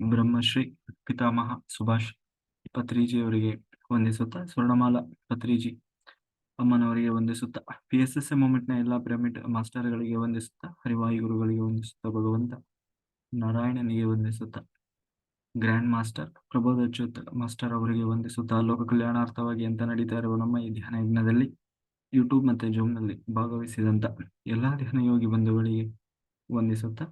ಬ್ರಹ್ಮಶ್ರೀ ಪಿತಾಮಹ ಸುಭಾಷ್ ಪತ್ರಿಜಿಯವರಿಗೆ ವಂದಿಸುತ್ತಾ, ಸ್ವರ್ಣಮಾಲಾ ಪತ್ರಿಜಿ ಅಮ್ಮನವರಿಗೆ ವಂದಿಸುತ್ತಾ, PSSA ಮೂವ್ಮೆಂಟ್ನ ಎಲ್ಲ pyramid ಮಾಸ್ಟರ್ಗಳಿಗೆ ವಂದಿಸುತ್ತಾ, ಹರಿವಾಯು ಗುರುಗಳಿಗೆ ವಂದಿಸುತ್ತಾ, ಭಗವಂತ ನಾರಾಯಣನಿಗೆ ವಂದಿಸುತ್ತಾ, ಗ್ರ್ಯಾಂಡ್ ಮಾಸ್ಟರ್ ಪ್ರಬೋಧಚ್ಯುತ್ ಮಾಸ್ಟರ್ ಅವರಿಗೆ ವಂದಿಸುತ್ತಾ, ಲೋಕ ಕಲ್ಯಾಣಾರ್ಥವಾಗಿ ಅಂತ ನಡೀತಾ ಇರುವ ನಮ್ಮ ಈ ಧ್ಯಾನ ಯಜ್ಞದಲ್ಲಿ ಯೂಟ್ಯೂಬ್ ಮತ್ತೆ ಜೂಮ್ನಲ್ಲಿ ಭಾಗವಹಿಸಿದಂತ ಎಲ್ಲಾ ಧ್ಯಾನ ಯೋಗಿ ಬಂಧುಗಳಿಗೆ ವಂದಿಸುತ್ತಾ,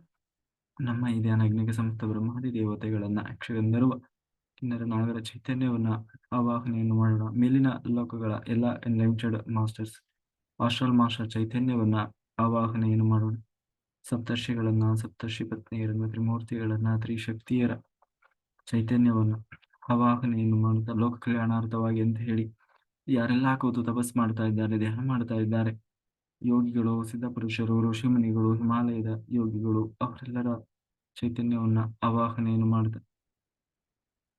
ನಮ್ಮ ಈ ಧ್ಯಾನ ಯಜ್ಞಕ್ಕೆ ಸಮಸ್ತ ಬ್ರಹ್ಮಾದಿ ದೇವತೆಗಳನ್ನ, ಅಕ್ಷಗಂಧರ್ವ ಕಿನ್ನರ ನಾಗರ ಚೈತನ್ಯವನ್ನ ಆವಾಹನೆಯನ್ನು ಮಾಡೋಣ. ಮೇಲಿನ ಲೋಕಗಳ ಎಲ್ಲ ಎನ್ಲೈಟೆಡ್ ಮಾಸ್ಟರ್ಸ್, ಆಸ್ಟ್ರಲ್ ಮಾಸ್ಟರ್ ಚೈತನ್ಯವನ್ನ ಆವಾಹನೆಯನ್ನು ಮಾಡೋಣ. ಸಪ್ತರ್ಷಿಗಳನ್ನ, ಸಪ್ತರ್ಷಿ ಪತ್ನಿಯರನ್ನ, ತ್ರಿಮೂರ್ತಿಗಳನ್ನ, ತ್ರಿಶಕ್ತಿಯರ ಚೈತನ್ಯವನ್ನು ಆವಾಹನೆಯನ್ನು ಮಾಡುತ್ತಾ, ಲೋಕ ಕಲ್ಯಾಣಾರ್ಥವಾಗಿ ಅಂತ ಹೇಳಿ ಯಾರೆಲ್ಲ ಕೂತು ತಪಸ್ ಮಾಡ್ತಾ ಇದ್ದಾರೆ, ಧ್ಯಾನ ಮಾಡ್ತಾ ಇದ್ದಾರೆ, ಯೋಗಿಗಳು, ಸಿದ್ಧ ಪುರುಷರು, ಋಷಿಮುನಿಗಳು, ಹಿಮಾಲಯದ ಯೋಗಿಗಳು, ಅವರೆಲ್ಲರ ಚೈತನ್ಯವನ್ನ ಆವಾಹನೆಯನ್ನು ಮಾಡುತ್ತಾ,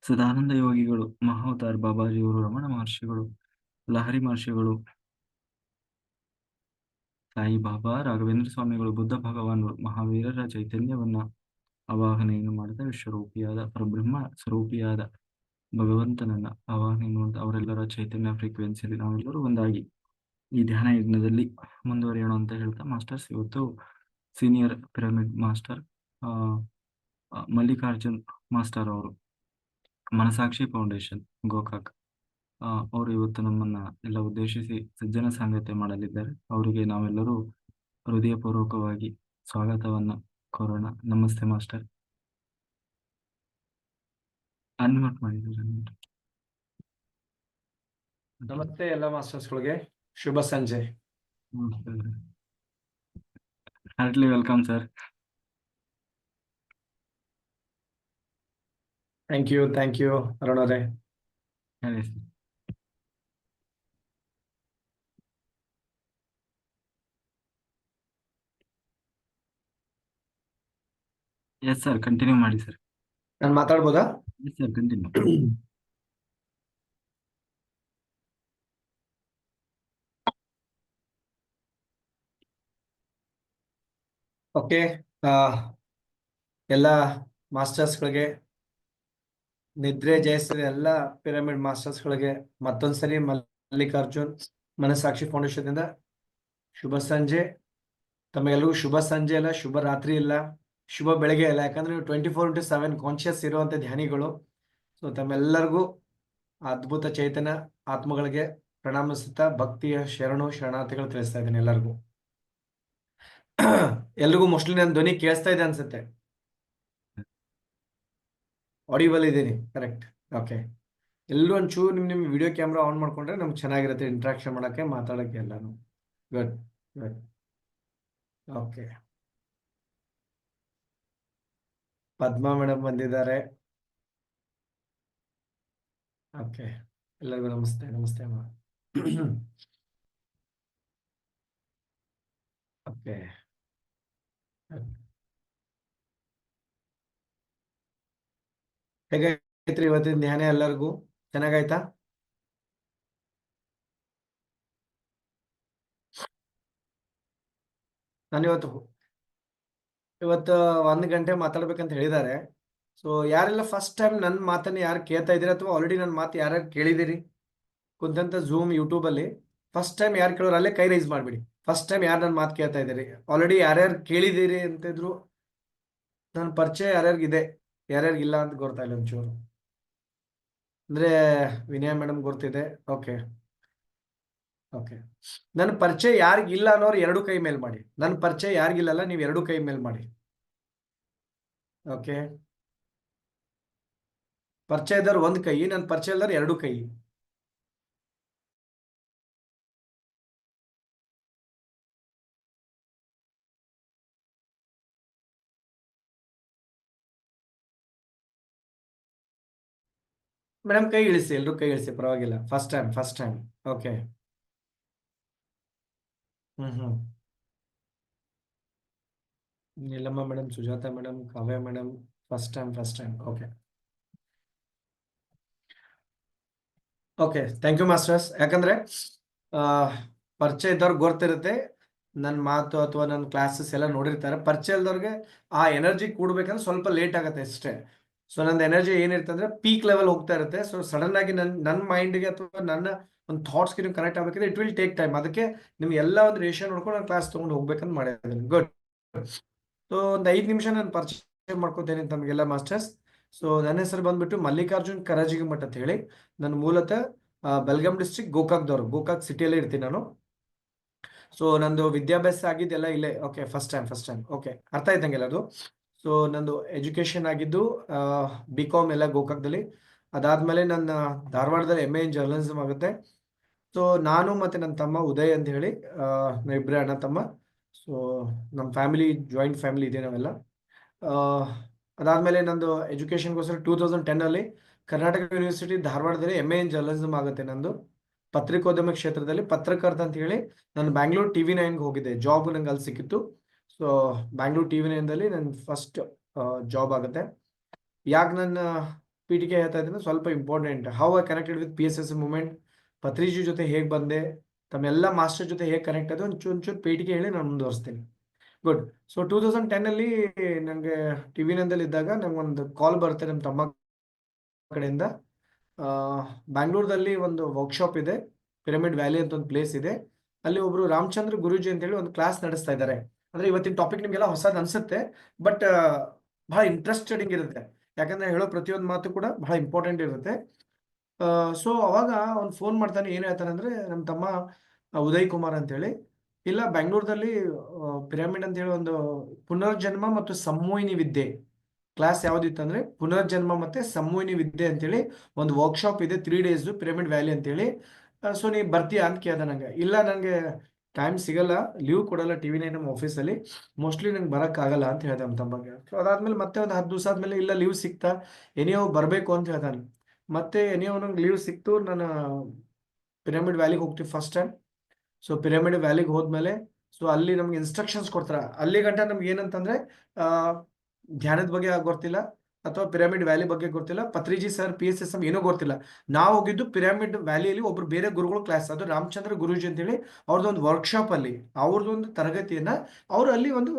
ಸದಾನಂದ ಯೋಗಿಗಳು, ಮಹಾವತಾರ್ ಬಾಬಾಜಿಯವರು, ರಮಣ ಮಹರ್ಷಿಗಳು, ಲಹರಿ ಮಹರ್ಷಿಗಳು, ಸಾಯಿ ಬಾಬಾ, ರಾಘವೇಂದ್ರ ಸ್ವಾಮಿಗಳು, ಬುದ್ಧ ಭಗವಾನರು, ಮಹಾವೀರರ ಚೈತನ್ಯವನ್ನ ಆವಾಹನೆಯನ್ನು ಮಾಡಿದ ವಿಶ್ವರೂಪಿಯಾದ ಪರಬ್ರಹ್ಮ ಸ್ವರೂಪಿಯಾದ ಭಗವಂತನನ್ನ ಆವಾಹನೆಯನ್ನು ಮಾಡಿದ ಅವರೆಲ್ಲರ ಚೈತನ್ಯ ಫ್ರೀಕ್ವೆನ್ಸಿಯಲ್ಲಿ ನಾವೆಲ್ಲರೂ ಒಂದಾಗಿ ಈ ಧ್ಯಾನ ಯಜ್ಞದಲ್ಲಿ ಮುಂದುವರಿಯೋಣ ಅಂತ ಹೇಳ್ತಾ, ಮಾಸ್ಟರ್ಸ್ ಇವತ್ತು senior pyramid master Mallikarjun master ಅವರು, ಮನಸಾಕ್ಷಿ ಫೌಂಡೇಶನ್ ಗೋಕಾಕ್, ಅವರು ಇವತ್ತು ನಮ್ಮನ್ನ ಎಲ್ಲ ಉದ್ದೇಶಿಸಿ ಸಜ್ಜನ ಸಂಗತಿ ಮಾಡಲಿದ್ದಾರೆ. ಅವರಿಗೆ ನಾವೆಲ್ಲರೂ ಹೃದಯಪೂರ್ವಕವಾಗಿ ಸ್ವಾಗತವನ್ನ ಕೋರೋಣ. ನಮಸ್ತೆ ಮಾಸ್ಟರ್. ಅನ್ಮ್ಯೂಟ್ ಮಾಡಿದ್ದಾರೆ. ನಮಸ್ತೆ ಎಲ್ಲ ಮಾಸ್ಟರ್ಸ್ಗಳಿಗೆ, ಶುಭ ಸಂಜೆ. Heartly welcome sir. Thank you Arun ಅವರೇ. ಎಸ್ ಸರ್, ಕಂಟಿನ್ಯೂ ಮಾಡಿ ಸರ್. ನಾನು ಮಾತಾಡ್ಬೋದಾ? Yes sir, continue. ಓಕೆ, ಎಲ್ಲ ಮಾಸ್ಟರ್ಸ್ಗಳಿಗೆ, ನಿದ್ರೆ ಜಯಿಸಿದ ಎಲ್ಲ ಪಿರಮಿಡ್ ಮಾಸ್ಟರ್ಸ್ಗಳಿಗೆ ಮತ್ತೊಂದ್ಸರಿ ಮಲ್ಲಿಕಾರ್ಜುನ್ ಮನಸಾಕ್ಷಿ ಫೌಂಡೇಶನ್ ಇಂದ ಶುಭ ಸಂಜೆ. ತಮಗೆಲ್ಲರಿಗೂ ಶುಭ ಸಂಜೆ ಇಲ್ಲ, ಶುಭ ರಾತ್ರಿ ಇಲ್ಲ, ಶುಭ ಬೆಳಗ್ಗೆ ಇಲ್ಲ. ಯಾಕಂದ್ರೆ ನೀವು 24/7 ಕಾನ್ಶಿಯಸ್ ಇರುವಂತ ಧ್ಯಾನಿಗಳು. ಸೊ ತಮ್ಮೆಲ್ಲರಿಗೂ ಅದ್ಭುತ ಚೈತನ್ಯ ಆತ್ಮಗಳಿಗೆ ಪ್ರಣಾಮಿಸುತ್ತಾ ಭಕ್ತಿಯ ಶರಣಾರ್ಥಿಗಳು ತಿಳಿಸ್ತಾ ಇದ್ದೀನಿ ಎಲ್ಲರಿಗೂ. ಎಲ್ರಿಗೂ ಮೋಸ್ಟ್ಲಿ ನನ್ನ ಧ್ವನಿ ಕೇಳಿಸ್ತಾ ಇದೆ ಅನ್ಸುತ್ತೆ. ಆಡಿಬಲ್ ಇದ್ದೀನಿ, ಕರೆಕ್ಟ್? ಓಕೆ. ಎಲ್ಲರೂ ಒಂಚೂರು ನಿಮ್ ವಿಡಿಯೋ ಕ್ಯಾಮ್ರಾ ಆನ್ ಮಾಡ್ಕೊಂಡ್ರೆ ನಮ್ಗೆ ಚೆನ್ನಾಗಿರುತ್ತೆ ಇಂಟ್ರಾಕ್ಷನ್ ಮಾಡಕ್ಕೆ, ಮಾತಾಡಕ್ಕೆ ಎಲ್ಲಾನು. Good good. Okay, Padma madam ಬಂದಿದ್ದಾರೆ. ಓಕೆ, ಎಲ್ಲರಿಗೂ ನಮಸ್ತೆ. ನಮಸ್ತೆ ಅಮ್ಮ. ಓಕೆ, ಹೇಗಾಯ್ತ್ರಿ ಇವತ್ತಿನ ಧ್ಯಾನ? ಎಲ್ಲರಿಗೂ ಚೆನ್ನಾಗಾಯ್ತಾ? ನಾನು ಇವತ್ತು 1 ಗಂಟೆ ಮಾತಾಡ್ಬೇಕಂತ ಹೇಳಿದ್ದಾರೆ. ಸೊ ಯಾರೆಲ್ಲ ಫಸ್ಟ್ ಟೈಮ್ ನನ್ನ ಮಾತನ್ನ ಯಾರು ಕೇಳ್ತಾ ಇದ್ದೀರಿ, ಅಥವಾ ಆಲ್ರೆಡಿ ನನ್ನ ಮಾತು ಯಾರ್ಯಾರು ಕೇಳಿದಿರಿ ಕುಂತಂತ ಝೂಮ್ ಯೂಟ್ಯೂಬ್ ಅಲ್ಲಿ, ಫಸ್ಟ್ ಟೈಮ್ ಯಾರು ಕೇಳೋರು ಅಲ್ಲೇ ಕೈ ರೈಸ್ ಮಾಡ್ಬಿಡಿ. ಫಸ್ಟ್ ಟೈಮ್ ಯಾರು ನನ್ನ ಮಾತು ಕೇಳ್ತಾ ಇದ್ದೀರಿ, ಆಲ್ರೆಡಿ ಯಾರ್ಯಾರು ಕೇಳಿದಿರಿ ಅಂತಿದ್ರು, ನನ್ನ ಪರಿಚಯ ಯಾರ್ಯಾರಿಗಿದೆ, ಯಾರ್ಯಾರಿಗಿಲ್ಲ ಅಂತ ಗೊತ್ತಾ ಇಲ್ಲ ಒಂಚೂರು. ಅಂದ್ರೆ ವಿನಯ ಮೇಡಮ್ ಗೊತ್ತಿದೆ. Okay okay. ನನ್ನ ಪರಿಚಯ ಯಾರಿಗಿಲ್ಲ ಅನ್ನೋರು 2 ಕೈ ಮೇಲ್ ಮಾಡಿ. ನನ್ನ ಪರಿಚಯ ಯಾರಿಗಿಲ್ಲಲ್ಲ, ನೀವು 2 ಕೈ ಮೇಲ್ ಮಾಡಿ. ಓಕೆ, ಪರಿಚಯ ಇದ್ದವ್ರು 1 ಕೈ, ನನ್ನ ಪರಿಚಯ ಇಲ್ಲದವ್ರು 2 ಕೈ. ಮೇಡಮ್ ಕೈ ಇಳಿಸಿ, ಎಲ್ರು ಕೈ ಇಳಿಸಿ, ಪರವಾಗಿಲ್ಲ. First time. Okay. Neelamma madam, Sujatha madam, Kavya madam, first time. Okay, thank you masters. ಯಾಕಂದ್ರೆ ಪರಿಚಯ ಇದ್ದವ್ರಿಗೆ ಗೊತ್ತಿರುತ್ತೆ ನನ್ನ ಮಾತು ಅಥವಾ ನನ್ನ ಕ್ಲಾಸಸ್ ಎಲ್ಲ ನೋಡಿರ್ತಾರೆ. ಪರಿಚಯ ಇಲ್ದವ್ರಿಗೆ ಆ ಎನರ್ಜಿ ಕೂಡ್ಬೇಕಂದ್ರೆ ಸ್ವಲ್ಪ ಲೇಟ್ ಆಗತ್ತೆ ಅಷ್ಟೇ. ಸೊ ನಂದು ಎನರ್ಜಿ ಏನಿರ್ತಂದ್ರೆ ಪೀಕ್ ಲೆವೆಲ್ ಹೋಗ್ತಾ ಇರುತ್ತೆ. ಸೊ ಸಡನ್ ಆಗಿ ನನ್ನ ಮೈಂಡ್ಗೆ ಅಥವಾ ನನ್ನ ಒಂದು ಥಾಟ್ಸ್ಗೆ ನೀವು ಕನೆಕ್ಟ್ ಆಗಬೇಕಿದ್ರೆ ಇಟ್ ವಿಲ್ ಟೇಕ್ ಟೈಮ್. ಅದಕ್ಕೆ ನಿಮ್ಗೆ ಎಲ್ಲ ಒಂದು ರೇಷನ್ ನೋಡ್ಕೊಂಡು ನಾನು ಕ್ಲಾಸ್ ತೊಗೊಂಡು ಹೋಗ್ಬೇಕಂತ ಮಾಡಿದ್ದೀನಿ. ಗುಡ್. ಸೊ ಒಂದು 5 ನಿಮಿಷ ನಾನು ಪರಿಚಯ ಮಾಡ್ಕೋತೇನೆ ತಮಗೆಲ್ಲ ಮಾಸ್ಟರ್ಸ್. ಸೊ ನನ್ನ ಹೆಸರು ಬಂದ್ಬಿಟ್ಟು ಮಲ್ಲಿಕಾರ್ಜುನ್ ಕರಾಜಿಗಿ ಮಠ ಅಂತ ಹೇಳಿ. ನಾನು ಮೂಲತಃ ಬೆಲ್ಗಾಂ ಡಿಸ್ಟ್ರಿಕ್ಟ್ ಗೋಕಾಕ್ದವರು, ಗೋಕಾಕ್ ಸಿಟಿಯಲ್ಲೇ ಇರ್ತೀನಿ ನಾನು. ಸೊ ನಂದು ವಿದ್ಯಾಭ್ಯಾಸ ಆಗಿದ್ದೆಲ್ಲ ಇಲ್ಲೇ. ಓಕೆ, ಫಸ್ಟ್ ಟೈಮ್ ಓಕೆ, ಅರ್ಥ ಆಯ್ತಂಗೆಲ್ಲ ಅದು. ಸೊ ನಂದು ಎಜುಕೇಶನ್ ಆಗಿದ್ದು BCom ಎಲ್ಲ ಗೋಕಾಕ್ದಲ್ಲಿ. ಅದಾದ್ಮೇಲೆ ನನ್ನ ಧಾರವಾಡದಲ್ಲಿ MA ಇನ್ ಜರ್ನಲಿಸಮ್ ಆಗುತ್ತೆ. ಸೊ ನಾನು ಮತ್ತೆ ನನ್ನ ತಮ್ಮ ಉದಯ್ ಅಂತ ಹೇಳಿ ನಾವಿಬ್ಬರೇ ಅಣ್ಣ ತಮ್ಮ. ಸೊ ನಮ್ಮ ಫ್ಯಾಮಿಲಿ ಜಾಯಿಂಟ್ ಫ್ಯಾಮಿಲಿ ಇದೆ ನಾವೆಲ್ಲ. ಅದಾದ್ಮೇಲೆ ನಂದು ಎಜುಕೇಶನ್ಗೋಸ್ಕರ 2010 ಕರ್ನಾಟಕ ಯೂನಿವರ್ಸಿಟಿ ಧಾರವಾಡದಲ್ಲಿ MA ಇನ್ ಜರ್ನಲಿಸಮ್ ಆಗುತ್ತೆ ನಂದು. ಪತ್ರಿಕೋದ್ಯಮ ಕ್ಷೇತ್ರದಲ್ಲಿ ಪತ್ರಕರ್ತ ಅಂತ ಹೇಳಿ ನಾನು ಬ್ಯಾಂಗ್ಳೂರ್ TV9 ಹೋಗಿದ್ದೆ. ಜಾಬ್ ನಂಗೆ ಅಲ್ಲಿ ಸಿಕ್ಕಿತ್ತು. ಸೊ ಬ್ಯಾಂಗ್ಳೂರ್ TV9ದಲ್ಲಿ ನನ್ನ ಫಸ್ಟ್ ಜಾಬ್ ಆಗುತ್ತೆ. ಯಾಕೆ ನನ್ನ PTK ಹೇಳ್ತಾ ಇದ್ದೀನಿ, ಸ್ವಲ್ಪ important. How I connected with PSSM movement, Patriji ಜೊತೆ ಹೇಗೆ ಬಂದೆ, ತಮ್ಮೆಲ್ಲ ಮಾಸ್ಟರ್ ಜೊತೆ ಹೇಗೆ ಕನೆಕ್ಟ್ ಆದ ಒಂಚೂರು PTK ಹೇಳಿ ನಾನು ಮುಂದುವರಿಸ್ತೀನಿ. ಗುಡ್. ಸೊ 2010 ನನಗೆ TV9ದಲ್ಲಿ ಇದ್ದಾಗ ನಂಗೊಂದು ಕಾಲ್ ಬರುತ್ತೆ ನಮ್ಮ ತಮ್ಮ ಕಡೆಯಿಂದ. ಬ್ಯಾಂಗ್ಳೂರ್ದಲ್ಲಿ ಒಂದು ವರ್ಕ್ಶಾಪ್ ಇದೆ, ಪಿರಮಿಡ್ ವ್ಯಾಲಿ ಅಂತ ಒಂದು ಪ್ಲೇಸ್ ಇದೆ. ಅಲ್ಲಿ ಒಬ್ರು ರಾಮಚಂದ್ರ ಗುರೂಜಿ ಅಂತ ಹೇಳಿ ಒಂದು ಕ್ಲಾಸ್ ನಡೆಸ್ತಾ ಇದ್ದಾರೆ. ಅಂದ್ರೆ ಇವತ್ತಿನ ಟಾಪಿಕ್ ನಿಮ್ಗೆಲ್ಲ ಹೊಸದು ಅನ್ಸುತ್ತೆ, ಬಟ್ ಬಹಳ ಇಂಟ್ರೆಸ್ಟೆಡಿಂಗ್ ಇರುತ್ತೆ. ಯಾಕಂದ್ರೆ ಹೇಳೋ ಪ್ರತಿಯೊಂದು ಮಾತು ಕೂಡ ಬಹಳ ಇಂಪಾರ್ಟೆಂಟ್ ಇರುತ್ತೆ. ಸೊ ಅವಾಗ ಅವ್ನು ಫೋನ್ ಮಾಡ್ತಾನೆ. ಏನು ಹೇಳ್ತಾನೆ ಅಂದ್ರೆ, ನಮ್ಮ ತಮ್ಮ ಉದಯ್ ಕುಮಾರ್ ಅಂತ ಹೇಳಿ, ಇಲ್ಲ ಬೆಂಗಳೂರಲ್ಲಿ ಪಿರಮಿಡ್ ಅಂತ ಹೇಳಿ ಒಂದು ಪುನರ್ಜನ್ಮ ಮತ್ತು ಸಂಮೋಹಿನಿ ವಿದ್ಯೆ ಕ್ಲಾಸ್ ಯಾವ್ದಿತ್ತು ಅಂದ್ರೆ ಪುನರ್ಜನ್ಮ ಮತ್ತೆ ಸಂಮೋಹಿನಿ ವಿದ್ಯೆ ಅಂತೇಳಿ ಒಂದು ವರ್ಕ್ಶಾಪ್ ಇದೆ 3 days ಪಿರಮಿಡ್ ವ್ಯಾಲಿ ಅಂತೇಳಿ. ಸೊ ನೀ ಬರ್ತೀಯಾ ಅಂತ ಕೇಳ್ದ ನಂಗೆ. ಇಲ್ಲ, ನನಗೆ ಟೈಮ್ ಸಿಗಲ್ಲ, ಲೀವ್ ಕೊಡಲ್ಲ TV9 ನಮ್ಮ ಆಫೀಸಲ್ಲಿ, ಮೋಸ್ಟ್ಲಿ ನಂಗೆ ಬರೋಕ್ಕಾಗಲ್ಲ ಅಂತ ಹೇಳ್ದೆ ನಮ್ಮ ತಮ್ಮಗೆ. ಸೊ ಅದಾದ್ಮೇಲೆ ಮತ್ತೆ ಒಂದು 10 ದಿವಸ ಆದ್ಮೇಲೆ ಇಲ್ಲ ಲೀವ್ ಸಿಕ್ತಾ, ಎನಿಯೋ ಬರಬೇಕು ಅಂತ ಹೇಳ್ತಾನೆ. ಮತ್ತೆ ಎನಿಯೋ ನಂಗೆ ಲೀವ್ ಸಿಕ್ತು. ನಾನು ಪಿರಮಿಡ್ ವ್ಯಾಲಿಗೆ ಹೋಗ್ತೀವಿ ಫಸ್ಟ್ ಟೈಮ್. ಸೊ ಪಿರಮಿಡ್ ವ್ಯಾಲಿಗೆ ಹೋದ್ಮೇಲೆ ಸೊ ಅಲ್ಲಿ ನಮ್ಗೆ ಇನ್ಸ್ಟ್ರಕ್ಷನ್ಸ್ ಕೊಡ್ತಾರೆ. ಅಲ್ಲಿ ಗಂಟ ನಮ್ಗೆ ಏನಂತಂದ್ರೆ ಧ್ಯಾನದ ಬಗ್ಗೆ ಗೊತ್ತಿಲ್ಲ, ಅಥವಾ ಪಿರಮಿಡ್ ವ್ಯಾಲಿ ಬಗ್ಗೆ ಗೊತ್ತಿಲ್ಲ, ಪತ್ರಿಜಿ ಸರ್ PSSM ಏನೂ ಗೊತ್ತಿಲ್ಲ. ನಾವು ಹೋಗಿದ್ದು ಪಿರಮಿಡ್ ವ್ಯಾಲಿಯಲ್ಲಿ ಒಬ್ರು ಬೇರೆ ಗುರುಗಳು ಕ್ಲಾಸ್, ಅದು ರಾಮಚಂದ್ರ ಗುರೂಜಿ ಅಂತೇಳಿ ಅವ್ರದ್ದೊಂದು ವರ್ಕ್ಶಾಪ್ ಅಲ್ಲಿ, ಅವ್ರದ್ದೊಂದು ತರಗತಿಯನ್ನ ಅವ್ರು ಅಲ್ಲಿ ಒಂದು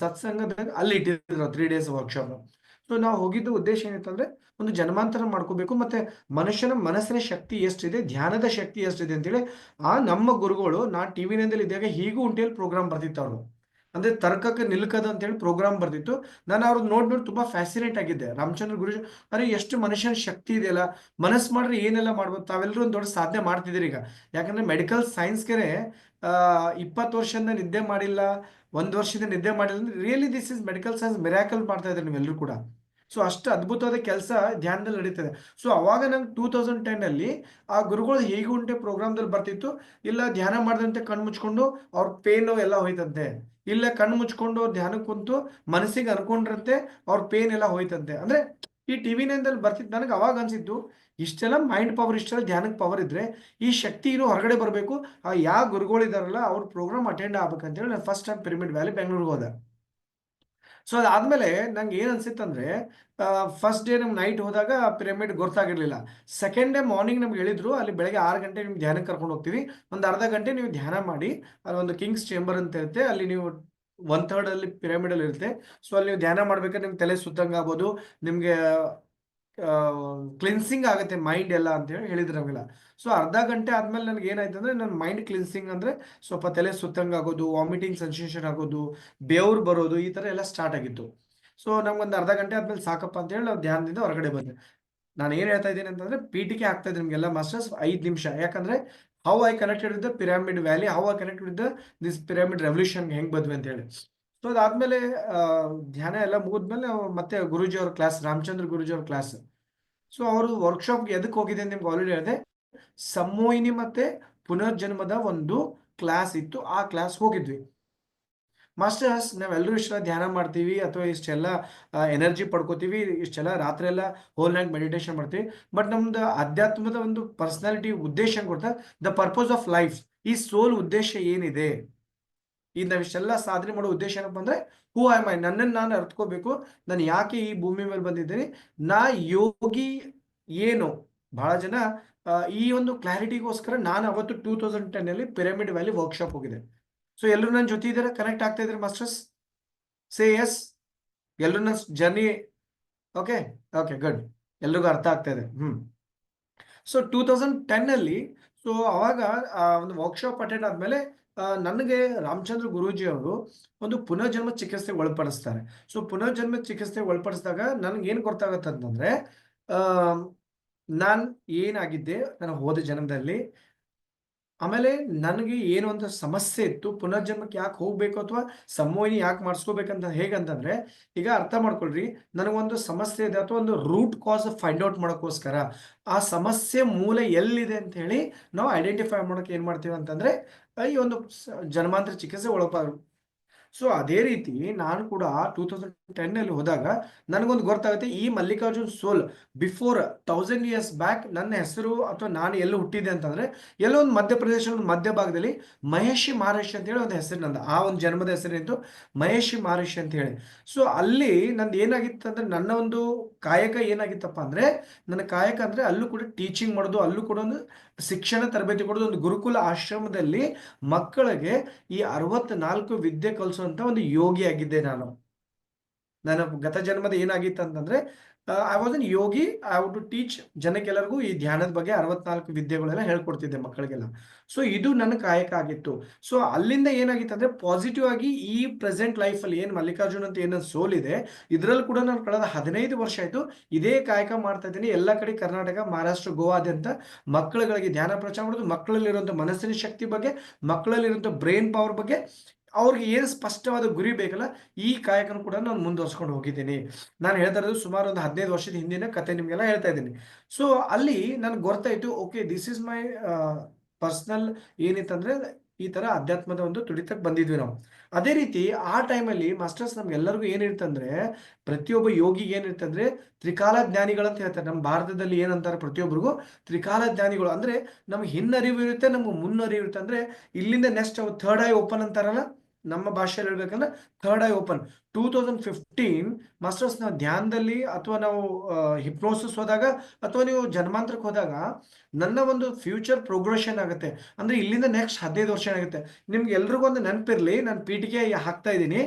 ಸತ್ಸಂಗದ ಅಲ್ಲಿ ಇಟ್ಟಿದ್ರು 3 days ವರ್ಕ್ಶಾಪ್. ಸೊ ನಾವು ಹೋಗಿದ್ದು ಉದ್ದೇಶ ಏನಿತ್ತಂದ್ರೆ ಒಂದು ಜನ್ಮಾಂತರ ಮಾಡ್ಕೋಬೇಕು, ಮತ್ತೆ ಮನುಷ್ಯನ ಮನಸ್ಸಿನ ಶಕ್ತಿ ಎಷ್ಟಿದೆ, ಧ್ಯಾನದ ಶಕ್ತಿ ಎಷ್ಟಿದೆ ಅಂತೇಳಿ ನಮ್ಮ ಗುರುಗಳು ನಾ TV9ದಲ್ಲಿ ಇದ್ದಾಗ ಹೀಗೂ ಉಂಟೇಳಿ ಪ್ರೋಗ್ರಾಮ್ ಬರ್ತಿತ್ತು. ಅವರು ಅಂದ್ರೆ ತರ್ಕಕ್ಕೆ ನಿಲ್ಕದ ಅಂತೇಳಿ ಪ್ರೋಗ್ರಾಮ್ ಬರ್ತಿತ್ತು. ನಾನು ಅವ್ರದ್ದು ನೋಡಿ ತುಂಬಾ ಫ್ಯಾಸಿನೇಟ್ ಆಗಿದ್ದೆ. ರಾಮಚಂದ್ರ ಗುರುಜಿ, ಅರೆ ಎಷ್ಟು ಮನುಷ್ಯನ ಶಕ್ತಿ ಇದೆಯಲ್ಲ, ಮನಸ್ಸು ಮಾಡ್ರೆ ಏನೆಲ್ಲ ಮಾಡ್ಬೋದು. ತಾವೆಲ್ಲರೂ ಒಂದು ದೊಡ್ಡ ಸಾಧನೆ ಮಾಡ್ತಿದ್ದೀರಿ ಈಗ. ಯಾಕಂದ್ರೆ ಮೆಡಿಕಲ್ ಸೈನ್ಸ್ಗೆ 20 ವರ್ಷದಿಂದ ನಿದ್ದೆ ಮಾಡಿಲ್ಲ, 1 ವರ್ಷದಿಂದ ನಿದ್ದೆ ಮಾಡಿಲ್ಲ ಅಂದ್ರೆ really this is medical science miracle ಮಾಡ್ತಾ ಇದ್ದಾರೆ ನೀವೆಲ್ಲರೂ ಕೂಡ. ಸೊ ಅಷ್ಟು ಅದ್ಭುತವಾದ ಕೆಲಸ ಧ್ಯಾನದಲ್ಲಿ ನಡೀತದೆ. ಸೊ ಅವಾಗ ನಂಗೆ 2010 ಆ ಗುರುಗಳು ಹೇಗೆ ಉಂಟೆ ಪ್ರೋಗ್ರಾಮ್ದಲ್ಲಿ ಬರ್ತಿತ್ತು. ಇಲ್ಲ ಧ್ಯಾನ ಮಾಡಿದಂತೆ ಕಣ್ಣು ಮುಚ್ಕೊಂಡು ಅವ್ರ ಪೇನ್ ಎಲ್ಲ ಹೋಯ್ತಂತೆ, ಇಲ್ಲ ಕಣ್ಣು ಮುಚ್ಕೊಂಡು ಅವ್ರ ಧ್ಯಾನಕ್ಕೆ ಕುಂತು ಮನಸ್ಸಿಗೆ ಅನ್ಕೊಂಡ್ರಂತೆ ಅವ್ರ ಪೇನ್ ಎಲ್ಲ ಹೋಯ್ತಂತೆ. ಅಂದ್ರೆ ಈ TV9ದಲ್ಲಿ ಬರ್ತಿತ್ತು. ನನಗೆ ಅವಾಗ ಅನ್ಸಿದ್ದು, ಇಷ್ಟೆಲ್ಲ ಮೈಂಡ್ ಪವರ್, ಇಷ್ಟೆಲ್ಲ ಧ್ಯಾನಕ್ಕೆ ಪವರ್ ಇದ್ರೆ ಈ ಶಕ್ತಿ ಇನ್ನೂ ಹೊರಗಡೆ ಬರಬೇಕು. ಯಾವ ಗುರುಗಳಿದಾರಲ್ಲ ಅವ್ರ ಪ್ರೋಗ್ರಾಮ್ ಅಟೆಂಡ್ ಆಗ್ಬೇಕಂತೇಳಿ ನಾನು ಫಸ್ಟ್ ಟೈಮ್ ಪಿರಮಿಡ್ ವ್ಯಾಲಿ ಬೆಂಗಳೂರಿಗೆ ಹೋದೆ. ಸೊ ಅದಾದ್ಮೇಲೆ ನಂಗೆ ಏನ್ ಅನ್ಸಿತ್ತಂದ್ರೆ, ಫಸ್ಟ್ ಡೇ ನಮ್ಗೆ ನೈಟ್ ಹೋದಾಗ ಪಿರಮಿಡ್ ಗೊತ್ತಾಗಿರ್ಲಿಲ್ಲ. ಸೆಕೆಂಡ್ ಡೇ ಮಾರ್ನಿಂಗ್ ನಮ್ಗೆ ಹೇಳಿದ್ರು, ಅಲ್ಲಿ ಬೆಳಗ್ಗೆ 6 ಗಂಟೆ ನಿಮ್ಗೆ ಧ್ಯಾನಕ್ಕೆ ಕರ್ಕೊಂಡು ಹೋಗ್ತೀವಿ, ಒಂದು ಅರ್ಧ ಗಂಟೆ ನೀವು ಧ್ಯಾನ ಮಾಡಿ, ಅಲ್ಲಿ ಒಂದು ಕಿಂಗ್ಸ್ ಚೇಂಬರ್ ಅಂತ ಇರುತ್ತೆ, ಅಲ್ಲಿ ನೀವು 1/3 ಅಲ್ಲಿ ಪಿರಮಿಡ್ ಅಲ್ಲಿ ಇರುತ್ತೆ. ಸೊ ಅಲ್ಲಿ ನೀವು ಧ್ಯಾನ ಮಾಡ್ಬೇಕಾದ್ರೆ ನಿಮ್ಗೆ ತಲೆ ಸುತ್ತಂಗ ಆಗ್ಬೋದು, ನಿಮ್ಗೆ ಕ್ಲಿನ್ಸಿಂಗ್ ಆಗುತ್ತೆ ಮೈಂಡ್ ಎಲ್ಲ ಅಂತ ಹೇಳಿ ಹೇಳಿದ್ರು ನಮಗೆಲ್ಲ. ಸೊ ಅರ್ಧ ಗಂಟೆ ಆದ್ಮೇಲೆ ನನಗೆ ಏನಾಯ್ತು ಅಂದ್ರೆ, ನನ್ನ ಮೈಂಡ್ ಕ್ಲಿನ್ಸಿಂಗ್ ಅಂದ್ರೆ ಸ್ವಲ್ಪ ತಲೆ ಸುತ್ತಂಗ ಆಗೋದು, ವಾಮಿಟಿಂಗ್ ಸೆನ್ಸೇಷನ್ ಆಗೋದು, ಬೆವರು ಬರೋದು, ಈ ತರ ಎಲ್ಲ ಸ್ಟಾರ್ಟ್ ಆಗಿತ್ತು. ಸೊ ನಮ್ಗೊಂದು ಅರ್ಧ ಗಂಟೆ ಆದ್ಮೇಲೆ ಸಾಕಪ್ಪ ಅಂತ ಹೇಳಿ ನಾವು ಧ್ಯಾನದಿಂದ ಹೊರಗಡೆ ಬಂದೆ. ನಾನು ಏನ್ ಹೇಳ್ತಾ ಇದ್ದೀನಿ ಅಂತಂದ್ರೆ, PTK ಆಗ್ತಾ ಇದ್ದೀನಿ ನಿಮ್ಗೆಲ್ಲ ಮಾಸ್ಟರ್ಸ್ 5 ನಿಮಿಷ. ಯಾಕಂದ್ರೆ how I connected with the pyramid valley, how I connected with this pyramid revolution ಹೆಂಗ್ ಬಂದ್ವಿ ಅಂತ ಹೇಳಿ. ಸೊ ಅದಾದ್ಮೇಲೆ ಧ್ಯಾನ ಎಲ್ಲ ಮುಗಿದ್ಮೇಲೆ ನಾವು ಮತ್ತೆ ಗುರೂಜಿ ಅವ್ರ ಕ್ಲಾಸ್, ರಾಮಚಂದ್ರ ಗುರೂಜಿ ಅವ್ರ ಕ್ಲಾಸ್. ಸೊ ಅವರು ವರ್ಕ್ಶಾಪ್ಗೆ ಎದಕ್ಕೆ ಹೋಗಿದೆ ಅಂತ ನಿಮ್ಗೆ ಆಲ್ರೆಡಿ ಹೇಳಿದೆ. ಸಂಮೋಹಿನಿ ಮತ್ತೆ ಪುನರ್ಜನ್ಮದ ಒಂದು ಕ್ಲಾಸ್ ಇತ್ತು, ಆ ಕ್ಲಾಸ್ ಹೋಗಿದ್ವಿ. ಮಾಸ್ಟರ್ಸ್, ನಾವೆಲ್ಲರೂ ಇಷ್ಟೆಲ್ಲ ಧ್ಯಾನ ಮಾಡ್ತೀವಿ ಅಥವಾ ಇಷ್ಟೆಲ್ಲ ಎನರ್ಜಿ ಪಡ್ಕೋತೀವಿ, ಇಷ್ಟೆಲ್ಲ ರಾತ್ರಿ ಎಲ್ಲ ಹೋಲ್ ನೈಟ್ ಮೆಡಿಟೇಷನ್ ಮಾಡ್ತೀವಿ, ಬಟ್ ನಮ್ದು ಅಧ್ಯಾತ್ಮದ ಒಂದು ಪರ್ಸನಾಲಿಟಿ ಉದ್ದೇಶ ಕೊಡ್ತಾ, ದ ಪರ್ಪಸ್ ಆಫ್ ಲೈಫ್, ಈ ಸೋಲ್ ಉದ್ದೇಶ ಏನಿದೆ, ಈಗ ನಾವು ಇಷ್ಟೆಲ್ಲ ಸಾಧನೆ ಮಾಡೋ ಉದ್ದೇಶ ಏನಪ್ಪ ಅಂದ್ರೆ, ಹೂ ಐ ಮೈ, ನನ್ನನ್ನು ನಾನು ಅರ್ಥಕೋಬೇಕು, ನಾನು ಯಾಕೆ ಈ ಭೂಮಿ ಮೇಲೆ ಬಂದಿದ್ದೀನಿ, ನಾ ಯೋಗಿ ಏನು. ಬಹಳ ಜನ ಈ ಒಂದು ಕ್ಲಾರಿಟಿಗೋಸ್ಕರ ನಾನು ಅವತ್ತು 2010 ಪಿರಮಿಡ್ ವ್ಯಾಲಿ ವರ್ಕ್ಶಾಪ್ ಹೋಗಿದೆ. ಸೊ ಎಲ್ಲರೂ ನನ್ನ ಜೊತೆ ಇದ್ದಾರೆ, ಕನೆಕ್ಟ್ ಆಗ್ತಾ ಇದ್ದಾರೆ ಮಾಸ್ಟರ್ಸ್? Say yes. ಎಲ್ಲರೂ ನನ್ನ ಜರ್ನಿ ಓಕೆ ಓಕೆ ಗುಡ್, ಎಲ್ರಿಗೂ ಅರ್ಥ ಆಗ್ತಾ ಇದೆ. ಸೊ 2010 ಅಲ್ಲಿ ಸೊ ಅವಾಗ ಒಂದು ವರ್ಕ್ಶಾಪ್ ಅಟೆಂಡ್ ಆದ್ಮೇಲೆ ನನಗೆ ರಾಮಚಂದ್ರ ಗುರೂಜಿ ಅವರು ಒಂದು ಪುನರ್ಜನ್ಮ ಚಿಕಿತ್ಸೆಗೆ ಒಳಪಡಿಸ್ತಾರೆ. ಸೊ ಪುನರ್ಜನ್ಮ ಚಿಕಿತ್ಸೆಗೆ ಒಳಪಡಿಸಿದಾಗ ನನ್ಗೆ ಏನ್ ಗೊತ್ತಾಗತ್ತೆ ಅಂತಂದ್ರೆ ನಾನ್ ಏನಾಗಿದ್ದೆ ನನ್ನ ಹೋದ ಜನ್ಮದಲ್ಲಿ, ಆಮೇಲೆ ನನಗೆ ಏನು ಅಂತ ಸಮಸ್ಯೆ ಇತ್ತು, ಪುನರ್ಜನ್ಮಕ್ಕೆ ಯಾಕೆ ಹೋಗ್ಬೇಕು ಅಥವಾ ಸಂಮೋಹಿನಿ ಯಾಕೆ ಮಾಡಿಸ್ಕೋಬೇಕಂತ ಹೇಗಂತಂದ್ರೆ, ಈಗ ಅರ್ಥ ಮಾಡ್ಕೊಳ್ರಿ, ನನಗೊಂದು ಸಮಸ್ಯೆ ಇದೆ ಅಥವಾ ಒಂದು ರೂಟ್ ಕಾಸ್ ಫೈಂಡ್ ಔಟ್ ಮಾಡೋಕ್ಕೋಸ್ಕರ ಆ ಸಮಸ್ಯೆ ಮೂಲ ಎಲ್ಲಿದೆ ಅಂತ ಹೇಳಿ ನಾವು ಐಡೆಂಟಿಫೈ ಮಾಡೋಕೆ ಏನ್ ಮಾಡ್ತೀವಿ ಅಂತಂದ್ರೆ ಈ ಒಂದು ಜನ್ಮಾಂತರ ಚಿಕಿತ್ಸೆ ಒಳಪ. ಸೊ ಅದೇ ರೀತಿ ನಾನು ಕೂಡ 2010 ಅಲ್ಲಿ ಹೋದಾಗ ನನಗೊಂದು ಗೊತ್ತಾಗುತ್ತೆ, ಈ ಮಲ್ಲಿಕಾರ್ಜುನ್ ಸೋಲ್ ಬಿಫೋರ್ 1000 years ಬ್ಯಾಕ್ ನನ್ನ ಹೆಸರು ಅಥವಾ ನಾನು ಎಲ್ಲಿ ಹುಟ್ಟಿದೆ ಅಂತಂದ್ರೆ ಎಲ್ಲೋ ಒಂದು ಮಧ್ಯಪ್ರದೇಶ ಒಂದು ಮಧ್ಯ ಭಾಗದಲ್ಲಿ ಮಹೇಶಿ ಮಹರ್ಷಿ ಅಂತ ಹೇಳಿ ಒಂದು ಹೆಸರು ನಂದು, ಆ ಒಂದು ಜನ್ಮದ ಹೆಸರೇನಿತ್ತು ಮಹೇಶಿ ಮಹರ್ಷಿ ಅಂತ ಹೇಳಿ. ಸೊ ಅಲ್ಲಿ ನಂದು ಏನಾಗಿತ್ತು ಅಂದ್ರೆ ನನ್ನ ಒಂದು ಕಾಯಕ ಏನಾಗಿತ್ತಪ್ಪ ಅಂದ್ರೆ, ನನ್ನ ಕಾಯಕ ಅಂದ್ರೆ ಅಲ್ಲೂ ಕೂಡ ಟೀಚಿಂಗ್ ಮಾಡೋದು, ಅಲ್ಲೂ ಕೂಡ ಒಂದು ಶಿಕ್ಷಣ ತರಬೇತಿ ಕೊಡೋದು, ಒಂದು ಗುರುಕುಲ ಆಶ್ರಮದಲ್ಲಿ ಮಕ್ಕಳಿಗೆ ಈ 64 ವಿದ್ಯೆ ಕಲಿಸುವಂತ ಒಂದು ಯೋಗಿ ಆಗಿದ್ದೆ ನಾನು. ನನ್ನ ಗತ ಜನ್ಮದ ಏನಾಗಿತ್ತು ಅಂತಂದ್ರೆ I was an yogi. I would to teach ಜನಕ್ಕೆಲ್ಲರಿಗೂ ಈ ಧ್ಯಾನದ ಬಗ್ಗೆ 64 ವಿದ್ಯೆಗಳೆಲ್ಲ ಹೇಳ್ಕೊಡ್ತಿದ್ದೆ ಮಕ್ಕಳಿಗೆಲ್ಲ. ಸೊ ಇದು ನನ್ನ ಕಾಯಕ ಆಗಿತ್ತು. ಸೊ ಅಲ್ಲಿಂದ ಏನಾಗಿತ್ತು ಅಂದ್ರೆ ಪಾಸಿಟಿವ್ ಆಗಿ ಈ ಪ್ರೆಸೆಂಟ್ ಲೈಫ್ ಅಲ್ಲಿ ಏನ್ ಮಲ್ಲಿಕಾರ್ಜುನ್ ಅಂತ ಏನೋ ಸೋಲ್ ಇದೆ, ಇದ್ರಲ್ಲಿ ಕೂಡ ನಾನು ಕಳೆದ 15 ವರ್ಷ ಆಯ್ತು ಇದೇ ಕಾಯಕ ಮಾಡ್ತಾ ಇದ್ದೀನಿ. ಎಲ್ಲ ಕಡೆ ಕರ್ನಾಟಕ, ಮಹಾರಾಷ್ಟ್ರ, ಗೋವಾದ್ಯಂತ ಮಕ್ಕಳುಗಳಿಗೆ ಧ್ಯಾನ ಪ್ರಚಾರ ಮಾಡೋದು, ಮಕ್ಕಳಲ್ಲಿರುವಂಥ ಮನಸ್ಸಿನ ಶಕ್ತಿ ಬಗ್ಗೆ, ಮಕ್ಕಳಲ್ಲಿರುವಂಥ ಬ್ರೈನ್ ಪವರ್ ಬಗ್ಗೆ ಅವ್ರಿಗೆ ಏನು ಸ್ಪಷ್ಟವಾದ ಗುರಿ ಬೇಕಲ್ಲ, ಈ ಕಾಯಕನ ಕೂಡ ನಾನು ಮುಂದುವರ್ಸ್ಕೊಂಡು ಹೋಗಿದ್ದೀನಿ. ನಾನು ಹೇಳ್ತಾ ಇರೋದು ಸುಮಾರು ಒಂದು 15 ವರ್ಷದ ಹಿಂದಿನ ಕತೆ ನಿಮಗೆಲ್ಲ ಹೇಳ್ತಾ ಇದ್ದೀನಿ. ಸೊ ಅಲ್ಲಿ ನನಗೆ ಗೊತ್ತಾಯ್ತು, okay this is my personal ಏನಿತ್ತಂದ್ರೆ ಈ ತರ ಅಧ್ಯಾತ್ಮದ ಒಂದು ತುಡಿತಕ್ಕೆ ಬಂದಿದ್ವಿ ನಾವು. ಅದೇ ರೀತಿ ಆ ಟೈಮಲ್ಲಿ ಮಾಸ್ಟರ್ಸ್ ನಮ್ಗೆಲ್ಲರಿಗೂ ಏನಿರ್ತಂದ್ರೆ, ಪ್ರತಿಯೊಬ್ಬ ಯೋಗಿಗೆ ಏನಿರ್ತಂದ್ರೆ ತ್ರಿಕಾಲ ಜ್ಞಾನಿಗಳಂತ ಹೇಳ್ತಾರೆ. ನಮ್ಮ ಭಾರತದಲ್ಲಿ ಏನಂತಾರೆ, ಪ್ರತಿಯೊಬ್ಬರಿಗೂ ತ್ರಿಕಾಲ ಜ್ಞಾನಿಗಳು ಅಂದ್ರೆ ನಮ್ಗೆ ಹಿನ್ನರಿವು ಇರುತ್ತೆ, ನಮ್ಗೆ ಮುನ್ನರಿವು ಇರುತ್ತೆ. ಅಂದ್ರೆ ಇಲ್ಲಿಂದ ನೆಕ್ಸ್ಟ್ ಥರ್ಡ್ ಐ ಓಪನ್ ಅಂತಾರಲ್ಲ, ನಮ್ಮ ಭಾಷೆಯಲ್ಲಿ ಹೇಳ್ಬೇಕಂದ್ರೆ ಥರ್ಡ್ ಐ ಓಪನ್. 2015 ಮಾಸ್ಟರ್ಸ್ ನಾವು ಧ್ಯಾನದಲ್ಲಿ ಅಥವಾ ನಾವು ಹಿಪ್ನೋಸಿಸ್ ಹೋದಾಗ ಅಥವಾ ನೀವು ಜನ್ಮಾಂತರಕ್ಕೆ ಹೋದಾಗ ನನ್ನ ಒಂದು ಫ್ಯೂಚರ್ ಪ್ರೋಗ್ರೆಷನ್ ಆಗುತ್ತೆ. ಅಂದ್ರೆ ಇಲ್ಲಿಂದ ನೆಕ್ಸ್ಟ್ 15 ವರ್ಷ ಆಗುತ್ತೆ. ನಿಮ್ಗೆ ಎಲ್ರಿಗೂ ಒಂದು ನೆನಪಿರ್ಲಿ, ನಾನು ಪೀಠಿಗೆ ಹಾಕ್ತಾ ಇದ್ದೀನಿ.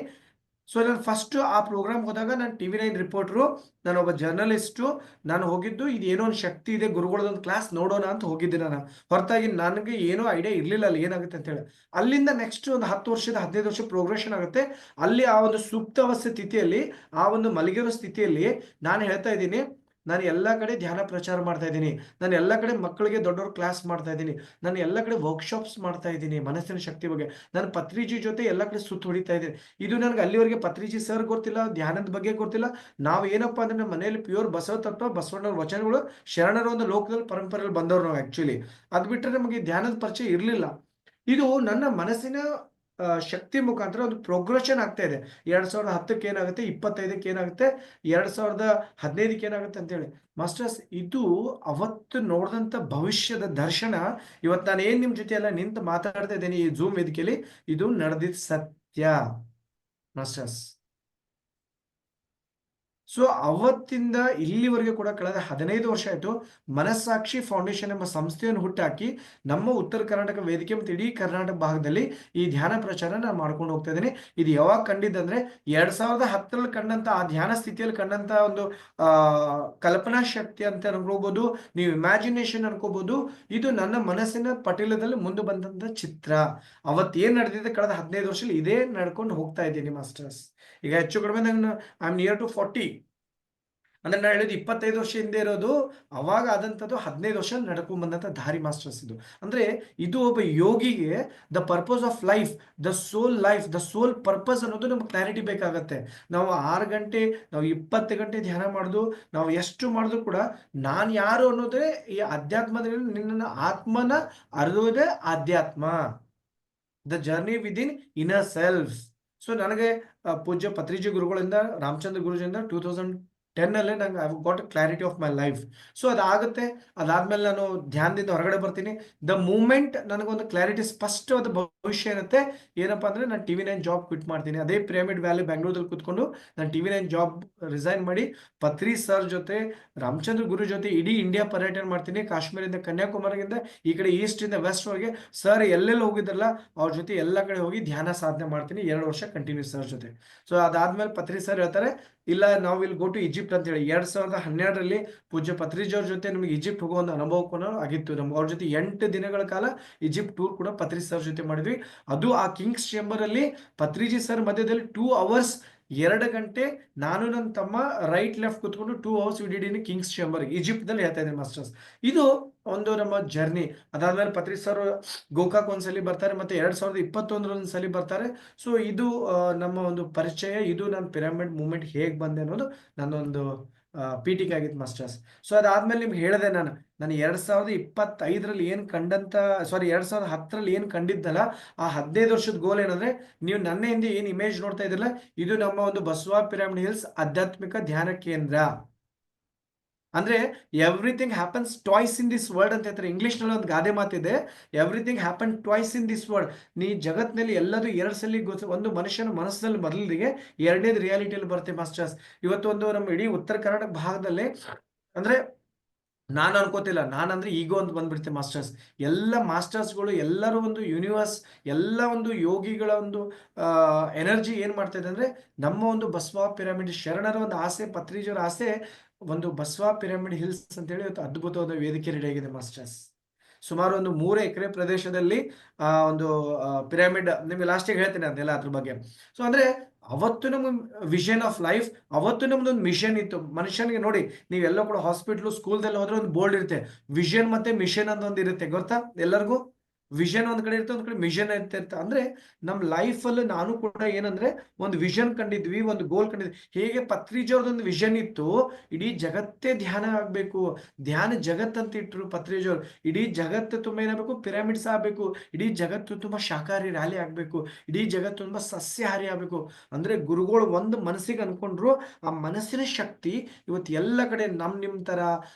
ಸೊ ನಾನು ಫಸ್ಟ್ ಆ ಪ್ರೋಗ್ರಾಮ್ ಹೋದಾಗ ನಾನು TV9 ರಿಪೋರ್ಟ್ರು, ನಾನೊಬ್ಬ ಜರ್ನಲಿಸ್ಟು, ನಾನು ಹೋಗಿದ್ದು ಇದು ಏನೋ ಒಂದು ಶಕ್ತಿ ಇದೆ ಗುರುಗಳದೊಂದು ಕ್ಲಾಸ್ ನೋಡೋಣ ಅಂತ ಹೋಗಿದ್ದೆ ನಾನು. ಹೊರತಾಗಿ ನನಗೆ ಏನೋ ಐಡಿಯಾ ಇರಲಿಲ್ಲ ಅಲ್ಲಿ ಏನಾಗುತ್ತೆ ಅಂತೇಳಿ. ಅಲ್ಲಿಂದ ನೆಕ್ಸ್ಟ್ ಒಂದು 10 ವರ್ಷದ 15 ವರ್ಷ ಪ್ರೋಗ್ರೆಷನ್ ಆಗುತ್ತೆ. ಅಲ್ಲಿ ಆ ಒಂದು ಸುಪ್ತಾವಸ್ಥೆ ಸ್ಥಿತಿಯಲ್ಲಿ, ಆ ಒಂದು ಮಲಗಿರೋ ಸ್ಥಿತಿಯಲ್ಲಿ ನಾನು ಹೇಳ್ತಾ ಇದ್ದೀನಿ, ನಾನು ಎಲ್ಲ ಕಡೆ ಧ್ಯಾನ ಪ್ರಚಾರ ಮಾಡ್ತಾ ಇದ್ದೀನಿ, ನಾನು ಎಲ್ಲ ಕಡೆ ಮಕ್ಕಳಿಗೆ ದೊಡ್ಡವ್ರ ಕ್ಲಾಸ್ ಮಾಡ್ತಾ ಇದ್ದೀನಿ, ನಾನು ಎಲ್ಲ ಕಡೆ ವರ್ಕ್ಶಾಪ್ಸ್ ಮಾಡ್ತಾ ಇದ್ದೀನಿ ಮನಸ್ಸಿನ ಶಕ್ತಿ ಬಗ್ಗೆ, ನಾನು ಪತ್ರಿಜಿ ಜೊತೆ ಎಲ್ಲ ಕಡೆ ಸುತ್ತ ಹೊಡಿತಾ ಇದ್ದೀನಿ. ಇದು ನನಗೆ ಅಲ್ಲಿವರೆಗೆ ಪತ್ರಿಜಿ ಸರ್ ಗೊತ್ತಿಲ್ಲ, ಧ್ಯಾನದ ಬಗ್ಗೆ ಗೊತ್ತಿಲ್ಲ. ನಾವು ಏನಪ್ಪಾ ಅಂದ್ರೆ ನಮ್ಮ ಮನೆಯಲ್ಲಿ ಪ್ಯೂರ್ ಬಸವ ತತ್ವ, ಬಸವಣ್ಣವ್ರ ವಚನಗಳು, ಶರಣರ ಒಂದು ಲೋಕದಲ್ಲಿ ಪರಂಪರೆಯಲ್ಲಿ ಬಂದವರು ನಾವು ಆಕ್ಚುಲಿ. ಅದ್ ಬಿಟ್ಟರೆ ನಮಗೆ ಧ್ಯಾನದ ಪರಿಚಯ ಇರಲಿಲ್ಲ. ಇದು ನನ್ನ ಮನಸ್ಸಿನ ಶಕ್ತಿ ಮುಖಾಂತರ ಒಂದು ಪ್ರೋಗ್ರೆಷನ್ ಆಗ್ತಾ ಇದೆ. 2010ಕ್ಕೆ ಏನಾಗುತ್ತೆ, 25ಕ್ಕೆ ಏನಾಗುತ್ತೆ, 2015ಕ್ಕೆ ಏನಾಗುತ್ತೆ ಅಂತೇಳಿ. ಮಾಸ್ಟರ್ಸ್ ಇದು ಅವತ್ತು ನೋಡಿದಂಥ ಭವಿಷ್ಯದ ದರ್ಶನ ಇವತ್ತು ನಾನು ಏನ್ ನಿಮ್ ಜೊತೆ ಎಲ್ಲ ನಿಂತು ಮಾತಾಡ್ತಾ ಇದ್ದೀನಿ ಈ ಜೂಮ್ ವೇದಿಕೆಯಲ್ಲಿ, ಇದು ನಡೆದಿದ್ದ ಸತ್ಯ ಮಾಸ್ಟರ್ಸ್. ಸೊ ಅವತ್ತಿಂದ ಇಲ್ಲಿವರೆಗೆ ಕೂಡ ಕಳೆದ 15 ವರ್ಷ ಆಯಿತು ಮನಸ್ಸಾಕ್ಷಿ ಫೌಂಡೇಶನ್ ಎಂಬ ಸಂಸ್ಥೆಯನ್ನು ಹುಟ್ಟಾಕಿ ನಮ್ಮ ಉತ್ತರ ಕರ್ನಾಟಕ ವೇದಿಕೆ ಮತ್ತು ಇಡೀ ಕರ್ನಾಟಕ ಭಾಗದಲ್ಲಿ ಈ ಧ್ಯಾನ ಪ್ರಚಾರ ನಾನು ಮಾಡ್ಕೊಂಡು ಹೋಗ್ತಾ ಇದ್ದೀನಿ. ಇದು ಯಾವಾಗ ಕಂಡಿದ್ದಂದ್ರೆ 2010ರಲ್ಲಿ ಕಂಡಂತ ಆ ಧ್ಯಾನ ಸ್ಥಿತಿಯಲ್ಲಿ ಕಂಡಂತ ಒಂದು ಕಲ್ಪನಾ ಶಕ್ತಿ ಅಂತ ಅನ್ಕೋಬಹುದು, ನೀವು ಇಮ್ಯಾಜಿನೇಷನ್ ಅನ್ಕೋಬಹುದು. ಇದು ನನ್ನ ಮನಸ್ಸಿನ ಪಟೀಲದಲ್ಲಿ ಮುಂದೆ ಬಂದಂತ ಚಿತ್ರ. ಅವತ್ತೇನ್ ನಡೆದಿದೆ ಕಳೆದ 15 ವರ್ಷದಲ್ಲಿ ಇದೇ ನಡ್ಕೊಂಡು ಹೋಗ್ತಾ ಇದ್ದೀನಿ ಮಾಸ್ಟರ್ಸ್. ಈಗ ಹೆಚ್ಚು ಕಡಿಮೆ ನಾನು ಐ ಆಮ್ ನಿಯರ್ ಟು 40. ಅಂದ್ರೆ ನಾನು ಹೇಳಿದ್ದು 25 ವರ್ಷ ಹಿಂದೆ ಇರೋದು, ಅವಾಗ ಆದಂಥದ್ದು 15 ವರ್ಷ ನಡ್ಕೊಂಡ್ ಬಂದಂತ ದಾರಿ ಮಾಸ್ಟರ್ಸ್ ಇದು. ಅಂದ್ರೆ ಇದು ಒಬ್ಬ ಯೋಗಿಗೆ the purpose of life, the soul life, the soul purpose ಅನ್ನೋದು ನಮ್ಗೆ ಕ್ಲಾರಿಟಿ ಬೇಕಾಗತ್ತೆ. ನಾವು 6 ಗಂಟೆ, ನಾವು 20 ಗಂಟೆ ಧ್ಯಾನ ಮಾಡುದು, ನಾವು ಎಷ್ಟು ಮಾಡಿದ್ರು ಕೂಡ ನಾನು ಯಾರು ಅನ್ನೋದೇ ಈ ಅಧ್ಯಾತ್ಮದಲ್ಲಿ ನಿನ್ನ ಆತ್ಮನ ಅರಿಯೋದೇ ಆಧ್ಯಾತ್ಮ, the journey with in inner self. So ನನಗೆ ಪೂಜ್ಯ ಪತ್ರಿಜಿ ಗುರುಗಳಿಂದ, ರಾಮಚಂದ್ರ ಗುರುಜಿಂದ 2010 ಅಲ್ಲೇ ನಂಗೆ I got clarity of my life. So ಅದಾಗುತ್ತೆ. ಅದಾದ್ಮೇಲೆ ನಾನು ಧ್ಯಾನದಿಂದ ಹೊರಗಡೆ ಬರ್ತೀನಿ. ದ ಮೂಮೆಂಟ್ ನನಗೊಂದು ಕ್ಲಾರಿಟಿ, ಸ್ಪಷ್ಟವಾದ ಭವಿಷ್ಯ ಇರುತ್ತೆ. ಏನಪ್ಪಾ ಅಂದ್ರೆ ನಾನು TV9 ಜಾಬ್ ಕ್ವಿಟ್ ಮಾಡ್ತೀನಿ. ಅದೇ ಪಿರಮಿಡ್ ವ್ಯಾಲಿ ಬೆಂಗಳೂರಲ್ಲಿ ಕೂತ್ಕೊಂಡು ನಾನು TV9 ಜಾಬ್ ರಿಸೈನ್ ಮಾಡಿ ಪತ್ರಿ ಸರ್ ಜೊತೆ, ರಾಮಚಂದ್ರ ಗುರು ಜೊತೆ ಇಡೀ ಇಂಡಿಯಾ ಪರ್ಯಟನೆ ಮಾಡ್ತೀನಿ. ಕಾಶ್ಮೀರದಿಂದ ಕನ್ಯಾಕುಮಾರಿಯಿಂದ ಈ ಕಡೆ ಈಸ್ಟ್ ಇಂದ ವೆಸ್ಟ್ ವರೆಗೆ ಸರ್ ಎಲ್ಲೆಲ್ಲಿ ಹೋಗಿದ್ರಲ್ಲ ಅವ್ರ ಜೊತೆ ಎಲ್ಲ ಕಡೆ ಹೋಗಿ ಧ್ಯಾನ ಸಾಧನೆ ಮಾಡ್ತೀನಿ 2 ವರ್ಷ ಕಂಟಿನ್ಯೂ ಸರ್ ಜೊತೆ. ಸೊ ಅದಾದ್ಮೇಲೆ ಪತ್ರಿ ಸರ್ ಹೇಳ್ತಾರೆ, ಇಲ್ಲ ನಾವು will go to Egypt Egypt ಅಂತ ಹೇಳಿ 2012ರಲ್ಲಿ ಪೂಜ್ಯ ಪತ್ರಿಜಿ ಅವ್ರ ಜೊತೆ ನಮಗೆ ಈಜಿಪ್ಟ್ ಹೋಗೋ ಒಂದು ಅನುಭವ ಕೂಡ ಆಗಿತ್ತು. ನಮ್ಗೆ ಅವ್ರ ಜೊತೆ 8 ದಿನಗಳ ಕಾಲ ಈಜಿಪ್ಟ್ ಟೂರ್ ಕೂಡ ಪತ್ರಿಜಿ ಸರ್ ಜೊತೆ ಮಾಡಿದ್ವಿ. ಅದು ಆ ಕಿಂಗ್ಸ್ ಚೇಂಬರ್ ಅಲ್ಲಿ ಪತ್ರಿಜಿ ಸರ್ ಮಧ್ಯದಲ್ಲಿ 2 ಅವರ್ಸ್ 2 ಗಂಟೆ ನಾನು ನನ್ನ ತಮ್ಮ ರೈಟ್ ಲೆಫ್ಟ್ ಕುತ್ಕೊಂಡು 2 ಅವರ್ಸ್ ವಿಡಿಡಿನಿ ಕಿಂಗ್ಸ್ ಚೇಂಬರ್ ಈಜಿಪ್ಟ್ ದಲ್ಲಿ ಹೇಳ್ತಾ ಇದ್ದೀನಿ ಮಾಸ್ಟರ್ಸ್. ಇದು ಒಂದು ನಮ್ಮ ಜರ್ನಿ. ಅದಾದ್ಮೇಲೆ ಪತ್ರಿಜಿ ಸರ್ ಗೋಕಾಕ್ ಒಂದ್ಸಲಿ ಬರ್ತಾರೆ, ಮತ್ತೆ 2021 ಒಂದ್ಸಲಿ ಬರ್ತಾರೆ. ಸೊ ಇದು ನಮ್ಮ ಒಂದು ಪರಿಚಯ, ಇದು ನನ್ನ ಪಿರಮಿಡ್ ಮೂವ್ಮೆಂಟ್ ಹೇಗ್ ಬಂದೆ ಅನ್ನೋದು ನನ್ನೊಂದು ಪೀಠಿಕೆ ಆಗಿತ್ತು ಮಾಸ್ಟರ್ಸ್. ಸೊ ಅದಾದ್ಮೇಲೆ ನಿಮ್ಗೆ ಹೇಳಿದೆ ನಾನು 2025ರಲ್ಲಿ ಏನ್ ಕಂಡಂತ 2010ರಲ್ಲಿ ಏನ್ ಕಂಡಿದ್ದಲ್ಲ, ಆ 15 ವರ್ಷದ ಗೋಲ್ ಏನಂದ್ರೆ, ನೀವು ನನ್ನ ಹಿಂದೆ ಏನ್ ಇಮೇಜ್ ನೋಡ್ತಾ ಇದ್ರಲ್ಲ, ಇದು ನಮ್ಮ ಒಂದು ಬಸವ ಪಿರಮಿಡ್ ಹಿಲ್ಸ್ ಆಧ್ಯಾತ್ಮಿಕ ಧ್ಯಾನ ಕೇಂದ್ರ. ಅಂದ್ರೆ everything happens twice in this world ಅಂತ ಹೇಳ್ತಾರೆ. ಇಂಗ್ಲಿಷ್ ನಲ್ಲಿ ಒಂದು ಗಾದೆ ಮಾತಿದೆ, everything happen twice in this world. ನೀ ಜಗತ್ನಲ್ಲಿ ಎಲ್ಲದೂ 2 ಸಲ ಒಂದು ಮನುಷ್ಯನ ಮನಸ್ಸಿನಲ್ಲಿ ಮೊದಲಿಗೆ, ಎರಡನೇದು ರಿಯಾಲಿಟಿಯಲ್ಲಿ ಬರುತ್ತೆ ಮಾಸ್ಟರ್ಸ್. ಇವತ್ತು ಒಂದು ನಮ್ಮ ಇಡೀ ಉತ್ತರ ಕರ್ನಾಟಕ ಭಾಗದಲ್ಲಿ, ಅಂದ್ರೆ ನಾನು ಅನ್ಕೋತಿಲ್ಲ, ನಾನಂದ್ರೆ ಈಗೋ ಅಂತ ಬಂದ್ಬಿಡ್ತೆ ಮಾಸ್ಟರ್ಸ್. ಎಲ್ಲ ಮಾಸ್ಟರ್ಸ್ಗಳು, ಎಲ್ಲರೂ ಒಂದು ಯೂನಿವರ್ಸ್, ಎಲ್ಲ ಒಂದು ಯೋಗಿಗಳ ಒಂದು ಎನರ್ಜಿ ಏನ್ ಮಾಡ್ತಾ ಇದೆ ಅಂದ್ರೆ, ನಮ್ಮ ಒಂದು ಬಸವ ಪಿರಮಿಡ್ ಶರಣರ ಒಂದು ಆಸೆ, ಪತ್ರಿಜಿಯವರ ಆಸೆ, ಒಂದು ಬಸವ ಪಿರಮಿಡ್ ಹಿಲ್ಸ್ ಅಂತ ಹೇಳಿ ಇವತ್ತು ಅದ್ಭುತವಾದ ವೇದಿಕೆ ರೆಡಿ ಆಗಿದೆ ಮಾಸ್ಟರ್ಸ್. ಸುಮಾರು ಒಂದು 3 ಎಕರೆ ಪ್ರದೇಶದಲ್ಲಿ ಒಂದು ಪಿರಮಿಡ್, ನಿಮ್ಗೆ ಲಾಸ್ಟಿಗೆ ಹೇಳ್ತೀನಿ ಅದನ್ನೆಲ್ಲ ಅದ್ರ ಬಗ್ಗೆ. ಸೊ ಅಂದ್ರೆ ಅವತ್ತು ನಮ್ಮ ವಿಷನ್ ಆಫ್ ಲೈಫ್, ಅವತ್ತು ನಮ್ದೊಂದು ಮಿಷನ್ ಇತ್ತು. ಮನುಷ್ಯನಿಗೆ ನೋಡಿ, ನೀವೆಲ್ಲ ಕೂಡ ಹಾಸ್ಪಿಟ್ಲು ಸ್ಕೂಲ್ದಲ್ಲಿ ಹೋದ್ರೆ ಒಂದು ಬೋರ್ಡ್ ಇರುತ್ತೆ, ವಿಷನ್ ಮತ್ತೆ ಮಿಷನ್ ಅಂತ ಒಂದು ಇರುತ್ತೆ, ಗೊತ್ತಾ ಎಲ್ಲರಿಗೂ? ವಿಷನ್ ಒಂದ್ ಕಡೆ ಇರುತ್ತೆ, ಒಂದ್ ಕಡೆ ಮಿಷನ್ ಇರುತ್ತೆ. ಅಂದ್ರೆ ನಮ್ ಲೈಫ್ ಅಲ್ಲಿ ನಾನು ಕೂಡ ಏನಂದ್ರೆ ಒಂದು ವಿಷನ್ ಕಂಡಿದ್ವಿ, ಒಂದು ಗೋಲ್ ಕಂಡಿದ್ವಿ. ಹೇಗೆ ಪತ್ರಿಜಿ ಅವ್ರದೊಂದು ವಿಷನ್ ಇತ್ತು, ಇಡೀ ಜಗತ್ತೇ ಧ್ಯಾನ ಆಗ್ಬೇಕು, ಧ್ಯಾನ ಜಗತ್ ಅಂತ ಇಟ್ರು ಪತ್ರಿಜಿ ಅವ್ರು. ಇಡೀ ಜಗತ್ತು ತುಂಬಾ ಏನಾಗಬೇಕು, ಪಿರಮಿಡ್ಸ್ ಆಗ್ಬೇಕು, ಇಡೀ ಜಗತ್ತು ತುಂಬಾ ಶಾಕಾಹಾರಿ ರ್ಯಾಲಿ ಆಗ್ಬೇಕು, ಇಡೀ ಜಗತ್ತು ತುಂಬಾ ಸಸ್ಯಾಹಾರಿ ಆಗ್ಬೇಕು. ಅಂದ್ರೆ ಗುರುಗಳು ಒಂದು ಮನಸ್ಸಿಗೆ ಅನ್ಕೊಂಡ್ರು, ಆ ಮನಸ್ಸಿನ ಶಕ್ತಿ ಇವತ್ತು ಎಲ್ಲ ಕಡೆ ನಿಮ್ ತರ,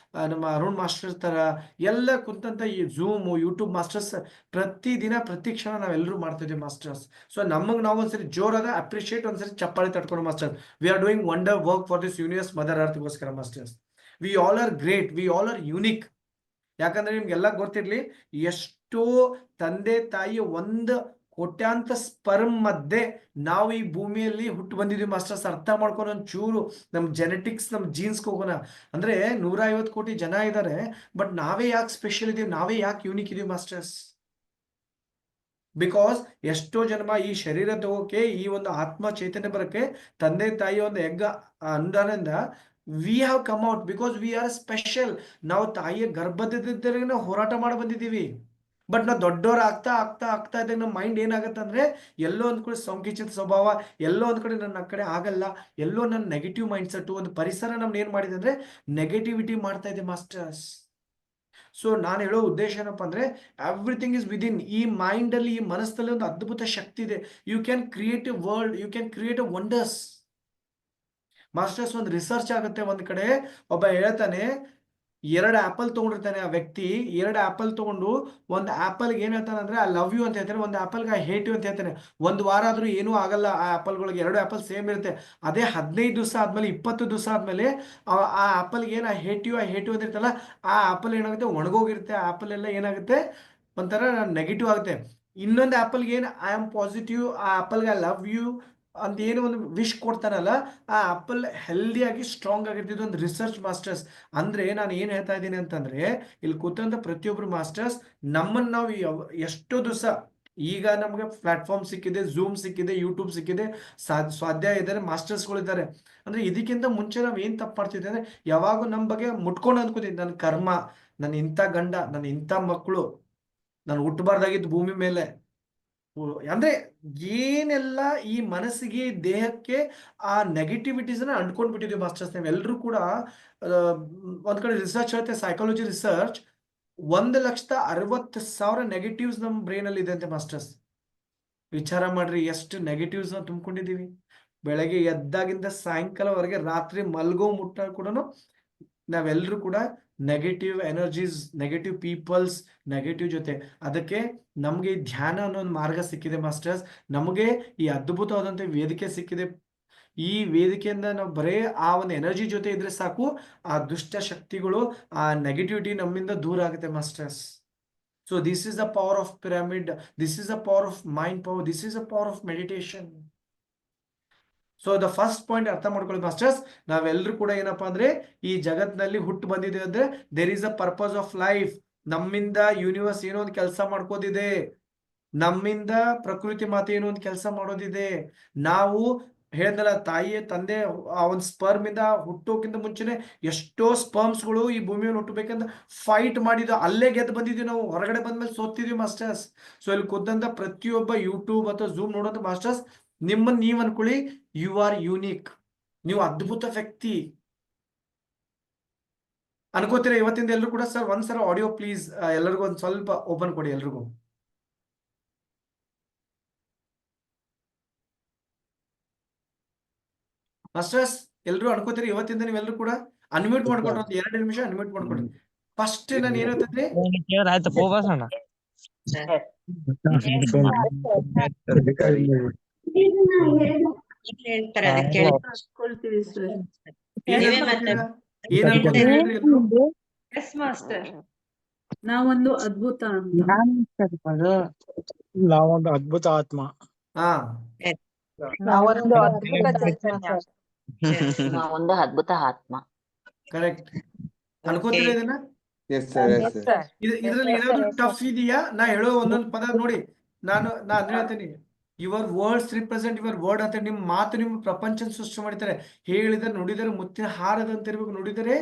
ನಮ್ಮ ಅರುಣ್ ಮಾಸ್ಟರ್ ತರ ಎಲ್ಲ ಕುಂತಂತ ಈ ಝೂಮ್ ಯೂಟ್ಯೂಬ್ ಮಾಸ್ಟರ್ಸ್ ಪ್ರತಿದಿನ ಪ್ರತಿ ಕ್ಷಣ ನಾವೆಲ್ಲರೂ ಮಾಡ್ತಿದ್ವಿ ಮಾಸ್ಟರ್ಸ್. ಸೊ ನಮಗೆ ನಾವು ಒಂದ್ಸರಿ ಜೋರಾದ ಅಪ್ರಿಷಿಯೇಟ್, ಒಂದ್ಸರಿ ಚಪ್ಪಾಳೆ ತಟ್ಕೊಂಡು masters, we are doing wonder work for this universe mother ಅರ್ಥಗೋಸ್ಕರ masters. We all are great, we all are unique. ಯಾಕಂದ್ರೆ ನಿಮ್ಗೆಲ್ಲ ಗೊತ್ತಿರ್ಲಿ, ಎಷ್ಟೋ ತಂದೆ ತಾಯಿ ಒಂದು ಕೋಟ್ಯಾಂತ ಸ್ಪರ್ಮ್ ಮಧ್ಯೆ ನಾವು ಈ ಭೂಮಿಯಲ್ಲಿ ಹುಟ್ಟು ಬಂದಿದ್ವಿ ಮಾಸ್ಟರ್ಸ್. ಅರ್ಥ ಮಾಡ್ಕೊಂಡು ಒಂಚೂರು ನಮ್ ಜೆನೆಟಿಕ್ಸ್, ನಮ್ ಜೀನ್ಸ್ಗೆ ಹೋಗೋಣ. ಅಂದ್ರೆ 150 ಕೋಟಿ ಜನ ಇದ್ದಾರೆ, ಬಟ್ ನಾವೇ ಯಾಕೆ ಸ್ಪೆಷಲ್ ಇದೀವಿ, ನಾವೇ ಯಾಕೆ ಯೂನಿಕ್ ಇದೀವಿ ಮಾಸ್ಟರ್ಸ್? ಬಿಕಾಸ್ ಎಷ್ಟೋ ಜನ್ಮ ಈ ಶರೀರ ತಗೋಕೆ, ಈ ಒಂದು ಆತ್ಮ ಚೈತನ್ಯ ಬರಕ್ಕೆ ತಂದೆ ತಾಯಿ ಒಂದು ಎಗ್ಗ ಅನುದಾನದಿಂದ we have come out, because we are special. ನಾವು ತಾಯಿಯ ಗರ್ಭದಿದ್ದರೆ ನಾವು ಹೋರಾಟ ಮಾಡಿ ಬಂದಿದ್ದೀವಿ. ಬಟ್ ನಾವು ದೊಡ್ಡವ್ರು ಆಗ್ತಾ ಆಗ್ತಾ ಆಗ್ತಾ ಇದ್ದಾಗ ನಮ್ಮ ಮೈಂಡ್ ಏನಾಗುತ್ತೆ ಅಂದ್ರೆ, ಎಲ್ಲೋ ಒಂದ್ ಕಡೆ ಸಂಕುಚಿತ ಸ್ವಭಾವ, ಎಲ್ಲೋ ಒಂದ್ ಕಡೆ ನನ್ನ ಕಡೆ ಆಗಲ್ಲ, ಎಲ್ಲೋ ನನ್ನ ನೆಗೆಟಿವ್ ಮೈಂಡ್ ಸೆಟ್, ಒಂದು ಪರಿಸರ ನಮ್ನ ಏನ್ ಮಾಡಿದೆ ಅಂದ್ರೆ ನೆಗೆಟಿವಿಟಿ ಮಾಡ್ತಾ ಇದೆ ಮಾಸ್ಟರ್ಸ್. ಸೊ ನಾನು ಹೇಳೋ ಉದ್ದೇಶ ಏನಪ್ಪಾ ಅಂದ್ರೆ, ಎವ್ರಿಥಿಂಗ್ ಇಸ್ ವಿದಿನ್. ಈ ಮೈಂಡ್ ಅಲ್ಲಿ, ಈ ಮನಸ್ಸಲ್ಲಿ ಒಂದು ಅದ್ಭುತ ಶಕ್ತಿ ಇದೆ. You can create a world, you can create a wonders masters. ಒಂದು ರಿಸರ್ಚ್ ಆಗುತ್ತೆ, ಒಂದ್ ಕಡೆ ಒಬ್ಬ ಹೇಳ್ತಾನೆ, 2 ಆಪಲ್ ತಗೊಂಡಿರ್ತಾನೆ ಆ ವ್ಯಕ್ತಿ. 2 ಆಪಲ್ ತಗೊಂಡು, ಒಂದು ಆಪಲ್ಗೆ ಏನ್ ಹೇಳ್ತಾನೆ ಅಂದ್ರೆ ಐ ಲವ್ ಯು ಅಂತ ಹೇಳ್ತಾನೆ, ಒಂದು ಆಪಲ್ಗೆ ಐ ಹೇಟ್ ಯು ಅಂತ ಹೇಳ್ತಾನೆ. 1 ವಾರ ಆದ್ರೂ ಏನೂ ಆಗಲ್ಲ ಆ ಆಪಲ್ಗಳಿಗೆ, 2 ಆಪಲ್ ಸೇಮ್ ಇರುತ್ತೆ. ಅದೇ 15 ದಿವಸ ಆದ್ಮೇಲೆ, 20 ದಿವಸ ಆದ್ಮೇಲೆ ಆ ಆಪಲ್ಗೆ ಏನು ಐ ಹೇಟ್ ಯು ಅಂತ ಇರ್ತಲ್ಲ, ಆ ಆಪಲ್ ಏನಾಗುತ್ತೆ, ಒಣಗೋಗಿರುತ್ತೆ. ಆ ಆಪಲ್ ಎಲ್ಲ ಏನಾಗುತ್ತೆ, ಒಂಥರ ನೆಗೆಟಿವ್ ಆಗುತ್ತೆ. ಇನ್ನೊಂದು ಆಪಲ್ಗೆ ಏನು ಐ ಆಮ್ ಪಾಸಿಟಿವ್, ಆ ಆಪಲ್ಗೆ ಐ ಲವ್ ಯು ಅಂತ ಏನು ಒಂದು ವಿಶ್ ಕೊಡ್ತಾರಲ್ಲ, ಆ ಆಪಲ್ ಹೆಲ್ದಿಯಾಗಿ ಸ್ಟ್ರಾಂಗ್ ಆಗಿರ್ತಿದ್ದು ಒಂದು ರಿಸರ್ಚ್ ಮಾಸ್ಟರ್ಸ್. ಅಂದ್ರೆ ನಾನು ಏನ್ ಹೇಳ್ತಾ ಇದ್ದೀನಿ ಅಂತಂದ್ರೆ, ಇಲ್ಲಿ ಕೂತಂತ ಪ್ರತಿಯೊಬ್ರು ಮಾಸ್ಟರ್ಸ್, ನಮ್ಮನ್ನ ನಾವು ಎಷ್ಟೋ ದಿವಸ, ಈಗ ನಮ್ಗೆ ಪ್ಲಾಟ್ಫಾರ್ಮ್ ಸಿಕ್ಕಿದೆ, ಝೂಮ್ ಸಿಕ್ಕಿದೆ, ಯೂಟ್ಯೂಬ್ ಸಿಕ್ಕಿದೆ, ಸ್ವಾಧ್ಯಾಯ ಇದ್ದಾರೆ, ಮಾಸ್ಟರ್ಸ್ಗಳಿದ್ದಾರೆ. ಅಂದ್ರೆ ಇದಕ್ಕಿಂತ ಮುಂಚೆ ನಾವ್ ಏನ್ ತಪ್ಪು ಮಾಡ್ತಿದ್ದೆ ಅಂದ್ರೆ, ಯಾವಾಗೂ ನಮ್ಮ ಬಗ್ಗೆ ಮುಟ್ಕೊಂಡು ಅಂದ್ಕೋತಿದ್ದೆ, ನನ್ನ ಕರ್ಮ, ನನ್ನ ಇಂಥ ಗಂಡ, ನನ್ನ ಇಂಥ ಮಕ್ಕಳು, ನಾನು ಹುಟ್ಟಬಾರ್ದಾಗಿದ್ದು ಭೂಮಿ ಮೇಲೆ. ಅಂದ್ರೆ ಏನೆಲ್ಲ ಈ ಮನಸ್ಸಿಗೆ, ದೇಹಕ್ಕೆ ಆ ನೆಗೆಟಿವಿಟೀಸ್ ಅಂಟ್ಕೊಂಡ್ ಬಿಟ್ಟಿದ್ವಿ ಮಾಸ್ಟರ್ಸ್. ನಾವೆಲ್ಲರೂ ಕೂಡ ಒಂದ್ ಕಡೆ ರಿಸರ್ಚ್ ಹೇಳುತ್ತೆ, ಸೈಕಾಲಜಿ ರಿಸರ್ಚ್, 1,60,000 ನೆಗೆಟಿವ್ಸ್ ನಮ್ಮ ಬ್ರೈನ್ ಅಲ್ಲಿ ಇದೆ ಅಂತೆ ಮಾಸ್ಟರ್ಸ್. ವಿಚಾರ ಮಾಡ್ರಿ, ಎಷ್ಟು ನೆಗೆಟಿವ್ಸ್ ನಾವು ತುಂಬಿಕೊಂಡಿದೀವಿ. ಬೆಳಗ್ಗೆ ಎದ್ದಾಗಿಂದ ಸಾಯಂಕಾಲವರೆಗೆ, ರಾತ್ರಿ ಮಲ್ಗೋ ಮುಟ್ಟ ಕೂಡ ನಾವೆಲ್ಲರೂ ಕೂಡ negative energies, negative peoples, negative ಜೊತೆ. ಅದಕ್ಕೆ ನಮಗೆ ಈ ಧ್ಯಾನ ಅನ್ನೋ ಒಂದು ಮಾರ್ಗ ಸಿಕ್ಕಿದೆ ಮಾಸ್ಟರ್ಸ್. ನಮಗೆ ಈ ಅದ್ಭುತವಾದಂಥ ವೇದಿಕೆ ಸಿಕ್ಕಿದೆ. ಈ ವೇದಿಕೆಯಿಂದ ನಾವು ಬರೇ ಆ ಒಂದು ಎನರ್ಜಿ ಜೊತೆ ಇದ್ರೆ ಸಾಕು, ಆ ದುಷ್ಟ ಶಕ್ತಿಗಳು, ಆ ನೆಗೆಟಿವಿಟಿ ನಮ್ಮಿಂದ ದೂರ ಆಗುತ್ತೆ masters. So this is the power of pyramid, this is the power of mind power, this is the power of meditation. So the first point ಅರ್ಥ ಮಾಡ್ಕೊಳ್ಳಿ ಮಾಸ್ಟರ್ಸ್, ನಾವೆಲ್ಲರೂ ಕೂಡ ಏನಪ್ಪಾ ಅಂದ್ರೆ ಈ ಜಗತ್ನಲ್ಲಿ ಹುಟ್ಟು ಬಂದಿದೆ ಅಂದ್ರೆ there is a purpose of life. ನಮ್ಮಿಂದ ಯೂನಿವರ್ಸ್ ಏನೋ ಒಂದು ಕೆಲಸ ಮಾಡ್ಕೋದಿದೆ, ನಮ್ಮಿಂದ ಪ್ರಕೃತಿ ಮಾತೆ ಏನೋ ಒಂದು ಕೆಲಸ ಮಾಡೋದಿದೆ. ನಾವು ಹೇಳಿದ್ನಲ್ಲ, ತಾಯಿಯ ತಂದೆ ಆ ಒಂದು ಸ್ಪರ್ಮ್ ಇಂದ ಹುಟ್ಟೋಕ್ಕಿಂತ ಮುಂಚೆನೆ ಎಷ್ಟೋ ಸ್ಪರ್ಮ್ಸ್ಗಳು ಈ ಭೂಮಿಯಲ್ಲಿ ಹುಟ್ಟಬೇಕಂತ ಫೈಟ್ ಮಾಡಿದ್ವು, ಅಲ್ಲೇ ಗೆದ್ದು ಬಂದಿದ್ವಿ ನಾವು, ಹೊರಗಡೆ ಬಂದ್ಮೇಲೆ ಸೋತಿದ್ವಿ ಮಾಸ್ಟರ್ಸ್. ಸೊ ಇಲ್ಲಿ ಕೂತಂತ ಪ್ರತಿಯೊಬ್ಬ ಯೂಟ್ಯೂಬ್ ಅಥವಾ ಝೂಮ್ ನೋಡೋಂಥ ಮಾಸ್ಟರ್ಸ್, ನಿಮ್ಮನ್ನ ನೀವ್ ಅನ್ಕೊಳ್ಳಿ, ಯು ಆರ್ ಯೂನಿಕ್, ನೀವು ಅದ್ಭುತ ವ್ಯಕ್ತಿ ಅನ್ಕೋತೀರಾ ಇವತ್ತಿಂದ ಎಲ್ಲರೂ ಕೂಡ. ಸರ್ ಒಂದ್ಸಲ ಆಡಿಯೋ ಪ್ಲೀಸ್ ಎಲ್ಲರಿಗೂ ಒಂದ್ ಸ್ವಲ್ಪ ಓಪನ್ ಕೊಡಿ ಎಲ್ರಿಗೂ. ಮಾಸ್ಟರ್ಸ್ ಎಲ್ರು ಅನ್ಕೋತೀರಿ ಇವತ್ತಿಂದ ನೀವೆಲ್ಲರೂ ಕೂಡ ಅನ್ಮ್ಯೂಟ್ ಮಾಡ್ಕೊಂಡ್ರೆ ಒಂದು 2 ನಿಮಿಷ ಅನ್ಮ್ಯೂಟ್ ಮಾಡ್ಕೊಡ್ರಿ. ಫಸ್ಟ್ ನಾನು ಏನ್ ಹೇಳ್ತಿದ್ರಿ, ಏನ್ ಅನ್ಕೋತೀರಿ ಹೇಳ್ರಿ ಎಲ್ರು. ನಾವೊಂದು ಅದ್ಭುತ ಅಂತ. ನಾವೊಂದು ಅದ್ಭುತ ಆತ್ಮ. ಹಾ ನಾವೊಂದು ಅದ್ಭುತ ಚೈತನ್ಯ. ಒಂದು ಅದ್ಭುತ ಆತ್ಮ. ಕರೆಕ್ಟ್. ಅನ್ಕೋತೀರಾ ಇದನ್ನ? ಇದ್ರಲ್ಲಿ ಏನಾದ್ರು ಟಫ್ ಇದೆಯಾ? ನಾ ಹೇಳೋ ಒಂದೊಂದು ಪದ ನೋಡಿ, ನಾನು ಹೇಳ್ತೀನಿ, your words represent your word ಅಂತ. ನಿಮ್ಮ ಮಾತು ನಿಮ್ಮ ಪ್ರಪಂಚ ಸೃಷ್ಟಿ ಮಾಡ್ತಾರೆ. ಹೇಳಿದರೆ ನುಡಿದರೆ ಮುತ್ತಿನ ಹಾರದಂತ ಇರ್ಬೇಕು, ನುಡಿದರೆ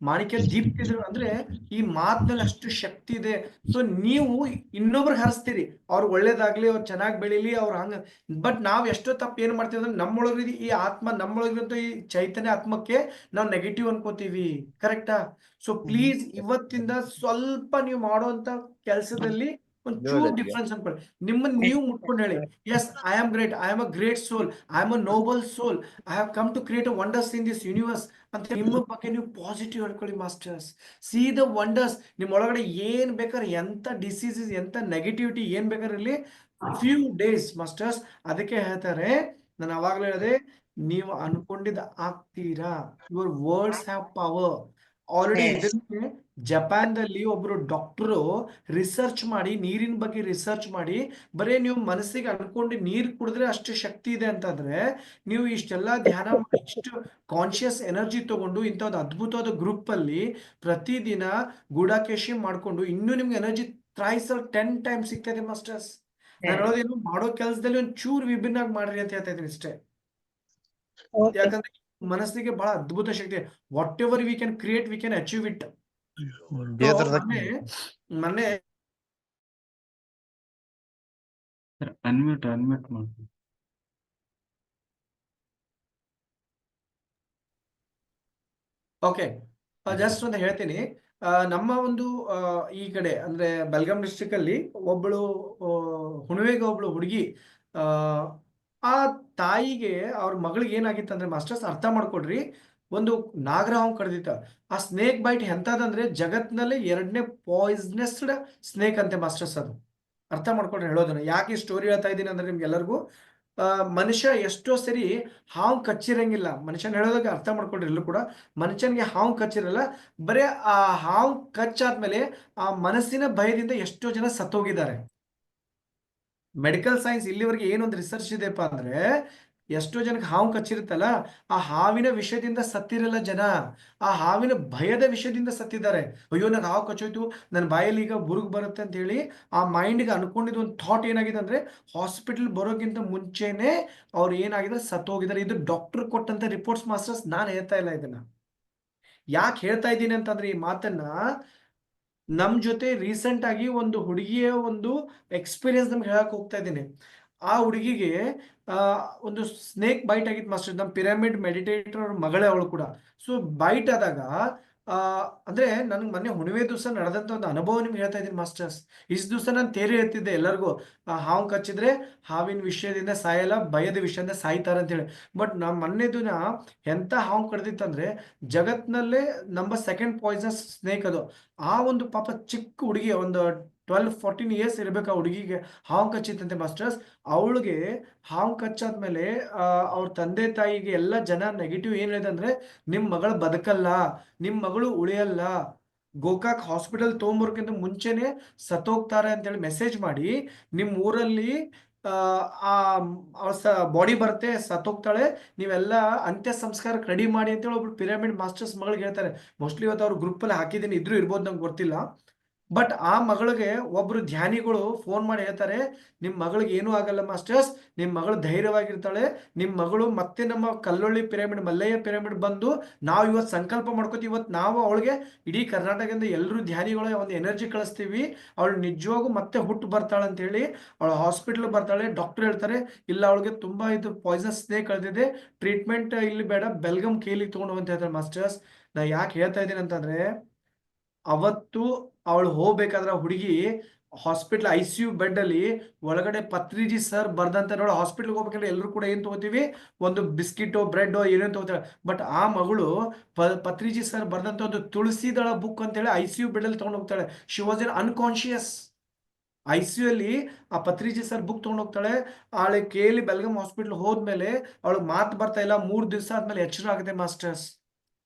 ಮಾಣಿಕ್ಯ ದೀಪ್ತಿದ್ರು. ಅಂದ್ರೆ ಈ ಮಾತಿನಲ್ಲಿ ಅಷ್ಟು ಶಕ್ತಿ ಇದೆ. ಸೊ ನೀವು ಇನ್ನೊಬ್ರಿಗೆ ಹರಿಸ್ತೀರಿ, ಅವ್ರು ಒಳ್ಳೇದಾಗ್ಲಿ, ಅವ್ರು ಚೆನ್ನಾಗಿ ಬೆಳೀಲಿ, ಅವ್ರು ಹಂಗ. ಬಟ್ ನಾವ್ ಎಷ್ಟೋ ತಪ್ಪು ಏನ್ ಮಾಡ್ತೀವಿ ಅಂದ್ರೆ, ನಮ್ಮೊಳಗಿರೋ ಈ ಆತ್ಮ, ನಮ್ಮೊಳಗಿರೋ ಈ ಚೈತನ್ಯ ಆತ್ಮಕ್ಕೆ ನಾವು ನೆಗೆಟಿವ್ ಅನ್ಕೋತೀವಿ. ಕರೆಕ್ಟಾ? ಸೊ ಪ್ಲೀಸ್ ಇವತ್ತಿಂದ ಸ್ವಲ್ಪ ನೀವು ಮಾಡುವಂತ ಕೆಲಸದಲ್ಲಿ ಒಂಚೂರು ಡಿಫ್ರೆನ್ಸ್ ಅನ್ಕೊಳ್ಳಿ. ನಿಮ್ಮನ್ನ ನೀವು ಮುಟ್ಕೊಂಡು ಹೇಳಿ, yes I am great, I am a great soul, I am a noble soul, I have come to create a wonders in this universe ಅಂತ ನಿಮ್ಮ ಬಗ್ಗೆ ನೀವು ಪಾಸಿಟಿವ್ ಹೇಳ್ಕೊಳ್ಳಿ ಮಾಸ್ಟರ್ಸ್. See the wonders. ನಿಮ್ಮ ಒಳಗಡೆ ಏನ್ ಬೇಕಾದ್ರೆ, ಎಂತ ಡಿಸೀಸಸ್, ಎಂತ ನೆಗೆಟಿವಿಟಿ ಏನ್ ಬೇಕಾದ್ರೆ ಇರಲಿ, ಫ್ಯೂ ಡೇಸ್ ಮಾಸ್ಟರ್ಸ್. ಅದಕ್ಕೆ ಹೇಳ್ತಾರೆ, ನಾನು ಅವಾಗಲೇ ಹೇಳಿದೆ, ನೀವು ಅನ್ಕೊಂಡಿದ್ದ ಆಗ್ತೀರಾ. Your words have power. Already ಇದಕ್ಕೆ ಜಪಾನ್ದಲ್ಲಿ ಒಬ್ರು ಡಾಕ್ಟರು ರಿಸರ್ಚ್ ಮಾಡಿ, ನೀರಿನ ಬಗ್ಗೆ ರಿಸರ್ಚ್ ಮಾಡಿ, ಬರೀ ನೀವು ಮನಸ್ಸಿಗೆ ಅನ್ಕೊಂಡು ನೀರು ಕುಡಿದ್ರೆ ಅಷ್ಟು ಶಕ್ತಿ ಇದೆ ಅಂತಂದ್ರೆ, ನೀವು ಇಷ್ಟೆಲ್ಲ ಧ್ಯಾನ ಮಾಡಿ, ಇಷ್ಟು ಕಾನ್ಶಿಯಸ್ ಎನರ್ಜಿ ತಗೊಂಡು ಇಂಥ ಒಂದು ಅದ್ಭುತವಾದ ಗ್ರೂಪ್ ಅಲ್ಲಿ ಪ್ರತಿದಿನ ಗೂಢಾಕೇಶಿ ಮಾಡ್ಕೊಂಡು ಇನ್ನೂ ನಿಮ್ಗೆ ಎನರ್ಜಿ ಥ್ರೈಸ್ 10 ಟೈಮ್ಸ್ ಸಿಗ್ತದೆ ಮಾಸ್ಟರ್ಸ್. ನಾನು ಹೇಳೋದೇನು, ಮಾಡೋ ಕೆಲಸದಲ್ಲಿ ಒಂದು ಚೂರು ವಿಭಿನ್ನ ಆಗಿ ಮಾಡ್ರಿ ಅಂತ ಹೇಳ್ತಾ ಇದ್ದೀನಿ ಇಷ್ಟೇ. ಯಾಕಂದ್ರೆ ಮನಸ್ಸಿಗೆ ಬಹಳ ಅದ್ಭುತ ಶಕ್ತಿ. What ever we can create, we can achieve it. ಮೊನ್ನೆ ಅನ್ಮ್ಯೂಟ್ ಮಾಡಿ. ಓಕೆ, ಜಸ್ಟ್ ಒಂದು ಹೇಳ್ತೀನಿ. ನಮ್ಮ ಒಂದು ಈ ಕಡೆ ಅಂದ್ರೆ ಬೆಳಗಾಂ ಡಿಸ್ಟ್ರಿಕ್ಟ್ ಅಲ್ಲಿ ಒಬ್ಬಳು ಹುಣವೆಗೆ ಒಬ್ಳು ಹುಡುಗಿ, ಆ ತಾಯಿಗೆ ಅವ್ರ ಮಗಳಿಗೆ ಏನಾಗಿತ್ತು ಅಂದ್ರೆ ಮಾಸ್ಟರ್ಸ್, ಅರ್ಥ ಮಾಡ್ಕೊಡ್ರಿ, ಒಂದು ನಾಗರಹಾವು ಕಡ್ದಿತ್ತ. ಆ ಸ್ನೇಕ್ ಬೈಟ್ ಎಂತದಂದ್ರೆ ಜಗತ್ನಲ್ಲಿ 2ನೇ ಪಾಯ್ಸನಸ್ಡ್ ಸ್ನೇಕ್ ಅಂತೆ ಮಾಸ್ಟರ್ಸ್. ಅದು ಅರ್ಥ ಮಾಡ್ಕೊಂಡ್ರೆ ಹೇಳೋದನ್ನ. ಯಾಕೆ ಈ ಸ್ಟೋರಿ ಹೇಳ್ತಾ ಇದ್ದೀನಿ ಅಂದ್ರೆ, ನಿಮ್ಗೆಲ್ಲರಿಗೂ ಮನುಷ್ಯ ಎಷ್ಟೋ ಸರಿ ಹಾವು ಕಚ್ಚಿರಂಗಿಲ್ಲ. ಮನುಷ್ಯನ ಹೇಳೋದಕ್ಕೆ ಅರ್ಥ ಮಾಡ್ಕೊಂಡ್ರೆ ಎಲ್ಲೂ ಕೂಡ ಮನುಷ್ಯನಿಗೆ ಹಾವು ಕಚ್ಚಿರಲ್ಲ. ಬರೀ ಆ ಹಾವು ಕಚ್ಚಾದ್ಮೇಲೆ ಆ ಮನಸ್ಸಿನ ಭಯದಿಂದ ಎಷ್ಟೋ ಜನ ಸತ್ತೋಗಿದ್ದಾರೆ. ಮೆಡಿಕಲ್ ಸೈನ್ಸ್ ಇಲ್ಲಿವರೆಗೆ ಏನೊಂದು ರಿಸರ್ಚ್ ಇದೆಯಪ್ಪ ಅಂದ್ರೆ, ಎಷ್ಟೋ ಜನಕ್ಕೆ ಹಾವು ಕಚ್ಚಿರುತ್ತಲ್ಲ, ಆ ಹಾವಿನ ವಿಷಯದಿಂದ ಸತ್ತಿರಲ್ಲ ಜನ, ಆ ಹಾವಿನ ಭಯದ ವಿಷಯದಿಂದ ಸತ್ತಿದ್ದಾರೆ. ಅಯ್ಯೋ ನನಗೆ ಹಾವು ಕಚ್ಚೋಯ್ತು, ನನ್ನ ಬಾಯಲ್ಲಿ ಈಗ ಬುರುಗ್ ಬರುತ್ತೆ ಅಂತ ಹೇಳಿ ಆ ಮೈಂಡ್ಗೆ ಅನ್ಕೊಂಡಿದ್ದು ಒಂದು ಥಾಟ್ ಏನಾಗಿದೆ ಅಂದ್ರೆ, ಹಾಸ್ಪಿಟಲ್ ಬರೋಕ್ಕಿಂತ ಮುಂಚೆನೆ ಅವ್ರು ಏನಾಗಿದೆ ಸತ್ತೋಗಿದ್ದಾರೆ. ಇದು ಡಾಕ್ಟರ್ ಕೊಟ್ಟಂತ ರಿಪೋರ್ಟ್ಸ್ ಮಾಸ್ಟರ್ಸ್. ನಾನು ಹೇಳ್ತಾ ಇಲ್ಲ ಇದನ್ನ. ಯಾಕೆ ಹೇಳ್ತಾ ಇದ್ದೀನಿ ಅಂತಂದ್ರೆ, ಈ ಮಾತನ್ನ ನಮ್ ಜೊತೆ ರೀಸೆಂಟ್ ಆಗಿ ಒಂದು ಹುಡುಗಿಯ ಒಂದು ಎಕ್ಸ್ಪೀರಿಯನ್ಸ್ ನಮ್ಗೆ ಹೇಳಕ್ ಹೋಗ್ತಾ ಇದ್ದೀನಿ. ಆ ಹುಡುಗಿಗೆ ಒಂದು ಸ್ನೇಕ್ ಬೈಟ್ ಆಗಿತ್ತು ಮಾಸ್ಟರ್. ನಮ್ಮ ಪಿರಮಿಡ್ ಮೆಡಿಟೇಟರ್ ಅವ್ರ ಮಗಳೇ ಅವಳು ಕೂಡ. ಸೊ ಬೈಟ್ ಆದಾಗ ಅಂದ್ರೆ ನನ್ಗೆ ಮೊನ್ನೆ ಹುಣ್ಣಿಮೆ ದಿವಸ ನಡೆದಂತ ಒಂದು ಅನುಭವ ನಿಮ್ಗೆ ಹೇಳ್ತಾ ಇದ್ದೀನಿ ಮಾಸ್ಟರ್ಸ್. ಇಷ್ಟು ದಿವಸ ನಾನು ತೇರಿ ಹೇಳ್ತಿದ್ದೆ ಎಲ್ಲರಿಗೂ, ಹಾವು ಕಚ್ಚಿದ್ರೆ ಹಾವಿನ ವಿಷಯದಿಂದ ಸಾಯಲ್ಲ, ಭಯದ ವಿಷಯದಿಂದ ಸಾಯ್ತಾರೆ ಅಂತ ಹೇಳಿ. ಬಟ್ ನಾ ಮೊನ್ನೆ ದಿನ ಎಂತ ಹಾವು ಕಡ್ದಿತ್ತಂದ್ರೆ, ಜಗತ್ನಲ್ಲೇ ನಂಬರ್ 2nd ಪಾಯ್ಸನಸ್ ಸ್ನೇಕ್ ಅದು. ಆ ಒಂದು ಪಾಪ ಚಿಕ್ಕ ಹುಡುಗಿ, ಒಂದು 12-14 ಇಯರ್ಸ್ ಇರ್ಬೇಕು ಆ ಹುಡುಗಿಗೆ ಹಾವು ಕಚ್ಚಿತ್ತಂತೆ ಮಾಸ್ಟರ್ಸ್. ಅವಳಿಗೆ ಹಾವು ಕಚ್ಚಾದ್ಮೇಲೆ ಅವ್ರ ತಂದೆ ತಾಯಿಗೆ ಎಲ್ಲ ಜನ ನೆಗೆಟಿವ್ ಏನ್ ಹೇಳಿದೆ ಅಂದ್ರೆ, ನಿಮ್ ಮಗಳು ಬದುಕಲ್ಲ, ನಿಮ್ ಮಗಳು ಉಳಿಯಲ್ಲ, ಗೋಕಾಕ್ ಹಾಸ್ಪಿಟಲ್ ತೊಗೊಂಬರ್ಕಿಂತ ಮುಂಚೆನೆ ಸತ್ತೋಗ್ತಾರೆ ಅಂತೇಳಿ ಮೆಸೇಜ್ ಮಾಡಿ, ನಿಮ್ ಊರಲ್ಲಿ ಬಾಡಿ ಬರುತ್ತೆ, ಸತ್ತೋಗ್ತಾಳೆ, ನೀವೆಲ್ಲ ಅಂತ್ಯ ಸಂಸ್ಕಾರಕ್ಕೆ ರೆಡಿ ಮಾಡಿ ಅಂತೇಳಿ ಒಬ್ರು ಪಿರಮಿಡ್ ಮಾಸ್ಟರ್ಸ್ ಮಗಳಿಗೆ ಹೇಳ್ತಾರೆ. ಮೋಸ್ಟ್ಲಿ ಇವತ್ತು ಅವ್ರ ಗ್ರೂಪಲ್ಲಿ ಹಾಕಿದ್ದೀನಿ, ಇದ್ರೂ ಇರ್ಬೋದು, ನಂಗೆ ಗೊತ್ತಿಲ್ಲ. ಬಟ್ ಆ ಮಗಳಿಗೆ ಒಬ್ರು ಧ್ಯಾನಿಗಳು ಫೋನ್ ಮಾಡಿ ಹೇಳ್ತಾರೆ, ನಿಮ್ಮ ಮಗಳಿಗೆ ಏನೂ ಆಗಲ್ಲ ಮಾಸ್ಟರ್ಸ್, ನಿಮ್ಮ ಮಗಳು ಧೈರ್ಯವಾಗಿರ್ತಾಳೆ, ನಿಮ್ಮ ಮಗಳು ಮತ್ತೆ ನಮ್ಮ ಕಲ್ಲೊಳ್ಳಿ ಪಿರಮಿಡ್, ಮಲ್ಲಯ್ಯ ಪಿರಮಿಡ್ ಬಂದು ನಾವು ಇವತ್ತು ಸಂಕಲ್ಪ ಮಾಡ್ಕೋತೀವಿ, ಇವತ್ತು ನಾವು ಅವಳಿಗೆ ಇಡೀ ಕರ್ನಾಟಕದಿಂದ ಎಲ್ಲರೂ ಧ್ಯಾನಿಗಳ ಒಂದು ಎನರ್ಜಿ ಕಳಿಸ್ತೀವಿ, ಅವಳು ನಿಜವಾಗೂ ಮತ್ತೆ ಹುಟ್ಟು ಬರ್ತಾಳೆ ಅಂತ ಹೇಳಿ ಅವಳು ಹಾಸ್ಪಿಟ್ಲ್ ಬರ್ತಾಳೆ. ಡಾಕ್ಟರ್ ಹೇಳ್ತಾರೆ ಇಲ್ಲ, ಅವಳಿಗೆ ತುಂಬಾ ಇದು ಪಾಯ್ಸನ್ ಸ್ನೇಕ್ ಕಳೆದಿದೆ, ಟ್ರೀಟ್ಮೆಂಟ್ ಇಲ್ಲಿ ಬೇಡ, ಬೆಲ್ಗಮ್ ಕೇಲಿ ತಗೊಂಡು ಅಂತ ಹೇಳ್ತಾರೆ ಮಾಸ್ಟರ್ಸ್. ನಾ ಯಾಕೆ ಹೇಳ್ತಾ ಇದ್ದೀನಿ ಅಂತಂದ್ರೆ, ಅವತ್ತು ಅವಳು ಹೋಗ್ಬೇಕಾದ್ರೆ ಹುಡುಗಿ ಹಾಸ್ಪಿಟ್ಲ್ ICU ಬೆಡ್ ಅಲ್ಲಿ ಒಳಗಡೆ ಪತ್ರಿಜಿ ಸರ್ ಬರ್ದಂತ, ನೋಡಿ ಹಾಸ್ಪಿಟ್ಲ್ಗೆ ಹೋಗ್ಬೇಕಂದ್ರೆ ಎಲ್ಲರೂ ಕೂಡ ಏನ್ ತಗೋತೀವಿ, ಒಂದು ಬಿಸ್ಕಿಟೋ ಬ್ರೆಡ್ ಏನೇನು ತಗೋತಾರೆ. ಬಟ್ ಆ ಮಗಳು ಪತ್ರಿಜಿ ಸರ್ ಬರ್ದಂತ ಒಂದು ತುಳಸಿ ದಳ ಬುಕ್ ಅಂತ ಹೇಳಿ ICU ಬೆಡ್ ಅಲ್ಲಿ ತಗೊಂಡು ಹೋಗ್ತಾಳೆ. She was an unconscious. ICU ಅಲ್ಲಿ ಆ ಪತ್ರಿಜಿ ಸರ್ ಬುಕ್ ತಗೊಂಡು ಹೋಗ್ತಾಳೆ. ಅವಳು ಕೇಳಿ ಬೆಲ್ಗಮ್ ಹಾಸ್ಪಿಟ್ಲ್ ಹೋದ್ಮೇಲೆ ಅವಳಿಗೆ ಮಾತು ಬರ್ತಾ ಇಲ್ಲ, 3 ದಿವಸ ಆದ್ಮೇಲೆ ಎಚ್ಚರ ಆಗುತ್ತೆ ಮಾಸ್ಟರ್ಸ್.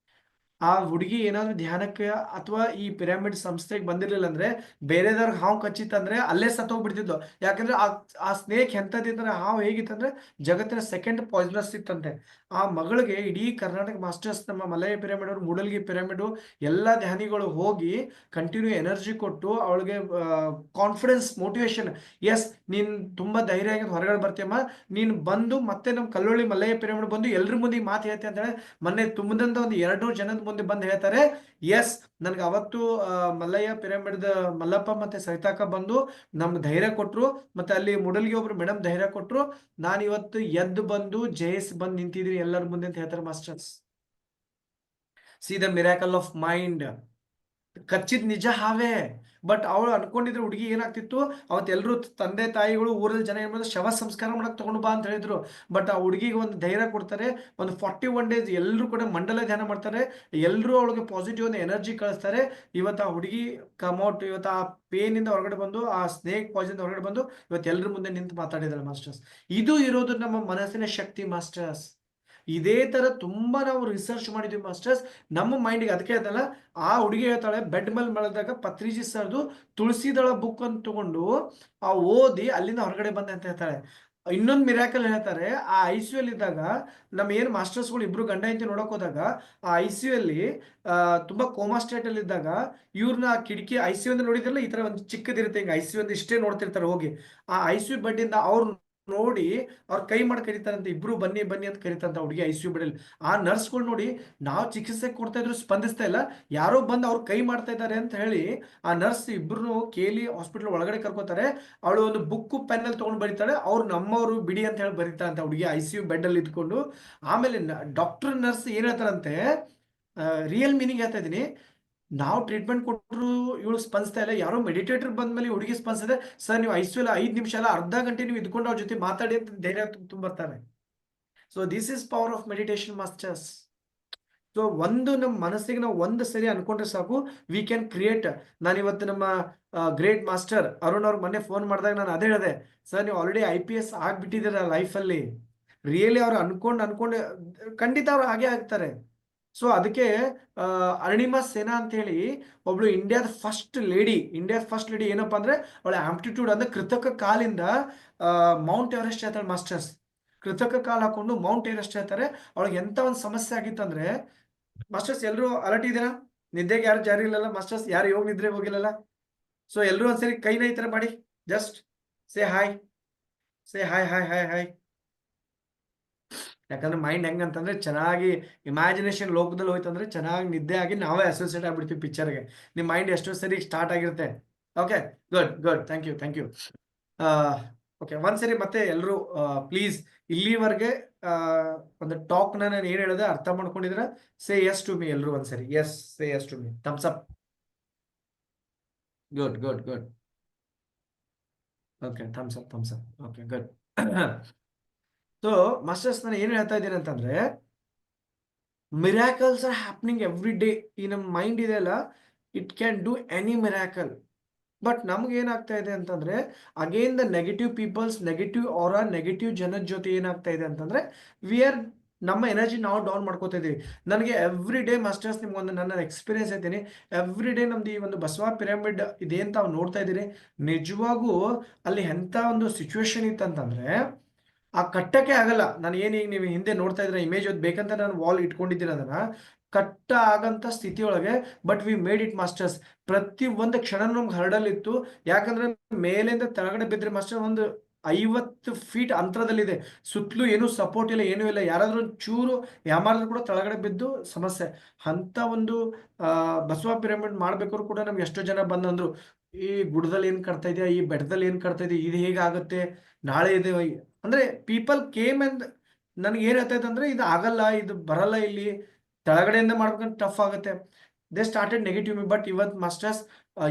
ಆ ಹುಡುಗಿ ಏನಾದ್ರು ಧ್ಯಾನಕ್ಕೆ ಅಥವಾ ಈ ಪಿರಮಿಡ್ ಸಂಸ್ಥೆಗೆ ಬಂದಿರ್ಲಿಲ್ಲ ಅಂದ್ರೆ, ಬೇರೆದವ್ರಿಗೆ ಹಾವು ಕಚ್ಚಿತ್ತಂದ್ರೆ ಅಲ್ಲೇ ಸತ್ತೋಗ್ಬಿಡ್ತಿದ್ಲು. ಯಾಕಂದ್ರೆ ಆ ಸ್ನೇಕ್ ಎಂತದಿತ್ತಂದ್ರೆ, ಹಾವು ಹೇಗಿತ್ತಂದ್ರೆ ಜಗತ್ತಿನ ಸೆಕೆಂಡ್ ಪಾಯ್ಸನಸ್ ಇತ್ತಂತೆ. ಆ ಮಗಳಿಗೆ ಇಡೀ ಕರ್ನಾಟಕ ಮಾಸ್ಟರ್ಸ್, ನಮ್ಮ ಮಲಯ ಪಿರಮಿಡ್ ಅವರು, ಮೂಡಲ್ಗಿ ಪಿರಮಿಡ್ ಎಲ್ಲ ಧ್ಯಾನಿಗಳು ಹೋಗಿ ಕಂಟಿನ್ಯೂ ಎನರ್ಜಿ ಕೊಟ್ಟು ಅವಳಿಗೆ ಕಾನ್ಫಿಡೆನ್ಸ್, ಮೋಟಿವೇಶನ್, ಎಸ್ ನೀನ್ ತುಂಬಾ ಧೈರ್ಯ ಆಗಿ ಹೊರಗಡೆ ಬರ್ತೀಯಮ್ಮ, ನೀನು ಬಂದು ಮತ್ತೆ ನಮ್ಮ ಕಲ್ಲೊಳ್ಳಿ ಮಲಯ ಪಿರಮಿಡ್ ಬಂದು ಎಲ್ರ ಮುಂದೆ ಮಾತು ಹೇಳ್ತಿ ಅಂತ ಹೇಳಿ ಮೊನ್ನೆ ತುಂಬದಂತ ಒಂದು 200 ಜನದ ಮುಂದೆ ಬಂದು ಹೇಳ್ತಾರೆ. ಎಸ್, ನನ್ಗೆ ಅವತ್ತು ಮಲ್ಲಯ್ಯ ಪಿರಮಿಡ್ ಮಲ್ಲಪ್ಪ ಮತ್ತೆ ಸವಿತಾಕ ಬಂದು ನಮ್ಗೆ ಧೈರ್ಯ ಕೊಟ್ರು, ಮತ್ತೆ ಅಲ್ಲಿ ಮೂಡಲ್ಗಿ ಒಬ್ರು ಮೇಡಮ್ ಧೈರ್ಯ ಕೊಟ್ರು, ನಾನು ಇವತ್ತು ಎದ್ದು ಬಂದು ಜಯಿಸಿ ಬಂದು ನಿಂತಿದ್ದೀನಿ ಎಲ್ಲರ ಮುಂದೆ ಅಂತ ಹೇಳ್ತಾರೆ masters. See the miracle of mind. ಕಚ್ಚಿದ್ ನಿಜ ಹಾವೇ, ಬಟ್ ಅವಳು ಅನ್ಕೊಂಡಿದ್ರೆ ಹುಡುಗಿ ಏನಾಗ್ತಿತ್ತು, ಅವತ್ತೆಲ್ಲರೂ ತಂದೆ ತಾಯಿಗಳು ಊರಲ್ಲಿ ಜನ ಏನ್ ಮಾಡಿದ್ರು, ಶವ ಸಂಸ್ಕಾರ ಮಾಡಕ್ ತಗೊಂಡು ಬಾ ಅಂತ ಹೇಳಿದ್ರು. ಬಟ್ ಆ ಹುಡುಗಿಗೆ ಒಂದು ಧೈರ್ಯ ಕೊಡ್ತಾರೆ. ಒಂದು 41 days ಎಲ್ಲರೂ ಕೂಡ ಮಂಡಲ ಧ್ಯಾನ ಮಾಡ್ತಾರೆ, ಎಲ್ಲರೂ ಅವಳಿಗೆ ಪಾಸಿಟಿವ್ ಒಂದು ಎನರ್ಜಿ ಕಳಿಸ್ತಾರೆ. ಇವತ್ತು ಆ ಹುಡುಗಿ ಕಮೌಟ್, ಇವತ್ತು ಆ ಪೇನ್ ಇಂದ ಹೊರಗಡೆ ಬಂದು, ಆ ಸ್ನೇಕ್ ಪಾಯ್ಸನ್ ಹೊರಗಡೆ ಬಂದು ಇವತ್ತು ಎಲ್ಲರ ಮುಂದೆ ನಿಂತು ಮಾತಾಡಿದಾರೆ ಮಾಸ್ಟರ್ಸ್. ಇದು ಇರೋದು ನಮ್ಮ ಮನಸ್ಸಿನ ಶಕ್ತಿ ಮಾಸ್ಟರ್ಸ್. ಇದೇ ತರ ತುಂಬಾ ನಾವು ರಿಸರ್ಚ್ ಮಾಡಿದ್ವಿ ಮಾಸ್ಟರ್ಸ್ ನಮ್ಮ ಮೈಂಡ್ಗೆ. ಅದಕ್ಕೆ ಹೇಳ್ತಲ್ಲ, ಆ ಹುಡುಗಿ ಹೇಳ್ತಾಳೆ, ಬೆಡ್ ಮೇಲೆ ಮಲಗಿದಾಗ ಪತ್ರಿಜಿ ಸರ್ದು ತುಳಸಿ ದಳ ಬುಕ್ ಅಂತ ತಗೊಂಡು ಓದಿ ಅಲ್ಲಿಂದ ಹೊರಗಡೆ ಬಂದೆ ಅಂತ ಹೇಳ್ತಾಳೆ. ಇನ್ನೊಂದು ಮಿರಾಕಲ್ ಹೇಳ್ತಾರೆ, ಆ ICU ಅಲ್ಲಿ ಇದ್ದಾಗ ನಮ್ಮ ಏನು ಮಾಸ್ಟರ್ಸ್ಗಳು ಇಬ್ರು ಗಂಡ ಹೆಂಡತಿ ನೋಡಕ್ ಹೋದಾಗ, ಆ ICU ಅಲ್ಲಿ ತುಂಬಾ ಕೋಮಾ ಸ್ಟೇಟ್ ಅಲ್ಲಿ ಇದ್ದಾಗ ಇವ್ರನ್ನ ಕಿಟಕಿ ICU ಅಂತ ನೋಡಿದ್ರಲ್ಲ, ಈ ತರ ಒಂದು ಚಿಕ್ಕದಿರುತ್ತೆ, ಹಿಂಗೆ ICU ಅಂತ ಇಷ್ಟೇ ನೋಡ್ತಿರ್ತಾರೆ ಹೋಗಿ. ಆ ICU ಬೆಡ್ ಇಂದ ಅವ್ರು ನೋಡಿ ಅವ್ರ ಕೈ ಮಾಡಿ ಕರೀತಾರಂತೆ, ಇಬ್ರು ಬನ್ನಿ ಬನ್ನಿ ಅಂತ ಕರೀತಾರಂತ ಹುಡುಗಿ ICU ಬೆಡ್. ಆ ನರ್ಸ್ಗಳು ನೋಡಿ, ನಾವು ಚಿಕಿತ್ಸೆ ಕೊಡ್ತಾ ಇದ್ರು ಸ್ಪಂದಿಸ್ತಾ ಇಲ್ಲ, ಯಾರೋ ಬಂದು ಅವ್ರು ಕೈ ಮಾಡ್ತಾ ಇದ್ದಾರೆ ಅಂತ ಹೇಳಿ ಆ ನರ್ಸ್ ಇಬ್ರು ಕೇಳಿ ಹಾಸ್ಪಿಟಲ್ ಒಳಗಡೆ ಕರ್ಕೋತಾರೆ. ಅವಳು ಒಂದು ಬುಕ್ ಪೆನ್ನಲ್ಲಿ ತಗೊಂಡು ಬರೀತಾಳೆ, ಅವ್ರು ನಮ್ಮವರು ಬಿಡಿ ಅಂತ ಹೇಳಿ ಬರೀತಾರಂತೆ ಹುಡುಗಿ ICU ಬೆಡ್ ಅಲ್ಲಿ ಇದ್ಕೊಂಡು. ಆಮೇಲೆ ಡಾಕ್ಟರ್ ನರ್ಸ್ ಏನ್ ಹೇಳ್ತಾರಂತೆ, ರಿಯಲ್ ಮೀನಿಂಗ್ ಹೇಳ್ತಾ ಇದೀನಿ, ನಾವು ಟ್ರೀಟ್ಮೆಂಟ್ ಕೊಟ್ಟರು ಇವಳು ಸ್ಪಂದಿಸ್ತಾ ಇಲ್ಲ, ಯಾರೋ ಮೆಡಿಟೇಟರ್ ಬಂದ್ಮೇಲೆ ಹುಡುಗಿ ಸ್ಪಂದಿಸಿದೆ, ಸರ್ ನೀವು ICU ಅಲ್ಲಿ 5 ನಿಮಿಷ ಅಲ್ಲ, ಅರ್ಧ ಗಂಟೆ ನೀವು ಇದ್ಕೊಂಡು ಅವ್ರ ಜೊತೆ ಮಾತಾಡಿ ಅಂತ ಧೈರ್ಯ ತುಂಬರ್ತಾರೆ. So this is power of meditation masters. So ಒಂದು ನಮ್ಮ ಮನಸ್ಸಿಗೆ ನಾವು ಒಂದು ಸರಿ ಅನ್ಕೊಂಡ್ರೆ ಸಾಕು, ವಿ ಕ್ಯಾನ್ ಕ್ರಿಯೇಟ್. ನಾನು ಇವತ್ತು ನಮ್ಮ ಗ್ರೇಟ್ ಮಾಸ್ಟರ್ ಅರುಣ್ ಅವ್ರಿಗೆ ಮೊನ್ನೆ ಫೋನ್ ಮಾಡಿದಾಗ ನಾನು ಅದೇ ಹೇಳಿದೆ, ಸರ್ ನೀವು ಆಲ್ರೆಡಿ IPS ಆಗ್ಬಿಟ್ಟಿದ್ದೀರ ಲೈಫಲ್ಲಿ. ರಿಯಲಿ ಅವ್ರು ಅನ್ಕೊಂಡು ಖಂಡಿತ ಅವ್ರು ಹಾಗೆ ಆಗ್ತಾರೆ. ಸೊ ಅದಕ್ಕೆ ಅರುಣಿಮಾ ಸೇನಾ ಅಂತ ಹೇಳಿ ಒಬ್ಳು ಇಂಡಿಯಾದ ಫಸ್ಟ್ ಲೇಡಿ ಏನಪ್ಪಾ ಅಂದ್ರೆ, ಅವಳ ಆಂಪ್ಟಿಟ್ಯೂಡ್ ಅಂದ್ರೆ ಕೃತಕ ಕಾಲಿಂದ ಮೌಂಟ್ ಎವರೆಸ್ಟ್ ಹೇಳ್ತಾಳೆ ಮಾಸ್ಟರ್ಸ್. ಕೃತಕ ಕಾಲ್ ಹಾಕೊಂಡು ಮೌಂಟ್ ಎವರೆಸ್ಟ್ ಹೇಳ್ತಾರೆ. ಅವಳಿಗೆ ಎಂತ ಒಂದು ಸಮಸ್ಯೆ ಆಗಿತ್ತಂದ್ರೆ ಮಾಸ್ಟರ್ಸ್, ಎಲ್ಲರೂ ಅಲರ್ಟ್ ಇದ್ದೀರಾ? ನಿದ್ದೆಗೆ ಯಾರು ಜಾರಿ ಇಲ್ಲಲ್ಲ ಮಾಸ್ಟರ್ಸ್? ಯಾರು ಯೋಗ ನಿದ್ರೆ ಹೋಗಿಲ್ಲಲ್ಲ? ಸೊ ಎಲ್ಲರೂ ಒಂದ್ಸರಿ ಕೈನ ಈ ತರ ಮಾಡಿ, just say hi, say hi hi hi hi. ಯಾಕಂದ್ರೆ ಮೈಂಡ್ ಹೆಂಗಂತಂದ್ರೆ, ಚೆನ್ನಾಗಿ ಇಮ್ಯಾಜಿನೇಷನ್ ಲೋಕದಲ್ಲಿ ಹೋಯ್ತಂದ್ರೆ ಚೆನ್ನಾಗಿ ನಿದ್ದೆ ಆಗಿ ನಾವೇ ಅಸೋಸಿಯೇಟ್ ಆಗ್ಬಿಡ್ತೀವಿ ಪಿಕ್ಚರ್ಗೆ. ನಿಮ್ಮ ಮೈಂಡ್ ಎಷ್ಟೋ ಸರಿ ಸ್ಟಾರ್ಟ್ ಆಗಿರುತ್ತೆ. Okay, good, thank you. Okay, ಒಂದ್ಸರಿ ಮತ್ತೆ ಎಲ್ಲರೂ ಪ್ಲೀಸ್ ಇಲ್ಲಿವರೆಗೆ ಒಂದು ಟಾಕ್ ನಾನು ಏನ್ ಹೇಳಿದೆ ಅರ್ಥ ಮಾಡ್ಕೊಂಡಿದ್ರೆ ಸೇ ಎಸ್ ಟು ಮೀ. ಎಲ್ಲರೂ ಒಂದ್ಸರಿ yes, say yes to me, thumbs up. Good. Okay, thumbs up. Okay, good. So masters, ನಾನು ಏನು ಹೇಳ್ತಾ ಇದ್ದೀನಿ ಅಂತಂದ್ರೆ, miracles are happening every day. ಈ ನಮ್ಮ ಮೈಂಡ್ ಇದೆಯಲ್ಲ, it can do any miracle. But ನಮ್ಗೆ ಏನಾಗ್ತಾ ಇದೆ ಅಂತಂದ್ರೆ, again the negative peoples, negative aura, negative ಜನದ ಜೊತೆ ಏನಾಗ್ತಾ ಇದೆ ಅಂತಂದ್ರೆ, ವಿ ಆರ್ ನಮ್ಮ ಎನರ್ಜಿ ನಾವು ಡೌನ್ ಮಾಡ್ಕೋತಾ ಇದೀವಿ. ನನಗೆ ಎವ್ರಿ ಡೇ ಮಾಸ್ಟರ್ಸ್ ನಿಮ್ಗೊಂದು ನನ್ನ ಎಕ್ಸ್ಪೀರಿಯನ್ಸ್ ಹೇಳ್ತೀನಿ. ಎವ್ರಿ ಡೇ ನಮ್ದು ಈ ಒಂದು ಬಸವ ಪಿರಮಿಡ್ ಇದೇನ್ ತಾವು ನೋಡ್ತಾ ಇದ್ದೀರಿ, ನಿಜವಾಗೂ ಅಲ್ಲಿ ಎಂಥ ಒಂದು ಸಿಚುವೇಶನ್ ಇತ್ತಂತಂದ್ರೆ ಆ ಕಟ್ಟಕ್ಕೆ ಆಗಲ್ಲ. ನಾನು ಏನು ಈಗ ನೀವು ಹಿಂದೆ ನೋಡ್ತಾ ಇದ್ರೆ ಇಮೇಜ್ ಬೇಕಂತ ನಾನು ವಾಲ್ ಇಟ್ಕೊಂಡಿದ್ದೀನಿ, ಅದನ್ನ ಕಟ್ಟ ಆಗಂತ ಸ್ಥಿತಿಯೊಳಗೆ but we made it masters. ಪ್ರತಿ ಒಂದು ಕ್ಷಣ ನಮ್ಗೆ ಹರ್ಡಲ್ ಇತ್ತು. ಯಾಕಂದ್ರೆ ಮೇಲಿಂದ ಕೆಳಗಡೆ ಬಿದ್ದರೆ ಮಾಸ್ಟರ್ ಒಂದು 50 ಫೀಟ್ ಅಂತರದಲ್ಲಿದೆ. ಸುತ್ತಲೂ ಏನು ಸಪೋರ್ಟ್ ಇಲ್ಲ, ಏನೂ ಇಲ್ಲ. ಯಾರಾದ್ರೂ ಚೂರು ಯಾಮಾರಿದ್ರು ಕೂಡ ಕೆಳಗಡೆ ಬಿದ್ದು ಸಮಸ್ಯೆ. ಅಂತ ಒಂದು ಬಸವ ಪಿರಮಿಡ್ ಮಾಡ್ಬೇಕಾದ್ರು ಕೂಡ ನಮ್ಗೆ ಎಷ್ಟೋ ಜನ ಬಂದಂದ್ರು, ಈ ಗುಡ್ಡದಲ್ಲಿ ಏನ್ ಕಟ್ತಾ ಇದೆಯಾ, ಈ ಬೆಟ್ಟದಲ್ಲಿ ಏನ್ ಕಟ್ತಾ ಇದೆಯಾ, ಇದು ಹೇಗಾಗುತ್ತೆ, ನಾಳೆ ಇದೆ ಅಂದ್ರೆ ಪೀಪಲ್ ಕೇಮ್ ಅಂಡ್ ನನ್ಗೆ ಏನ್ ಹೇಳ್ತಾ ಅಂದ್ರೆ ಇದು ಆಗಲ್ಲ, ಇದು ಬರಲ್ಲ, ಇಲ್ಲಿ ಕೆಳಗಡೆಯಿಂದ ಮಾಡ್ಬೇಕಂತ ಟಫ್ ಆಗುತ್ತೆ. They started negative. ಬಟ್ ಇವತ್ತು ಮಾಸ್ಟರ್ಸ್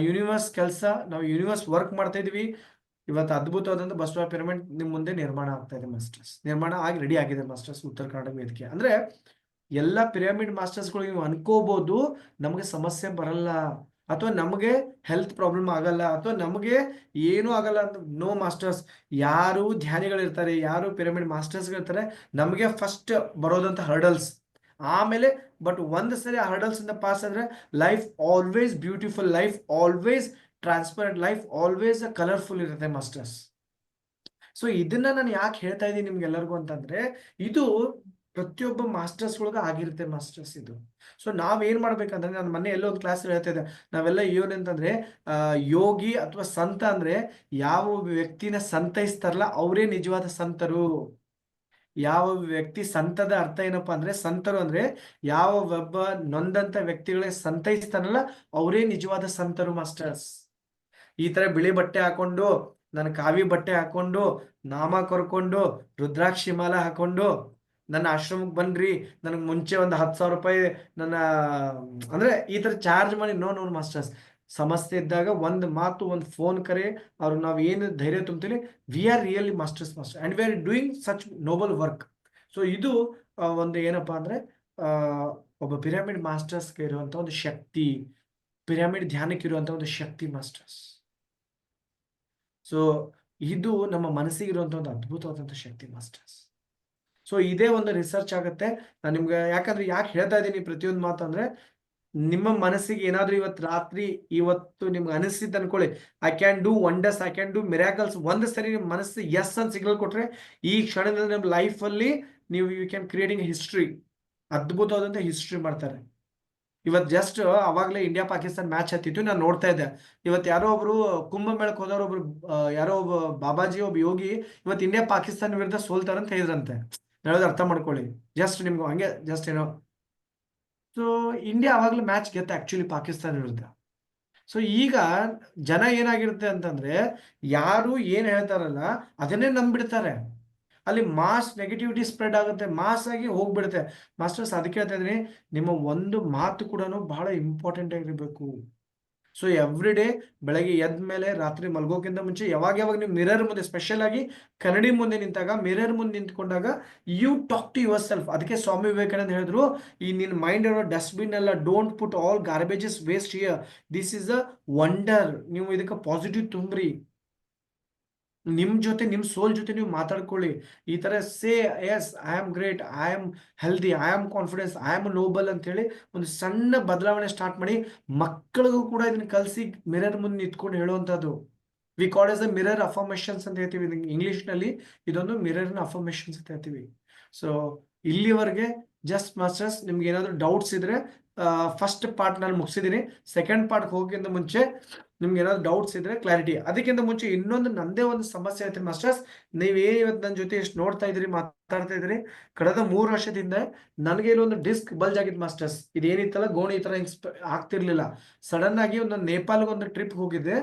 ಯೂನಿವರ್ಸ್ ಕೆಲಸ, ನಾವು ಯೂನಿವರ್ಸ್ ವರ್ಕ್ ಮಾಡ್ತಾ ಇದೀವಿ. ಇವತ್ತು ಅದ್ಭುತವಾದಂಥ ಬಸವ ಪಿರಮಿಡ್ ನಿಮ್ ಮುಂದೆ ನಿರ್ಮಾಣ ಆಗ್ತಾ ಇದೆ ಮಾಸ್ಟರ್ಸ್. ನಿರ್ಮಾಣ ಆಗಿ ರೆಡಿ ಆಗಿದೆ ಮಾಸ್ಟರ್ಸ್ ಉತ್ತರ ಕರ್ನಾಟಕ ವೇದಿಕೆ. ಅಂದ್ರೆ ಎಲ್ಲ ಪಿರಮಿಡ್ ಮಾಸ್ಟರ್ಸ್ಗಳು ನೀವು ಅನ್ಕೋಬಹುದು ನಮಗೆ ಸಮಸ್ಯೆ ಬರಲ್ಲ, ಅಥವಾ ನಮಗೆ ಹೆಲ್ತ್ ಪ್ರಾಬ್ಲಮ್ ಆಗಲ್ಲ, ಅಥವಾ ನಮಗೆ ಏನೂ ಆಗಲ್ಲ ಅಂತ. No masters. ಯಾರು ಧ್ಯಾನಿಗಳಿರ್ತಾರೆ, ಯಾರು ಪಿರಮಿಡ್ ಮಾಸ್ಟರ್ಸ್ಗಳಿರ್ತಾರೆ, ನಮಗೆ ಫಸ್ಟ್ ಬರೋದಂತ ಹರ್ಡಲ್ಸ್. ಆಮೇಲೆ ಬಟ್ ಒಂದು ಸರಿ ಆ ಹರ್ಡಲ್ಸ್ ಇಂದ ಪಾಸ್ ಆದ್ರೆ life always beautiful, life always transparent, life always colourful ಇರುತ್ತೆ ಮಾಸ್ಟರ್ಸ್. ಸೊ ಇದನ್ನ ನಾನು ಯಾಕೆ ಹೇಳ್ತಾ ಇದ್ದೀನಿ ನಿಮ್ಗೆಲ್ಲರಿಗೂ ಅಂತಂದ್ರೆ, ಇದು ಪ್ರತಿಯೊಬ್ಬ ಮಾಸ್ಟರ್ಸ್ ಒಳಗೆ ಆಗಿರುತ್ತೆ ಮಾಸ್ಟರ್ಸ್ ಇದು. ಸೊ ನಾವೇನ್ ಮಾಡ್ಬೇಕಂದ್ರೆ, ನಾನು ಮೊನ್ನೆ ಎಲ್ಲೋ ಒಂದು ಕ್ಲಾಸ್ ಹೇಳ್ತಾ ಇದ್ದೆ, ನಾವೆಲ್ಲ ಏನಂತಂದ್ರೆ ಯೋಗಿ ಅಥವಾ ಸಂತ ಅಂದ್ರೆ ಯಾವ ವ್ಯಕ್ತಿನ ಸಂತೈಸ್ತಾರಲ್ಲ ಅವರೇ ನಿಜವಾದ ಸಂತರು. ಯಾವ ವ್ಯಕ್ತಿ ಸಂತದ ಅರ್ಥ ಏನಪ್ಪಾ ಅಂದ್ರೆ, ಸಂತರು ಅಂದ್ರೆ ಯಾವ ಒಬ್ಬ ನೊಂದಂತ ವ್ಯಕ್ತಿಗಳೇ ಸಂತೈಸ್ತಾನಲ್ಲ ಅವರೇ ನಿಜವಾದ ಸಂತರು ಮಾಸ್ಟರ್ಸ್. ಈ ತರ ಬಿಳಿ ಬಟ್ಟೆ ಹಾಕೊಂಡು, ನನ್ನ ಕಾವಿ ಬಟ್ಟೆ ಹಾಕೊಂಡು, ನಾಮ ಕೊರ್ಕೊಂಡು, ರುದ್ರಾಕ್ಷಿ ಮಾಲ ಹಾಕೊಂಡು ನನ್ನ ಆಶ್ರಮಕ್ಕೆ ಬನ್ರಿ, ನನಗೆ ಮುಂಚೆ ಒಂದು 10,000 ರೂಪಾಯಿ ನನ್ನ ಅಂದ್ರೆ ಈ ತರ ಚಾರ್ಜ್ ಮಾಡಿ, ನೋ ಮಾಸ್ಟರ್ಸ್. ಸಮಸ್ಯೆ ಇದ್ದಾಗ ಒಂದು ಮಾತು, ಒಂದು ಫೋನ್ ಕರೆ, ಅವ್ರು ನಾವು ಏನು ಧೈರ್ಯ ತುಂಬ್ತೀವಿ, we are really masters and we are doing such noble work. So ಇದು ಒಂದು ಏನಪ್ಪಾ ಅಂದ್ರೆ ಒಬ್ಬ ಪಿರಮಿಡ್ ಮಾಸ್ಟರ್ಸ್ಗೆ ಇರುವಂತ ಒಂದು ಶಕ್ತಿ, ಪಿರಮಿಡ್ ಧ್ಯಾನಕ್ಕೆ ಇರುವಂತ ಒಂದು ಶಕ್ತಿ ಮಾಸ್ಟರ್ಸ್. ಸೊ ಇದು ನಮ್ಮ ಮನಸ್ಸಿಗೆ ಇರುವಂತ ಒಂದು ಅದ್ಭುತವಾದಂಥ ಶಕ್ತಿ ಮಾಸ್ಟರ್ಸ್. ಸೊ ಇದೇ ಒಂದು ರಿಸರ್ಚ್ ಆಗುತ್ತೆ. ನಾನು ನಿಮ್ಗೆ ಯಾಕಂದ್ರೆ ಯಾಕೆ ಹೇಳ್ತಾ ಇದ್ದೀನಿ ಪ್ರತಿಯೊಂದು ಮಾತು ಅಂದ್ರೆ, ನಿಮ್ಮ ಮನಸ್ಸಿಗೆ ಏನಾದ್ರೂ ಇವತ್ತು ನಿಮ್ಗೆ ಅನಿಸಿದ್ದು ಅನ್ಕೊಳ್ಳಿ, I can do wonders, I can do miracles. ಒಂದು ಸರಿ ನಿಮ್ಮ ಮನಸ್ಸು ಎಸ್ ಅಂತ ಸಿಗ್ನಲ್ ಕೊಟ್ರೆ, ಈ ಕ್ಷಣದಲ್ಲಿ ನಮ್ಮ ಲೈಫ್ ಅಲ್ಲಿ ನೀವು ಯು ಕ್ಯಾನ್ ಕ್ರಿಯೇಟಿಂಗ್ ಹಿಸ್ಟ್ರಿ, ಅದ್ಭುತವಾದಂಥ ಹಿಸ್ಟ್ರಿ ಮಾಡ್ತಾರೆ. ಇವತ್ತು ಜಸ್ಟ್ ಅವಾಗಲೇ ಇಂಡಿಯಾ ಪಾಕಿಸ್ತಾನ ಮ್ಯಾಚ್ ಹತ್ತಿತ್ತು, ನಾನು ನೋಡ್ತಾ ಇದ್ದೆ. ಇವತ್ತು ಯಾರೋ ಒಬ್ರು ಕುಂಭಮೇಳಕ್ಕೆ ಹೋದವ್ರು, ಒಬ್ರು ಯಾರೋ ಒಬ್ಬ ಬಾಬಾಜಿ, ಒಬ್ಬ ಯೋಗಿ ಇವತ್ತು ಇಂಡಿಯಾ ಪಾಕಿಸ್ತಾನ ವಿರುದ್ಧ ಸೋಲ್ತಾರಂತ ಹೇಳಿದ್ರಂತೆ. ಹೇಳೋದು ಅರ್ಥ ಮಾಡ್ಕೊಳ್ಳಿ, ಜಸ್ಟ್ ನಿಮ್ಗೆ ಹಂಗೆ ಜಸ್ಟ್ ಏನೋ. ಸೊ ಇಂಡಿಯಾ ಅವಾಗಲೇ ಮ್ಯಾಚ್ ಗೆತ್ತ ಆಕ್ಚುಲಿ ಪಾಕಿಸ್ತಾನ ವಿರುದ್ಧ. ಸೊ ಈಗ ಜನ ಏನಾಗಿರುತ್ತೆ ಅಂತಂದ್ರೆ, ಯಾರು ಏನ್ ಹೇಳ್ತಾರಲ್ಲ ಅದನ್ನೇ ನಂಬಿಡ್ತಾರೆ. ಅಲ್ಲಿ ಮಾಸ್ ನೆಗೆಟಿವಿಟಿ ಸ್ಪ್ರೆಡ್ ಆಗುತ್ತೆ, ಮಾಸ್ ಆಗಿ ಹೋಗ್ಬಿಡುತ್ತೆ ಮಾಸ್ಟರ್ಸ್. ಅದಕ್ಕೆ ಹೇಳ್ತಾ ಇದ್ದೀನಿ, ನಿಮ್ಮ ಒಂದು ಮಾತು ಕೂಡ ಬಹಳ ಇಂಪಾರ್ಟೆಂಟ್ ಆಗಿರ್ಬೇಕು. ಸೊ ಎವ್ರಿ ಡೇ ಬೆಳಗ್ಗೆ ಎದ್ದ ಮೇಲೆ ರಾತ್ರಿ ಮಲ್ಗೋಕ್ಕಿಂತ ಮುಂಚೆ ಯಾವಾಗ ನೀವು ಮಿರರ್ ಮುಂದೆ, ಸ್ಪೆಷಲ್ ಆಗಿ ಕನ್ನಡಿ ಮುಂದೆ ನಿಂತಾಗ, ಮಿರರ್ ಮುಂದೆ ನಿಂತ್ಕೊಂಡಾಗ you talk to yourself. ಅದಕ್ಕೆ ಸ್ವಾಮಿ ವಿವೇಕಾನಂದ ಹೇಳಿದ್ರು, ಈ ನಿನ್ನ ಮೈಂಡ್ ಇರೋ ಡಸ್ಟ್ಬಿನ್ ಎಲ್ಲ, don't put all garbages waste here, this is a wonder. ನೀವು ಇದಕ್ಕೆ ಪಾಸಿಟಿವ್ ತುಂಬ್ರಿ, ನಿಮ್ ಜೊತೆ, ನಿಮ್ ಸೋಲ್ ಜೊತೆ ನೀವು ಮಾತಾಡ್ಕೊಳ್ಳಿ. ಈ ತರ say yes I am great, I am healthy, I am confidence, I am noble ಅಂತ ಹೇಳಿ ಒಂದು ಸಣ್ಣ ಬದಲಾವಣೆ ಸ್ಟಾರ್ಟ್ ಮಾಡಿ. ಮಕ್ಕಳಿಗೂ ಕೂಡ ಇದನ್ನ ಕಲಿಸಿ ಮಿರರ್ ಮುಂದೆ ನಿಂತ್ಕೊಂಡು ಹೇಳುವಂಥದ್ದು. We call as the mirror affirmations ಅಂತ ಹೇಳ್ತೀವಿ ಇಂಗ್ಲಿಷ್ ನಲ್ಲಿ. ಇದೊಂದು ಮಿರರ್ನ ಅಫರ್ಮೇಷನ್ಸ್ ಅಂತ ಹೇಳ್ತೀವಿ. ಸೊ ಇಲ್ಲಿವರೆಗೆ ಜಸ್ಟ್ ಮಾಸ್ಟರ್ಸ್, ನಿಮ್ಗೆ ಏನಾದ್ರು ಡೌಟ್ಸ್ ಇದ್ರೆ ಫಸ್ಟ್ ಪಾರ್ಟ್ ನಾನು ಮುಗಿಸಿದ್ದೀನಿ. ಸೆಕೆಂಡ್ ಪಾರ್ಟ್ ಹೋಗೋಕ್ಕಿಂತ ಮುಂಚೆ ನಿಮ್ಗೆ ಏನಾದ್ರು ಡೌಟ್ಸ್ ಇದ್ರೆ ಕ್ಲಾರಿಟಿ. ಅದಕ್ಕಿಂತ ಮುಂಚೆ ಇನ್ನೊಂದು ನಂದೇ ಒಂದು ಸಮಸ್ಯೆ ಐತೆ ಮಾಸ್ಟರ್ಸ್. ನೀವೇ ಇವತ್ತು ನನ್ನ ಜೊತೆ ಎಷ್ಟು ನೋಡ್ತಾ ಇದ್ರಿ, ಮಾತಾಡ್ತಾ ಇದ್ರಿ, ಕಳೆದ 3 ವರ್ಷದಿಂದ ನನಗೆ ಇಲ್ಲೊಂದು ಡಿಸ್ಕ್ ಬಲ್ಜ್ ಆಗಿತ್ತು ಮಾಸ್ಟರ್ಸ್. ಇದೇನಿತ್ತಲ್ಲ ಗೋಣಿ ಈ ತರ ಆಗ್ತಿರ್ಲಿಲ್ಲ. ಸಡನ್ ಆಗಿ ಒಂದು ನೇಪಾಲ್ಗೆ ಒಂದು ಟ್ರಿಪ್ ಹೋಗಿದ್ದೆ,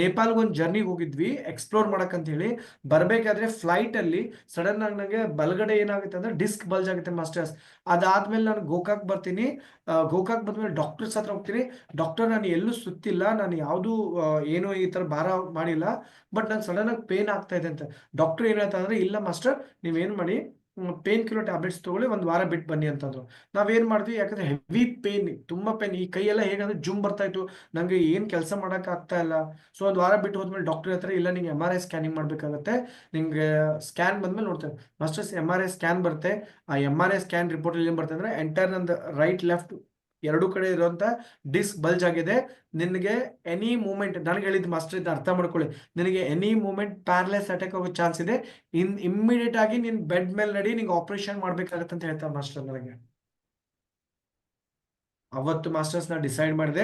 ನೇಪಾಲ್ಗೆ ಒಂದು ಜರ್ನಿಗೆ ಹೋಗಿದ್ವಿ ಎಕ್ಸ್ಪ್ಲೋರ್ ಮಾಡಕ್ ಅಂತ ಹೇಳಿ. ಬರ್ಬೇಕಾದ್ರೆ ಫ್ಲೈಟ್ ಅಲ್ಲಿ ಸಡನ್ ಆಗಿ ನನಗೆ ಬಲಗಡೆ ಏನಾಗುತ್ತೆ ಅಂದ್ರೆ ಡಿಸ್ಕ್ ಬಲ್ಜ್ ಆಗುತ್ತೆ ಮಾಸ್ಟರ್ಸ್. ಅದಾದ್ಮೇಲೆ ನಾನು ಗೋಕಾಕ್ ಬರ್ತೀನಿ, ಗೋಕಾಕ್ ಬಂದ್ಮೇಲೆ ಡಾಕ್ಟರ್ಸ್ ಹತ್ರ ಹೋಗ್ತೀನಿ. ಡಾಕ್ಟರ್, ನಾನು ಎಲ್ಲೂ ಸುತ್ತಿಲ್ಲ, ನಾನು ಯಾವುದು ಏನು ಈ ತರ ಭಾರ ಮಾಡಿಲ್ಲ, ಬಟ್ ನಂಗೆ ಸಡನ್ ಆಗಿ ಪೇನ್ ಆಗ್ತಾ ಇದೆ ಅಂತ. ಡಾಕ್ಟರ್ ಏನ್ ಹೇಳ್ತಾ ಅಂದ್ರೆ, ಇಲ್ಲ ಮಾಸ್ಟರ್ ನೀವೇನ್ ಮಾಡಿ, ಪೇನ್ ಕಿಲ್ಲರ್ ಟ್ಯಾಬ್ಲೆಟ್ಸ್ ತಗೊಳ್ಳಿ, ಒಂದು ವಾರ ಬಿಟ್ಟು ಬನ್ನಿ ಅಂತಂದ್ರು. ನಾವೇನ್ ಮಾಡಿದ್ವಿ, ಯಾಕಂದ್ರೆ ಹೆವಿ ಪೇನ್, ತುಂಬಾ ಪೇನ್, ಈ ಕೈಯೆಲ್ಲ ಹೇಗಂದ್ರೆ ಜುಮ್ ಬರ್ತಾ ಇತ್ತು, ನಂಗೆ ಏನ್ ಕೆಲಸ ಮಾಡಕ್ ಆಗ್ತಾ ಇಲ್ಲ. ಸೊ ಒಂದು ವಾರ ಬಿಟ್ಟು ಹೋದ್ಮೇಲೆ ಡಾಕ್ಟರ್ ಹತ್ರ, ಇಲ್ಲ ನಿಂಗೆ MRI ಸ್ಕ್ಯಾನಿಂಗ್ ಮಾಡ್ಬೇಕಾಗತ್ತೆ, ನಿಂಗೆ ಸ್ಕ್ಯಾನ್ ಬಂದ್ಮೇಲೆ ನೋಡ್ತೇವೆ. ಮಾಸ್ಟರ್ಸ್ MRI ಸ್ಕ್ಯಾನ್ ಬರುತ್ತೆ. ಆ MRI ಸ್ಕ್ಯಾನ್ ರಿಪೋರ್ಟ್ ಅಲ್ಲಿ ಏನ್ ಬರ್ತದೆ ಅಂದ್ರೆ, ಎಂಟೈರ್ ನಂದು ರೈಟ್ ಲೆಫ್ಟ್ ಎರಡು ಕಡೆ ಇರುವಂತ ಡಿಸ್ಕ್ ಬಲ್ಜ್ ಆಗಿದೆ. ನಿನಗೆ ಎನಿ ಮೂಮೆಂಟ್, ನನಗೆ ಹೇಳಿದ್ ಮಾಸ್ಟರ್ ಇದನ್ನ ಅರ್ಥ ಮಾಡ್ಕೊಳ್ಳಿ, ನಿನಗೆ ಎನಿ ಮೂಮೆಂಟ್ ಪ್ಯಾರಲೈಸ್ ಅಟ್ಯಾಕ್ ಆಗೋ ಚಾನ್ಸ್ ಇದೆ, ಇಮ್ಮಿಡಿಯೇಟ್ ಆಗಿ ನೀನ್ ಬೆಡ್ ಮೇಲೆ ನಡಿ, ನಿಂಗೆ ಆಪರೇಷನ್ ಮಾಡ್ಬೇಕಾಗತ್ತೆ ಅಂತ ಹೇಳ್ತಾರೆ ಮಾಸ್ಟರ್ ನನಗೆ. ಅವತ್ತು ಮಾಸ್ಟರ್ಸ್ ನಾ ಡಿಸೈಡ್ ಮಾಡಿದೆ,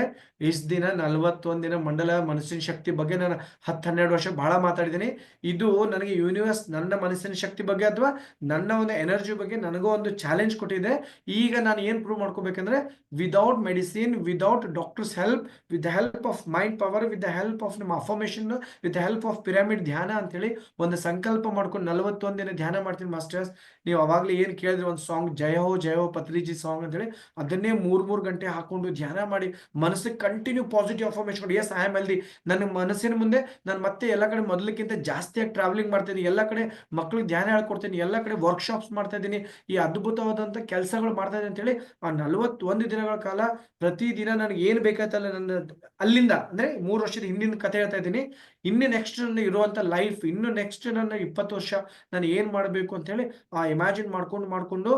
ಇಷ್ಟು ದಿನ 41 ದಿನ ಮಂಡಲ ಮನಸ್ಸಿನ ಶಕ್ತಿ ಬಗ್ಗೆ ನಾನು 10-12 ವರ್ಷ ಬಹಳ ಮಾತಾಡಿದ್ದೀನಿ. ಇದು ನನಗೆ ಯೂನಿವರ್ಸ್ ನನ್ನ ಮನಸ್ಸಿನ ಶಕ್ತಿ ಬಗ್ಗೆ ಅಥವಾ ನನ್ನ ಒಂದು ಎನರ್ಜಿ ಬಗ್ಗೆ ನನಗೂ ಒಂದು ಚಾಲೆಂಜ್ ಕೊಟ್ಟಿದೆ. ಈಗ ನಾನು ಏನು ಪ್ರೂವ್ ಮಾಡ್ಕೋಬೇಕಂದ್ರೆ, without medicine, without doctors help, with the help of mind power, with the help of ನಮ್ಮ affirmation, with the help of pyramid ಧ್ಯಾನ ಅಂತೇಳಿ ಒಂದು ಸಂಕಲ್ಪ ಮಾಡ್ಕೊಂಡು 41 ದಿನ ಧ್ಯಾನ ಮಾಡ್ತೀನಿ ಮಾಸ್ಟರ್ಸ್. ನೀವು ಅವಾಗಲೇ ಏನು ಕೇಳಿದ್ರೆ ಒಂದು ಸಾಂಗ್, ಜಯ ಹೋ ಪತ್ರಿಜಿ ಸಾಂಗ್ ಅಂತೇಳಿ, ಅದನ್ನೇ 3 ಗಂಟೆ ಹಾಕೊಂಡು ಧ್ಯಾನ ಮಾಡಿ ಮನಸ್ಸಿಗೆ ಕಂಟಿನ್ಯೂ ಪಾಸಿಟಿವ್ ಅಫರ್ಮೇಷನ್ ಕೊಡಿ. Yes I am healthy. ನನ್ನ ಮನಸ್ಸಿನ ಮುಂದೆ ನಾನು ಮತ್ತೆ ಎಲ್ಲ ಕಡೆ ಮೊದಲಕ್ಕಿಂತ ಜಾಸ್ತಿಯಾಗಿ ಟ್ರಾವೆಲಿಂಗ್ ಮಾಡ್ತಾ ಇದ್ದೀನಿ, ಎಲ್ಲ ಕಡೆ ಮಕ್ಕಳಿಗೆ ಧ್ಯಾನ ಹೇಳ್ಕೊಡ್ತೀನಿ, ಎಲ್ಲ ಕಡೆ ವರ್ಕ್ಶಾಪ್ಸ್ ಮಾಡ್ತಾ ಇದ್ದೀನಿ, ಈ ಅದ್ಭುತವಾದಂಥ ಕೆಲಸಗಳು ಮಾಡ್ತಾ ಇದ್ದೀನಿ ಅಂತೇಳಿ ಆ 41 ದಿನಗಳ ಕಾಲ ಪ್ರತಿದಿನ ನನಗೆ ಏನು ಬೇಕಾಯ್ತಲ್ಲ, ನನ್ನ ಅಲ್ಲಿಂದ ಅಂದ್ರೆ 3 ವರ್ಷದ ಹಿಂದಿನ ಕಥೆ ಹೇಳ್ತಾ ಇದ್ದೀನಿ. ಇನ್ನು ನೆಕ್ಸ್ಟ್ ನನ್ನ ಇರುವಂತ ಲೈಫ್, ಇನ್ನು ನೆಕ್ಸ್ಟ್ ನನ್ನ 20 ವರ್ಷ ನಾನು ಏನ್ ಮಾಡಬೇಕು ಅಂತ ಹೇಳಿ ಆ ಇಮ್ಯಾಜಿನ್ ಮಾಡ್ಕೊಂಡು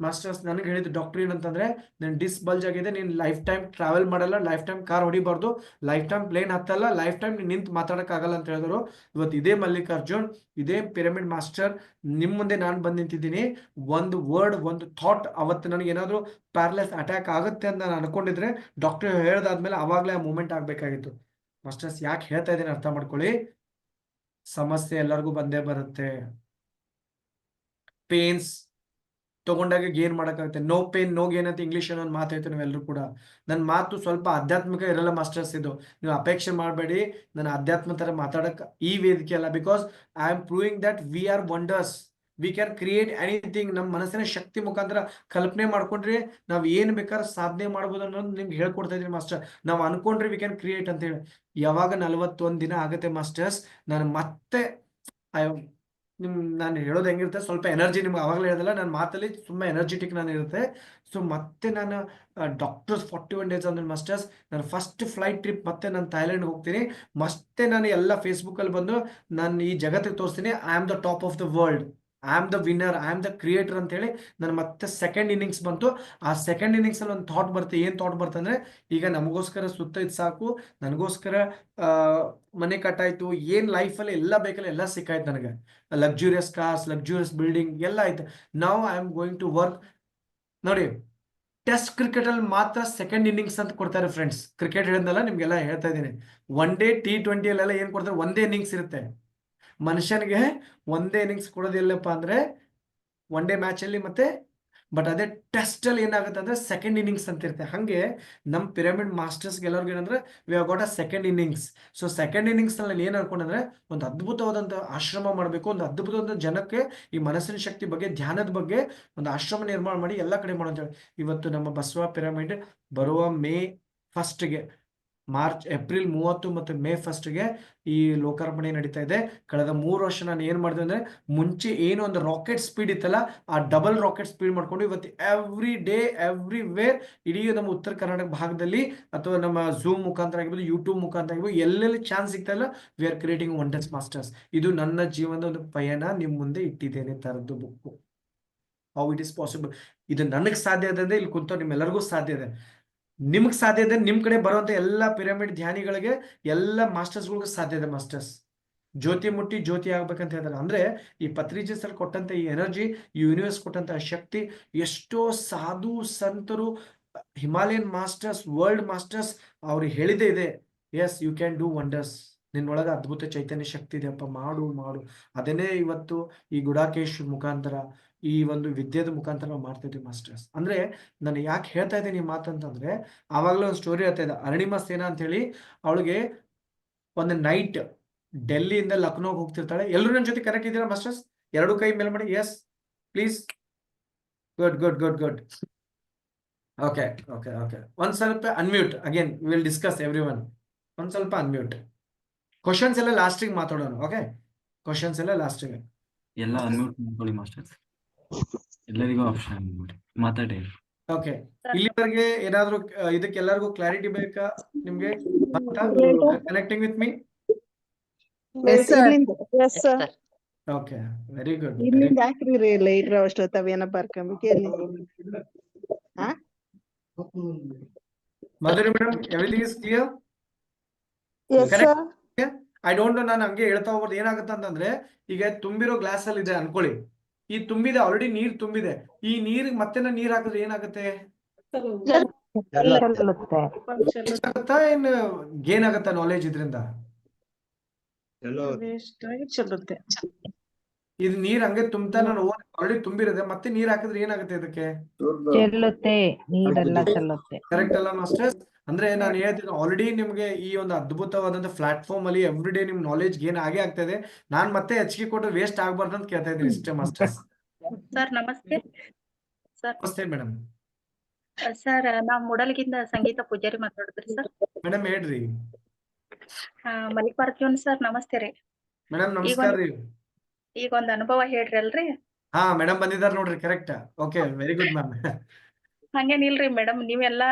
ಮಾಸ್ಟರ್ಸ್ ನನಗೆ ಹೇಳಿದ ಡಾಕ್ಟರ್ ಏನಂತಂದ್ರೆ, ನನ್ ಡಿಸ್ ಬಲ್ಜ್ ಆಗಿದೆ, ನೀನ್ ಲೈಫ್ ಟೈಮ್ ಟ್ರಾವೆಲ್ ಮಾಡಲ್ಲ, ಲೈಫ್ ಟೈಮ್ ಕಾರ್ ಹೊಡಿಬಾರ್ದು, ಲೈಫ್ ಟೈಮ್ ಪ್ಲೇನ್ ಹತ್ತಲ್ಲ, ಲೈಫ್ ಟೈಮ್ ನಿಂತು ಮಾತಾಡಕ್ ಆಗಲ್ಲ ಅಂತ ಹೇಳಿದ್ರು. ಇವತ್ತು ಇದೇ ಮಲ್ಲಿಕಾರ್ಜುನ್, ಇದೇ ಪಿರಮಿಡ್ ಮಾಸ್ಟರ್ ನಿಮ್ ಮುಂದೆ ನಾನು ಬಂದು ನಿಂತಿದ್ದೀನಿ. ಒಂದು ವರ್ಡ್, ಒಂದು ಥಾಟ್, ಅವತ್ತು ನನಗೆ ಏನಾದ್ರು ಪ್ಯಾರಲೈಸ್ ಅಟ್ಯಾಕ್ ಆಗುತ್ತೆ ಅಂತ ನಾನು ಅನ್ಕೊಂಡಿದ್ರೆ, ಡಾಕ್ಟರ್ ಹೇಳ್ದಾದ್ಮೇಲೆ ಅವಾಗ್ಲೇ ಆ ಮೂಮೆಂಟ್ ಆಗ್ಬೇಕಾಗಿತ್ತು. ಮಾಸ್ಟರ್ಸ್ ಯಾಕೆ ಹೇಳ್ತಾ ಇದ್ದೀನಿ ಅರ್ಥ ಮಾಡ್ಕೊಳ್ಳಿ. ಸಮಸ್ಯೆ ಎಲ್ಲರಿಗೂ ಬಂದೇ ಬರುತ್ತೆ. ಪೇನ್ಸ್ ತಗೊಂಡಾಗ ಗೇನ್ ಮಾಡಕ್ಕಾಗುತ್ತೆ. ನೋ ಪೇನ್ ನೋ ಗೇನ್ ಅಂತ ಇಂಗ್ಲಿಷ್ ಒಂದು ಮಾತು ಹೇಳ್ತೀವಿ ನಾವೆಲ್ಲರೂ ಕೂಡ. ನನ್ನ ಮಾತು ಸ್ವಲ್ಪ ಆಧ್ಯಾತ್ಮಿಕ ಇರಲ್ಲ ಮಾಸ್ಟರ್ಸ್. ಇದು ನೀವು ಅಪೇಕ್ಷೆ ಮಾಡಬೇಡಿ, ನನ್ನ ಆಧ್ಯಾತ್ಮ ತರ ಮಾತಾಡಕ್ ಈ ವೇದಿಕೆ ಅಲ್ಲ. Because I am proving that we are wonders, V can create anything. ನಮ್ಮ ಮನಸ್ಸಿನ ಶಕ್ತಿ ಮುಖಾಂತರ ಕಲ್ಪನೆ ಮಾಡ್ಕೊಂಡ್ರೆ ನಾವು ಏನ್ ಬೇಕಾದ್ರೆ ಸಾಧನೆ ಮಾಡ್ಬೋದು ಅನ್ನೋದು ನಿಮ್ಗೆ ಹೇಳ್ಕೊಡ್ತಾ ಇದೀನಿ ಮಾಸ್ಟರ್. ನಾವು ಅನ್ಕೊಂಡ್ರೆ ವಿ ಕ್ಯಾನ್ ಕ್ರಿಯೇಟ್ ಅಂತ ಹೇಳಿ. ಯಾವಾಗ 41 ದಿನ ಆಗುತ್ತೆ ಮಾಸ್ಟರ್ಸ್, ನಾನು ಮತ್ತೆ ನಾನು ಹೇಳೋದು ಹೆಂಗಿರುತ್ತೆ, ಸ್ವಲ್ಪ ಎನರ್ಜಿ, ನಿಮ್ಗೆ ಅವಾಗಲೇ ಹೇಳೋದಲ್ಲ, ನನ್ನ ಮಾತಲ್ಲಿ ತುಂಬಾ ಎನರ್ಜೆಟಿಕ್ ನಾನು ಇರುತ್ತೆ. ಸೊ ಮತ್ತೆ ನಾನು ಡಾಕ್ಟರ್ಸ್ 41 ಡೇಸ್ ಅಂದ್ರೆ ಮಾಸ್ಟರ್ಸ್, ನಾನು ಫಸ್ಟ್ ಫ್ಲೈಟ್ ಟ್ರಿಪ್ ಮತ್ತೆ ನಾನು ಥೈಲ್ಯಾಂಡ್ ಹೋಗ್ತೀನಿ. ಮತ್ತೆ ನಾನು ಎಲ್ಲ ಫೇಸ್ಬುಕ್ ಅಲ್ಲಿ ಬಂದು ನಾನು ಈ ಜಗತ್ತಿಗೆ ತೋರಿಸ್ತೀನಿ, I am the top of the world, I am the winner, I am the creator ಅಂತ ಹೇಳಿ. ನಾನು ಮತ್ತೆ ಸೆಕೆಂಡ್ ಇನ್ನಿಂಗ್ಸ್ ಬಂತು. ಆ ಸೆಕೆಂಡ್ ಇನ್ನಿಂಗ್ಸ್ ಅಲ್ಲಿ ಒಂದು ಥಾಟ್ ಬರುತ್ತೆ. ಏನ್ ಥಾಟ್ ಬರ್ತಂದ್ರೆ, ಈಗ ನಮಗೋಸ್ಕರ ಸುತ್ತ ಇದ್ ಸಾಕು, ನನಗೋಸ್ಕರ ಮನೆ ಕಟ್ಟಾಯ್ತು, ಏನ್ ಲೈಫಲ್ಲಿ ಎಲ್ಲ ಬೇಕಲ್ಲ ಎಲ್ಲ ಸಿಕ್ಕಾಯ್ತು ನನಗೆ. ಲಕ್ಸುರಿಯಸ್ ಕಾರ್ಸ್, ಲಕ್ಸುರಿಯಸ್ ಬಿಲ್ಡಿಂಗ್ ಎಲ್ಲ ಆಯ್ತು. Now I am going to work. ನೋಡಿ, ಟೆಸ್ಟ್ ಕ್ರಿಕೆಟ್ ಅಲ್ಲಿ ಮಾತ್ರ ಸೆಕೆಂಡ್ ಇನ್ನಿಂಗ್ಸ್ ಅಂತ ಕೊಡ್ತಾರೆ ಫ್ರೆಂಡ್ಸ್. ಕ್ರಿಕೆಟ್ ಹೇಳಿದ್ನಲ್ಲ ನಿಮ್ಗೆಲ್ಲ ಹೇಳ್ತಾ ಇದ್ದೀನಿ. ಒನ್ ಡೇ T20 ಅಲ್ಲೆಲ್ಲ ಏನ್ ಕೊಡ್ತಾರೆ, ಒಂದೇ ಇನ್ನಿಂಗ್ಸ್ ಇರುತ್ತೆ. ಮನುಷ್ಯನಿಗೆ ಒಂದೇ ಇನ್ನಿಂಗ್ಸ್ ಕೊಡೋದಿಲ್ಲಪ್ಪ ಅಂದ್ರೆ ಒನ್ ಡೇ ಮ್ಯಾಚ್ ಅಲ್ಲಿ ಮತ್ತೆ. ಬಟ್ ಅದೇ ಟೆಸ್ಟ್ ಅಲ್ಲಿ ಏನಾಗುತ್ತೆ ಅಂದ್ರೆ ಸೆಕೆಂಡ್ ಇನ್ನಿಂಗ್ಸ್ ಅಂತ ಇರುತ್ತೆ. ಹಂಗೆ ನಮ್ಮ ಪಿರಮಿಡ್ ಮಾಸ್ಟರ್ಸ್ ಎಲ್ಲರಿಗೂ ಏನಂದ್ರೆ, we have got a second innings. So second innings ನಲ್ಲಿ ಏನ್ ಅನ್ಕೊಂಡ್ರೆ, ಒಂದು ಅದ್ಭುತವಾದಂತ ಆಶ್ರಮ ಮಾಡಬೇಕು, ಒಂದು ಅದ್ಭುತವಾದ ಜನಕ್ಕೆ ಈ ಮನಸ್ಸಿನ ಶಕ್ತಿ ಬಗ್ಗೆ, ಧ್ಯಾನದ ಬಗ್ಗೆ ಒಂದು ಆಶ್ರಮ ನಿರ್ಮಾಣ ಮಾಡಿ ಎಲ್ಲ ಕಡೆ ಮಾಡೋ ಅಂತ ಹೇಳಿ. ಇವತ್ತು ನಮ್ಮ ಬಸವ ಪಿರಮಿಡ್ ಬರುವ May 1ಗೆ, ಏಪ್ರಿಲ್ 30 ಮತ್ತು May 1ಗೆ ಈ ಲೋಕಾರ್ಪಣೆ ನಡೀತಾ ಇದೆ. ಕಳೆದ 3 ವರ್ಷ ನಾನು ಏನ್ ಮಾಡಿದೆ ಅಂದ್ರೆ, ಮುಂಚೆ ಏನು ಒಂದು ರಾಕೆಟ್ ಸ್ಪೀಡ್ ಇತ್ತಲ್ಲ, ಆ ಡಬಲ್ ರಾಕೆಟ್ ಸ್ಪೀಡ್ ಮಾಡ್ಕೊಂಡು ಇವತ್ತು ಎವ್ರಿ ಡೇ ಎವ್ರಿವೇರ್ ಇಡೀ ನಮ್ಮ ಉತ್ತರ ಕರ್ನಾಟಕ ಭಾಗದಲ್ಲಿ ಅಥವಾ ನಮ್ಮ ಝೂಮ್ ಮುಖಾಂತರ ಆಗಿರ್ಬೋದು, ಯೂಟ್ಯೂಬ್ ಮುಖಾಂತರ ಆಗಿರ್ಬೋದು, ಎಲ್ಲೆಲ್ಲಿ ಚಾನ್ಸ್ ಸಿಗ್ತಾ ಇಲ್ಲ, we are creating wonders masters. ಇದು ನನ್ನ ಜೀವನದ ಒಂದು ಪಯಣ, ನಿಮ್ ಮುಂದೆ ಇಟ್ಟಿದ್ದೇನೆ ತರದ್ದು book. How it is possible. ಇದು ನನಗೆ ಸಾಧ್ಯ ಇದೆ ಅಂದ್ರೆ ಇಲ್ಲಿ ಕುಂತ ನಿಮ್ಮೆಲ್ಲರಿಗೂ ಸಾಧ್ಯ ಇದೆ. ನಿಮ್ಗೆ ಸಾಧ್ಯ ಇದೆ, ನಿಮ್ ಕಡೆ ಬರುವಂತ ಎಲ್ಲ ಪಿರಮಿಡ್ ಧ್ಯಾನಿಗಳಿಗೆ, ಎಲ್ಲ ಮಾಸ್ಟರ್ಸ್ಗಳಿಗೂ ಸಾಧ್ಯ ಇದೆ ಮಾಸ್ಟರ್ಸ್. ಜ್ಯೋತಿ ಮುಟ್ಟಿ ಜ್ಯೋತಿ ಆಗ್ಬೇಕಂತ ಹೇಳ್ತಾರೆ. ಅಂದ್ರೆ ಈ ಪತ್ರಿಜಿ ಸರ್ ಕೊಟ್ಟಂತ ಈ ಎನರ್ಜಿ, ಈ ಯೂನಿವರ್ಸ್ ಕೊಟ್ಟಂತ ಶಕ್ತಿ, ಎಷ್ಟೋ ಸಾಧು ಸಂತರು, ಹಿಮಾಲಯನ್ ಮಾಸ್ಟರ್ಸ್, ವರ್ಲ್ಡ್ ಮಾಸ್ಟರ್ಸ್ ಅವ್ರಿಗೆ ಹೇಳಿದೇ ಇದೆ, yes you can do wonders, ನಿನ್ನೊಳಗ ಅದ್ಭುತ ಚೈತನ್ಯ ಶಕ್ತಿ ಇದೆಯಪ್ಪ, ಮಾಡು ಮಾಡು. ಅದನ್ನೇ ಇವತ್ತು ಈ ಗುಡಾಕೇಶ್ ಮುಖಾಂತರ, ಈ ಒಂದು ವಿದ್ಯೆದ ಮುಖಾಂತರ ನಾವು ಮಾಡ್ತಾ ಇದ್ದೀವಿ ಮಾಸ್ಟರ್ಸ್. ಅಂದ್ರೆ ನಾನು ಯಾಕೆ ಹೇಳ್ತಾ ಇದ್ದೀನಿ ಈ ಮಾತಂತಂದ್ರೆ, ಆವಾಗಲೇ ಒಂದು ಸ್ಟೋರಿ ಹೇಳ್ತಾ ಇದ್ದೆ. ಅರುಣಿಮಾ ಸೇನಾ ಅಂತ ಹೇಳಿ, ಅವಳಿಗೆ ಒಂದು ನೈಟ್ ಡೆಲ್ಲಿಯಿಂದ ಲಕ್ನೋಗೆ ಹೋಗ್ತಿರ್ತಾಳೆ. ಎಲ್ಲರೂ ನನ್ನ ಜೊತೆ ಕನೆಕ್ಟ್ ಇದ್ದೀರಾ ಮಾಸ್ಟರ್ಸ್? ಎರಡು ಕೈ ಮೇಲೆ ಮಾಡಿ, yes please. Good good good good. Okay okay okay. ಒಂದ್ ಸ್ವಲ್ಪ unmute again, will discuss every one. ಒಂದ್ ಸ್ವಲ್ಪ ಅನ್ಮ್ಯೂಟ್. ಕ್ವಶನ್ಸ್ ಎಲ್ಲ ಲಾಸ್ಟಿಗೆ ಮಾತಾಡೋಣ. ಓಕೆ, ಕ್ವಶನ್ಸ್ ಎಲ್ಲ ಲಾಸ್ಟಿಗೆ. ಎಲ್ಲ ಅನ್ಮ್ಯೂಟ್ ಮಾಡ್ಕೊಳ್ಳಿ ಮಾಸ್ಟರ್ಸ್. ಎಲ್ಲರಿಗೂ ಆಪ್ಷನ್ ಮಾತಾಡಿ. ಓಕೆ, ಇಲ್ಲಿವರೆಗೆ ಏನಾದ್ರು ಇದಕ್ಕೆ ಎಲ್ಲರಿಗೂ ಕ್ಲಾರಿಟಿ ಬೇಕಾ ನಿಮ್ಗೆ? Connecting with me? Yes, sir. Yes, sir. Sir okay, very good. ಇಲ್ಲಿಂದ ಹಾಕ್ರಿ ಲೈಟ್ರ್ ಅಷ್ಟೊತ್ತವೇನ ಬರ್ಕೊಂಬಿಟ್ಟು ಎಲ್ಲಿ ಹಾ Madhuri madam, everything is clear? Yes, sir. I don't know, ನಾನು ಹಂಗೆ ಹೇಳ್ತಾ ಹೋಗ್ಬೋದು. ಏನಾಗುತ್ತೆ ಅಂತಂದ್ರೆ, ಈಗ ತುಂಬಿರೋ ಗ್ಲಾಸ್ ಅಲ್ಲಿ ಇದೆ ಅನ್ಕೊಳ್ಳಿ, ಈ ತುಂಬಿದೆ, ಆಲ್ರೆಡಿ ನೀರ್ ತುಂಬಿದೆ. ಈ ನೀರಿಗೆ ಮತ್ತೆ ನಾನು ನೀರ್ ಹಾಕಿದ್ರೆ ಏನಾಗುತ್ತೆ? ಆಗುತ್ತಾ ಏನ್ ಗೇನ್ ಆಗತ್ತಾ ನಾಲೆಜ್ ಇದರಿಂದ? ಚೆಲ್ಲುತ್ತೆ. ಇದು ನೀರ್ ಹಂಗೆ ತುಂಬ್ತಾ, ನಾನು ಆಲ್ರೆಡಿ ತುಂಬಿರುತ್ತೆ, ಮತ್ತೆ ನೀರ್ ಹಾಕಿದ್ರೆ ಏನಾಗುತ್ತೆ ಇದಕ್ಕೆ? ಚೆಲ್ಲುತ್ತೆ, ನೀರೆಲ್ಲ ಚೆಲ್ಲುತ್ತೆ. ಕರೆಕ್ಟ್ ಅಲ್ಲ ಮಾಸ್ಟರ್ಸ್? ಅಂದ್ರೆ ನಾನು ಹೇಳ್ತೀನಿ, ಆಲ್ರೆಡಿ ನಿಮ್ಗೆ ಈ ಒಂದು ಅದ್ಭುತವಾದಂತ ಪ್ಲಾಟ್ಫಾರ್ಮ್ ಅಲ್ಲಿ ಎವ್ರಿ ಡೇ ನಿಮ್ ನಾಲೆಜ್ ಗೇನ್ ಆಗೇ ಆಗ್ತದೆ. ನಾನ್ ಮತ್ತೆ ಹೆಚ್ಚಿಗೆ ಕೊಟ್ಟು ವೇಸ್ಟ್ ಆಗ್ಬಾರ್ದು ಅಂತ ಕೇಳ್ತಾ ಇದ್ದೀನಿ ಇಷ್ಟೇ ಮಾಸ್ಟರ್ಸ್. ಸರ್ ನಮಸ್ತೆ. ಸರ್ ನಮಸ್ತೆ ಮೇಡಮ್. ಸರ್ ನಾವ್ ಮೂಡಲ್ಗಿಂದ ಸಂಗೀತ ಪೂಜಾರಿ ಮಾತಾಡಿದ್ರಿ ಸರ್. ಮೇಡಮ್ ಹೇಳ್ರಿ. ಮಲ್ಲಿಕಾರ್ಜುನ್ ಸರ್ ನಮಸ್ತೆ ರೀ. ಮೇಡಮ್ ನಮಸ್ಕಾರ ರೀ. ಈಗ ಒಂದ್ ಅನುಭವ ಹೇಳ್ರಿ ಅಲ್ರಿ. ಹಾ ಮೇಡಮ್ ಬಂದಿದ್ದಾರೆ ನೋಡ್ರಿ, correct. Okay, very good ma'am. ಹಂಗೇನಿಲ್ರಿ ಮೇಡಮ್, ನೀವೆಲ್ಲಾ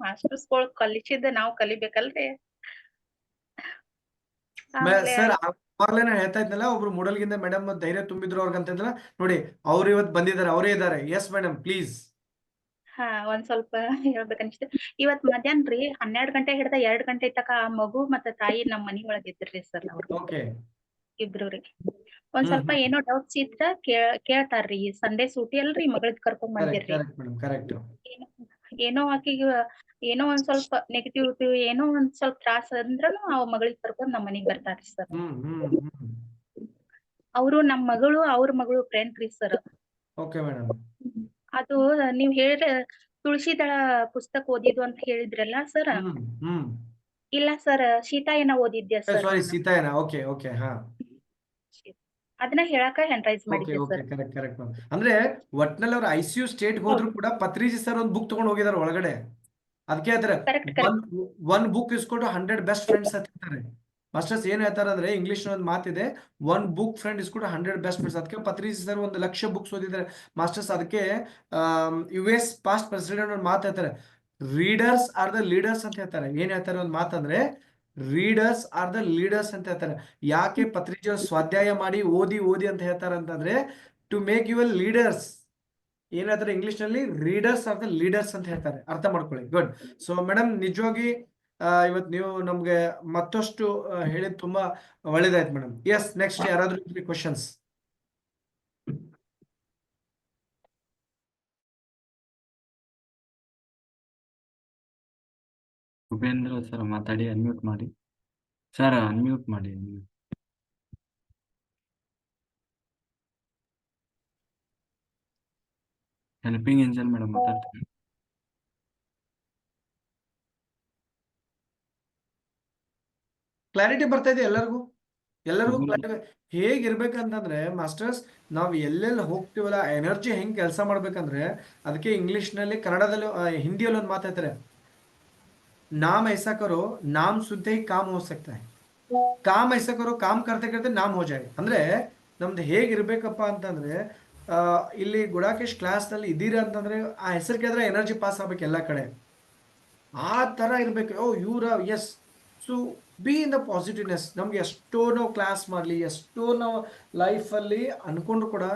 ಮಾಸ್ಟರ್ಸ್ಗಳು ಕಲಿಸಿದ್ದ ನಾವ್ ಕಲಿಬೇಕಲ್ರಿ. ಸರ್ ಅವಾಗ್ಲೇ ನಾನು ಹೇಳ್ತಾ ಇದ್ನಲ್ಲ, ಒಬ್ರು ಮೂಡಲ್ಗಿಂದ ಮೇಡಮ್ ಧೈರ್ಯ ತುಂಬಿದ್ರು ಅವ್ರಿಗಂತ ಇದ್ನಲ್ಲ ನೋಡಿ, ಅವ್ರು ಇವತ್ತು ಬಂದಿದ್ದಾರೆ, ಅವರೇ ಇದ್ದಾರೆ. Yes madam, please. ಹಾ ಒಂದ್ ಸ್ವಲ್ಪ ಹೇಳ್ಬೇಕನ್ನಿಸ್ತು. ಇವತ್ ಮಧ್ಯಾಹ್ನ ರೀ 12 ಗಂಟೆ ಹಿಡ್ದ 2 ಗಂಟೆ ತಕ ಆ ಮಗು ಮತ್ತೆ ತಾಯಿ ನಮ್ ಮನಿ ಒಳಗ್ ಇದ್ರಿ ಸರ್. ಅವ್ರು ಓಕೆ, ಇಬ್ರು ರೀ. ಒಂದ್ ಸ್ವಲ್ಪ ಏನೋ ಡೌಟ್ಸ್ ಇದ್ರ ಕೇಳ್ತಾರ್ರಿ. ಸಂಡೇ ಸೂಟಿ ಅಲ್ರಿ, ಮಗಳದ್ ಕರ್ಕೊಂಡ್ ಬಂದಿರ್ರಿ. Correct madam, correct. ಏನೋ ಆಕಿಗ ಏನೋ ಒಂದ್ ಸ್ವಲ್ಪ ನೆಗೆಟಿವಿಟಿ, ಏನೋ ಒಂದ್ ಸ್ವಲ್ಪ ತ್ರಾಸ ಅಂದ್ರನು ಆ ಮಗಳಿಗ್ ಕರ್ಕೊಂಡ್ ನಮ್ ಮನಿಗ್ ಬರ್ತಾರ್ರಿ ಸರ್. ಅವ್ರು ನಮ್ ಮಗಳು ಅವ್ರ ಮಗಳು ಫ್ರೆಂಡ್ ರೀ ಸರ್. Okay madam. ಅದು ನೀವ್ ಹೇಳ್ರ ತುಳಸಿದಳ ಪುಸ್ತಕ ಓದಿದ್ದು ಅಂತ ಹೇಳಿದ್ರಲ್ಲ ಸರ್. ಇಲ್ಲ ಸರ್, ಸೀತಾಯನ ಓದಿದ್ದೆ ಸರ್. ಸಾರಿ, ಸೀತಾಯನ. ಓಕೆ ಓಕೆ, ಹಾ. ಅದನ್ನ ಹೇಳಾಕ ಹ್ಯಾಂಡ್ರೈಸ್ ಓಕೆ ಮಾಡಿದ್ದೆ okay, sir. Correct correct ma'am. ಅಂದ್ರೆ ಒಟ್ನಲ್ಲಿ ಅವ್ರು ICU ಸ್ಟೇಟ್ ಹೋದ್ರು ಕೂಡ ಪತ್ರಿಜಿ ಸರ್ ಒಂದು ಬುಕ್ ತಗೊಂಡು ಹೋಗಿದಾರೆ ಒಳಗಡೆ. ಅದಕ್ಕೆ ಹೇಳ್ತಾರೆ, ಕರೆಕ್ಟ್ ಒನ್ ಬುಕ್ ಇಸ್ಕೊಂಡು 100 ಬೆಸ್ಟ್ ಫ್ರೆಂಡ್ಸ್ ಅಂತ ಹೇಳ್ತಾರೆ. ಮಾಸ್ಟರ್ಸ್ ಏನ್ ಹೇಳ್ತಾರೆ ಅಂದ್ರೆ, ಇಂಗ್ಲಿಷ್ ಒಂದು ಮಾತಿದೆ, ಒನ್ ಬುಕ್ ಫ್ರೆಂಡ್ ಇಸ್ಕೊಂಡು 100 ಬೆಸ್ಟ್ ಫ್ರೆಂಡ್ಸ್. ಅದಕ್ಕೆ ಪತ್ರಿಜಿ ಸರ್ 1,00,000 ಬುಕ್ಸ್ ಓದಿದ್ದಾರೆ ಮಾಸ್ಟರ್ಸ್. ಅದಕ್ಕೆ US ಪಾಸ್ಟ್ ಪ್ರೆಸಿಡೆಂಟ್ ಒಂದು ಮಾತು ಹೇಳ್ತಾರೆ, ರೀಡರ್ಸ್ ಆರ್ ದ ಲೀಡರ್ಸ್ ಅಂತ ಹೇಳ್ತಾರೆ. ಏನ್ ಹೇಳ್ತಾರೆ ಒಂದು ಮಾತಂದ್ರೆ, ರೀಡರ್ಸ್ ಆರ್ ದ ಲೀಡರ್ಸ್ ಅಂತ ಹೇಳ್ತಾರೆ. ಯಾಕೆ ಪತ್ರಿಜಿ ಸ್ವಾಧ್ಯಾಯ ಮಾಡಿ ಓದಿ ಓದಿ ಅಂತ ಹೇಳ್ತಾರೆ ಅಂತಂದ್ರೆ, ಟು ಮೇಕ್ ಯುವರ್ ಲೀಡರ್ಸ್. ಏನ್ ಹೇಳ್ತಾರೆ ಇಂಗ್ಲಿಷ್ ನಲ್ಲಿ? ರೀಡರ್ಸ್ ಆರ್ ದ ಲೀಡರ್ಸ್ ಅಂತ ಹೇಳ್ತಾರೆ. ಅರ್ಥ ಮಾಡ್ಕೊಳ್ಳಿ. ಗುಡ್. ಸೊ ಮೇಡಮ್, ನಿಜವಾಗಿ ಇವತ್ತು ನೀವು ನಮ್ಗೆ ಮತ್ತಷ್ಟು ಹೇಳಿದ್ ತುಂಬಾ ಒಳ್ಳೇದಾಯ್ತು ಮೇಡಮ್. ಎಸ್, ನೆಕ್ಸ್ಟ್ ಯಾರಾದ್ರೂ ಕ್ವಶನ್ಸ್? ಉಪೇಂದ್ರ ಸರ್ ಮಾತಾಡಿ, ಅನ್ಮ್ಯೂಟ್ ಮಾಡಿ ಸರ್, ಅನ್ಮ್ಯೂಟ್ ಮಾಡಿ. ಹೆಲ್ಪಿಂಗ್ ಏಂಜಲ್ ಮೇಡಮ್ ಮಾತಾಡ್ತೀನಿ. ಕ್ಲಾರಿಟಿ ಬರ್ತಾ ಇದೆ ಎಲ್ಲರಿಗೂ? ಎಲ್ಲರಿಗೂ ಕ್ಲಾರಿಟಿ ಹೇಗಿರ್ಬೇಕಂತಂದ್ರೆ ಮಾಸ್ಟರ್ಸ್, ನಾವು ಎಲ್ಲೆಲ್ಲಿ ಹೋಗ್ತೀವಲ್ಲ, ಎನರ್ಜಿ ಹೆಂಗ್ ಕೆಲಸ ಮಾಡ್ಬೇಕಂದ್ರೆ, ಅದಕ್ಕೆ ಇಂಗ್ಲಿಷ್ ನಲ್ಲಿ, ಕನ್ನಡದಲ್ಲಿ, ಹಿಂದಿಯಲ್ಲಿ ಒಂದು ಮಾತಾಡ್ತಾರೆ, नाम ऐसा करो नाम सुनते ही काम हो सकता है, काम ऐसा करो काम करते करते नाम हो जाए. ಅಂದ್ರೆ ನಮ್ದು ಹೇಗಿರ್ಬೇಕಪ್ಪ ಅಂತಂದ್ರೆ, ಇಲ್ಲಿ ಗುಡಾಕೇಶ್ ಕ್ಲಾಸ್ ನಲ್ಲಿ ಇದೀರ ಅಂತಂದ್ರೆ ಆ ಹೆಸರು ಕೇಳಿದ್ರೆ ಎನರ್ಜಿ ಪಾಸ್ ಆಗ್ಬೇಕು ಎಲ್ಲ ಕಡೆ. ಆ ತರ ಇರ್ಬೇಕು. ಓ ಇವ್ರ, yes. So be in the positiveness. ನಮ್ಗೆ ಎಷ್ಟೋ ನಾವು ಕ್ಲಾಸ್ ಮಾಡಲಿ, ಎಷ್ಟೋ ನಾವು ಲೈಫಲ್ಲಿ ಅನ್ಕೊಂಡ್ರು ಕೂಡ,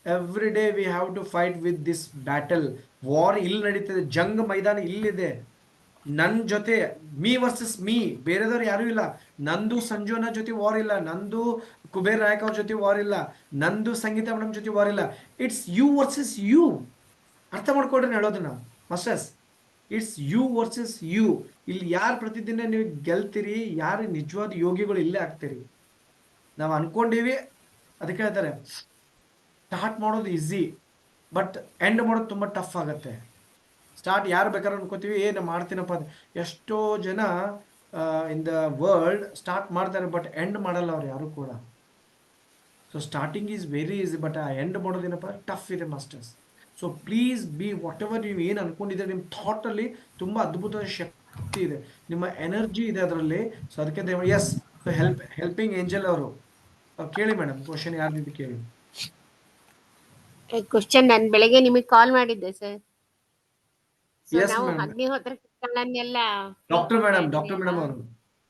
every day we have to fight with this battle. War ಇಲ್ಲಿ ನಡೀತದೆ, ಜಂಗ್ ಮೈದಾನ ಇಲ್ಲಿದೆ. ನನ್ನ ಜೊತೆ ಮೀ ವರ್ಸಸ್ ಮೀ, ಬೇರೆದವ್ರು ಯಾರು ಇಲ್ಲ. ನಂದು ಸಂಜುನ ಜೊತೆ ವಾರ್ ಇಲ್ಲ, ನಂದು ಕುಬೇರ್ ನಾಯಕ್ ಅವ್ರ ಜೊತೆ ವಾರ್ ಇಲ್ಲ, ನಂದು ಸಂಗೀತ ಮೇಡಮ್ ಜೊತೆ ವಾರ್ ಇಲ್ಲ. It's you versus you. ಅರ್ಥ ಮಾಡ್ಕೊಡ್ರಿ ಹೇಳೋದನ್ನ masters. It's you versus you. ಇಲ್ಲಿ ಯಾರು ಪ್ರತಿದಿನ ನೀವು ಗೆಲ್ತೀರಿ, ಯಾರು ನಿಜವಾದ ಯೋಗಿಗಳು ಇಲ್ಲೇ ಆಗ್ತೀರಿ. ನಾವು ಅನ್ಕೊಂಡೀವಿ. ಅದಕ್ಕೆ ಹೇಳ್ತಾರೆ, ಸ್ಟಾರ್ಟ್ ಮಾಡೋದು ಈಸಿ, ಬಟ್ ಎಂಡ್ ಮಾಡೋದು ತುಂಬ ಟಫ್ ಆಗುತ್ತೆ. ಸ್ಟಾರ್ಟ್ ಯಾರು ಬೇಕಾದ್ರೆ ಅನ್ಕೋತೀವಿ, ಏನು ಮಾಡ್ತೀನಪ್ಪ. ಎಷ್ಟೋ ಜನ ಇನ್ ದ ವರ್ಲ್ಡ್ ಸ್ಟಾರ್ಟ್ ಮಾಡ್ತಾರೆ, ಬಟ್ ಎಂಡ್ ಮಾಡಲ್ಲ ಅವ್ರು ಯಾರು ಕೂಡ. So starting is very easy, but ಆ ಎಂಡ್ ಮಾಡೋದೇನಪ್ಪ ಟಫ್ ಇದೆ masters. So please be what ever ನೀವು ಏನು ಅನ್ಕೊಂಡಿದ್ದೀರಿ, ನಿಮ್ಮ ಥಾಟಲ್ಲಿ ತುಂಬ ಅದ್ಭುತವಾದ ಶಕ್ತಿ ಇದೆ, ನಿಮ್ಮ ಎನರ್ಜಿ ಇದೆ ಅದರಲ್ಲಿ. ಸೊ ಅದಕ್ಕೆ ಎಸ್. ಸೊ ಹೆಲ್ಪಿಂಗ್ ಏಂಜಲ್ ಅವರು ಕೇಳಿ ಮೇಡಮ್, ಕ್ವಶನ್ ಯಾರ್ದಿದ್ದು ಕೇಳಿ. ಕ್ವಶನ್ ನಾನು ಬೆಳಗ್ಗೆ ನಿಮಗೆ ಕಾಲ್ ಮಾಡಿದ್ದೆ ಸರ್. ಸೊ Yes, ನಾವು ma'am. ಅಗ್ನಿಹೋತ್ರ ಕಿಟ್ಗಳನ್ನೆಲ್ಲ ಡಾಕ್ಟರ್ ಮೇಡಮ್ ಇದ್ದೀವಿ ಅವರು.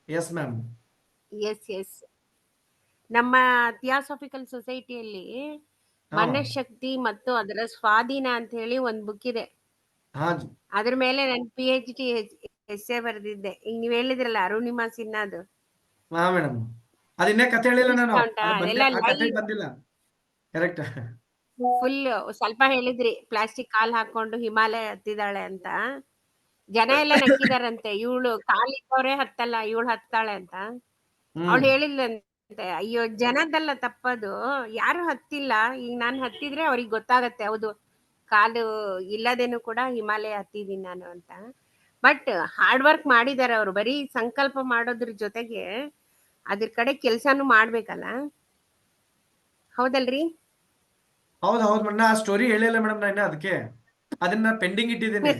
Yes ma'am. ಎಸ್ ನಮ್ಮ ಥಿಯಾಸಾಫಿಕಲ್ ಸೊಸೈಟಿಯಲ್ಲಿ ಮನಃಶಕ್ತಿ ಮತ್ತು ಅದರ ಸ್ವಾಧೀನ ಅಂತ ಹೇಳಿ ಒಂದು ಬುಕ್ ಇದೆ. ಹಾ ಅದ್ರ ಮೇಲೆ ನಾನು PhD ಎಸ್ಸೆ ಬರೆದಿದ್ದೆ. ಈಗ ನೀವು ಹೇಳಿದ್ರಲ್ಲ ಅರುಣಿಮಾ ಸಿನ್ಹಾದು. ಹಾ ಮೇಡಮ್, ಅದಿನ್ನೇ ಕತೆ ಹೇಳಿಲ್ಲ ನಾನು. ಉಂಟಾ? ಅದು ಅದೆಲ್ಲ ಆ ಕತೆ ಬಂದಿಲ್ಲ. ಕರೆಕ್ಟ್. ಫುಲ್ ಸ್ವಲ್ಪ ಹೇಳಿದ್ರಿ, ಪ್ಲಾಸ್ಟಿಕ್ ಕಾಲ್ ಹಾಕೊಂಡು ಹಿಮಾಲಯ ಹತ್ತಿದಾಳೆ ಅಂತ. ಜನ ಎಲ್ಲ ನಕ್ಕಿದಾರಂತೆ, ಇವಳು ಕಾಲಿದ್ದವ್ರೆ ಹತ್ತಲ್ಲ, ಇವಳು ಹತ್ತಾಳೆ ಅಂತ. ಅವಳು ಹೇಳಿದ್ಲಂತೆ, ಅಯ್ಯೋ ಜನದಲ್ಲ ತಪ್ಪದು, ಯಾರು ಹತ್ತಿಲ್ಲ, ಈಗ ನಾನು ಹತ್ತಿದ್ರೆ ಅವ್ರಿಗೆ ಗೊತ್ತಾಗತ್ತೆ, ಹೌದು ಕಾಲು ಇಲ್ಲದೇನು ಕೂಡ ಹಿಮಾಲಯ ಹತ್ತಿದೀನಿ ನಾನು ಅಂತ. ಬಟ್ ಹಾರ್ಡ್ ವರ್ಕ್ ಮಾಡಿದ್ದಾರೆ ಅವರು. ಬರೀ ಸಂಕಲ್ಪ ಮಾಡೋದ್ರ ಜೊತೆಗೆ ಅದ್ರ ಕಡೆ ಕೆಲ್ಸಾನು ಮಾಡ್ಬೇಕಲ್ಲ, ಹೌದಲ್ರಿ? ಹೌದು ಮೇಡಮ್, ನಾ ಆ ಸ್ಟೋರಿ ಹೇಳಿಲ್ಲ ಮೇಡಮ್. ನಾನು ಅದಕ್ಕೆ ಅದನ್ನ ಪೆಂಡಿಂಗ್ ಇಟ್ಟಿದ್ದೀನಿ.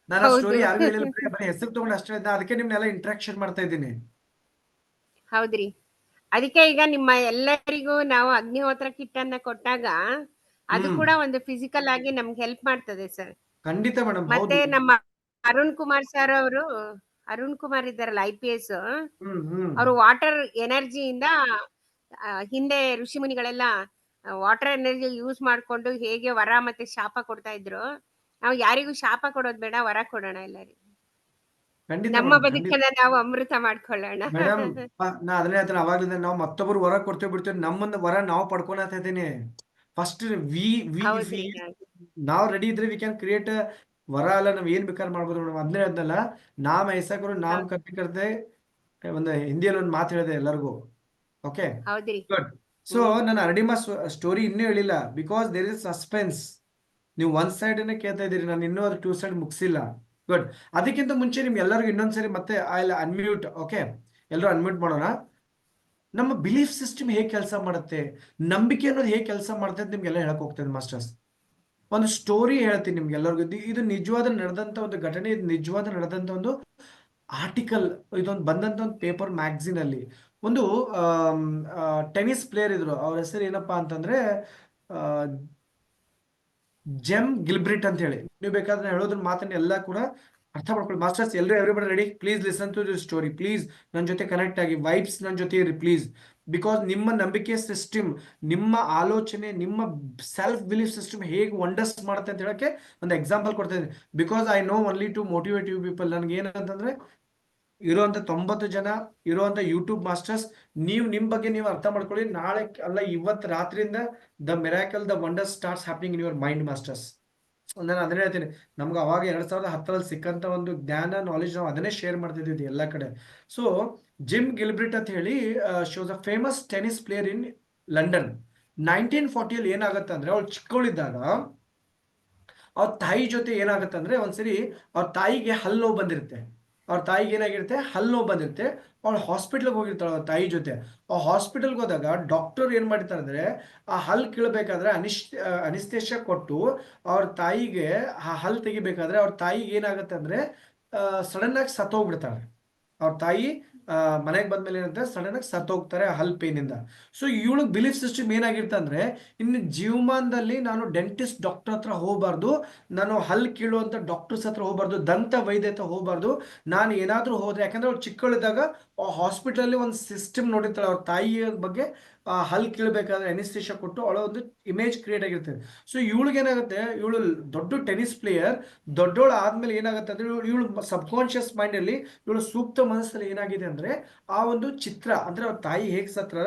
ನಾನು ಆ ಸ್ಟೋರಿ ಯಾರಿಗೂ ಹೇಳಿಲ್ಲ, ಬರೀ ಹೆಸರು ತಗೊಂಡು ಅಷ್ಟೇ. ಅದಕ್ಕೆ ನಿಮ್ನೆಲ್ಲ ಇಂಟ್ರಾಕ್ಷನ್ ಮಾಡ್ತಾ ಇದ್ದೀನಿ. ಹೌದ್ರಿ, ಅದಕ್ಕೆ ಈಗ ನಿಮ್ಮ ಎಲ್ಲರಿಗೂ ನಾವು ಅಗ್ನಿಹೋತ್ರ ಕಿಟ್ ಅನ್ನ ಕೊಟ್ಟಾಗ ಅದು ಕೂಡ ಒಂದು ಫಿಸಿಕಲ್ ಆಗಿ ನಮ್ಗೆ ಹೆಲ್ಪ್ ಮಾಡ್ತದೆ ಸರ್. ಖಂಡಿತ ಮೇಡಮ್. ಮತ್ತೆ ನಮ್ಮ ಅರುಣ್ ಕುಮಾರ್ ಸರ್ ಅವರು, ಅರುಣ್ ಕುಮಾರ್ ಇದ್ದಾರಲ್ಲ IPS, ಅವರು ವಾಟರ್ ಎನರ್ಜಿಯಿಂದ ಹಿಂದೆ ಋಷಿ ಮುನಿಗಳೆಲ್ಲ ವಾಟರ್ ಎನರ್ಜಿ ಯೂಸ್ ಮಾಡ್ಕೊಂಡು ಹೇಗೆ ವರ ಮತ್ತೆ ಶಾಪ ಕೊಡ್ತಾ ಇದ್ರು, ನಾವು ಯಾರಿಗೂ ಶಾಪ ಕೊಡೋದ್ ಬೇಡ, ವರ ಕೊಡೋಣ ಎಲ್ಲರಿಗೂ. ನಮ್ಮ ಬದುಕನ್ನ ನಾವು ಅಮೃತ ಮಾಡ್ಕೊಳ್ಳೋಣ. ಮೇಡಮ್, ನಾ ಅದನ್ನೇ ಹೇಳ್ತೇನೆ ಅವಾಗ್ಲಿಂದ. ನಾವು ಮತ್ತೊಬ್ರು ವರ ಕೊಡ್ತೇವೆ ಬಿಡ್ತೇವೆ, ನಮ್ಮನ್ನ ವರ ನಾವು ಪಡ್ಕೊಳತಾ ಇದ್ದೀನಿ. ಫಸ್ಟ್ ನಾವು ರೆಡಿ ಇದ್ರೆ ವಿ ಕ್ಯಾನ್ ಕ್ರಿಯೇಟ್ ವರ. ಅಲ್ಲ, ನಾವ್ ಏನ್ ಬೇಕಾದ್ರೆ ಮಾಡ್ಬೋದು ಮೇಡಮ್. ಅದನ್ನೇ ಹೇಳ್ದಲ್ಲ, ನಾಮ್ ಐಸಾ ಕರೋ ನಾಮ್ ಕರ್ತೆ ಕರ್ತೆ, ಒಂದು ಹಿಂದಿಯಲ್ಲಿ ಒಂದು ಮಾತು ಹೇಳಿದೆ ಎಲ್ಲರಿಗೂ. Okay, good. ಸೊ ನಾನು ಅರಡಿಮಾ ಸ್ಟೋರಿ ಇನ್ನೂ ಹೇಳಿಲ್ಲ, ಬಿಕಾಸ್ ದೇರ್ ಇಸ್ ಸಸ್ಪೆನ್ಸ್. ನೀವು ಒನ್ ಸೈಡ್ ಕೇಳ್ತಾ ಇದ್ದೀರಿ, ನಾನು ಇನ್ನೂ ಅದು 2 ಸೈಡ್ ಮುಗಿಸಿಲ್ಲ. ಗುಡ್. ಅದಕ್ಕಿಂತ ಮುಂಚೆ ನಿಮ್ಗೆ ಎಲ್ಲರಿಗೂ ಇನ್ನೊಂದ್ಸರಿ ಮತ್ತೆ ಐ ವಿಲ್ ಅನ್ಮ್ಯೂಟ್. ಓಕೆ, ಎಲ್ಲರೂ ಅನ್ಮ್ಯೂಟ್ ಮಾಡೋಣ. ನಮ್ಮ ಬಿಲೀಫ್ ಸಿಸ್ಟಮ್ ಹೇಗೆ ಕೆಲಸ ಮಾಡುತ್ತೆ, ನಂಬಿಕೆ ಅನ್ನೋದು ಹೇಗೆ ಕೆಲಸ ಮಾಡುತ್ತೆ ಅಂತ ನಿಮ್ಗೆಲ್ಲ ಹೇಳಕ್ ಹೋಗ್ತೇನೆ ಮಾಸ್ಟರ್ಸ್. ಒಂದು ಸ್ಟೋರಿ ಹೇಳ್ತೀನಿ ನಿಮ್ಗೆಲ್ಲರಿಗೂ. ಇದು ನಿಜವಾದ ನಡೆದಂತ ಒಂದು ಘಟನೆ, ಇದು ನಿಜವಾದ ನಡೆದಂತ ಒಂದು ಆರ್ಟಿಕಲ್. ಇದೊಂದು ಬಂದಂತ ಒಂದು ಪೇಪರ್ ಮ್ಯಾಗಝಿನ್ ಅಲ್ಲಿ. ಒಂದು ಟೆನ್ನಿಸ್ ಪ್ಲೇಯರ್ ಇದ್ರು, ಅವ್ರ ಹೆಸರು ಏನಪ್ಪಾ ಅಂತಂದ್ರೆ ಜೆಮ್ ಗಿಲ್ಬ್ರಿಟ್ ಅಂತ ಹೇಳಿ. ನೀವು ಬೇಕಾದ್ರೆ ಹೇಳೋದ್ರ ಮಾತನ್ನ ಎಲ್ಲ ಕೂಡ ಅರ್ಥ ಮಾಡ್ಕೊಳ್ಳಿ ಮಾಸ್ಟರ್ಸ್. ಎಲ್ಲರೂ everybody ready? Please listen to this story. Please ನನ್ನ ಜೊತೆ ಕನೆಕ್ಟ್ ಆಗಿ, ವೈಬ್ಸ್ ನನ್ನ ಜೊತೆ ಇರಿ ಪ್ಲೀಸ್. ಬಿಕಾಸ್ ನಿಮ್ಮ ನಂಬಿಕೆ ಸಿಸ್ಟಮ್, ನಿಮ್ಮ ಆಲೋಚನೆ, ನಿಮ್ಮ ಸೆಲ್ಫ್ ಬಿಲೀಫ್ ಸಿಸ್ಟಮ್ ಹೇಗೆ ವಂಡರ್ಸ್ ಮಾಡುತ್ತೆ ಅಂತ ಹೇಳಕ್ಕೆ ಒಂದು ಎಕ್ಸಾಂಪಲ್ ಕೊಡ್ತಾ ಇದ್ದೀನಿ. Because I know only to motivate you people. ನನಗೆ ಏನಂತಂದ್ರೆ, ಇರುವಂತ 90 ಜನ ಇರುವಂತ ಯೂಟ್ಯೂಬ್ ಮಾಸ್ಟರ್ಸ್, ನೀವು ನಿಮ್ ಬಗ್ಗೆ ನೀವು ಅರ್ಥ ಮಾಡ್ಕೊಳ್ಳಿ. ನಾಳೆ ಅಲ್ಲ, ಇವತ್ತು ರಾತ್ರಿಯಿಂದ the miracle, the wonder starts happening in your mind masters. ನಾನು ಅದನ್ನೇ ಹೇಳ್ತೀನಿ. ನಮ್ಗೆ ಅವಾಗ 2010 ಸಿಕ್ಕಂತ ಒಂದು ಜ್ಞಾನ, ನಾಲೆಜ್, ನಾವು ಅದನ್ನೇ ಶೇರ್ ಮಾಡ್ತಿದ್ವಿ ಎಲ್ಲ ಕಡೆ. ಸೊ ಜಿಮ್ ಗಿಲ್ಬ್ರಿಟ್ ಅಂತ ಹೇಳಿ, shows a famous tennis player in London. 1940 ಏನಾಗತ್ತೆ ಅಂದ್ರೆ, ಅವಳು ಚಿಕ್ಕವಳಿದ್ದಾಗ ಅವ್ರ ತಾಯಿ ಜೊತೆ ಏನಾಗತ್ತೆ ಅಂದ್ರೆ, ಒಂದ್ಸರಿ ಅವ್ರ ತಾಯಿಗೆ ಹಲ್ಲು ನೋವು ಬಂದಿರುತ್ತೆ. ಅವ್ರ ತಾಯಿಗೆ ಏನಾಗಿರುತ್ತೆ, ಹಲ್ಲು ನೋವು ಬಂದಿರುತ್ತೆ. ಅವಳು ಹಾಸ್ಪಿಟ್ಲ್ಗೆ ಹೋಗಿರ್ತಾಳೆ ಅವ್ರ ತಾಯಿ ಜೊತೆ. ಆ ಹಾಸ್ಪಿಟಲ್ಗೆ ಹೋದಾಗ ಡಾಕ್ಟರ್ ಏನ್ ಮಾಡಿರ್ತಾರೆ ಅಂದ್ರೆ, ಆ ಹಲ್ಲು ಕೀಳ್ಬೇಕಾದ್ರೆ ಅನಿಸ್ತೇಷ ಕೊಟ್ಟು ಅವ್ರ ತಾಯಿಗೆ ಆ ಹಲ್ಲು ತೆಗಿಬೇಕಾದ್ರೆ, ಅವ್ರ ತಾಯಿಗೆ ಏನಾಗುತ್ತೆ ಅಂದ್ರೆ ಸಡನ್ ಆಗಿ ಸತ್ತೋಗ್ಬಿಡ್ತಾಳೆ. ಅವ್ರ ತಾಯಿ ಮನೆಗೆ ಬಂದ್ಮೇಲೆ ಏನಂದ್ರೆ ಸಡನ್ ಆಗಿ ಸತ್ತೋಗ್ತಾರೆ ಆ ಹಲ್ ಪೇನ್ ಇಂದ. ಸೊ ಇವಳು ಬಿಲೀಫ್ ಸಿಸ್ಟಮ್ ಏನಾಗಿರುತ್ತೆ ಅಂದ್ರೆ, ಇನ್ನು ಜೀವಮಾನದಲ್ಲಿ ನಾನು ಡೆಂಟಿಸ್ಟ್ ಡಾಕ್ಟರ್ ಹತ್ರ ಹೋಗಬಾರ್ದು, ನಾನು ಹಲ್ ಕೀಳುವಂತ ಡಾಕ್ಟರ್ಸ್ ಹತ್ರ ಹೋಗಬಾರ್ದು, ದಂತ ವೈದ್ಯ ಹತ್ರ ಹೋಗಬಾರ್ದು. ನಾನು ಏನಾದ್ರೂ ಹೋದ್ರೆ, ಯಾಕಂದ್ರೆ ಅವ್ಳು ಚಿಕ್ಕಳಿದ್ದಾಗ ಆ ಹಾಸ್ಪಿಟಲ್ ಒಂದು ಸಿಸ್ಟಮ್ ನೋಡಿರ್ತಾಳೆ ಅವ್ರ ತಾಯಿಯ ಬಗ್ಗೆ. ಹಲ್ ಕೀಳ್ಬೇಕಾದ್ರೆ ಅನಿಸ್ತೇಷ ಕೊಟ್ಟು ಅವಳ ಒಂದು ಇಮೇಜ್ ಕ್ರಿಯೇಟ್ ಆಗಿರ್ತದೆ. ಸೊ ಇವಳಿಗೆ ಏನಾಗುತ್ತೆ, ಇವಳು ದೊಡ್ಡ ಟೆನ್ನಿಸ್ ಪ್ಲೇಯರ್, ದೊಡ್ಡವಳು ಆದ್ಮೇಲೆ ಏನಾಗುತ್ತೆ ಅಂದ್ರೆ, ಇವಳು ಸಬ್ಕಾನ್ಶಿಯಸ್ ಮೈಂಡ್ ಅಲ್ಲಿ, ಇವಳು ಸೂಕ್ತ ಮನಸ್ಸಲ್ಲಿ ಏನಾಗಿದೆ ಅಂದ್ರೆ, ಆ ಒಂದು ಚಿತ್ರ ಅಂದ್ರೆ ಅವ್ರ ತಾಯಿ ಹೇಗ್ ಸತ್ರ,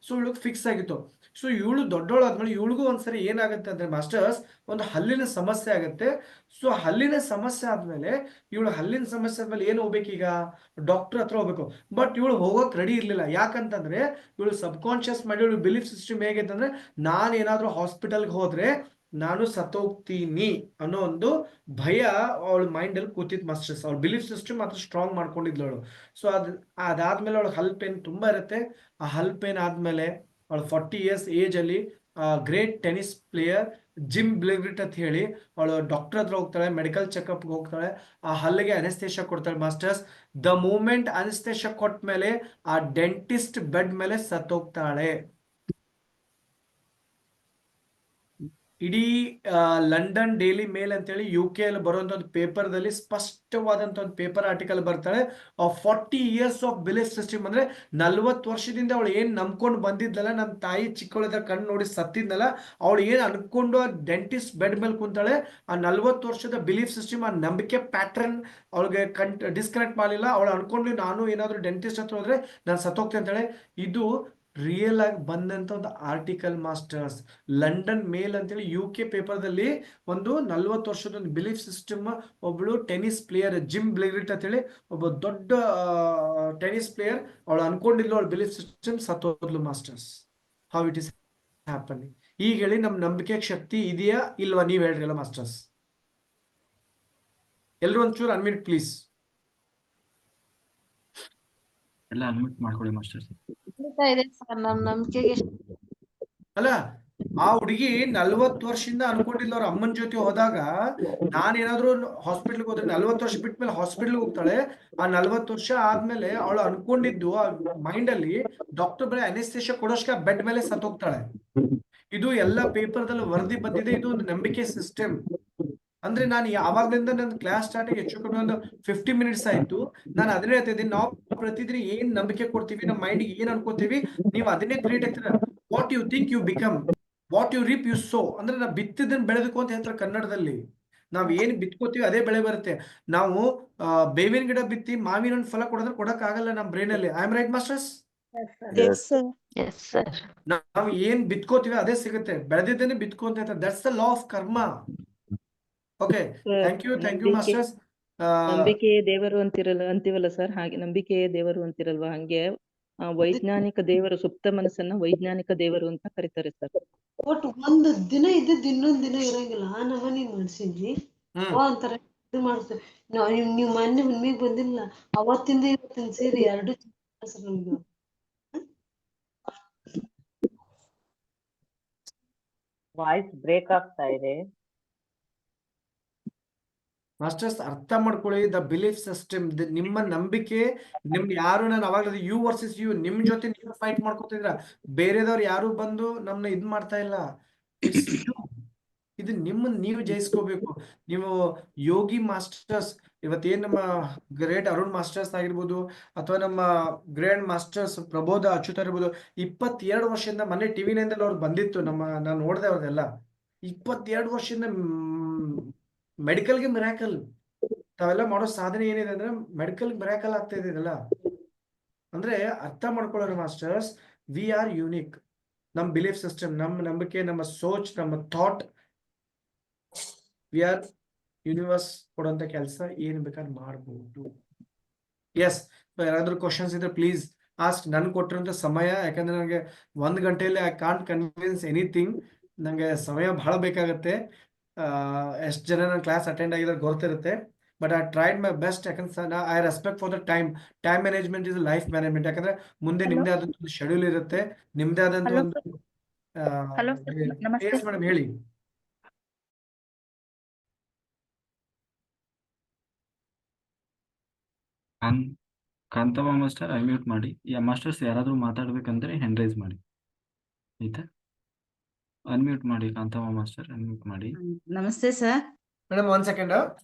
ಸೊ ಇವಳಿಗೆ ಫಿಕ್ಸ್ ಆಗಿತ್ತು. ಸೊ ಇವಳು ದೊಡ್ಡವಳು ಆದ್ಮೇಲೆ ಇವಳಿಗೂ ಒಂದ್ಸರಿ ಏನಾಗುತ್ತೆ ಅಂದ್ರೆ ಮಾಸ್ಟರ್ಸ್, ಒಂದು ಹಲ್ಲಿನ ಸಮಸ್ಯೆ ಆಗುತ್ತೆ. ಸೊ ಹಲ್ಲಿನ ಸಮಸ್ಯೆ ಆದ್ಮೇಲೆ, ಇವಳು ಹಲ್ಲಿನ ಸಮಸ್ಯೆ ಆದ್ಮೇಲೆ ಏನು ಹೋಗ್ಬೇಕು, ಈಗ ಡಾಕ್ಟರ್ ಹತ್ರ ಹೋಗ್ಬೇಕು. ಬಟ್ ಇವಳು ಹೋಗೋಕ್ ರೆಡಿ ಇರ್ಲಿಲ್ಲ. ಯಾಕಂತಂದ್ರೆ ಇವಳು ಸಬ್ಕಾನ್ಶಿಯಸ್ ಮಾಡಿ, ಇವಳು ಬಿಲೀಫ್ ಸಿಸ್ಟಮ್ ಹೇಗೈತೆ ಅಂದ್ರೆ, ನಾನು ಏನಾದ್ರೂ ಹಾಸ್ಪಿಟಲ್ಗೆ ಹೋದ್ರೆ ನಾನು ಸತ್ತೋಗ್ತೀನಿ ಅನ್ನೋ ಒಂದು ಭಯ ಅವಳ ಮೈಂಡ್ ಅಲ್ಲಿ ಕೂತಿತ್ತು ಮಾಸ್ಟರ್ಸ್. ಅವಳ ಬಿಲೀಫ್ ಸಿಸ್ಟಮ್ ಮಾತ್ರ ಸ್ಟ್ರಾಂಗ್ ಮಾಡ್ಕೊಂಡಿದ್ಲು ಅವಳು. ಸೊ ಅದಾದ್ಮೇಲೆ ಅವಳು ಹಲ್ ಪೇನ್ ತುಂಬಾ ಇರುತ್ತೆ. ಆ ಹಲ್ ಪೇನ್ ಆದ್ಮೇಲೆ ಅವಳು 40 years ಏಜ್ ಅಲ್ಲಿ ಗ್ರೇಟ್ ಟೆನ್ನಿಸ್ ಪ್ಲೇಯರ್ ಜಿಮ್ ಗಿಲ್ಬ್ರಿಟ್ ಅಂತ ಹೇಳಿ, ಅವಳು ಡಾಕ್ಟರ್ ಹತ್ರ ಹೋಗ್ತಾಳೆ, ಮೆಡಿಕಲ್ ಚೆಕ್ಅಪ್ ಹೋಗ್ತಾಳೆ. ಆ ಹಲ್ಲಿಗೆ ಅನೆಸ್ತೇಷ ಕೊಡ್ತಾಳೆ ಮಾಸ್ಟರ್ಸ್. ದ ಮೂಮೆಂಟ್ ಅನೆಸ್ತೇಷ ಕೊಟ್ಟ ಮೇಲೆ ಆ ಡೆಂಟಿಸ್ಟ್ ಬೆಡ್ ಮೇಲೆ ಸತ್ತೋಗ್ತಾಳೆ. ಇಡೀ ಲಂಡನ್ ಡೈಲಿ ಮೇಲ್ ಅಂತೇಳಿ UK ಅಲ್ಲಿ ಬರುವಂತ ಒಂದು ಪೇಪರ್ದಲ್ಲಿ ಸ್ಪಷ್ಟವಾದಂತ ಒಂದು ಪೇಪರ್ ಆರ್ಟಿಕಲ್ ಬರ್ತಾಳೆ. 40 years ಆಫ್ ಬಿಲೀಫ್ ಸಿಸ್ಟಮ್, ಅಂದ್ರೆ 40 ವರ್ಷದಿಂದ ಅವಳು ಏನ್ ನಂಬ್ಕೊಂಡು ಬಂದಿದ್ಲಲ್ಲ, ನಮ್ಮ ತಾಯಿ ಚಿಕ್ಕವಳಿದ ಕಣ್ಣು ನೋಡಿ ಸತ್ತಿದ್ನಲ್ಲ, ಅವಳು ಏನ್ ಅನ್ಕೊಂಡು ಡೆಂಟಿಸ್ಟ್ ಬೆಡ್ ಮೇಲೆ ಕುಂತಾಳೆ, ಆ 40 ವರ್ಷದ ಬಿಲೀಫ್ ಸಿಸ್ಟಮ್, ಆ ನಂಬಿಕೆ ಪ್ಯಾಟ್ರನ್ ಅವಳಿಗೆ ಡಿಸ್ಕನೆಕ್ಟ್ ಮಾಡಲಿಲ್ಲ. ಅವಳು ಅನ್ಕೊಂಡು ನಾನು ಏನಾದ್ರು ಡೆಂಟಿಸ್ಟ್ ಹತ್ರ ಹೋದ್ರೆ ನಾನು ಸತ್ತೋಗ್ತೇನೆ ಅಂತಾಳೆ. ಇದು ರಿಯಲ್ ಆಗಿ ಬಂದಂತ ಒಂದು ಆರ್ಟಿಕಲ್ ಮಾಸ್ಟರ್ಸ್. ಲಂಡನ್ ಮೇಲ್ ಅಂತೇಳಿ UK ಪೇಪರ್ದಲ್ಲಿ ಒಂದು 40 ವರ್ಷದ ಒಂದು ಬಿಲೀಫ್ ಸಿಸ್ಟಮ್. ಒಬ್ಳು ಟೆನ್ನಿಸ್ ಪ್ಲೇಯರ್ ಜಿಮ್ ಬ್ಲೆಗ್ರಿಟ್ ಅಂತೇಳಿ ಒಬ್ಬ ದೊಡ್ಡ ಟೆನ್ನಿಸ್ ಪ್ಲೇಯರ್, ಅವಳು ಅನ್ಕೊಂಡಿದ್ಲು ಅವಳು ಬಿಲೀಫ್ ಸಿಸ್ಟಮ್ ಸತ್ತೋದ್ಲು masters. How it is happening. ಈಗ ಹೇಳಿ, ನಮ್ ನಂಬಿಕೆ ಶಕ್ತಿ ಇದೆಯಾ ಇಲ್ವಾ? ನೀವ್ ಹೇಳ್ರಲ್ಲ ಮಾಸ್ಟರ್ಸ್. ಎಲ್ರು ಒಂಚೂರು ಅನ್ಮಿಟ್ ಪ್ಲೀಸ್. ಎಲ್ಲ ಅನ್ಮಿಟ್ ಮಾಡ್ಕೊಳ್ಳಿ ಮಾಸ್ಟರ್ಸ್. ಇದೆ ಸರ್ ನಮ್ ನಂಬಿಕೆಗೆ. ಅಲ್ಲ, ಆ ಹುಡುಗಿ 40 ವರ್ಷದಿಂದ ಅನ್ಕೊಂಡಿಲ್ಲ ಅವ್ರ ಅಮ್ಮನ ಜೊತೆ ಹೋದಾಗ, ನಾನೇನಾದ್ರೂ ಹಾಸ್ಪಿಟ್ಲ್ಗೆ ಹೋದ್ರೆ 40 ವರ್ಷ ಬಿಟ್ಮೇಲೆ ಹಾಸ್ಪಿಟ್ಲ್ಗೆ ಹೋಗ್ತಾಳೆ. ಆ 40 ವರ್ಷ ಆದ್ಮೇಲೆ ಅವಳು ಅನ್ಕೊಂಡಿದ್ದು ಆ ಮೈಂಡ್ ಅಲ್ಲಿ ಡಾಕ್ಟರ್ ಬರೀ ಅನೆಸ್ಥೇಷಿಯಾ ಕೊಡೋಷ್ಟ ಬೆಡ್ ಮೇಲೆ ಸತ್ತೋಗ್ತಾಳೆ. ಇದು ಎಲ್ಲ ಪೇಪರ್ದಲ್ಲಿ ವರದಿ ಬಂದಿದೆ. ಇದು ಒಂದು ನಂಬಿಕೆ ಸಿಸ್ಟಮ್. ಅಂದ್ರೆ ನಾನು ಯಾವಾಗ್ಲಿಂದ ನನ್ನ ಕ್ಲಾಸ್ ಸ್ಟಾರ್ಟ್ ಹೆಚ್ಚು ಕಡಿಮೆ ಒಂದು 50 minutes ಆಯ್ತು. ನಾನು ಅದನ್ನೇ ಹೇಳ್ತಾ ಇದ್ದೀನಿ, ನಾವು ಪ್ರತಿದಿನ ಏನ್ ನಂಬಿಕೆ ಕೊಡ್ತೀವಿ, ನಮ್ಮ ಮೈಂಡ್ ಏನ್ ಅನ್ಕೋತೀವಿ, ನೀವು ಅದನ್ನೇ ಕ್ರಿಯೇಟ್ ಆಗ್ತೀರ. What you think you become, what you reap you sow. ಅಂದ್ರೆ ನಾವು ಬಿತ್ತಿದ್ದನ್ನು ಬೆಳೆದಕ್ಕೂ ಅಂತ ಹೇಳ್ತಾರೆ ಕನ್ನಡದಲ್ಲಿ. ನಾವ್ ಏನ್ ಬಿತ್ಕೋತೀವಿ ಅದೇ ಬೆಳೆ ಬರುತ್ತೆ. ನಾವು ಬೇವಿನ ಗಿಡ ಬಿತ್ತಿ ಮಾವಿನ ಹಣ್ಣು ಫಲ ಕೊಡೋದ್ರೆ ಕೊಡಕ್ ಆಗಲ್ಲ ನಮ್ಮ ಬ್ರೈನ್ ಅಲ್ಲಿ. I am right masters? Yes, sir. Yes, sir. ನಾವು ಏನ್ ಬಿತ್ಕೋತೀವಿ ಅದೇ ಸಿಗುತ್ತೆ. ಬೆಳೆದಿದ್ದೇನೆ ಬಿತ್ಕೊಂತ ಹೇಳ್ತಾರೆ. ದಟ್ಸ್ ದ ಲಾ ಆಫ್ ಕರ್ಮ. ಓಕೆ, Sir, ಥ್ಯಾಂಕ್ ಯು ನಂಬಿಕೆ ಮಾಸ್ಟರ್ಸ್. ನಂಬಿಕೆಯೇ ದೇವರು ಅಂತೀವಲ್ಲ ಸರ್, ಹಾಗೆ ನಂಬಿಕೆಯೇ ದೇವರು ಅಂತಿರಲ್ವಾ, ಹಂಗೆ ವೈಜ್ಞಾನಿಕ ದೇವರು, ಸುಪ್ತ ಮನಸ್ಸನ್ನ ವೈಜ್ಞಾನಿಕ ದೇವರು ಅಂತ ಕರೀತಾರೆ ಸರ್. ಒಟ್ಟು ಒಂದು ದಿನ ಇದ್ದದ್ದು ಇನ್ನೊಂದ್ ದಿನ ಇರಂಗಿಲ್ಲ. ಆ ನಮನಿ ಮಾಡ್ಸಿದ್ವಿ ಅಂತಾರ ಮಾಡ್ತೇವೆ ನೀವು ಮೊನ್ನೆ ಹುಣ್ಣಿಮೆಗೆ ಬಂದಿಲ್ಲ, ಅವತ್ತಿಂದ ಇವತ್ತಿನ ಸೇರಿ 2 ನಮ್ಗೆ. ವಾಯ್ಸ್ ಬ್ರೇಕ್ ಆಗ್ತಾ ಇದೆ. ಮಾಸ್ಟರ್ಸ್ ಅರ್ಥ ಮಾಡ್ಕೊಳ್ಳಿ, ದ ಬಿಲೀಫ್ ಸಿಸ್ಟಮ್, ನಿಮ್ಮ ನಂಬಿಕೆ. ನಿಮ್ ಯಾರು, ನಾನು ಅವಾಗಲೇ ಯು ವರ್ಸಸ್ ಯು, ನಿಮ್ ಜೊತೆ ನೀವು ಫೈಟ್ ಮಾಡ್ಕೊತಿದ್ರ. ಬೇರೆದವ್ರು ಯಾರು ಬಂದು ನಮ್ನ ಇದ್ ಮಾಡ್ತಾ ಇಲ್ಲ. It's you. ಇದು ನಿಮ್ಮನ್ನ ನೀವು ಜಯಿಸ್ಕೋಬೇಕು. ನೀವು ಯೋಗಿ ಮಾಸ್ಟರ್ಸ್, ಇವತ್ತೇನ್ ನಮ್ಮ ಗ್ರೇಟ್ ಅರುಣ್ ಮಾಸ್ಟರ್ಸ್ ಆಗಿರ್ಬೋದು, ಅಥವಾ ನಮ್ಮ ಗ್ರ್ಯಾಂಡ್ ಮಾಸ್ಟರ್ಸ್ ಪ್ರಬೋಧ ಅಚ್ಯುತ ಇರ್ಬೋದು, 22 ವರ್ಷದಿಂದ ಮೊನ್ನೆ ಟಿವಿನಿಂದ ಅವ್ರು ಬಂದಿತ್ತು. ನಾನು ನೋಡಿದೆ ಅವ್ರದೆಲ್ಲ. 22 ವರ್ಷದಿಂದ ಮೆಡಿಕಲ್ಗೆ ಮಿರಾಕಲ್. ತಾವೆಲ್ಲ ಮಾಡೋ ಸಾಧನೆ ಏನಿದೆ ಅಂದ್ರೆ ಮೆಡಿಕಲ್ ಮಿರಾಕಲ್ ಆಗ್ತಾ ಇದೆ ಇದೆಲ್ಲ. ಅಂದ್ರೆ ಅರ್ಥ ಮಾಡ್ಕೊಳ್ಳೋಣ ಮಾಸ್ಟರ್ಸ್, ವಿ ಆರ್ ಯೂನಿಕ್. ನಮ್ ಬಿಲೀಫ್ ಸಿಸ್ಟಮ್, ನಮ್ಮ ನಂಬಿಕೆ, ನಮ್ಮ ಸೋಚ್, ನಮ್ಮ ಥಾಟ್, ವಿ ಆರ್ ಯೂನಿವರ್ಸ್ ಕೊಡುವಂತ ಕೆಲಸ ಏನ್ ಬೇಕಾದ್ರೆ ಮಾಡ್ಬೋದು. ಎಸ್, ಯಾರಾದ್ರೂ ಕ್ವಶನ್ಸ್ ಇದ್ರೆ ಪ್ಲೀಸ್ ಆಸ್ಕ್. ನನ್ ಕೊಟ್ಟಿರೋಂಥ ಸಮಯ, ಯಾಕಂದ್ರೆ ನನಗೆ 1 ಗಂಟೆಯಲ್ಲಿ ಐ ಕಾಂಟ್ ಕನ್ವಿನ್ಸ್ ಎನಿಥಿಂಗ್. ನಂಗೆ ಸಮಯ ಬಹಳ ಬೇಕಾಗತ್ತೆ. ಎಷ್ಟು ಜನ ನನ್ನ ಕ್ಲಾಸ್ ಅಟೆಂಡ್ ಆಗಿದ್ರೆ ಗೊತ್ತಿರುತ್ತೆ. But I tried my best. ಯಾಕಂದ್ರೆ I respect for the time. Time management is life management. ಯಾಕಂದ್ರೆ ಮುಂದೆ ನಿಮ್ದೇ ಆದಂತ ಒಂದು ಶೆಡ್ಯೂಲ್ ಇರುತ್ತೆ, ನಿಮ್ದೇ ಆದಂತ ಒಂದು. ಹಲೋ ಸರ್, ನಮಸ್ತೆ. ಮೇಡಮ್ ಹೇಳಿ. ಕಾಂತಮ್ಮ ಮಾಸ್ಟರ್ ಅನ್ಮ್ಯೂಟ್ ಮಾಡಿ. ಮಾಸ್ಟರ್ಸ್ ಯಾರಾದ್ರೂ ಮಾತಾಡ್ಬೇಕಂದ್ರೆ ಹ್ಯಾಂಡ್ ರೈಸ್ ಮಾಡಿ, ಆಯ್ತಾ? ಅನ್ಮ್ಯೂಟ್ ಮಾಡಿ ಕಾಂತಮ್ಮ ಮಾಸ್ಟರ್, ಅನ್ಮ್ಯೂಟ್ ಮಾಡಿ. ನಮಸ್ತೆ ಸರ್. Madam 1 second.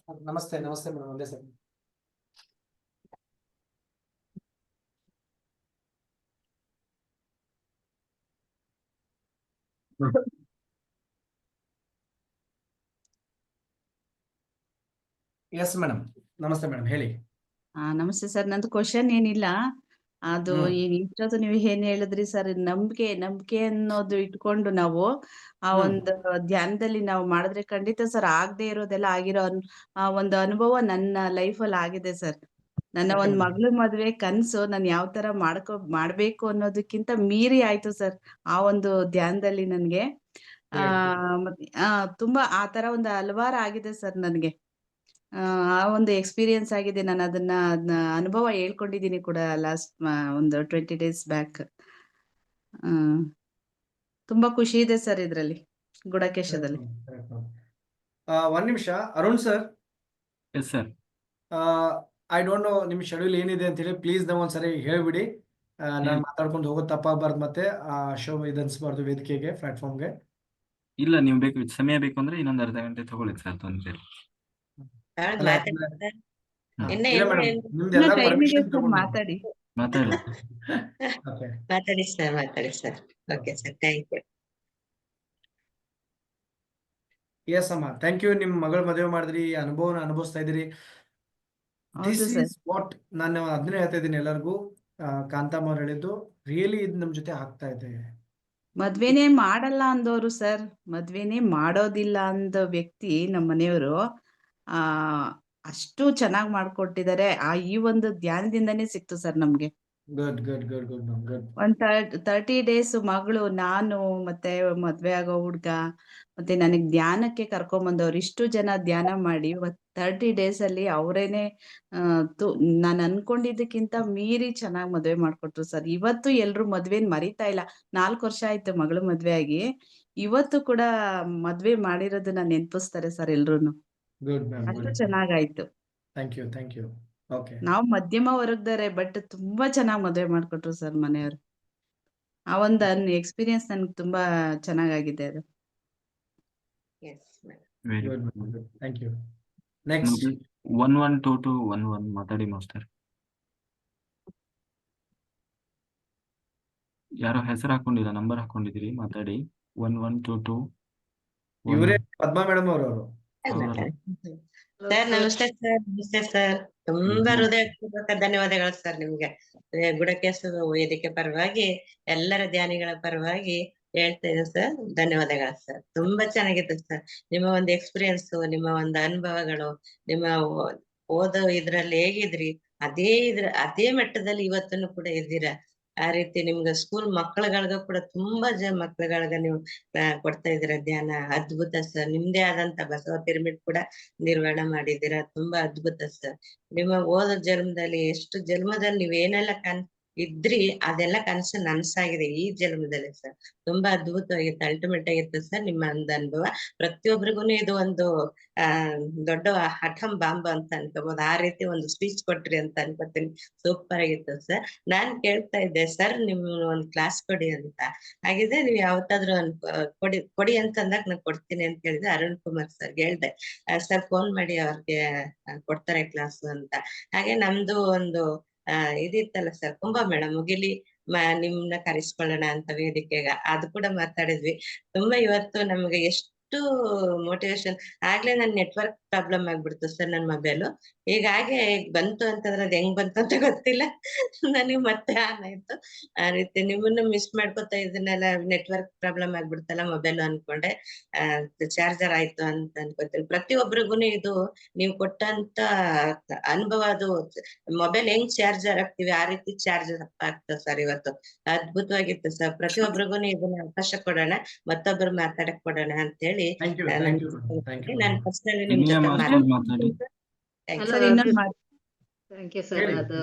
ನಮಸ್ತೆ ಮೇಡಮ್, ಒಂದೇ ಸೆಕೆಂಡ್. ಎಸ್ ಮೇಡಮ್, ನಮಸ್ತೆ ಮೇಡಮ್, ಹೇಳಿ. ನಮಸ್ತೆ ಸರ್. ನಂದು ಕ್ವಶನ್ ಏನಿಲ್ಲ. ಅದು ಇಷ್ಟೊತ್ತು ನೀವು ಏನ್ ಹೇಳಿದ್ರಿ ಸರ್, ನಂಬಿಕೆ ಅನ್ನೋದು ಇಟ್ಕೊಂಡು ನಾವು ಆ ಒಂದು ಧ್ಯಾನದಲ್ಲಿ ನಾವು ಮಾಡಿದ್ರೆ ಖಂಡಿತ ಸರ್ ಆಗದೆ ಇರೋದೆಲ್ಲ ಆಗಿರೋ ಆ ಒಂದು ಅನುಭವ ನನ್ನ ಲೈಫಲ್ಲಿ ಆಗಿದೆ ಸರ್. ನನ್ನ ಒಂದ್ ಮಗಳು ಮದ್ವೆ ಕನ್ಸು ನಾನು ಯಾವ ತರ ಮಾಡ್ಬೇಕು ಅನ್ನೋದಕ್ಕಿಂತ ಮೀರಿ ಆಯ್ತು ಸರ್ ಆ ಒಂದು ಧ್ಯಾನದಲ್ಲಿ ನನ್ಗೆ. ತುಂಬಾ ಆ ತರ ಒಂದು ಹಲವಾರು ಆಗಿದೆ ಸರ್ ನನ್ಗೆ. ಆ ಒಂದು ಎಕ್ಸ್ಪೀರಿಯನ್ಸ್ ಆಗಿದೆ. ನಾನು ಅದನ್ನ ಅನುಭವ ಹೇಳ್ಕೊಂಡಿದ್ದೀನಿ ಕೂಡ ಲಾಸ್ಟ್ ಒಂದು 20 days ಬ್ಯಾಕ್. ತುಂಬಾ ಖುಷಿ ಇದೆ ಸರ್ ಇದ್ರಲ್ಲಿ, ಗುಡಕೇಶದಲ್ಲಿ. 1 ನಿಮಿಷ Arun sir. Yes sir. I don't know ನಿಮ್ ಶೆಡ್ಯೂಲ್ ಏನಿದೆ ಅಂತ ಹೇಳಿ, ಪ್ಲೀಸ್ ನಾವು ಒಂದ್ಸರಿ ಹೇಳ್ಬಿಡಿ. ನಾನು ಮಾತಾಡ್ಕೊಂಡು ಹೋಗೋದು ತಪ್ಪಾಗಬಾರ್ದು, ಮತ್ತೆ ಶೋ ಇದನ್ಸ್ಬಾರ್ದು ವೇದಿಕೆಗೆ, ಪ್ಲಾಟ್ಫಾರ್ಮ್ಗೆ. ಇಲ್ಲ, ನೀವು ಬೇಕು ಸಮಯ ಬೇಕು ಅಂದ್ರೆ ಇನ್ನೊಂದು ಅರ್ಧ ಗಂಟೆ ತಗೊಳ್ಳಿ ಸರ್, ತೊಂದ್ರೆ ಇಲ್ಲ. ಅಲ್ಲ ಯಾಕಂದ್ರೆ ಇನ್ನ ಇಲ್ಲ ಏನು ಮೇಡಮ್, ಏನು ನಿಮ್ದೆಲ್ಲ ಟೈಮ್ ಇದೆ ಪರ್ಮಿಷನ್ ಸರ್, ತಗೊಂಡು ಮಾತಾಡಿ. ಮಾತಾಡಿ. ಓಕೆ. ಮಾತಾಡಿ sir. Okay sir, thank you. Yes ಅಮ್ಮ, ಥ್ಯಾಂಕ್ ಯು. ನಿಮ್ಮ ಮಗಳ ಮದುವೆ ಮಾಡಿದ್ರಿ, ಈ ಅನುಭವನ ಅನುಭವಿಸ್ತಾ ಇದ್ದೀರಿ. ದಿಸ್ ಹೌದು ಸರ್. ಈಸ್ ವಾಟ್ ನಾನು ಅದನ್ನೇ ಹೇಳ್ತಾ ಇದ್ದೀನಿ ಎಲ್ಲರಿಗೂ. ಕಾಂತಮ್ಮ ಅವ್ರು ಹೇಳಿದ್ದು ರಿಯಲಿ ಇದು ನಮ್ಮ ಜೊತೆ ಆಗ್ತಾ ಇದೆ. ಮದ್ವೆನೇ ಮಾಡಲ್ಲ ಅಂದವರು ಸರ್, ಮದ್ವೆನೇ ಮಾಡೋದಿಲ್ಲ ಅಂದ ವ್ಯಕ್ತಿ ನಮ್ಮ ಮನೆಯವರು ಆ ಅಷ್ಟು ಚೆನ್ನಾಗಿ ಮಾಡ್ಕೊಟ್ಟಿದ್ದಾರೆ. ಈ ಒಂದು ಧ್ಯಾನದಿಂದನೇ ಸಿಕ್ತು ಸರ್ ನಮ್ಗೆ. Good good good good good. ಒಂದ್ 30 ಡೇಸ್ ಮಗಳು, ನಾನು ಮತ್ತೆ ಮದ್ವೆ ಆಗೋ ಹುಡ್ಗ, ಮತ್ತೆ ನನಗ್ ಧ್ಯಾನಕ್ಕೆ ಕರ್ಕೊಂಡ್ ಬಂದವ್ರು, ಇಷ್ಟು ಜನ ಧ್ಯಾನ ಮಾಡಿ 30 ಡೇಸ್ ಅಲ್ಲಿ ಅವರೇನೆ ನಾನು ಅನ್ಕೊಂಡಿದ್ದಕ್ಕಿಂತ ಮೀರಿ ಚೆನ್ನಾಗಿ ಮದ್ವೆ ಮಾಡ್ಕೊಟ್ರು ಸರ್. ಇವತ್ತು ಎಲ್ರು ಮದ್ವೆನ್ ಮರಿತಾ ಇಲ್ಲ. 4 ವರ್ಷ ಆಯ್ತು ಮಗಳು ಮದ್ವೆ ಆಗಿ, ಇವತ್ತು ಕೂಡ ಮದ್ವೆ ಮಾಡಿರೋದನ್ನ ನೆನ್ಪಿಸ್ತಾರೆ ಸರ್ ಎಲ್ರುನು. ಗುಡ್ ಮ್ಯಾಮ್, ಅಷ್ಟು ಗುಡ್. ಚೆನ್ನಾಗಾಯ್ತು. Thank you, thank you. Okay. ನಾವು ಮಧ್ಯಮ ವರ್ಗದವ್ರೆ, ಬಟ್ ತುಂಬಾ ಚೆನ್ನಾಗಿ ಮದ್ವೆ ಮಾಡ್ಕೊಟ್ರು ಸರ್ ಮನೆಯವರು. ಆ ಒಂದು ಎಕ್ಸ್ಪೀರಿಯನ್ಸ್ ನನ್ಗೆ ತುಂಬಾ ಚೆನ್ನಾಗಾಗಿದೆ ಅದು. Yes madam. Very good good. Good. Thank you. Next 112211 ಮಾತಾಡಿ ಮಾಸ್ಟರ್. ಯಾರೋ ಹೆಸರು ಹಾಕೊಂಡಿಲ್ಲ, ನಂಬರ್ ಹಾಕೊಂಡಿದ್ದೀರಿ, ಮಾತಾಡಿ. 1122. ಇವರೇ ಪದ್ಮಾ ಮೇಡಮ್ ಅವರು. ಹೌದಲ್ಲ? ಸರ್ ನಮಸ್ತೆ ಸರ್. ತುಂಬಾ ಹೃದಯಪೂರ್ವಕ ಧನ್ಯವಾದಗಳು ಸರ್ ನಿಮ್ಗೆ. ಗುಡಕೇಶ್ವರ ವೇದಿಕೆ ಪರವಾಗಿ, ಎಲ್ಲರ ಧ್ಯಾನಿಗಳ ಪರವಾಗಿ ಹೇಳ್ತಾ ಇದ್ದೀನಿ ಸರ್, ಧನ್ಯವಾದಗಳು ಸರ್. ತುಂಬಾ ಚೆನ್ನಾಗಿತ್ತು ಸರ್ ನಿಮ್ಮ ಒಂದು ಎಕ್ಸ್ಪೀರಿಯನ್ಸ್, ನಿಮ್ಮ ಒಂದು ಅನುಭವಗಳು, ನಿಮ್ಮ ಓದೋ ಇದ್ರಲ್ಲಿ ಹೇಗಿದ್ರಿ ಅದೇ ಮಟ್ಟದಲ್ಲಿ ಇವತ್ತನ್ನು ಕೂಡ ಇದ್ದೀರಾ. ಆ ರೀತಿ ನಿಮ್ಗೆ ಸ್ಕೂಲ್ ಮಕ್ಕಳುಗಳಿಗೂ ಕೂಡ ತುಂಬಾ ಮಕ್ಕಳುಗಳಿಗೆ ನೀವು ಕೊಡ್ತಾ ಇದ್ದೀರಾ ಧ್ಯಾನ. ಅದ್ಭುತ ಸರ್. ನಿಮ್ದೇ ಆದಂತ ಬಸವ ಪಿರಮಿಡ್ ಕೂಡ ನಿರ್ವಹಣೆ ಮಾಡಿದ್ದೀರಾ. ತುಂಬಾ ಅದ್ಭುತ ಸರ್. ನಿಮ್ಮ ಓದೋ ಜನ್ಮದಲ್ಲಿ ಎಷ್ಟು ಜನ್ಮದಲ್ಲಿ ನೀವೇನೆಲ್ಲ ಇದ್ರಿ ಅದೆಲ್ಲ ಕನಸು ನನ್ಸಾಗಿದೆ ಈ ಜನ್ಮದಲ್ಲಿ ಸರ್. ತುಂಬಾ ಅದ್ಭುತವಾಗಿತ್ತು, ಅಲ್ಟಿಮೇಟ್ ಆಗಿತ್ತು ಸರ್ ನಿಮ್ಮ ಒಂದು ಅನುಭವ. ಪ್ರತಿಯೊಬ್ಬರಿಗೂ ಇದು ಒಂದು ದೊಡ್ಡ ಅಟಂ ಬಾಂಬ್ ಅಂತ ಅನ್ಕೋಬಹುದು. ಆ ರೀತಿ ಒಂದು ಸ್ಪೀಚ್ ಕೊಟ್ರಿ ಅಂತ ಅನ್ಕೋತೀನಿ. ಸೂಪರ್ ಆಗಿತ್ತು ಸರ್. ನಾನ್ ಕೇಳ್ತಾ ಇದ್ದೆ ಸರ್ ನಿಮ್ ಒಂದ್ ಕ್ಲಾಸ್ ಕೊಡಿ ಅಂತ. ಹಾಗಿದ್ರೆ ನೀವ್ ಯಾವತ್ತಾದ್ರೂ ಕೊಡಿ ಅಂತ ಅಂದಾಗ ನಾನು ಕೊಡ್ತೀನಿ ಅಂತ ಹೇಳಿದೆ. ಅರುಣ್ ಕುಮಾರ್ ಸರ್ ಹೇಳ್ದೆ, ಸರ್ ಫೋನ್ ಮಾಡಿ ಅವ್ರಿಗೆ ಕೊಡ್ತಾರೆ ಕ್ಲಾಸ್ ಅಂತ. ಹಾಗೆ ನಮ್ದು ಒಂದು ಇದಿತ್ತಲ್ಲ ಸರ್, ಕುಂಭಮೇಳ ಮುಗಿಲಿ ನಿಮ್ನ ಕರೆಸ್ಕೊಳ್ಳೋಣ ಅಂತ ವೇದಿಕೆಗ, ಅದು ಕೂಡ ಮಾತಾಡಿದ್ವಿ. ತುಂಬಾ ಇವತ್ತು ನಮ್ಗೆ ಎಷ್ಟು ಮೋಟಿವೇಶನ್. ಆಗ್ಲೇ ನನ್ ನೆಟ್ವರ್ಕ್ ಪ್ರಾಬ್ಲಮ್ ಆಗ್ಬಿಡ್ತು ಸರ್ ನನ್ ಮೊಬೈಲು. ಹೀಗಾಗಿ ಬಂತು ಅಂತಂದ್ರೆ ಅದ್ ಹೆಂಗ್ ಬಂತು ಅಂತ ಗೊತ್ತಿಲ್ಲ, ನನಗೆ ಮತ್ತೆ ಆನ್ ಆಯ್ತು. ಆ ರೀತಿ ನಿಮ್ಮನ್ನು ಮಿಸ್ ಮಾಡ್ಕೊತಾ ಇದನ್ನೆಲ್ಲ, ನೆಟ್ವರ್ಕ್ ಪ್ರಾಬ್ಲಮ್ ಆಗ್ಬಿಡ್ತಲ್ಲ ಮೊಬೈಲ್ ಅನ್ಕೊಂಡೆ. ಚಾರ್ಜರ್ ಆಯ್ತು ಅಂತ ಅನ್ಕೋತೀನಿ. ಪ್ರತಿಯೊಬ್ಬರಿಗೂ ಇದು ನೀವು ಕೊಟ್ಟಂತ ಅನುಭವ, ಅದು ಮೊಬೈಲ್ ಹೆಂಗ್ ಚಾರ್ಜರ್ ಹಾಕ್ತಿವಿ ಆ ರೀತಿ ಚಾರ್ಜರ್ ಆಗ್ತದೆ ಸರ್ ಇವತ್ತು. ಅದ್ಭುತವಾಗಿತ್ತು ಸರ್. ಪ್ರತಿಯೊಬ್ಬರಿಗೂ ಇದನ್ನ ಅವಕಾಶ ಕೊಡೋಣ, ಮತ್ತೊಬ್ಬರು ಮಾತಾಡಕ್ ಕೊಡೋಣ ಅಂತ ಹೇಳಿ thank you, thank you, thank you. ನಾನು ಪರ್ಸನಲಿ ನಿಮ್ ವಿನಯ ಜೊತೆ ಮಾಸ್ಟರ್ ಮಾತಾಡಿ. ಸರ್ ಇನ್ನೊಂದು ಮಾತು. Thank you sir. ಹೇಳಿ. ಅದು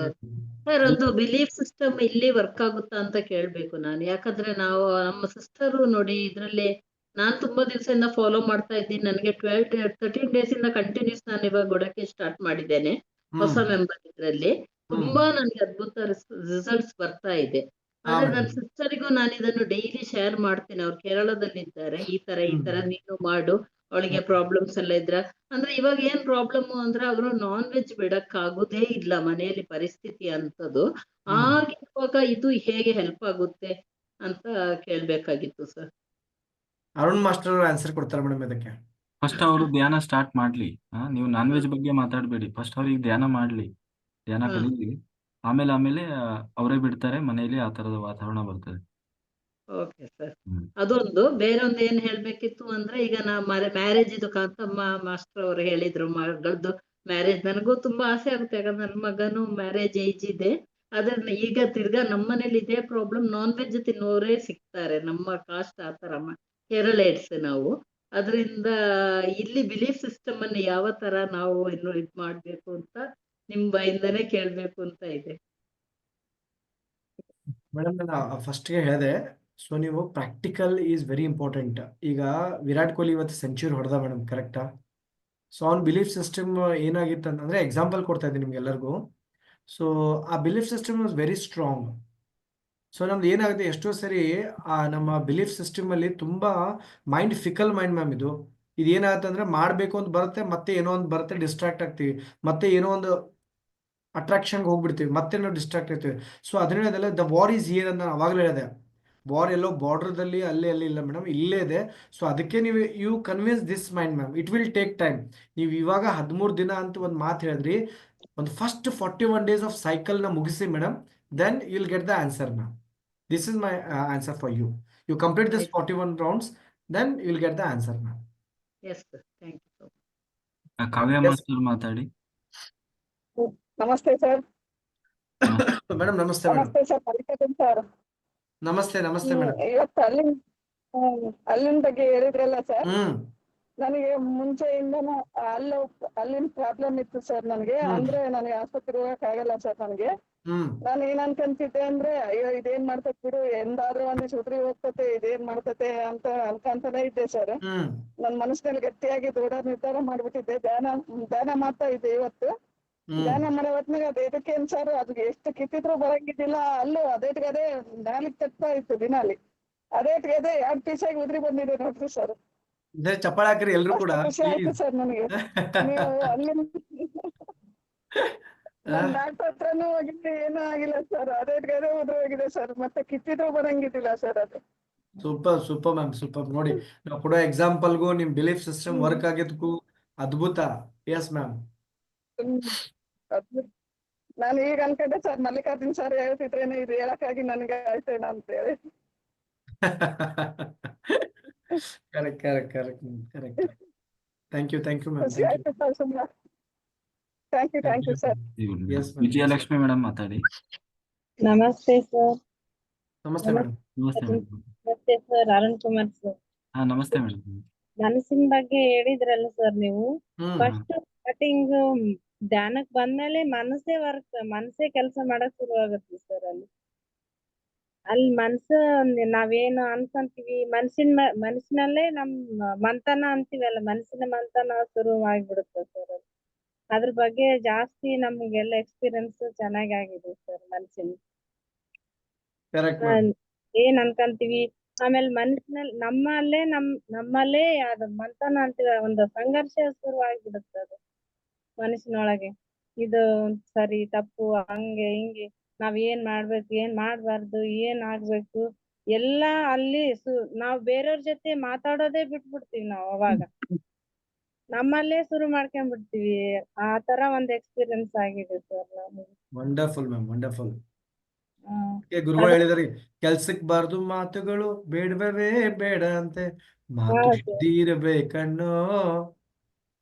ಸರ್ ಒಂದು ಬಿಲೀಫ್ ಸಿಸ್ಟಮ್ ಇಲ್ಲಿ ವರ್ಕ್ ಆಗುತ್ತಾ ಅಂತ ಕೇಳ್ಬೇಕು ನಾನು. ಯಾಕಂದ್ರೆ ನಾವು ನಮ್ಮ ಸಿಸ್ಟರು ನೋಡಿ ಇದ್ರಲ್ಲಿ ನಾನ್ ತುಂಬಾ ದಿವಸದಿಂದ ಫಾಲೋ ಮಾಡ್ತಾ ಇದ್ದೀನಿ. ನನಗೆ 13 ಡೇಸ್ ಇಂದ ಕಂಟಿನ್ಯೂಸ್ ನಾನು ಇವಾಗ ಗೊಡಕ್ಕೆ ಸ್ಟಾರ್ಟ್ ಮಾಡಿದ್ದೇನೆ. ಹೊಸ ಮೆಂಬರ್ ಇದ್ರಲ್ಲಿ ತುಂಬಾ ನನ್ಗೆ ಅದ್ಭುತ ರಿಸಲ್ಟ್ಸ್ ಬರ್ತಾ ಇದೆ. ಆದ್ರೆ ನನ್ನ ಸಿಸ್ಟರಿಗೂ ನಾನು ಇದನ್ನು ಡೈಲಿ ಶೇರ್ ಮಾಡ್ತೀನಿ. ಅವ್ರು ಕೇರಳದಲ್ಲಿ ಇದ್ದಾರೆ. ಈ ತರ ನೀನು ಮಾಡು, ಅವಳಿಗೆ ಪ್ರಾಬ್ಲಮ್ಸ್ ಎಲ್ಲ ಇದ್ರ ಅಂದ್ರೆ ಇವಾಗ ಏನ್ ಪ್ರಾಬ್ಲಮ್ ಅಂದ್ರೆ ಅವರು ನಾನ್ ವೆಜ್ ಬಿಡಕ್ ಆಗುದೇ ಇಲ್ಲ ಮನೆಯಲ್ಲಿ ಪರಿಸ್ಥಿತಿ ಅಂತದ್ದು. ಆಗಿರುವಾಗ ಇದು ಹೇಗೆ ಹೆಲ್ಪ್ ಆಗುತ್ತೆ ಅಂತ ಕೇಳ್ಬೇಕಾಗಿತ್ತು ಸರ್. ಅರುಣ್ ಮಾಸ್ಟರ್ ಆನ್ಸರ್ ಕೊಡ್ತಾರೆ ಮೇಡಮ್ ಇದಕ್ಕೆ. ಫಸ್ಟ್ ಅವರು ಧ್ಯಾನ ಸ್ಟಾರ್ಟ್ ಮಾಡ್ಲಿ. ನೀವು ನಾನ್ ವೆಜ್ ಬಗ್ಗೆ ಮಾತಾಡ್ಬೇಡಿ. ಫಸ್ಟ್ ಅವ್ರಿಗೆ ಧ್ಯಾನ ಮಾಡ್ಲಿ, ಧ್ಯಾನ ಕಲೀಲಿ. ಆಮೇಲೆ ಅವರೇ ಬಿಡ್ತಾರೆ, ಮನೆಯಲ್ಲಿ ಆ ತರದ ವಾತಾವರಣ ಬರ್ತದೆ. Okay sir. ಅದೊಂದು ಬೇರೊಂದು ಏನ್ ಹೇಳ್ಬೇಕಿತ್ತು ಅಂದ್ರೆ, ಈಗ ನಾ ಮ್ಯಾರೇಜ್ ಇದು ಕಾಂತಮ್ಮ ಮಾಸ್ಟರ್ ಅವರು ಹೇಳಿದ್ರು ಮಗಳದ್ದು ಮ್ಯಾರೇಜ್. ನನಗೂ ತುಂಬಾ ಆಸೆ ಆಗುತ್ತೆ, ಯಾಕಂದ್ರೆ ನನ್ನ ಮಗನು ಮ್ಯಾರೇಜ್ ಏಜ್ ಇದೆ. ಆದ್ರೆ ಈಗ ತಿರ್ಗಾ ನಮ್ಮನೇಲಿ ಇದೇ ಪ್ರಾಬ್ಲಮ್, ನಾನ್ ವೆಜ್ ತಿನ್ನೋರೇ ಸಿಗ್ತಾರೆ. ನಮ್ಮ ಕಾಸ್ಟ್ ಆತರ ಕೇರಳೇಡ್ಸ್ ನಾವು. ಅದರಿಂದ ಇಲ್ಲಿ ಬಿಲೀಫ್ ಸಿಸ್ಟಮ್ ಅನ್ನು ಯಾವ ತರ ನಾವು ಇನ್ನು ಇದ್ ಮಾಡ್ಬೇಕು ಅಂತ ನಿಮ್ ಬಾಯಿಂದನೇ ಕೇಳ್ಬೇಕು ಅಂತ ಇದೆ. ಮೇಡಮ್ ನಾನು ಫಸ್ಟ್ಗೆ ಹೇಳಿದೆ, ಸೊ ನೀವು ಪ್ರಾಕ್ಟಿಕಲ್ ಈಸ್ ವೆರಿ ಇಂಪಾರ್ಟೆಂಟ್. ಈಗ ವಿರಾಟ್ ಕೊಹ್ಲಿ ಇವತ್ತು ಸೆಂಚುರಿ ಹೊಡೆದ ಮೇಡಮ್, ಕರೆಕ್ಟಾ? ಸೊ ಅವ್ನ ಬಿಲೀಫ್ ಸಿಸ್ಟಮ್ ಏನಾಗಿತ್ತು ಅಂತಂದ್ರೆ, ಎಕ್ಸಾಂಪಲ್ ಕೊಡ್ತಾ ಇದ್ದೀನಿ ನಿಮ್ಗೆ ಎಲ್ಲರಿಗೂ. ಸೊ ಆ belief system was very strong. So ನಮ್ದು ಏನಾಗುತ್ತೆ ಎಷ್ಟೋ ಸರಿ ನಮ್ಮ ಬಿಲೀಫ್ ಸಿಸ್ಟಮ್ ಅಲ್ಲಿ ತುಂಬಾ ಮೈಂಡ್ ಫಿಕಲ್ ಮೈಂಡ್ ಮ್ಯಾಮ್ ಇದು. ಇದೇನಾಗುತ್ತೆ ಅಂದ್ರೆ ಮಾಡ್ಬೇಕು ಅಂತ ಬರುತ್ತೆ, ಮತ್ತೆ ಏನೋ ಒಂದು ಬರುತ್ತೆ, ಡಿಸ್ಟ್ರಾಕ್ಟ್ ಆಗ್ತೀವಿ, ಮತ್ತೆ ಏನೋ ಒಂದು ಅಟ್ರಾಕ್ಷನ್ಗೆ ಹೋಗ್ಬಿಡ್ತೀವಿ, ಮತ್ತೆ ನಾವು ಡಿಸ್ಟ್ರಾಕ್ಟ್ ಆಗ್ತೀವಿ. ಸೊ ಅದನ್ನ ಹೇಳೋದಲ್ಲ, ದ ವಾರ್ ಈಸ್ ಹಿಯರ್ ಅಂತ ನಾನು ಅವಾಗಲೇ ಹೇಳಿದೆ. ವಾರ್ ಎಲ್ಲೋ ಬಾರ್ಡರ್ದಲ್ಲಿ ಅಲ್ಲಿ ಇಲ್ಲ ಮೇಡಮ್, ಇಲ್ಲೇ ಇದೆ. ಸೊ ಅದಕ್ಕೆ ನೀವು you convince this mind ma'am, it will take time. ನೀವು ಇವಾಗ 13 ದಿನ ಅಂತ ಒಂದು ಮಾತು ಹೇಳಿದ್ರಿ, ಒಂದು ಫಸ್ಟ್ 41 ಡೇಸ್ ಆಫ್ ಸೈಕಲ್ನ ಮುಗಿಸಿ madam, then you will get the answer ma'am. This is my answer for you. You complete this 41 rounds, then you will get the answer ma'am. Yes sir, thank you. Kavya Yes. Master ಮಾತಾಡಿ. ನಮಸ್ತೆ sir. Madam ನಮಸ್ತೆ madam. ನಮಸ್ತೆ sir, Mallikarjun sir. ನಮಸ್ತೆ ನಮಸ್ತೆ madam. ಇವತ್ತು ಅಲ್ಲಿನ ಬಗ್ಗೆ ಹೇಳಿದ್ರಲ್ಲ ಸರ್, ಹ್ಮ್ ನನಗೆ ಮುಂಚೆಯಿಂದನೂ ಅಲ್ಲಿನ ಪ್ರಾಬ್ಲಮ್ ಇತ್ತು ಸರ್ ನನಗೆ. ಅಂದ್ರೆ ನನಗೆ ಆಸ್ಪತ್ರೆಗೆ ಹೋಗಕ್ ಆಗಲ್ಲ ಸರ್ ನನಗೆ. ಹ್ಮ್ ನಾನು ಏನ್ ಅನ್ಕೊಂತಿದ್ದೆ ಅಂದ್ರೆ, ಅಯ್ಯೋ ಇದೇನ್ ಮಾಡ್ತತ್ ಬಿಡು, ಎಂದಾದ್ರೂ ಒಂದಿವ್ಸ ಉದ್ರಿ ಹೋಗ್ತತೆ, ಇದೇನ್ ಮಾಡ್ತತೆ ಅಂತ ಅನ್ಕೊಂತಾನೆ ಇದ್ದೆ ಸರ್. ಹ್ಮ್ ನನ್ ಮನಸ್ಸಿನಲ್ಲಿ ಗಟ್ಟಿಯಾಗಿ ದೃಢ ನಿರ್ಧಾರ ಮಾಡ್ಬಿಟ್ಟಿದ್ದೆ. ಧ್ಯಾನ ಮಾಡ್ತಾ ಇದ್ದೆ ಇವತ್ತು. ಹ್ಮ್ ಧ್ಯಾನ ಮಾಡೋ ಹೊತ್ನಾಗ ಅದು ಎದಕ್ಕೇನ್ ಸರ್, ಅದು ಎಷ್ಟು ಕಿತ್ತಿದ್ರು ಬರಂಗಿದ್ದಿಲ್ಲ. ಅಲ್ಲೂ ಅದೇಟ್ಗೆ ಅದೇ ನಾಲಿಗೆ ತಟ್ತಾ ಇತ್ತು ದಿನಾಲಿ. ಅದೇಟ್ಗೆ ಅದೇ 2 ಪೀಸಾಗಿ ಉದ್ರಿ ಬಂದಿದೆ ನೋಡ್ರಿ ಸರ್. ಚಪ್ಪಾಳೆ ಹಾಕ್ರಿ ಎಲ್ರು ಕೂಡ. ಖುಷಿ ಆಯ್ತು ಸರ್ ನನಗೆ. ನೀವು ಅಲ್ಲಿ ನಮ್ ಡಾಕ್ಟರ್ ಹತ್ರನೂ ಹೋಗಿದ್ದೆ, ಏನೂ ಆಗಿಲ್ಲ ಸರ್. ಅದೇಟ್ಗೆ ಅದೇ ಉದ್ರಿ ಹೋಗಿದೆ ಸರ್, ಮತ್ತೆ ಕಿತ್ತಿದ್ರು ಬರಂಗಿದ್ದಿಲ್ಲ ಸರ್ ಅದು. Super super ma'am, super. ನೋಡಿ ನಾವು ಕೊಡೋ ಎಕ್ಸಾಂಪಲ್ಗೂ ನಿಮ್ ಬಿಲೀಫ್ ಸಿಸ್ಟಮ್ ವರ್ಕ್ ಆಗಿದ್ದಕ್ಕೂ ಅದ್ಭುತ. Yes ma'am. ನಾನು ಈಗ ಅನ್ಕೊಂಡೆ ಸರ್, ಮಲ್ಲಿಕಾರ್ಜುನ್ ಸರ್ ಹೇಳ್ತಿದ್ರೇನೆ ಇದು ಹೇಳಕ್ಕಾಗಿ ನನಗೆ ಆಯ್ತೇನ ಅಂತ ಹೇಳಿ. Correct correct correct correct. Thank you ma'am. ಖುಷಿ ಆಯ್ತು ಸರ್ ಸುಮ್ಮನೆ. Thank you sir. Yes, ma'am. Vijayalakshmi madam ಮಾತಾಡಿ. ನಮಸ್ತೆ ಸರ್. ನಮಸ್ತೆ ಮೇಡಮ್. ನಮಸ್ತೆ ಮೇಡಮ್. ನಮಸ್ತೆ ಸರ್, ಅರುಣ್ ಕುಮಾರ್ ಸರ್. ನಮಸ್ತೆ ಮೇಡಮ್. ಮನಸ್ಸಿನ ಬಗ್ಗೆ ಹೇಳಿದ್ರಲ್ಲ ಸರ್ ನೀವು. ಹ್ಮ್ ಫಸ್ಟ್ ಸ್ಟಾರ್ಟಿಂಗ್ ಧ್ಯಾನಕ್ ಬಂದ್ಮೇಲೆ ಮನಸ್ಸೇ ಕೆಲಸ ಮಾಡಕ್ ಶುರು ಆಗತ್ತೆ ಸರ್. ಅಲ್ಲಿ ಮನ್ಸು ನಾವೇನು ಅನ್ಕೊಂತೀವಿ, ಮನಸ್ಸಿನಲ್ಲೇ ನಮ್ ಮಂಥನ ಅಂತೀವಲ್ಲ, ಮನಸ್ಸಿನ ಮಂಥನ ಶುರು ಆಗ್ಬಿಡುತ್ತೆ ಸರ್. ಅದ್ರ ಬಗ್ಗೆ ಜಾಸ್ತಿ ನಮ್ಗೆಲ್ಲ ಎಕ್ಸ್ಪೀರಿಯನ್ಸ್ ಚೆನ್ನಾಗಿ ಆಗಿದೆ ಸರ್. ಮನಸ್ಸಿನ ಕರೆಕ್ಟ್ ಏನ್ ಅನ್ಕೊಂತೀವಿ, ಆಮೇಲೆ ಮನಸ್ಸಿನಲ್ಲಿ ನಮ್ಮಲ್ಲೇ ಅದು ಮಂಥನ ಅಂತೀವಿ, ಒಂದು ಸಂಘರ್ಷ ಶುರು ಆಗ್ಬಿಡುತ್ತೆ ಅದು ಮನಸ್ಸಿನೊಳಗೆ. ಇದು ಸರಿ ತಪ್ಪು, ಹಂಗೆ ಹಿಂಗೆ, ನಾವ್ ಏನ್ ಮಾಡ್ಬೇಕು, ಏನ್ ಮಾಡ್ಬಾರ್ದು, ಏನ್ ಆಗ್ಬೇಕು ಎಲ್ಲಾ ಅಲ್ಲಿ ನಾವ್ ಬೇರೆಯವ್ರ ಜೊತೆ ಮಾತಾಡೋದೇ ಬಿಟ್ಬಿಡ್ತೀವಿ ನಾವು. ಅವಾಗ ನಮ್ಮಲ್ಲೇ ಶುರು ಮಾಡ್ಕೊಂಡ್ಬಿಡ್ತೀವಿ. ಆ ತರ ಒಂದ್ ಎಕ್ಸ್ಪೀರಿಯನ್ಸ್ ಆಗಿದೆ ಸರ್ ನಮಗೆ. Wonderful ma'am, wonderful. ಗುರುಗಳು ಹೇಳಿದಾರೆ, ಕೆಲ್ಸಕ್ ಬಾರ್ದು ಮಾತುಗಳು ಬೇಡವೇ ಬೇಡ ಅಂತೆ, ಮಾತು ಶುದ್ಧಿ ಇರಬೇಕನ್ನೋ.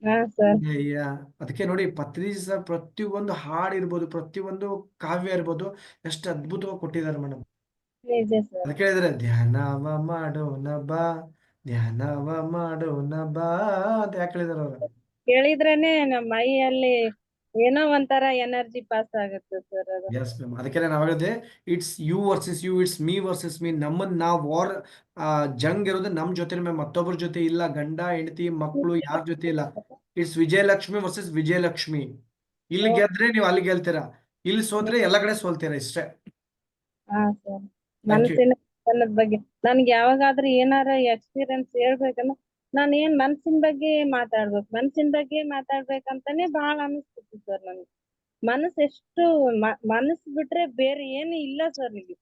ಅಯ್ಯ, ಅದಕ್ಕೆ ನೋಡಿ ಪತ್ರಿಜಿ ಸರ್ ಪ್ರತಿಯೊಂದು ಹಾಡು ಇರ್ಬೋದು, ಪ್ರತಿಯೊಂದು ಕಾವ್ಯ ಇರ್ಬೋದು, ಎಷ್ಟು ಅದ್ಭುತವಾಗಿ ಕೊಟ್ಟಿದ್ದಾರೆ ಮೇಡಮ್. ಅದಕ್ಕೆ ಹೇಳಿದ್ರೆ ಧ್ಯಾನವ ಮಾಡೋಣ ಬಾ, ಧ್ಯಾನವ ಮಾಡೋಣ ಬಾ ಅಂತ ಯಾಕೆ ಹೇಳಿದಾರೆ ಅವ್ರು? ಕೇಳಿದ್ರೇನೆ ನಮ್ಮ ಮೈಯಲ್ಲಿ ಏನೋ ಒಂಥರ ಎನರ್ಜಿ ಪಾಸ್ ಆಗುತ್ತೆ ಸರ್ ಅದು. Yes ma'am. ಅದಕ್ಕೆ ನಾನು ಹೇಳಿದೆ, it's you versus you, it's me versus me. ನಾವು ವಾರ್ ಜಂಗ್ ಇರೋದು ನಮ್ ಜೊತೆ ಮ್ಯಾಮ್, ಮತ್ತೊಬ್ಬರ ಜೊತೆ ಇಲ್ಲ. ಗಂಡ ಹೆಂಡತಿ ಮಕ್ಕಳು ಯಾರ ಜೊತೆ ಇಲ್ಲ. It's Vijayalakshmi versus Vijayalakshmi. ಇಲ್ಲಿ ಗೆದ್ರೆ ನೀವು ಅಲ್ಲಿ ಗೆಲ್ತೀರಾ, ಇಲ್ಲಿ ಸೋದ್ರೆ ಎಲ್ಲ ಕಡೆ ಸೋಲ್ತೀರಾ, ಇಷ್ಟೇ. ಹಾ ಸರ್. ಮನಸ್ಸಿನ ಬಗ್ಗೆ ನನ್ಗೆ ಯಾವಾಗಾದ್ರೂ ಏನಾರ ಎಕ್ಸ್ಪೀರಿಯನ್ಸ್ ಹೇಳ್ಬೇಕಂದ್ರೆ ನಾನು ಮನಸ್ಸಿನ ಬಗ್ಗೆ ಮಾತಾಡ್ಬೇಕಂತಾನೆ ಬಹಳ ಅನಿಸ್ತಿತ್ತು ಸರ್ ನನ್ಗೆ. ಮನಸ್ಸು ಬಿಟ್ರೆ ಬೇರೆ ಏನು ಇಲ್ಲ ಸರ್ ಇಲ್ಲಿ.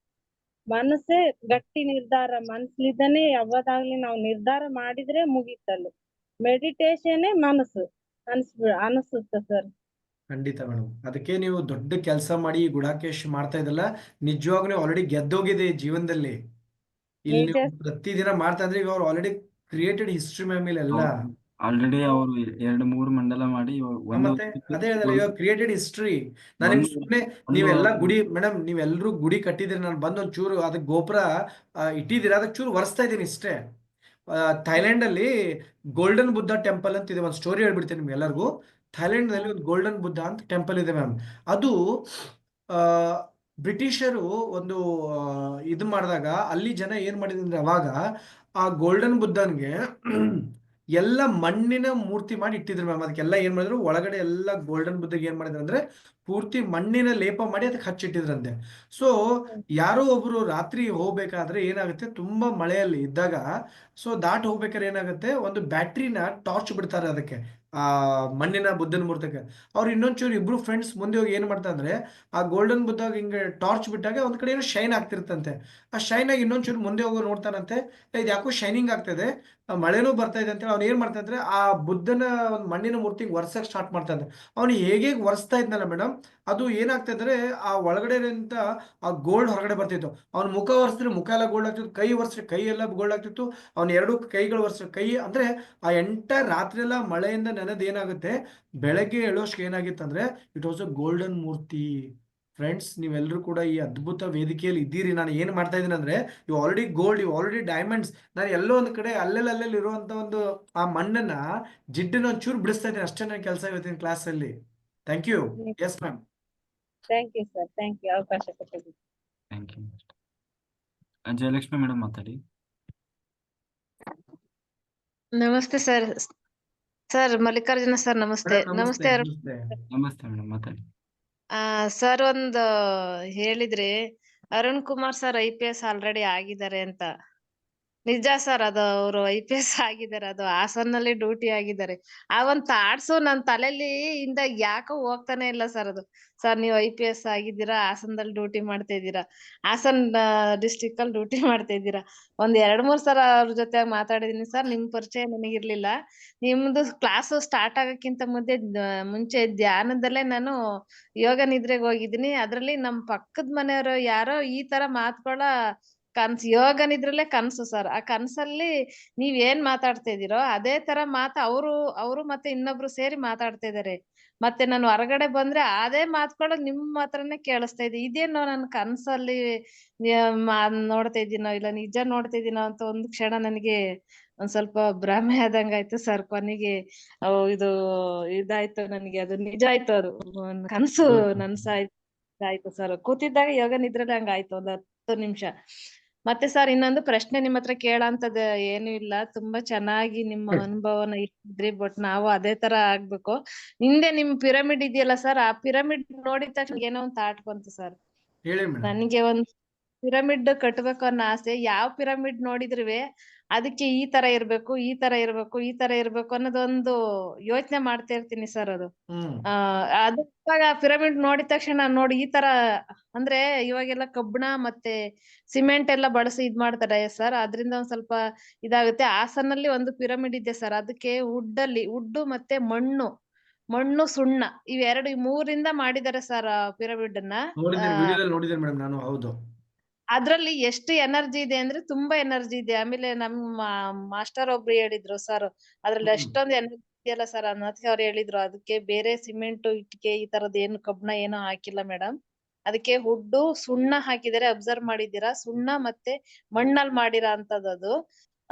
ಮನಸ್ಸೇ ಗಟ್ಟಿ ನಿರ್ಧಾರ, ಮನಸ್ಲಿದ್ದಾನೆ ಯಾವತ್ತಾಗ್ಲಿ ನಾವು ನಿರ್ಧಾರ ಮಾಡಿದ್ರೆ ಮುಗೀತಲ್ಲಿ. ಮೆಡಿಟೇಷನ್ ಮನಸ್ಸು ಅನಿಸುತ್ತೆ ಸರ್. ಖಂಡಿತ ಮೇಡಮ್. ಅದಕ್ಕೆ ನೀವು ದೊಡ್ಡ ಕೆಲಸ ಮಾಡಿ ಗುಡಾಕೇಶ್ ಮಾಡ್ತಾ ಇದ್ದಲ್ಲ, ನಿಜವಾಗ್ಲೂ ನೀವು ಆಲ್ರೆಡಿ ಗೆದ್ದೋಗಿದೆ ಈ ಜೀವನದಲ್ಲಿ. ಇಲ್ಲಿ ನೀವು ಪ್ರತಿದಿನ ಮಾಡ್ತಾ ಇದ್ರೆ ಇವಾಗ ಆಲ್ರೆಡಿ ಕ್ರಿಯೇಟೆಡ್ ಹಿಸ್ಟ್ರಿ ಮ್ಯಾಮ್ ಇಲ್ಲೆಲ್ಲ. ಆಲ್ರೆಡಿ ಅವರು 2-3 ಮಂಡಲ ಮಾಡಿ ಮತ್ತೆ ಅದೇ ಹೇಳಿದ್ರೆ ಇವಾಗ ಕ್ರಿಯೇಟೆಡ್ ಹಿಸ್ಟ್ರಿ. ನಾನು ಸುಮ್ಮನೆ ನೀವೆಲ್ಲ ಗುಡಿ ಮೇಡಮ್, ನೀವೆಲ್ಲರೂ ಗುಡಿ ಕಟ್ಟಿದಿರಿ, ನಾನು ಬಂದು ಒಂದ್ ಚೂರು ಅದಕ್ಕೆ ಗೋಪುರ ಇಟ್ಟಿದ್ದೀರಾ, ಅದಕ್ಕೆ ಚೂರು ಒರೆಸ್ತಾ ಇದ್ದೀನಿ ಇಷ್ಟೇ. ಥೈಲ್ಯಾಂಡ್ ಅಲ್ಲಿ ಗೋಲ್ಡನ್ ಬುದ್ಧ ಟೆಂಪಲ್ ಅಂತ ಇದೆ. ಒಂದು ಸ್ಟೋರಿ ಹೇಳ್ಬಿಡ್ತೀನಿ ನಿಮ್ಗೆ ಎಲ್ಲರಿಗೂ. ಥೈಲ್ಯಾಂಡ್ ನಲ್ಲಿ ಒಂದು ಗೋಲ್ಡನ್ ಬುದ್ಧ ಅಂತ ಟೆಂಪಲ್ ಇದೆ ಮ್ಯಾಮ್. ಅದು ಬ್ರಿಟಿಷರು ಒಂದು ಇದು ಮಾಡಿದಾಗ ಅಲ್ಲಿ ಜನ ಏನ್ ಮಾಡಿದ್ರೆ ಅವಾಗ ಆ ಗೋಲ್ಡನ್ ಬುದ್ಧನ್ಗೆ ಎಲ್ಲ ಮಣ್ಣಿನ ಮೂರ್ತಿ ಮಾಡಿ ಇಟ್ಟಿದ್ರು ಮ್ಯಾಮ್. ಅದಕ್ಕೆಲ್ಲ ಏನ್ ಮಾಡಿದ್ರು, ಒಳಗಡೆ ಎಲ್ಲ ಗೋಲ್ಡನ್ ಬುದ್ಧಿಗೆ ಏನ್ ಮಾಡಿದ್ರು ಅಂದ್ರೆ ಪೂರ್ತಿ ಮಣ್ಣಿನ ಲೇಪ ಮಾಡಿ ಅದಕ್ಕೆ ಹಚ್ಚಿಟ್ಟಿದ್ರಂತೆ. ಸೊ ಯಾರೋ ಒಬ್ರು ರಾತ್ರಿ ಹೋಗ್ಬೇಕಾದ್ರೆ ಏನಾಗುತ್ತೆ, ತುಂಬಾ ಮಳೆಯಲ್ಲಿ ಇದ್ದಾಗ ಸೊ ದಾಟ್ ಹೋಗ್ಬೇಕಾದ್ರೆ ಏನಾಗುತ್ತೆ, ಒಂದು ಬ್ಯಾಟ್ರಿನ ಟಾರ್ಚ್ ಬಿಡ್ತಾರೆ ಅದಕ್ಕೆ, ಆ ಮಣ್ಣಿನ ಬುದ್ಧನ ಮೂರ್ತಕ್ಕೆ. ಅವ್ರು ಇನ್ನೊಂಚೂರು ಇಬ್ರು ಫ್ರೆಂಡ್ಸ್ ಮುಂದೆ ಹೋಗಿ ಏನ್ ಮಾಡ್ತಾರೆ ಅಂದ್ರೆ ಆ ಗೋಲ್ಡನ್ ಬುದ್ಧಾಗ ಹಿಂಗೆ ಟಾರ್ಚ್ ಬಿಟ್ಟಾಗ ಒಂದ್ ಕಡೆ ಏನೋ ಶೈನ್ ಆಗ್ತಿರ್ತಂತೆ. ಆ ಶೈನ್ ಆಗಿ ಇನ್ನೊಂಚೂರು ಮುಂದೆ ಹೋಗೋ ನೋಡ್ತಾನಂತೆ, ಇದು ಯಾಕೋ ಶೈನಿಂಗ್ ಆಗ್ತದೆ, ಮಳೆನೂ ಬರ್ತಾ ಇದೆ ಅಂತೇಳಿ ಅವ್ನು ಏನ್ ಮಾಡ್ತಾ ಇದ್ರೆ ಆ ಬುದ್ಧನ ಒಂದು ಮಣ್ಣಿನ ಮೂರ್ತಿಗೆ ಒರ್ಸಕ್ ಸ್ಟಾರ್ಟ್ ಮಾಡ್ತಾ ಇದ್ದ. ಅವ್ನು ಹೇಗೆ ಒರೆಸ್ತಾ ಇದ್ನಲ್ಲ ಮೇಡಮ್, ಅದು ಏನಾಗ್ತಾ ಇದ್ರೆ ಆ ಒಳಗಡೆ ಆ ಗೋಲ್ಡ್ ಹೊರಗಡೆ ಬರ್ತಿತ್ತು. ಅವ್ನ ಮುಖ ಒರೆಸಿದ್ರೆ ಮುಖ ಎಲ್ಲ ಗೋಲ್ಡ್ ಆಗ್ತಿತ್ತು, ಕೈ ಒರೆಸಿದ್ರೆ ಕೈ ಎಲ್ಲ ಗೋಲ್ಡ್ ಆಗ್ತಿತ್ತು, ಅವ್ನ ಎರಡು ಕೈಗಳು ಒರೆಸಿದ್ರೆ ಕೈ, ಅಂದ್ರೆ ಆ ಎಂಟೈರ್ ರಾತ್ರಿ ಎಲ್ಲ ಮಳೆಯಿಂದ ನೆನೆದು ಏನಾಗುತ್ತೆ, ಬೆಳಗ್ಗೆ ಹೇಳೋಷ್ಟು ಏನಾಗಿತ್ತು ಅಂದ್ರೆ it was a golden Murthy. Friends, ನೀವೆಲ್ಲರೂ ಕೂಡ ಈ ಅದ್ಭುತ ವೇದಿಕೆಯಲ್ಲಿ ಇದ್ದೀರಿ. ನಾನು ಏನು ಮಾಡ್ತಾ ಇದ್ದೀನಿ ಅಂದ್ರೆ, ಇವು ಆಲ್ರೆಡಿ ಗೋಲ್ಡ್, ಇವು ಆಲ್ರೆಡಿ ಡೈಮಂಡ್ಸ್. ನಾನು ಎಲ್ಲೋ ಒಂದು ಕಡೆ ಅಲ್ಲೆಲ್ಲಿ ಇರುವಂತ ಒಂದು ಆ ಮಣ್ಣನ್ನ ಜಿಡ್ಡನ್ನ ಒಂಚೂರು ಬಿಡಿಸ್ತಾ ಇದ್ದೀನಿ ಅಷ್ಟೇ ನನ್ನ ಕೆಲಸ ಇವತ್ತಿನ ಕ್ಲಾಸಲ್ಲಿ. Thank you. Yes ma'am. Thank you sir, thank you ಅವಕಾಶ ಕೊಟ್ಟಿದ್ದೀವಿ. Thank you. ಜಯಲಕ್ಷ್ಮಿ ಮೇಡಮ್ ಮಾತಾಡಿ. ನಮಸ್ತೆ ಸರ್. ಸರ್ ಮಲ್ಲಿಕಾರ್ಜುನ ಸರ್ ನಮಸ್ತೆ. ನಮಸ್ತೆ ನಮಸ್ತೆ ಮೇಡಮ್ ಮಾತಾಡಿ. ಸರ್ ಒಂದು ಹೇಳಿದ್ರಿ Arun Kumar sir IPS already ಆಗಿದ್ದಾರೆ ಅಂತ. ನಿಜ ಸರ್, ಅದು ಅವರು IPS ಆಗಿದ್ದಾರೆ, ಅದು ಹಾಸನಲ್ಲಿ ಡ್ಯೂಟಿ ಆಗಿದ್ದಾರೆ. ಆ ಒಂದ್ ಥಾಟ್ಸು ನನ್ ತಲೆಯಲ್ಲಿ ಇಂದ ಯಾಕೋ ಹೋಗ್ತಾನೆ ಇಲ್ಲ ಸರ್. ಅದು ಸರ್ ನೀವು IPS ಆಗಿದ್ದೀರಾ, ಹಾಸನದಲ್ಲಿ ಡ್ಯೂಟಿ ಮಾಡ್ತಾ ಇದ್ದೀರಾ, ಹಾಸನ್ ಡಿಸ್ಟ್ರಿಕ್ಟ್ ಅಲ್ಲಿ ಡ್ಯೂಟಿ ಮಾಡ್ತಾ ಇದ್ದೀರಾ. ಒಂದ್ 2-3 ಸಲ ಅವ್ರ ಜೊತೆ ಮಾತಾಡಿದೀನಿ ಸರ್. ನಿಮ್ ಪರಿಚಯ ನನಗಿರ್ಲಿಲ್ಲ. ನಿಮ್ದು ಕ್ಲಾಸ್ ಸ್ಟಾರ್ಟ್ ಆಗಕ್ಕಿಂತ ಮುಂಚೆ ಧ್ಯಾನದಲ್ಲೇ ನಾನು ಯೋಗ ನಿದ್ರೆಗೆ ಹೋಗಿದ್ದೀನಿ. ಅದ್ರಲ್ಲಿ ನಮ್ ಪಕ್ಕದ ಮನೆಯವರು ಯಾರೋ ಈ ತರ ಮಾತುಗಳ ಕನ್ಸು, ಯೋಗ ನಿದ್ರಲ್ಲೇ ಕನ್ಸು ಸರ್. ಆ ಕನ್ಸಲ್ಲಿ ನೀವ್ ಏನ್ ಮಾತಾಡ್ತಾ ಇದೀರೋ ಅದೇ ತರ ಅವರು ಮತ್ತೆ ಇನ್ನೊಬ್ರು ಸೇರಿ ಮಾತಾಡ್ತಾ ಇದಾರೆ. ಮತ್ತೆ ನಾನು ಹೊರಗಡೆ ಬಂದ್ರೆ ಅದೇ ಮಾತುಗಳು ನಿಮ್ ಹತ್ರನೇ ಕೇಳಿಸ್ತಾ ಇದೆ. ಇದೇನೋ ನನ್ ಕನ್ಸಲ್ಲಿ ನೋಡ್ತಾ ಇದೀನೋ ಇಲ್ಲ ನಿಜ ನೋಡ್ತಾ ಇದೀನೋ ಅಂತ ಒಂದು ಕ್ಷಣ ನನಗೆ ಒಂದ್ ಸ್ವಲ್ಪ ಭ್ರಮೆ ಆದಂಗ ಆಯ್ತು ಸರ್. ಕೊನೆಗೆ ಇದು ಇದಾಯ್ತು, ನನಗೆ ಅದು ನಿಜ ಆಯ್ತು, ಅದು ಕನ್ಸು ನನ್ಸಾಯ್ತು ಸರ್. ಕೂತಿದ್ದಾಗ ಯೋಗ ನಿದ್ರಲ್ಲಿ ಹಂಗಾಯ್ತು ಒಂದ್ 10 ನಿಮಿಷ. ಮತ್ತೆ ಸರ್ ಇನ್ನೊಂದು ಪ್ರಶ್ನೆ ನಿಮ್ ಹತ್ರ ಕೇಳೋಂಥದ್ದು ಏನು ಇಲ್ಲ, ತುಂಬಾ ಚೆನ್ನಾಗಿ ನಿಮ್ಮ ಅನುಭವನ ಇಟ್ಟಿದ್ರಿ. ಬಟ್ ನಾವು ಅದೇ ತರ ಆಗ್ಬೇಕು. ಹಿಂದೆ ನಿಮ್ ಪಿರಮಿಡ್ ಇದೆಯಲ್ಲ ಸರ್, ಆ ಪಿರಮಿಡ್ ನೋಡಿದ ತಕ್ಷಣ ಏನೋ ಒಂದ್ ಥಾಟ್ ಬಂತು ಸರ್. ನನಗೆ ಒಂದ್ ಪಿರಮಿಡ್ ಕಟ್ಬೇಕು ಅನ್ನೋ ಆಸೆ. ಯಾವ ಪಿರಮಿಡ್ ನೋಡಿದ್ರುವೆ ಅದಕ್ಕೆ ಈ ತರ ಇರ್ಬೇಕು, ಈ ತರ ಇರ್ಬೇಕು, ಈ ತರ ಇರ್ಬೇಕು ಅನ್ನೋದೊಂದು ಯೋಚನೆ ಮಾಡ್ತಾ ಇರ್ತೀನಿ ಸರ್. ಅದು ಅದು ಪಿರಮಿಡ್ ನೋಡಿದ ತಕ್ಷಣ ನೋಡಿ ಈ ತರ, ಅಂದ್ರೆ ಇವಾಗೆಲ್ಲ ಕಬ್ಬಣ ಮತ್ತೆ ಸಿಮೆಂಟ್ ಎಲ್ಲ ಬಳಸಿ ಇದ್ ಮಾಡ್ತಾರೆ ಸರ್. ಅದ್ರಿಂದ ಒಂದ್ ಸ್ವಲ್ಪ ಇದಾಗುತ್ತೆ. ಹಾಸನಲ್ಲಿ ಒಂದು ಪಿರಮಿಡ್ ಇದೆ ಸರ್, ಅದಕ್ಕೆ ವುಡ್ ಮತ್ತೆ ಮಣ್ಣು ಸುಣ್ಣ ಈ ಮೂರಿಂದ ಮಾಡಿದ್ದಾರೆ ಸರ್ ಪಿರಮಿಡ್ ಅನ್ನ. ನೋಡಿದ್ದೀನಿ ಮೇಡಮ್ ನಾನು. ಹೌದು, ಅದ್ರಲ್ಲಿ ಎಷ್ಟು ಎನರ್ಜಿ ಇದೆ ಅಂದ್ರೆ ತುಂಬಾ ಎನರ್ಜಿ ಇದೆ. ಆಮೇಲೆ ನಮ್ಮ ಮಾಸ್ಟರ್ ಒಬ್ರು ಹೇಳಿದ್ರು ಸರ್, ಅದ್ರಲ್ಲಿ ಎಷ್ಟೊಂದು ಎನರ್ಜಿ ಇದೆಯಲ್ಲ ಸರ್ ಅನ್ನೋದಕ್ಕೆ ಅವ್ರು ಹೇಳಿದ್ರು. ಅದಕ್ಕೆ ಬೇರೆ ಸಿಮೆಂಟ್ ಇಟ್ಟಿಗೆ ಈ ತರದ್ ಏನು ಕಬ್ಬಣ ಏನೋ ಹಾಕಿಲ್ಲ ಮೇಡಮ್, ಅದಕ್ಕೆ ವುಡ್ಡು ಸುಣ್ಣ ಹಾಕಿದ್ದಾರೆ. ಅಬ್ಸರ್ವ್ ಮಾಡಿದ್ದೀರಾ? ಸುಣ್ಣ ಮತ್ತೆ ಮಣ್ಣಲ್ಲಿ ಮಾಡಿರೋ ಅಂತದ್ದು.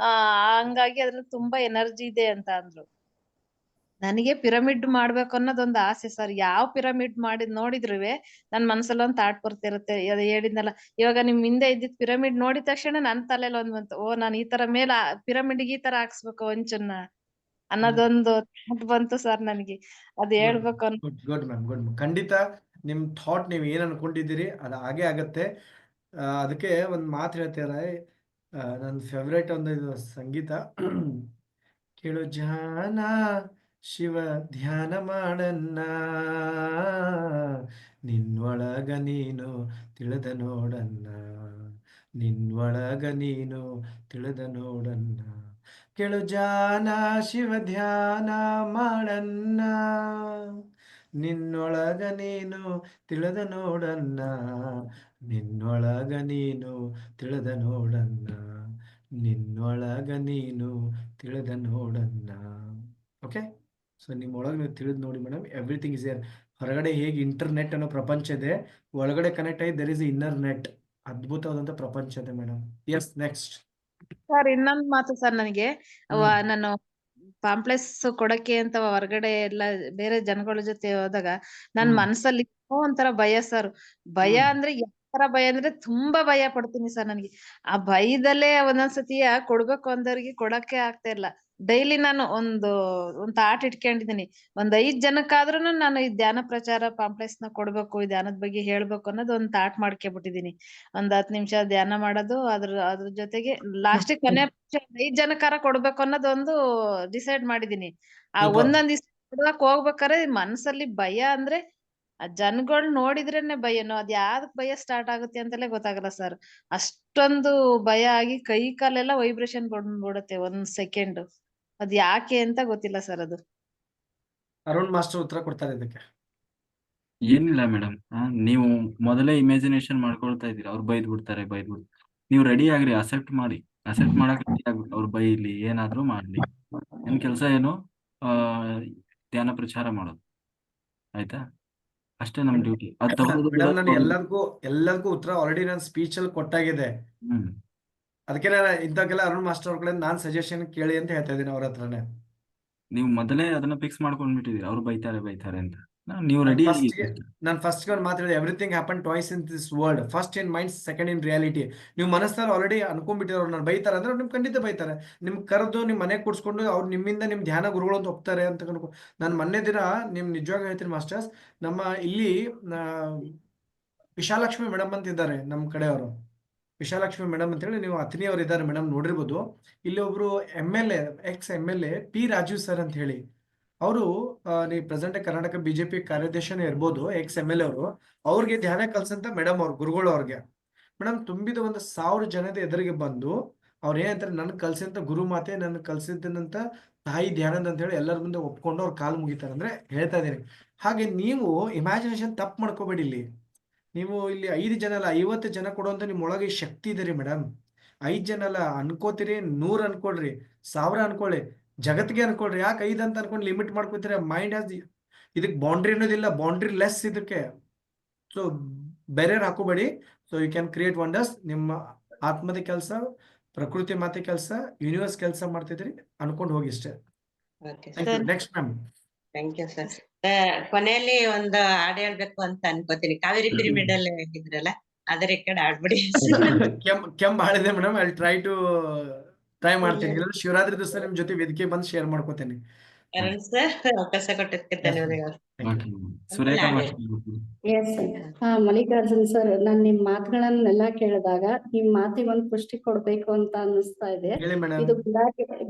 ಹಂಗಾಗಿ ಅದ್ರಲ್ಲಿ ತುಂಬಾ ಎನರ್ಜಿ ಇದೆ ಅಂತ ಅಂದ್ರು. ನನಗೆ ಪಿರಮಿಡ್ ಮಾಡ್ಬೇಕು ಅನ್ನೋದೊಂದು ಆಸೆ ಸರ್. ಯಾವ ಪಿರಮಿಡ್ ನೋಡಿದ್ರುವೆ ನನ್ ಮನ್ಸಲ್ಲಿ ಒಂದ್ ಥಾಟ್ ಬರ್ತಿರುತ್ತೆ. ಅದು ಹೇಳಿದ್ನಲ್ಲ, ಇವಾಗ ನಿಮ್ ಹಿಂದೆ ಇದ್ದಿದ್ ಪಿರಮಿಡ್ ನೋಡಿದ ತಕ್ಷಣ ನನ್ ತಲೆಯಲ್ಲಿ ಒಂದ್ ಬಂತು, ನಾನ್ ಈ ತರ ಮೇಲೆ ಪಿರಮಿಡ್ಗೆ ಈ ತರ ಹಾಕ್ಸ್ಬೇಕು ಒಂಚೂನ್ನ ಅನ್ನೋದೊಂದು ಥಾಟ್ ಬಂತು ಸರ್ ನನಗೆ. ಅದು ಹೇಳ್ಬೇಕು ಗುಡ್ ಮ್ಯಾಮ್, ಖಂಡಿತ ನಿಮ್ ಥಾಟ್ ನೀವ್ ಏನ್ ಅನ್ಕೊಂಡಿದ್ದೀರಿ ಅದು ಹಾಗೆ ಆಗತ್ತೆ. ಅದಕ್ಕೆ ಒಂದ್ ಮಾತು ಹೇಳ್ತಾರೆ, ನನ್ನ ಫೇವ್ರೇಟ್ ಒಂದು ಇದು ಸಂಗೀತ. ಕೇಳು ಜಾನ ಶಿವ ಧ್ಯಾನ ಮಾಡನ್ನ, ನಿನ್ನೊಳಗ ನೀನು ತಿಳಿದ ನೋಡನ್ನ, ನಿನ್ನೊಳಗ ನೀನು ತಿಳಿದ ನೋಡನ್ನ. ಕೇಳು ಜಾನ ಶಿವ ಧ್ಯಾನ ಮಾಡನ್ನ, ನಿನ್ನೊಳಗ ನೀನು ತಿಳಿದ ನೋಡನ್ನ, ನಿನ್ನೊಳಗ ನೀನು ತಿಳಿದ ನೋಡನ್ನ, ನಿನ್ನೊಳಗ ನೀನು ತಿಳಿದ ನೋಡನ್ನ. ಓಕೆ, ಸೊ ನಿಮ್ಮೊಳಗೆ ನೀವು ತಿಳಿದು ನೋಡಿ ಮೇಡಮ್. Everything is there. ಹೊರಗಡೆ ಹೇಗೆ ಇಂಟರ್ನೆಟ್ ಅನ್ನೋ ಪ್ರಪಂಚ ಇದೆ, ಒಳಗಡೆ ಕನೆಕ್ಟ್ ಆಗಿ ದರ್ ಇಸ್ ಇನ್ನರ್ ನೆಟ್. ಅದ್ಭುತವಾದಂತ ಪ್ರಪಂಚ ಇದೆ ಮೇಡಮ್. S, next sir. ಇನ್ನೊಂದು ಮಾತು ಸರ್, ನನಗೆ ನಾನು ಪಾಂಪ್ಲೆಸ್ ಕೊಡಕ್ಕೆ ಅಂತ ಹೊರಗಡೆ ಎಲ್ಲ ಬೇರೆ ಜನಗಳ ಜೊತೆ ಹೋದಾಗ ನನ್ ಮನ್ಸಲ್ಲಿ ಒಂಥರ ಭಯ ಸರ್. ಭಯ ಅಂದ್ರೆ ಯಾವ ತರ ಭಯ ಅಂದ್ರೆ ತುಂಬಾ ಭಯ ಪಡ್ತೀನಿ ಸರ್. ನನಗೆ ಆ ಭಯದಲ್ಲೇ ಒಂದೊಂದ್ಸತಿ ಕೊಡ್ಬೇಕು ಅಂದವ್ರಿಗೆ ಕೊಡಕ್ಕೆ ಆಗ್ತಾ ಇಲ್ಲ. ಡೈಲಿ ನಾನು ಒಂದ್ ಥಾಟ್ ಇಟ್ಕೊಂಡಿದೀನಿ. 5 ಜನಕ್ಕಾದ್ರೂನು ನಾನು ಈ ಧ್ಯಾನ ಪ್ರಚಾರ ಪಾಂಪ್ಲೆಟ್ಸ್ ನ ಕೊಡ್ಬೇಕು, ಈ ಧ್ಯಾನದ ಬಗ್ಗೆ ಹೇಳ್ಬೇಕು ಅನ್ನೋದು ಒಂದ್ ಥಾಟ್ ಮಾಡ್ಕೊಬಿಟ್ಟಿದೀನಿ. 10 ನಿಮಿಷ ಧ್ಯಾನ ಮಾಡೋದು, ಅದ್ರ ಜೊತೆಗೆ ಲಾಸ್ಟ್ ಕೊನೆ 5 ಜನಕ್ಕಾರ ಕೊಡ್ಬೇಕು ಅನ್ನೋದೊಂದು ಡಿಸೈಡ್ ಮಾಡಿದೀನಿ. ಆ Super. ಒಂದೊಂದ್ ದಿವ್ಸ ಕೊಡಕ್ ಹೋಗ್ಬೇಕಾರೆ ಮನ್ಸಲ್ಲಿ ಭಯ ಅಂದ್ರೆ ಆ ಜನಗಳ್ ನೋಡಿದ್ರೇನೆ ಭಯನೋ ಅದ್ ಯಾವ್ದಕ್ ಭಯ ಸ್ಟಾರ್ಟ್ ಆಗುತ್ತೆ ಅಂತಲೇ ಗೊತ್ತಾಗಲ್ಲ ಸರ್. ಅಷ್ಟೊಂದು ಭಯ ಆಗಿ ಕೈ ಕಾಲೆಲ್ಲ ವೈಬ್ರೇಷನ್ ಬಂದ್ಬಿಡುತ್ತೆ 1 ಸೆಕೆಂಡ್. ಅದ್ ಯಾಕೆ ಅಂತ ಗೊತ್ತಿಲ್ಲ ಸರ್ ಅದು. ಅರುಣ್ ಮಾಸ್ಟರ್ ಉತ್ತರ ಕೊಡ್ತಾರೆ ಇದಕ್ಕೆ. ಏನಿಲ್ಲ ಮೇಡಮ್, ನೀವು ಮೊದಲೇ ಇಮ್ಯಾಜಿನೇಷನ್ ಮಾಡ್ಕೊಳ್ತಾ ಇದ್ದೀರಾ, ಅವ್ರು ಬೈದ್ ಬಿಡ್ತಾರೆ. ನೀವು ರೆಡಿ ಆಗ್ರಿ, ಅಕ್ಸೆಪ್ಟ್ ಮಾಡಕ್ ರೆಡಿ ಆಗ್ಬಿಟ್ಟು ಅವ್ರು ಬೈಲಿ ಏನಾದ್ರೂ ಮಾಡ್ಲಿ. ನಿಮ್ ಕೆಲಸ ಏನು, ಧ್ಯಾನ ಪ್ರಚಾರ ಮಾಡೋದು, ಆಯ್ತಾ? ಅಷ್ಟೇ ನಮ್ ಡ್ಯೂಟಿ. ಅದ್ ತಗೊಳ್ಳೋದು ಮೇಡಮ್, ನಾನು ಬಿಡೋದು ಎಲ್ಲರಿಗೂ ಉತ್ತರ ಆಲ್ರೆಡಿ ನಾನು ಸ್ಪೀಚ್ ಅಲ್ಲಿ ಕೊಟ್ಟಾಗಿದೆ. ಅದಕ್ಕೆ ನಾನು ಇಂಥಕ್ಕೆಲ್ಲ ಅರುಣ್ ಮಾಸ್ಟರ್ ಅವ್ರ ಕಡೆ ನಾನ್ ಸಜೆಷನ್ ಕೇಳಿ ಅಂತ ಹೇಳ್ತಾ ಇದ್ದೀನಿ ಅವ್ರ ಹತ್ರನೇ. ನೀವು ಮೊದಲೇ ಅದನ್ನ ಫಿಕ್ಸ್ ಮಾಡ್ಕೊಂಡ್ಬಿಟ್ಟಿದೀರಿ, ಅವ್ರು ಬೈತಾರೆ ಅಂತ. ನೀವು ರೆಡಿ ಆಗಿ ನಾನು ಫಸ್ಟ್ ಒಂದು ಮಾತಾಡಿದೆ, everything happen twice in this world, first in mind, second in reality. ನೀವು ಮನಸ್ಸಲ್ಲಿ ಆಲ್ರೆಡಿ ಅನ್ಕೊಂಡ್ಬಿಟ್ಟಿರೋರು ನಾನು ಬೈತಾರೆ ಅಂದ್ರೆ ನಿಮ್ ಖಂಡಿತ ಬೈತಾರೆ. ನಿಮ್ ಕರೆದು ನಿಮ್ ಮನೆಗೆ ಕೂಡ್ಸ್ಕೊಂಡು ಅವ್ರು ನಿಮ್ಮಿಂದ ನಿಮ್ ಧ್ಯಾನ ಗುರುಗಳು ಅಂತ ಹೋಗ್ತಾರೆ ಅಂತ ನಾನು ಮೊನ್ನೆ ದಿನ ನಿಮ್ ನಿಜವಾಗ ಹೇಳ್ತೀನಿ ಮಾಸ್ಟರ್ಸ್, ನಮ್ಮ ಇಲ್ಲಿ ವಿಶಾಲಕ್ಷ್ಮಿ ಮೇಡಮ್ ಅಂತ ಇದ್ದಾರೆ ನಮ್ಮ ಕಡೆಯವರು. ವಿಶಾಲಕ್ಷ್ಮಿ ಮೇಡಮ್ ಅಂತ ಹೇಳಿ, ನೀವು ಅತಿನಿಯವರು ಇದ್ದಾರೆ ಮೇಡಮ್, ನೋಡಿರ್ಬೋದು. ಇಲ್ಲಿ ಒಬ್ರು MLA, ex MLA P. Rajeev sir ಅಂತ ಹೇಳಿ, ಅವರು ನೀವು ಪ್ರೆಸೆಂಟ್ ಕರ್ನಾಟಕ ಬಿಜೆಪಿ ಕಾರ್ಯಾಧ್ಯಕ್ಷನೇ ಇರ್ಬೋದು, ಎಕ್ಸ್ MLA ಅವರು. ಅವ್ರಿಗೆ ಧ್ಯಾನ ಕಲ್ಸಂತ ಮೇಡಮ್ ಅವ್ರ ಗುರುಗಳು ಅವ್ರಿಗೆ. ಮೇಡಮ್ ತುಂಬಿದ 1,000 ಜನದ ಎದುರಿಗೆ ಬಂದು ಅವ್ರು ಏನಂತಾರೆ, ನನ್ ಕಲ್ಸಿದಂತ ಗುರು ಮಾತೆ, ನನ್ ಕಲ್ಸಿದ್ದನಂತ ತಾಯಿ ಧ್ಯಾನದ ಅಂತ ಹೇಳಿ ಎಲ್ಲರ ಮುಂದೆ ಒಪ್ಕೊಂಡು ಅವ್ರ ಕಾಲು ಮುಗಿತಾರೆ ಅಂದ್ರೆ ಹೇಳ್ತಾ ಇದ್ದೀನಿ. ಹಾಗೆ ನೀವು ಇಮ್ಯಾಜಿನೇಷನ್ ತಪ್ಪು ಮಾಡ್ಕೋಬೇಡಿ. ನೀವು ಇಲ್ಲಿ 5 ಜನ ಅಲ್ಲ 50 ಜನ ಕೊಡುವಂತ ನಿಮ್ ಒಳಗೆ ಶಕ್ತಿ ಇದೆ ರೀ ಮೇಡಮ್. 5 ಜನ ಅಲ್ಲ, ಅನ್ಕೋತೀರಿ 100 ಅನ್ಕೊಳ್ರಿ, 1000 ಅನ್ಕೊಳ್ಳಿ, ಜಗತ್ತಿಗೆ ಅನ್ಕೊಳ್ರಿ. ಯಾಕೆ 5 ಅಂತ ಅನ್ಕೊಂಡು ಲಿಮಿಟ್ ಮಾಡ್ಕೋತೀರ? ಮೈಂಡ್ ಹ್ಯಾಸ್ ಇದಕ್ಕೆ ಬೌಂಡ್ರಿ ಅನ್ನೋದಿಲ್ಲ, ಬೌಂಡ್ರಿ ಲೆಸ್ ಇದಕ್ಕೆ. ಸೊ ಬೇರೆ ಹಾಕೋಬೇಡಿ. So you can create wonders. ನಿಮ್ಮ ಆತ್ಮದ ಕೆಲಸ, ಪ್ರಕೃತಿ ಮಾತೆ ಕೆಲಸ, ಯೂನಿವರ್ಸ್ ಕೆಲಸ ಮಾಡ್ತಿದ್ರಿ, ಅನ್ಕೊಂಡು ಹೋಗಿ ಇಷ್ಟೇ. Next ma'am. Thank you sir. ಕೊನೆಯಲ್ಲಿ ಒಂದು ಹಾಡು ಹೇಳ್ಬೇಕು ಅಂತ ಅನ್ಕೋತೀನಿ. ಕಾವೇರಿ ಪಿರಿಮಿಡ್ ಅಲ್ಲಿ ಹೇಳಿದ್ರಲ್ಲ, ಅದರ ಕಡೆ ಆಡ್ಬಿಡಿ. ಕೆಂಪ್ ಹಾಳಿದೆ ಮೇಡಮ್, ಅಲ್ಲಿ ಟ್ರೈ ಮಾಡ್ತೀನಿ. ಶಿವರಾತ್ರಿ ದಿವಸ ನಿಮ್ ಜೊತೆ ವೇದಿಕೆ ಬಂದು ಶೇರ್ ಮಾಡ್ಕೋತೇನೆ. ಅರುಣ್ ಸರ್, ಅವಕಾಶ ಕೊಟ್ಟದಕ್ಕೆ ಧನ್ಯವಾದಗಳು. ಸುರೇಖಾ ಮಲ್ಲಿಕಾರ್ಜುನ್ ಸರ್, ನಾನ್ ನಿಮ್ ಮಾತುಗಳನ್ನೆಲ್ಲ ಕೇಳಿದಾಗ ನಿಮ್ ಮಾತಿಗೆ ಒಂದು ಪುಷ್ಟಿ ಕೊಡ್ಬೇಕು ಅಂತ ಅನ್ನಿಸ್ತಾ ಇದೆ. ಇದು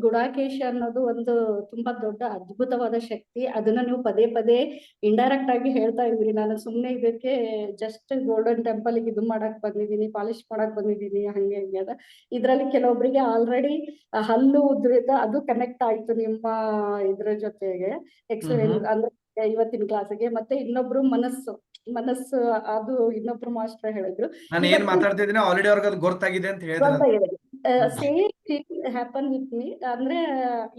ಗುಡಾಕೇಶ ಅನ್ನೋದು ಒಂದು ತುಂಬಾ ದೊಡ್ಡ ಅದ್ಭುತವಾದ ಶಕ್ತಿ. ಅದನ್ನ ನೀವು ಪದೇ ಪದೇ ಇಂಡೈರೆಕ್ಟ್ ಆಗಿ ಹೇಳ್ತಾ ಇದ್ರಿ. ನಾನು ಸುಮ್ನೆ ಇದಕ್ಕೆ ಜಸ್ಟ್ ಗೋಲ್ಡನ್ ಟೆಂಪಲ್ ಇದು ಮಾಡಕ್ ಬಂದಿದ್ದೀನಿ, ಪಾಲಿಶ್ ಮಾಡಕ್ ಬಂದಿದ್ದೀನಿ, ಹಂಗೆ ಹಂಗೆ ಅದ. ಇದ್ರಲ್ಲಿ ಕೆಲವೊಬ್ಬರಿಗೆ ಆಲ್ರೆಡಿ ಹಲ್ಲು ಉದ್ರಿದ ಅದು ಕನೆಕ್ಟ್ ಆಯ್ತು ನಿಮ್ಮ ಇದ್ರ ಜೊತೆಗೆ ಎಕ್ಸ್ಪೀರಿಯನ್ಸ್ ಅಂದ್ರೆ ಇವತ್ತಿನ ಕ್ಲಾಸಿಗೆ. ಮತ್ತೆ ಇನ್ನೊಬ್ರು ಮನಸ್ಸು ಅದು ಇನ್ನೊಬ್ರು ಮಾಸ್ಟರ್ ಹೇಳಿದ್ರು. ನಾನು ಏನ್ ಮಾತಾಡ್ತಿದ್ದೀನಿ ಆಲ್ರೆಡಿ ಅವ್ರಿಗೆ ಅದು ಗೊತ್ತಾಗಿದೆ ಅಂತ ಹೇಳಿದ್ರು. Same thing happen with me. ಅಂದ್ರೆ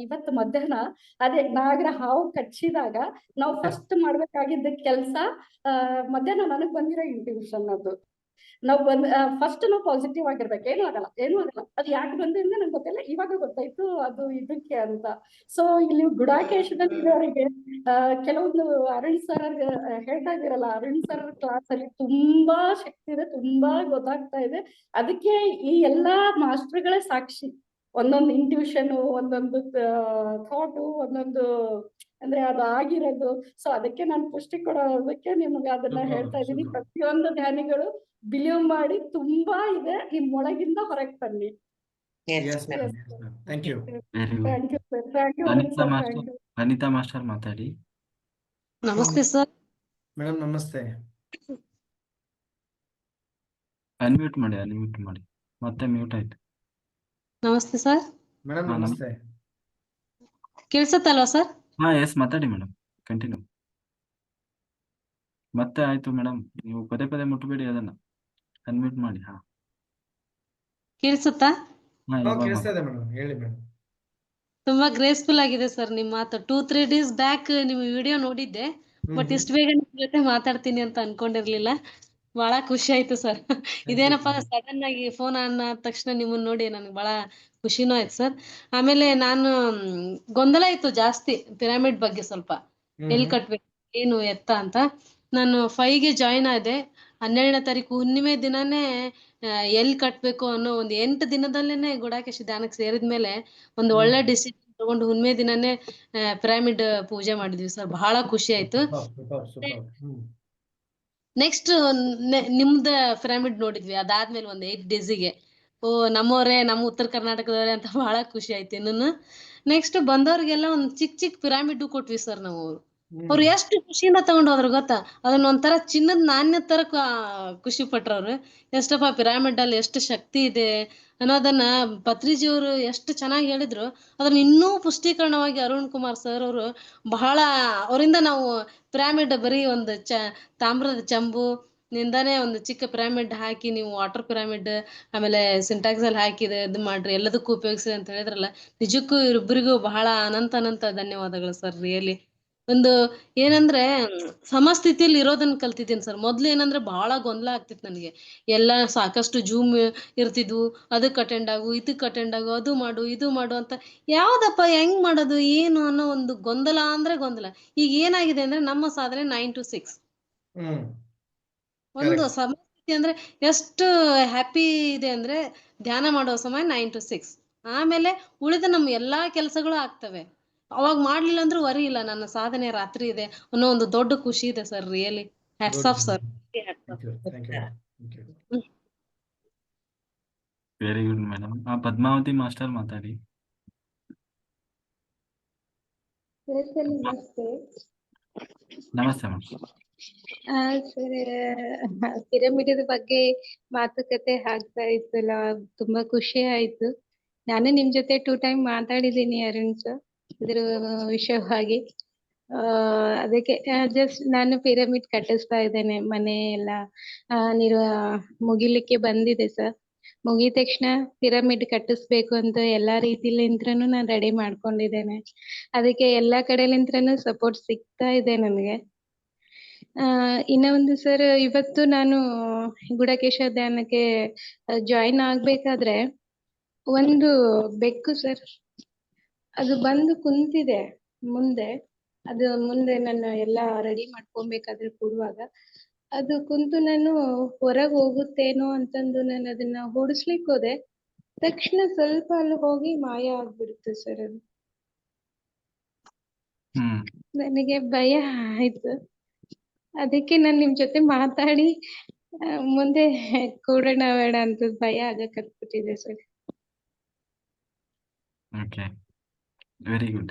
ಇವತ್ತು ಮಧ್ಯಾಹ್ನ ಅದೇ ನಾಗರ ಹಾವು ಕಚ್ಚಿದಾಗ ನಾವು ಫಸ್ಟ್ ಮಾಡ್ಬೇಕಾಗಿದ್ದ ಕೆಲ್ಸ, ಮಧ್ಯಾಹ್ನ ನನಗ್ ಬಂದಿರೋ ಇಂಟ್ಯೂಷನ್ ಅದು. ನಾವು ಫಸ್ಟ್ ನಾವು ಪಾಸಿಟಿವ್ ಆಗಿರ್ಬೇಕು. ಏನೂ ಆಗಲ್ಲ ಅದು ಯಾಕೆ ಬಂದಿದೆ ನಂಗೆ ಗೊತ್ತಿಲ್ಲ, ಇವಾಗ ಗೊತ್ತಾಯ್ತು ಅದು ಇದಕ್ಕೆ ಅಂತ. ಸೊ ಇಲ್ಲಿ ಗುಡಾಕೇಶದವರಿಗೆ ಕೆಲವೊಂದು ಅರುಣ್ ಸರ್ ಹೇಳ್ತಾ ಇದ್ದೀರಲ್ಲ, ಅರುಣ್ ಸರ್ ಕ್ಲಾಸ್ ಅಲ್ಲಿ ತುಂಬಾ ಶಕ್ತಿ ಇದೆ, ತುಂಬಾ ಗೊತ್ತಾಗ್ತಾ ಇದೆ. ಅದಕ್ಕೆ ಈ ಎಲ್ಲಾ ಮಾಸ್ಟರ್ಗಳೇ ಸಾಕ್ಷಿ. ಒಂದೊಂದು ಇಂಟ್ಯೂಷನ್, ಒಂದೊಂದು ಥಾಟು, ಒಂದೊಂದು ಅಂದ್ರೆ ಅದು ಆಗಿರೋದು. ಸೊ ಅದಕ್ಕೆ ನಾನು ಪುಷ್ಟಿ ಕೊಡೋದಕ್ಕೆ ನಿಮ್ಗೆ ಅದನ್ನ ಹೇಳ್ತಾ ಇದ್ದೀನಿ. ಪ್ರತಿಯೊಂದು ಧ್ಯಾನಿಗಳು ಬಿಲೀವ್ ಮಾಡಿ, ತುಂಬಾ ಇದೆ, ನಿಮ್ ಒಳಗಿಂದ ಹೊರಗೆ ತನ್ನಿ. ಅನಿತಾ ಮಾಸ್ಟರ್ ಮಾತಾಡಿ. ನಮಸ್ತೆ ಸರ್. ಮೇಡಮ್ ನಮಸ್ತೆ. ಅನ್ಮ್ಯೂಟ್ ಮಾಡಿ, ಮತ್ತೆ ಮ್ಯೂಟ್ ಆಯ್ತು. ನಮಸ್ತೆ ಸರ್. ಮೇಡಮ್ ನಮಸ್ತೆ. ಕೇಳಿಸುತ್ತಲ್ವಾ ಸರ್? ಎಸ್ ಮಾತಾಡಿ ಮೇಡಮ್, ಕಂಟಿನ್ಯೂ. ಮತ್ತೆ ಆಯ್ತು ಮೇಡಮ್, ನೀವು ಪದೇ ಪದೇ ಮುಟ್ಬೇಡಿ, ಅದನ್ನ ಅನ್ಮ್ಯೂಟ್ ಮಾಡಿ. ಕೇಳಿಸುತ್ತಾ? ಕೇಳಿಸ್ತಾ ಇದೆ ಮೇಡಮ್, ಹೇಳಿ ಮೇಡಮ್. ತುಂಬಾ ಗ್ರೇಸ್ಫುಲ್ ಆಗಿದೆ ಸರ್ ನಿಮ್ಮ ಮಾತು. 2-3 ಡೇಸ್ ಬ್ಯಾಕ್ ನಿಮ್ಮ ವಿಡಿಯೋ ನೋಡಿದ್ದೆ, ಬಟ್ ಇಷ್ಟು ಬೇಗ ನಿಮ್ ಜೊತೆ ಮಾತಾಡ್ತೀನಿ ಅಂತ ಅನ್ಕೊಂಡಿರ್ಲಿಲ್ಲ. ಬಹಳ ಖುಷಿ ಆಯ್ತು ಸರ್. ಇದೇನಪ್ಪ ಸಡನ್ ಆಗಿ ಫೋನ್ ಆನ್ ಆದ ತಕ್ಷಣ ನಿಮ್ಮನ್ನ ನೋಡಿ ನನ್ಗೆ ಬಹಳ ಖುಷಿನೂ ಆಯ್ತು ಸರ್. ಆಮೇಲೆ ನಾನು ಗೊಂದಲ ಇತ್ತು ಜಾಸ್ತಿ ಪಿರಮಿಡ್ ಬಗ್ಗೆ, ಸ್ವಲ್ಪ ಎಲ್ಲಿ ಕಟ್ಬೇಕು, ಏನು ಎತ್ತ ಅಂತ. ನಾನು 5ಗೆ ಜಾಯಿನ್ ಆದೆ. 12ನೇ ತಾರೀಕು ಹುಣ್ಣಿಮೆ ದಿನಾನೇ ಎಲ್ಲಿ ಕಟ್ಬೇಕು ಅನ್ನೋ ಒಂದು 8 ದಿನದಲ್ಲೇನೆ ಗುಡಾಕೇಶ ಧ್ಯಾನಕ್ಕೆ ಸೇರಿದ್ಮೇಲೆ ಒಂದು ಒಳ್ಳೆ ಡಿಸಿಷನ್ ತಗೊಂಡು ಹುಣ್ಮೆ ದಿನನೇ ಪಿರಾಮಿಡ್ ಪೂಜೆ ಮಾಡಿದ್ವಿ ಸರ್. ಬಹಳ ಖುಷಿ ಆಯ್ತು. ನೆಕ್ಸ್ಟ್ ನಿಮ್ದ ಪಿರಾಮಿಡ್ ನೋಡಿದ್ವಿ. ಅದಾದ್ಮೇಲೆ ಒಂದ್ 8 ಡೇಸಿಗೆ ಓ ನಮ್ಮವ್ರೆ, ನಮ್ಮ ಉತ್ತರ ಕರ್ನಾಟಕದವ್ರೆ ಅಂತ ಬಹಳ ಖುಷಿ ಆಯ್ತು. ಇನ್ನೂ ನೆಕ್ಸ್ಟ್ ಬಂದವ್ರಿಗೆಲ್ಲ ಒಂದ್ ಚಿಕ್ಕ ಪಿರಾಮಿಡ್ ಕೊಟ್ವಿ ಸರ್ ನಾವು. ಅವ್ರು ಎಷ್ಟು ಖುಷಿಯಿಂದ ತಗೊಂಡ್ ಹೋದ್ರು ಗೊತ್ತಾ? ಅದನ್ನ ಒಂಥರ ಚಿನ್ನದ ನಾಣ್ಯ ತರ ಖುಷಿ ಪಟ್ರ ಅವ್ರು. ಎಷ್ಟಪ್ಪ ಪಿರಾಮಿಡ್ ಅಲ್ಲಿ ಎಷ್ಟು ಶಕ್ತಿ ಇದೆ ಅನ್ನೋದನ್ನ ಪತ್ರಿಜಿಯವರು ಎಷ್ಟು ಚೆನ್ನಾಗಿ ಹೇಳಿದ್ರು. ಅದನ್ನ ಇನ್ನೂ ಪುಷ್ಟೀಕರಣವಾಗಿ ಅರುಣ್ ಕುಮಾರ್ ಸರ್ ಅವರು ಬಹಳ, ಅವರಿಂದ ನಾವು ಪಿರಾಮಿಡ್ ಬರೀ ಒಂದು ತಾಮ್ರದ ಚಂಬು ನಿಂದಾನೇ ಒಂದು ಚಿಕ್ಕ ಪಿರಾಮಿಡ್ ಹಾಕಿ, ನೀವು ವಾಟರ್ ಪಿರಾಮಿಡ್ ಆಮೇಲೆ ಸಿಂಟ್ಯಾಕ್ಸ್ ಅಲ್ಲಿ ಹಾಕಿದೆ ಇದು ಮಾಡ್ರಿ, ಎಲ್ಲದಕ್ಕೂ ಉಪಯೋಗಿಸಿ ಅಂತ ಹೇಳಿದ್ರಲ್ಲ. ನಿಜಕ್ಕೂ ಇವ್ರಿಬ್ಬರಿಗೂ ಬಹಳ ಅನಂತ ಧನ್ಯವಾದಗಳು ಸರ್. ರಿಯಲಿ ಒಂದು ಏನಂದ್ರೆ ಸಮಸ್ಥಿತಿಯಲ್ಲಿ ಇರೋದನ್ನ ಕಲ್ತಿದ್ದೀನಿ ಸರ್. ಮೊದ್ಲು ಏನಂದ್ರೆ ಬಹಳ ಗೊಂದಲ ಆಗ್ತಿತ್ತು ನನಗೆ. ಎಲ್ಲ ಸಾಕಷ್ಟು ಜೂಮ್ ಇರ್ತಿದ್ವು, ಅದಕ್ಕೆ ಅಟೆಂಡ್ ಆಗು, ಇದಕ್ಕೆ ಅಟೆಂಡ್ ಆಗು, ಅದು ಮಾಡು ಇದು ಮಾಡು ಅಂತ. ಯಾವ್ದಪ್ಪ ಹೆಂಗ್ ಮಾಡೋದು ಏನು ಅನ್ನೋ ಒಂದು ಗೊಂದಲ ಅಂದ್ರೆ ಗೊಂದಲ. ಈಗ ಏನಾಗಿದೆ ಅಂದ್ರೆ ನಮ್ಮ ಸಾಧನೆ 9 to 6. ಒಂದು ಸಮಸ್ಥಿತಿ ಅಂದ್ರೆ ಎಷ್ಟು ಹ್ಯಾಪಿ ಇದೆ ಅಂದ್ರೆ ಧ್ಯಾನ ಮಾಡೋ ಸಮಯ 9 to 6. ಆಮೇಲೆ ಉಳಿದ ನಮ್ಮ ಎಲ್ಲಾ ಕೆಲಸಗಳು ಆಗ್ತವೆ. ಅವಾಗ ಮಾಡ್ಲಿಲ್ಲ ಅಂದ್ರೆ ವರಿ ಇಲ್ಲ, ನನ್ನ ಸಾಧನೆ ರಾತ್ರಿ ಇದೆ ಅನ್ನೋ ಒಂದು ದೊಡ್ಡ ಖುಷಿ ಇದೆ sir. Really hats off sir. Very good madam. Padmavathi master ಮಾತಾಡಿ. ನಮಸ್ತೆ. ನಮಸ್ತೆ ಮೇಡಮ್. ಸರ್, ಪಿರಮಿಡ್ ಬಗ್ಗೆ ಮಾತುಕತೆ ಆಗ್ತಾ ಇತ್ತಲ್ಲ, ತುಂಬಾ ಖುಷಿ ಆಯ್ತು. ನಾನು ನಿಮ್ ಜೊತೆ 2 time ಮಾತಾಡಿದ್ದೀನಿ ಅರುಣ್ ಸರ್ ಇದ್ರ ವಿಷಯವಾಗಿ. ಅದಕ್ಕೆ ಜಸ್ಟ್ ನಾನು ಪಿರಮಿಡ್ ಕಟ್ಟಿಸ್ತಾ ಇದ್ದೇನೆ. ಮನೆ ಎಲ್ಲ ಮುಗಿಲಿಕ್ಕೆ ಬಂದಿದೆ ಸರ್. ಮುಗಿದ ತಕ್ಷಣ ಪಿರಮಿಡ್ ಕಟ್ಟಿಸ್ಬೇಕು ಅಂತ ಎಲ್ಲಾ ರೀತಿಲಿಂತ್ರನು ನಾನು ರೆಡಿ ಮಾಡ್ಕೊಂಡಿದ್ದೇನೆ. ಅದಕ್ಕೆ ಎಲ್ಲಾ ಕಡೆಲಿಂತ್ರನು ಸಪೋರ್ಟ್ ಸಿಗ್ತಾ ಇದೆ ನನಗೆ. ಇನ್ನ ಒಂದು ಸರ್, ಇವತ್ತು ನಾನು ಗುಡಕೇಶ ಧ್ಯಾನಕ್ಕೆ ಜಾಯಿನ್ ಆಗ್ಬೇಕಾದ್ರೆ ಒಂದು ಬೆಕ್ಕು ಸರ್, ಅದು ಬಂದು ಕುಂತಿದೆ ಮುಂದೆ. ಅದು ಮುಂದೆ ನಾನು ಎಲ್ಲ ರೆಡಿ ಮಾಡ್ಕೊಬೇಕಾದ್ರೆ ಕೂಡುವಾಗ ಅದು ಕುಂತು ನಾನು ಹೊರಗೆ ಹೋಗುತ್ತೇನೋ ಅಂತಂದು ನಾನು ಅದನ್ನ ಓಡಿಸ್ಲಿಕ್ಕೆ ಹೋದೆ. ತಕ್ಷಣ ಸ್ವಲ್ಪ ಅಲ್ಲಿ ಹೋಗಿ ಮಾಯ ಆಗ್ಬಿಡುತ್ತೆ ಸರ್ ಅದು. ನನಗೆ ಭಯ ಆಯ್ತು. ಅದಕ್ಕೆ ನಾನು ನಿಮ್ ಜೊತೆ ಮಾತಾಡಿ ಮುಂದೆ ಕೂಡೋಣ ಬೇಡ ಅಂತ ಭಯ ಆಗಕತ್ಬಿಟ್ಟಿದೆ ಸರ್. Okay, very good.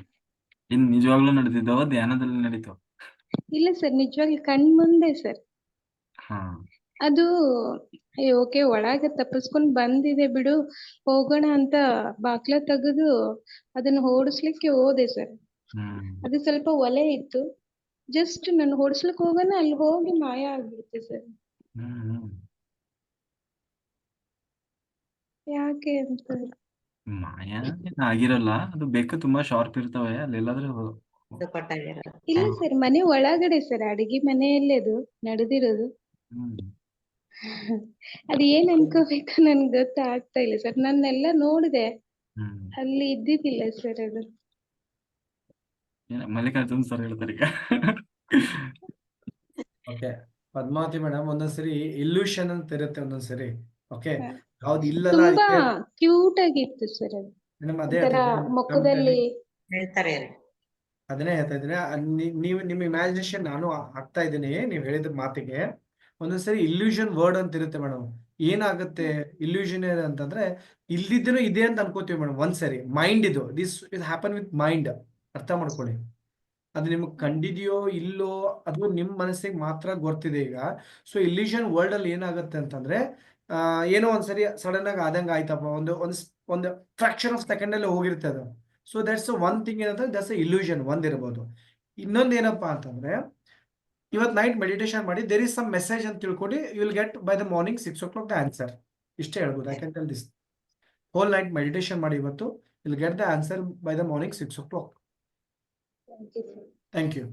ಇನ್ ನಿಜವಾಗ್ಲೂ ನಡೆದಿದ್ದಾವ, ಧ್ಯಾನದಲ್ಲಿ ನಡೀತಾವ? ಇಲ್ಲ ಸರ್, ನಿಜವಾಗ್ಲೂ ಕಣ್ ಮುಂದೆ ಸರ್. ಅದು ಓಕೆ ಒಳಗೆ ತಪ್ಪಿಸ್ಕೊಂಡ್ ಬಂದಿದೆ ಬಿಡು, ಹೋಗೋಣ ಅಂತ ಬಾಗ್ಲ ತೆಗೆದು ಅದನ್ನ ಓಡಿಸ್ಲಿಕ್ಕೆ ಹೋದೆ ಸರ್. ಅದು ಸ್ವಲ್ಪ ಒಲೆ ಇತ್ತು. ಜಸ್ಟ್ ನಾನು ಓಡಿಸ್ಲಿಕ್ಕೆ ಹೋಗೋಣ, ಅಲ್ಲಿ ಹೋಗಿ ಮಾಯ ಆಗ್ಬಿಡುತ್ತೆ ಸರ್. ಯಾಕೆ ಅಂತ ಮಾಯ ಆಗಿರಲ್ಲ, ಅದು ಬೆಕ್ಕು ತುಂಬಾ ಶಾರ್ಪ್ ಇರ್ತವೆ. ಅಲ್ಲೆಲ್ಲಾದ್ರೂ ಇಲ್ಲ ಸರ್, ಮನೆ ಒಳಗಡೆ ಸರ್, ಅಡಿಗೆ ಮನೆಯಲ್ಲೇ ಅದು ನಡೆದಿರೋದು. ಅದು ಏನ್ ಅನ್ಕೋಬೇಕು ನನ್ಗೆ ಗೊತ್ತಾಗ್ತಾ ಇಲ್ಲ ಸರ್. ನಾನೆಲ್ಲ ನೋಡಿದೆ, ಅಲ್ಲಿ ಇದ್ದಿದ್ದಿಲ್ಲ ಸರ್ ಅದು. ಮಲ್ಲಿಕಾರ್ಜುನ್ ಸರ್ ಹೇಳ್ತಾರೆ ಈಗ. ಓಕೆ ಪದ್ಮಾವತಿ ಮೇಡಮ್, ಒಂದೊಂದ್ಸರಿ ಇಲ್ಯೂಷನ್ ಅಂತ ಇರುತ್ತೆ ಒಂದೊಂದ್ಸರಿ. ಓಕೆ, ಯಾವ್ದು ಇಲ್ಲಲ್ಲ ತುಂಬಾ ಕ್ಯೂಟ್ ಆಗಿತ್ತು ಸರ್ ಅದು. ಮೇಡಮ್ ಅದೇ ಮುಖದಲ್ಲಿ ಅದನ್ನೇ ಹೇಳ್ತಾ ಇದ್ದೀನಿ. ನೀವು ನಿಮ್ಮ ಇಮ್ಯಾಜಿನೇಷನ್ ನಾನು ಆಗ್ತಾ ಇದ್ದೀನಿ ನೀವು ಹೇಳಿದ ಮಾತಿಗೆ. ಒಂದೊಂದ್ಸರಿ ಇಲ್ಯೂಷನ್ ವರ್ಡ್ ಅಂತ ಇರುತ್ತೆ ಮೇಡಮ್. ಏನಾಗುತ್ತೆ ಇಲ್ಯೂಷನ್ ಅಂತಂದ್ರೆ ಇಲ್ದಿದ್ದೇನೋ ಇದೆ ಅಂತ ಅನ್ಕೋತೀವಿ ಮೇಡಮ್. ಒಂದ್ಸರಿ ಮೈಂಡ್ ಇದು ಹ್ಯಾಪನ್ ವಿತ್ ಮೈಂಡ್. ಅರ್ಥ ಮಾಡ್ಕೊಳ್ಳಿ. ಅದು ನಿಮ್ಗೆ ಕಂಡಿದೆಯೋ ಇಲ್ಲೋ ಅದು ನಿಮ್ಮ ಮನಸ್ಸಿಗೆ ಮಾತ್ರ ಗೊತ್ತಿದೆ ಈಗ. ಸೊ ಇಲ್ಯೂಷನ್ ವರ್ಲ್ಡ್ ಅಲ್ಲಿ ಏನಾಗುತ್ತೆ ಅಂತಂದ್ರೆ ಏನೋ ಒಂದ್ಸರಿ ಸಡನ್ ಆಗಿ ಆದಂಗೆ ಆಯ್ತಪ್ಪ, ಒಂದು ಫ್ರಾಕ್ಷನ್ ಆಫ್ ಸೆಕೆಂಡ್ ಅಲ್ಲಿ ಹೋಗಿರುತ್ತೆ ಅದು. ಸೊ ದಟ್ಸ್ ಒನ್ ಥಿಂಗ್ ಏನಂದ್ರೆ ದಟ್ಸ್ ಇಲ್ಯೂಷನ್ ಒಂದಿರ್ಬೋದು. ಇನ್ನೊಂದು ಏನಪ್ಪಾ ಅಂತಂದ್ರೆ ಇವತ್ತು ನೈಟ್ ಮೆಡಿಟೇಷನ್ ಮಾಡಿ ದೇರ್ ಇಸ್ ಸಮ್ ಮೆಸೇಜ್ ಅಂತ ತಿಳ್ಕೊಂಡು you will get by the morning 6 o'clock the answer. ಇಷ್ಟೇ ಹೇಳ್ಬೋದು. I can tell this. Whole night meditation ಮಾಡಿ ಇವತ್ತು, will get the answer by the morning 6 o'clock. Thank you.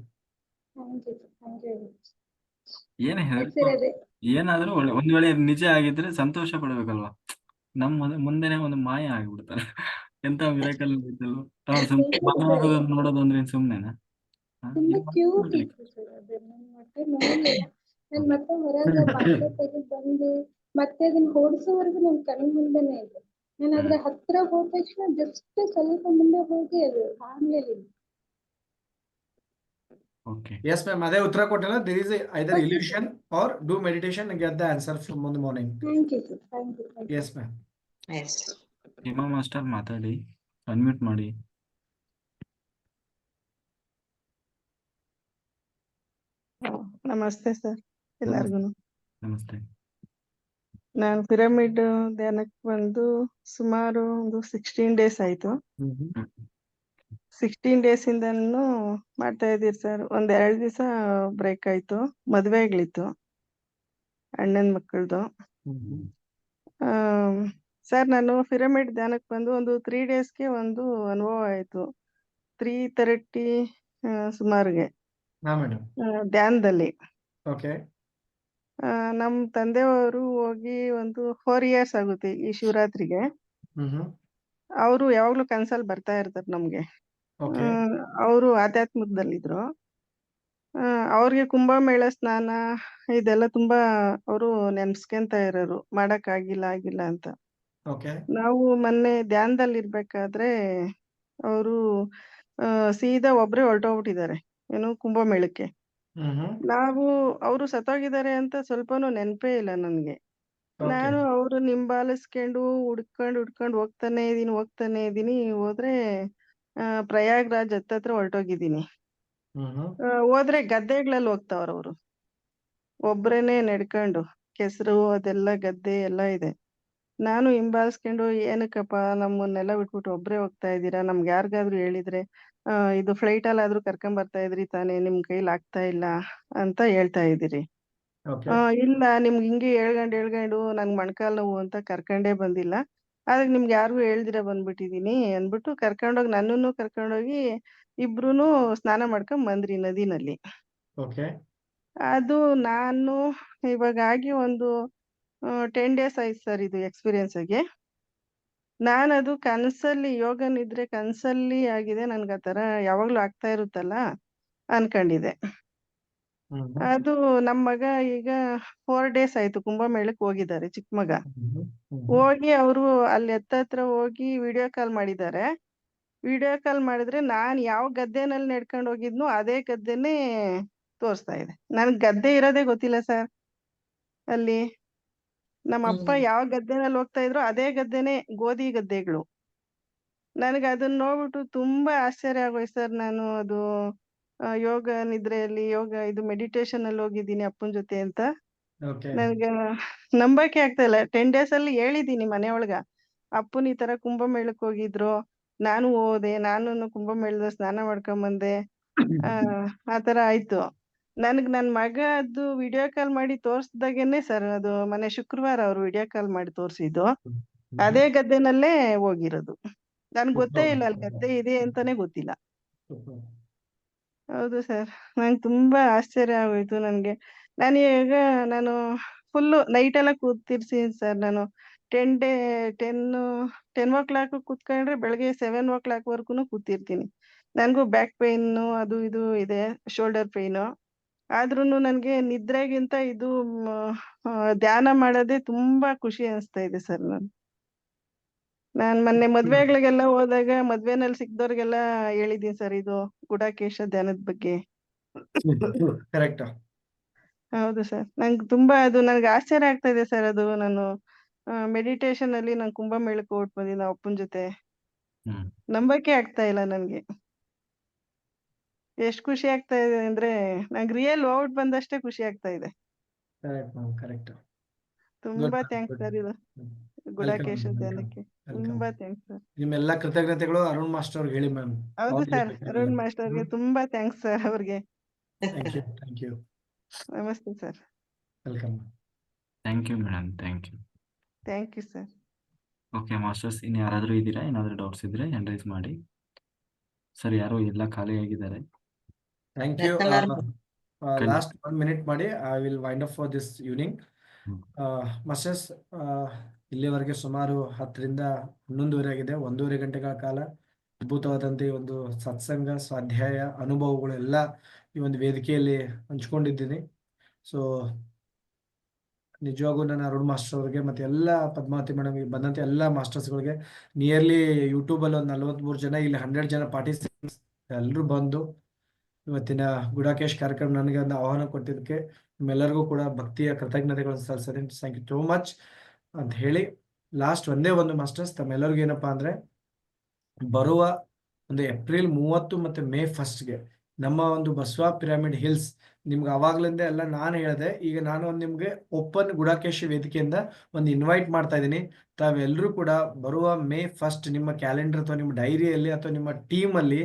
ಏನಾದ್ರೂ ಒಂದ್ ವೇಳೆ ನಿಜ ಆಗಿದ್ರೆ ಸಂತೋಷ ಪಡ್ಬೇಕಲ್ವಾ? ಮುಂದೆನೆ ಒಂದು ಮಾಯ ಆಗ್ಬಿಡ್ತಾರೆ. ಎಂತ ಮಿರಾಕಲ್ ನೋಡೋದು ಅಂದ್ರೆ ಸುಮ್ನೆನಾ? ತುಂಬಾ ಕ್ಯೂಟ್ ಇತ್ತು ಸರ್ ಅದು. ನಾನು ಮತ್ತೆ ಹೊರಗೆ ಬಾಗಿಲು ತೆಗೆದು ಬಂದು ಮತ್ತೆ ಅದನ್ನ ಓಡಿಸೋವರೆಗೂ ನನ್ ಕಣ್ಣು ಮುಂದೆನೆ ಇದೆ. ನಾನು ಅದ್ರ ಹತ್ರ ಹೋದ ತಕ್ಷಣ ಜಸ್ಟ್ ಸ್ವಲ್ಪ ಮುಂದೆ ಹೋಗಿ ಅದು ಆಗ್ಲಿಲ್ಲ. Okay Yes, ma'am. ಅದೇ ಉತ್ತರ ಕೊಟ್ಟಿಲ್ಲ. There is either illusion or do meditation and get the answer from the morning. Thank you sir, thank you. Yes, ma'am. Yes. Hima master ಮಾತಾಡಿ, ಅನ್ಮ್ಯೂಟ್ ಮಾಡಿ. ನಮಸ್ತೆ ಸರ್ ಎಲ್ಲರಿಗೂ. ನಮಸ್ತೆ. ನಾನು ಪಿರಮಿಡ್ ಧ್ಯಾನಕ್ಕೆ ಬಂದು ಸುಮಾರು ಒಂದು 16 ಡೇಸ್ ಆಯ್ತು. 16 ಡೇಸ್ ಇಂದನೂ ಮಾಡ್ತಾ ಇದ್ದೀರಿ ಸರ್. ಒಂದ್ 2 ದಿವಸ ಬ್ರೇಕ್ ಆಯ್ತು, ಮದ್ವೆಗಳಿತ್ತು ಅಣ್ಣನ ಮಕ್ಕಳದು. ಸರ್ ನಾನು ಪಿರಮಿಡ್ ಧ್ಯಾನಕ್ಕೆ ಬಂದು ಒಂದು 3 ಡೇಸ್ಗೆ ಒಂದು ಅನುಭವ ಆಯ್ತು. 3:30 ಸುಮಾರಿಗೆ ಧ್ಯಾನದಲ್ಲಿ. Okay. ನಮ್ ತಂದೆಯವರು ಹೋಗಿ ಒಂದು 4 ಇಯರ್ಸ್ ಆಗುತ್ತೆ ಈ ಶಿವರಾತ್ರಿಗೆ. ಅವರು ಯಾವಾಗ್ಲೂ ಕನ್ಸಲ್ಲಿ ಬರ್ತಾ ಇರ್ತಾರೆ ನಮ್ಗೆ. Okay. ಅವರು ಆಧ್ಯಾತ್ಮದಲ್ಲಿದ್ರು. ಅವ್ರಿಗೆ ಕುಂಭಮೇಳ ಸ್ನಾನ ಇದೆಲ್ಲ ತುಂಬಾ ಅವರು ನೆನ್ಸ್ಕೊಂತ ಇರೋರು, ಮಾಡಕ್ ಆಗಿಲ್ಲ ಅಂತ. Okay. ನಾವು ಮೊನ್ನೆ ಧ್ಯಾನದಲ್ಲಿ ಇರ್ಬೇಕಾದ್ರೆ ಅವರು ಸೀದಾ ಒಬ್ರೇ ಹೊರಟೋಗ್ಬಿಟ್ಟಿದ್ದಾರೆ ಏನು ಕುಂಭಮೇಳಕ್ಕೆ. ನಾವು ಅವರು ಸತ್ತೋಗಿದ್ದಾರೆ ಅಂತ ಸ್ವಲ್ಪನೂ ನೆನಪೇ ಇಲ್ಲ ನನ್ಗೆ. Okay. ನಾನು ಅವರು ನಿಂಬಾಲಿಸ್ಕೊಂಡು ಹುಡ್ಕೊಂಡು ಹೋಗ್ತಾನೆ ಇದೀನಿ. ಹೋದ್ರೆ ಪ್ರಯಾಗ್ರಾಜ್ ಹತ್ತತ್ರ ಹೊರಟೋಗಿದ್ದೀನಿ. ಹೋದ್ರೆ ಗದ್ದೆಗಳಲ್ಲಿ ಹೋಗ್ತಾವ್ರ ಅವರು, ಒಬ್ರೇನೆ ನಡ್ಕೊಂಡು. ಕೆಸರು ಅದೆಲ್ಲ ಗದ್ದೆ ಎಲ್ಲ ಇದೆ. ನಾನು ಹಿಂಬಾಲಿಸ್ಕೊಂಡು ಏನಕ್ಕಪ್ಪ ನಮ್ಮನ್ನೆಲ್ಲ ಬಿಟ್ಬಿಟ್ಟು ಒಬ್ರೇ ಹೋಗ್ತಾ ಇದ್ದೀರಾ, ನಮ್ಗೆ ಯಾರಿಗಾದ್ರೂ ಹೇಳಿದ್ರೆ ಇದು ಫ್ಲೈಟ್ ಅಲ್ಲಾದ್ರೂ ಕರ್ಕೊಂಡ್ ಬರ್ತಾ ಇದ್ರಿ ತಾನೇ, ನಿಮ್ ಕೈಲಿ ಆಗ್ತಾ ಇಲ್ಲ ಅಂತ ಹೇಳ್ತಾ ಇದ್ದೀರಿ. Okay. ಇಲ್ಲ ನಿಮ್ಗೆ ಹಿಂಗೆ ಹೇಳ್ಕೊಂಡು ನಂಗ್ ಮೊಣಕಾಲ್ ನೋವು ಅಂತ ಕರ್ಕೊಂಡೇ ಬಂದಿಲ್ಲ, ಆದ್ರೆ ನಿಮ್ಗೆ ಯಾರಿಗೂ ಹೇಳ್ದಿರ ಬಂದ್ಬಿಟ್ಟಿದೀನಿ ಅಂದ್ಬಿಟ್ಟು ಕರ್ಕೊಂಡೋಗಿ ನನ್ನನ್ನು ಕರ್ಕೊಂಡೋಗಿ ಇಬ್ರುನು ಸ್ನಾನ ಮಾಡ್ಕೊಂಡ್ ಬಂದ್ರಿ ನದಿನಲ್ಲಿ. Okay. ಅದು ನಾನು ಇವಾಗ ಆಗಿ ಒಂದು 10 ಡೇಸ್ ಆಯ್ತು ಸರ್ ಇದು ಎಕ್ಸ್ಪೀರಿಯನ್ಸ್ ಆಗಿ. ನಾನದು ಕನ್ಸಲ್ಲಿ ಯೋಗ ನಿದ್ರೆ ಕನ್ಸಲ್ಲಿ ಆಗಿದೆ, ನನ್ಗೆ ಆ ಥರ ಯಾವಾಗ್ಲೂ ಆಗ್ತಾ ಇರುತ್ತಲ್ಲ ಅನ್ಕೊಂಡಿದ್ದೆ. ಅದು ನಮ್ಮ ಮಗ ಈಗ 4 ಡೇಸ್ ಆಯ್ತು ಕುಂಭಮೇಳಕ್ಕೆ ಹೋಗಿದ್ದಾರೆ, ಚಿಕ್ಕ ಮಗ. ಹೋಗಿ ಅವರು ಅಲ್ಲಿ ಹತ್ರ ಹೋಗಿ ವಿಡಿಯೋ ಕಾಲ್ ಮಾಡಿದ್ದಾರೆ. ವಿಡಿಯೋ ಕಾಲ್ ಮಾಡಿದ್ರೆ ನಾನ್ ಯಾವ ಗದ್ದೆನಲ್ಲಿ ನಡ್ಕೊಂಡು ಹೋಗಿದ್ನೋ ಅದೇ ಗದ್ದೆನೇ ತೋರಿಸ್ತಾ ಇದೆ. ನನ್ಗೆ ಗದ್ದೆ ಇರೋದೇ ಗೊತ್ತಿಲ್ಲ ಸರ್ ಅಲ್ಲಿ. ನಮ್ಮ ಅಪ್ಪ ಯಾವ ಗದ್ದೆನಲ್ಲಿ ಹೋಗ್ತಾ ಇದ್ರು ಅದೇ ಗದ್ದೆನೆ, ಗೋಧಿ ಗದ್ದೆಗಳು. ನನಗೆ ಅದನ್ನ ನೋಡ್ಬಿಟ್ಟು ತುಂಬಾ ಆಶ್ಚರ್ಯ ಆಗೋಯ್ತು ಸರ್. ನಾನು ಅದು ಯೋಗ ನಿದ್ರೆಯಲ್ಲಿ ಇದು ಮೆಡಿಟೇಷನ್ ಅಲ್ಲಿ ಹೋಗಿದ್ದೀನಿ ಅಪ್ಪನ ಜೊತೆ ಅಂತ. Okay. ನನ್ಗೆ ನಂಬಕ್ಕೆ ಆಗ್ತಾ ಇಲ್ಲ. 10 ಡೇಸ್ ಅಲ್ಲಿ ಹೇಳಿದೀನಿ ಮನೆಯೊಳಗ, ಅಪ್ಪನ್ ಈ ತರ ಕುಂಭಮೇಳಕ್ಕೆ ಹೋಗಿದ್ರು, ನಾನು ಹೋದೆ, ನಾನು ಕುಂಭಮೇಳದ ಸ್ನಾನ ಮಾಡ್ಕೊಂಡ್ ಬಂದೆ. ಆ ತರ ಆಯ್ತು. ನನ್ ಮಗ ಅದು ವಿಡಿಯೋ ಕಾಲ್ ಮಾಡಿ ತೋರ್ಸ್ದಾಗೇನೆ ಸರ್, ಅದು ಮೊನ್ನೆ ಶುಕ್ರವಾರ ಅವ್ರು ವಿಡಿಯೋ ಕಾಲ್ ಮಾಡಿ ತೋರ್ಸಿದ್ದು ಅದೇ ಗದ್ದೆನಲ್ಲೇ ಹೋಗಿರೋದು. ನನ್ಗೆ ಗೊತ್ತೇ ಇಲ್ಲ ಅಲ್ಲಿ ಗದ್ದೆ ಇದೆ ಅಂತಾನೆ ಗೊತ್ತಿಲ್ಲ. ಹೌದು ಸರ್, ನಂಗೆ ತುಂಬಾ ಆಶ್ಚರ್ಯ ಆಗೋಯ್ತು ನನ್ಗೆ. ನಾನು ಫುಲ್ಲು ನೈಟ್ ಎಲ್ಲ ಕೂತಿರ್ತೀನಿ ಸರ್. ನಾನು 10 o'clock ಕೂತ್ಕೊಂಡ್ರೆ ಬೆಳಗ್ಗೆ 7 o'clock ವರ್ಗುನು ಕೂತಿರ್ತೀನಿ. ನನ್ಗೂ ಬ್ಯಾಕ್ ಪೈನು ಅದು ಇದು ಇದೆ, ಶೋಲ್ಡರ್ ಪೈನು. ಆದ್ರೂನು ನನ್ಗೆ ನಿದ್ರೆಗಿಂತ ಇದು ಧ್ಯಾನ ಮಾಡೋದೇ ತುಂಬಾ ಖುಷಿ ಅನಿಸ್ತಾ ಇದೆ ಸರ್. ನಾನ್ ಮೊನ್ನೆ ಮದ್ವೆಗಳಿಗೆಲ್ಲ ಹೋದಾಗ ಮದ್ವೆನಲ್ಲಿ ಸಿಕ್ದವ್ರಿಗೆಲ್ಲ ಹೇಳಿದೀನಿ ಸರ್ ಇದು ಗುಡಾಕೇಶ ಧ್ಯಾನದ ಬಗ್ಗೆ. Correct. ಹೌದು ಸರ್, ನಂಗೆ ತುಂಬಾ ಅದು ನನ್ಗೆ ಆಶ್ಚರ್ಯ ಆಗ್ತಾ ಇದೆ ಸರ್. ಅದು ನಾನು ಮೆಡಿಟೇಷನ್ ಅಲ್ಲಿ ನಾನು ಕುಂಭಮೇಳಕ್ಕೆ ಹೋಗ್ಬಿಟ್ಟು ಬಂದಿದ್ದೆ ಅಪ್ಪನ ಜೊತೆ. ನಂಬಕ್ಕೆ ಆಗ್ತಾ ಇಲ್ಲ ನನ್ಗೆ. ಎಷ್ಟು ಖುಷಿ ಆಗ್ತಾ ಇದೆ ಅಂದ್ರೆ ನಂಗೆ ರಿಯಲ್ ಹೋಗ್ಬಿಟ್ಟು ಬಂದಷ್ಟೇ ಖುಷಿ ಆಗ್ತಾ ಇದೆ. Correct, ma'am. Correct. ತುಂಬಾ Good, ಥ್ಯಾಂಕ್ಸ್ good. ಸರ್ ಇದು ಗುಡಾಕೇಶ ಧ್ಯಾನಕ್ಕೆ. ತುಂಬಾ ಥ್ಯಾಂಕ್ಸ್ ಸರ್. ನಿಮ್ಮೆಲ್ಲ ಕೃತಜ್ಞತೆಗಳು ಅರುಣ್ ಮಾಸ್ಟರ್ ಅವ್ರಿಗೆ ಹೇಳಿ ಮ್ಯಾಮ್. ಹೌದು ಸರ್, ಅರುಣ್ ಮಾಸ್ಟರ್ಗೆ ತುಂಬಾ ಥ್ಯಾಂಕ್ಸ್ ಸರ್ ಅವ್ರಿಗೆ. Thank you. ನಮಸ್ತೆ sir. Welcome. Thank you madam, thank you. Thank you sir. Okay masters, ಇನ್ನು ಯಾರಾದರೂ ಇದ್ದೀರಾ? ಏನಾದರೂ ಡೌಟ್ಸ್ ಇದ್ರೆ ಹ್ಯಾಂಡ್ ರೈಸ್ ಮಾಡಿ. ಸರ್ ಯಾರೋ ಎಲ್ಲ ಖಾಲಿ ಆಗಿದ್ದಾರೆ. Thank you. Last 1 minute ಮಾಡಿ, I will wind up for this evening. Masters, ಇಲ್ಲಿವರೆಗೆ ಸುಮಾರು 10 ರಿಂದ 11:30 ಆಗಿದೆ. 1.5 ಗಂಟೆಗಳ ಕಾಲ ಅದ್ಭುತವಾದಂತೆ ಒಂದು ಸತ್ಸಂಗ, ಸ್ವಾಧ್ಯಾಯ, ಅನುಭವಗಳು ಎಲ್ಲ ಈ ಒಂದು ವೇದಿಕೆಯಲ್ಲಿ ಹಂಚ್ಕೊಂಡಿದ್ದೀನಿ. ಸೊ ನಿಜವಾಗೂ ನನ್ನ ಅರುಣ್ ಮಾಸ್ಟರ್ ಅವರಿಗೆ ಮತ್ತೆ ಎಲ್ಲ ಪದ್ಮಾವತಿ ಮೇಡಮ್ ಬಂದಂತೆ ಎಲ್ಲ ಮಾಸ್ಟರ್ಸ್ಗಳಿಗೆ ನಿಯರ್ಲಿ ಯೂಟ್ಯೂಬಲ್ಲಿ ಒಂದು 43 ಜನ, ಇಲ್ಲಿ 100 ಜನ ಪಾರ್ಟಿಸಿಪೆಂಟ್ಸ್ ಎಲ್ಲರೂ ಬಂದು ಇವತ್ತಿನ ಗುಡಾಕೇಶ್ ಕಾರ್ಯಕ್ರಮ ನನಗೆ ಒಂದು ಆಹ್ವಾನ ಕೊಟ್ಟಿದ್ದಕ್ಕೆ ನಿಮ್ಮೆಲ್ಲರಿಗೂ ಕೂಡ ಭಕ್ತಿಯ ಕೃತಜ್ಞತೆಗಳನ್ನು ಸಲ್ಲಿಸ್ತೀನಿ. ಥ್ಯಾಂಕ್ ಯು ಸೋ ಮಚ್ ಅಂತ ಹೇಳಿ ಲಾಸ್ಟ್ ಒಂದೇ ಒಂದು ಮಾಸ್ಟರ್ಸ್ ತಮ್ಮೆಲ್ಲರಿಗೂ ಏನಪ್ಪಾ ಅಂದ್ರೆ, ಬರುವ ಒಂದು ಏಪ್ರಿಲ್ 30 ಮತ್ತು ಮೇ 1ಗೆ ನಮ್ಮ ಒಂದು ಬಸವ ಪಿರಮಿಡ್ ಹಿಲ್ಸ್, ನಿಮ್ಗೆ ಅವಾಗ್ಲಿಂದ ಎಲ್ಲ ನಾನು ಹೇಳಿದೆ, ಈಗ ನಾನು ಒಂದು ನಿಮ್ಗೆ ಓಪನ್ ಗುಡಾಕೇಶ್ ವೇದಿಕೆಯಿಂದ ಒಂದು ಇನ್ವೈಟ್ ಮಾಡ್ತಾ ಇದ್ದೀನಿ. ತಾವೆಲ್ಲರೂ ಕೂಡ ಬರುವ ಮೇ 1 ನಿಮ್ಮ ಕ್ಯಾಲೆಂಡರ್ ಅಥವಾ ನಿಮ್ಮ ಡೈರಿಯಲ್ಲಿ ಅಥವಾ ನಿಮ್ಮ ಟೀಮಲ್ಲಿ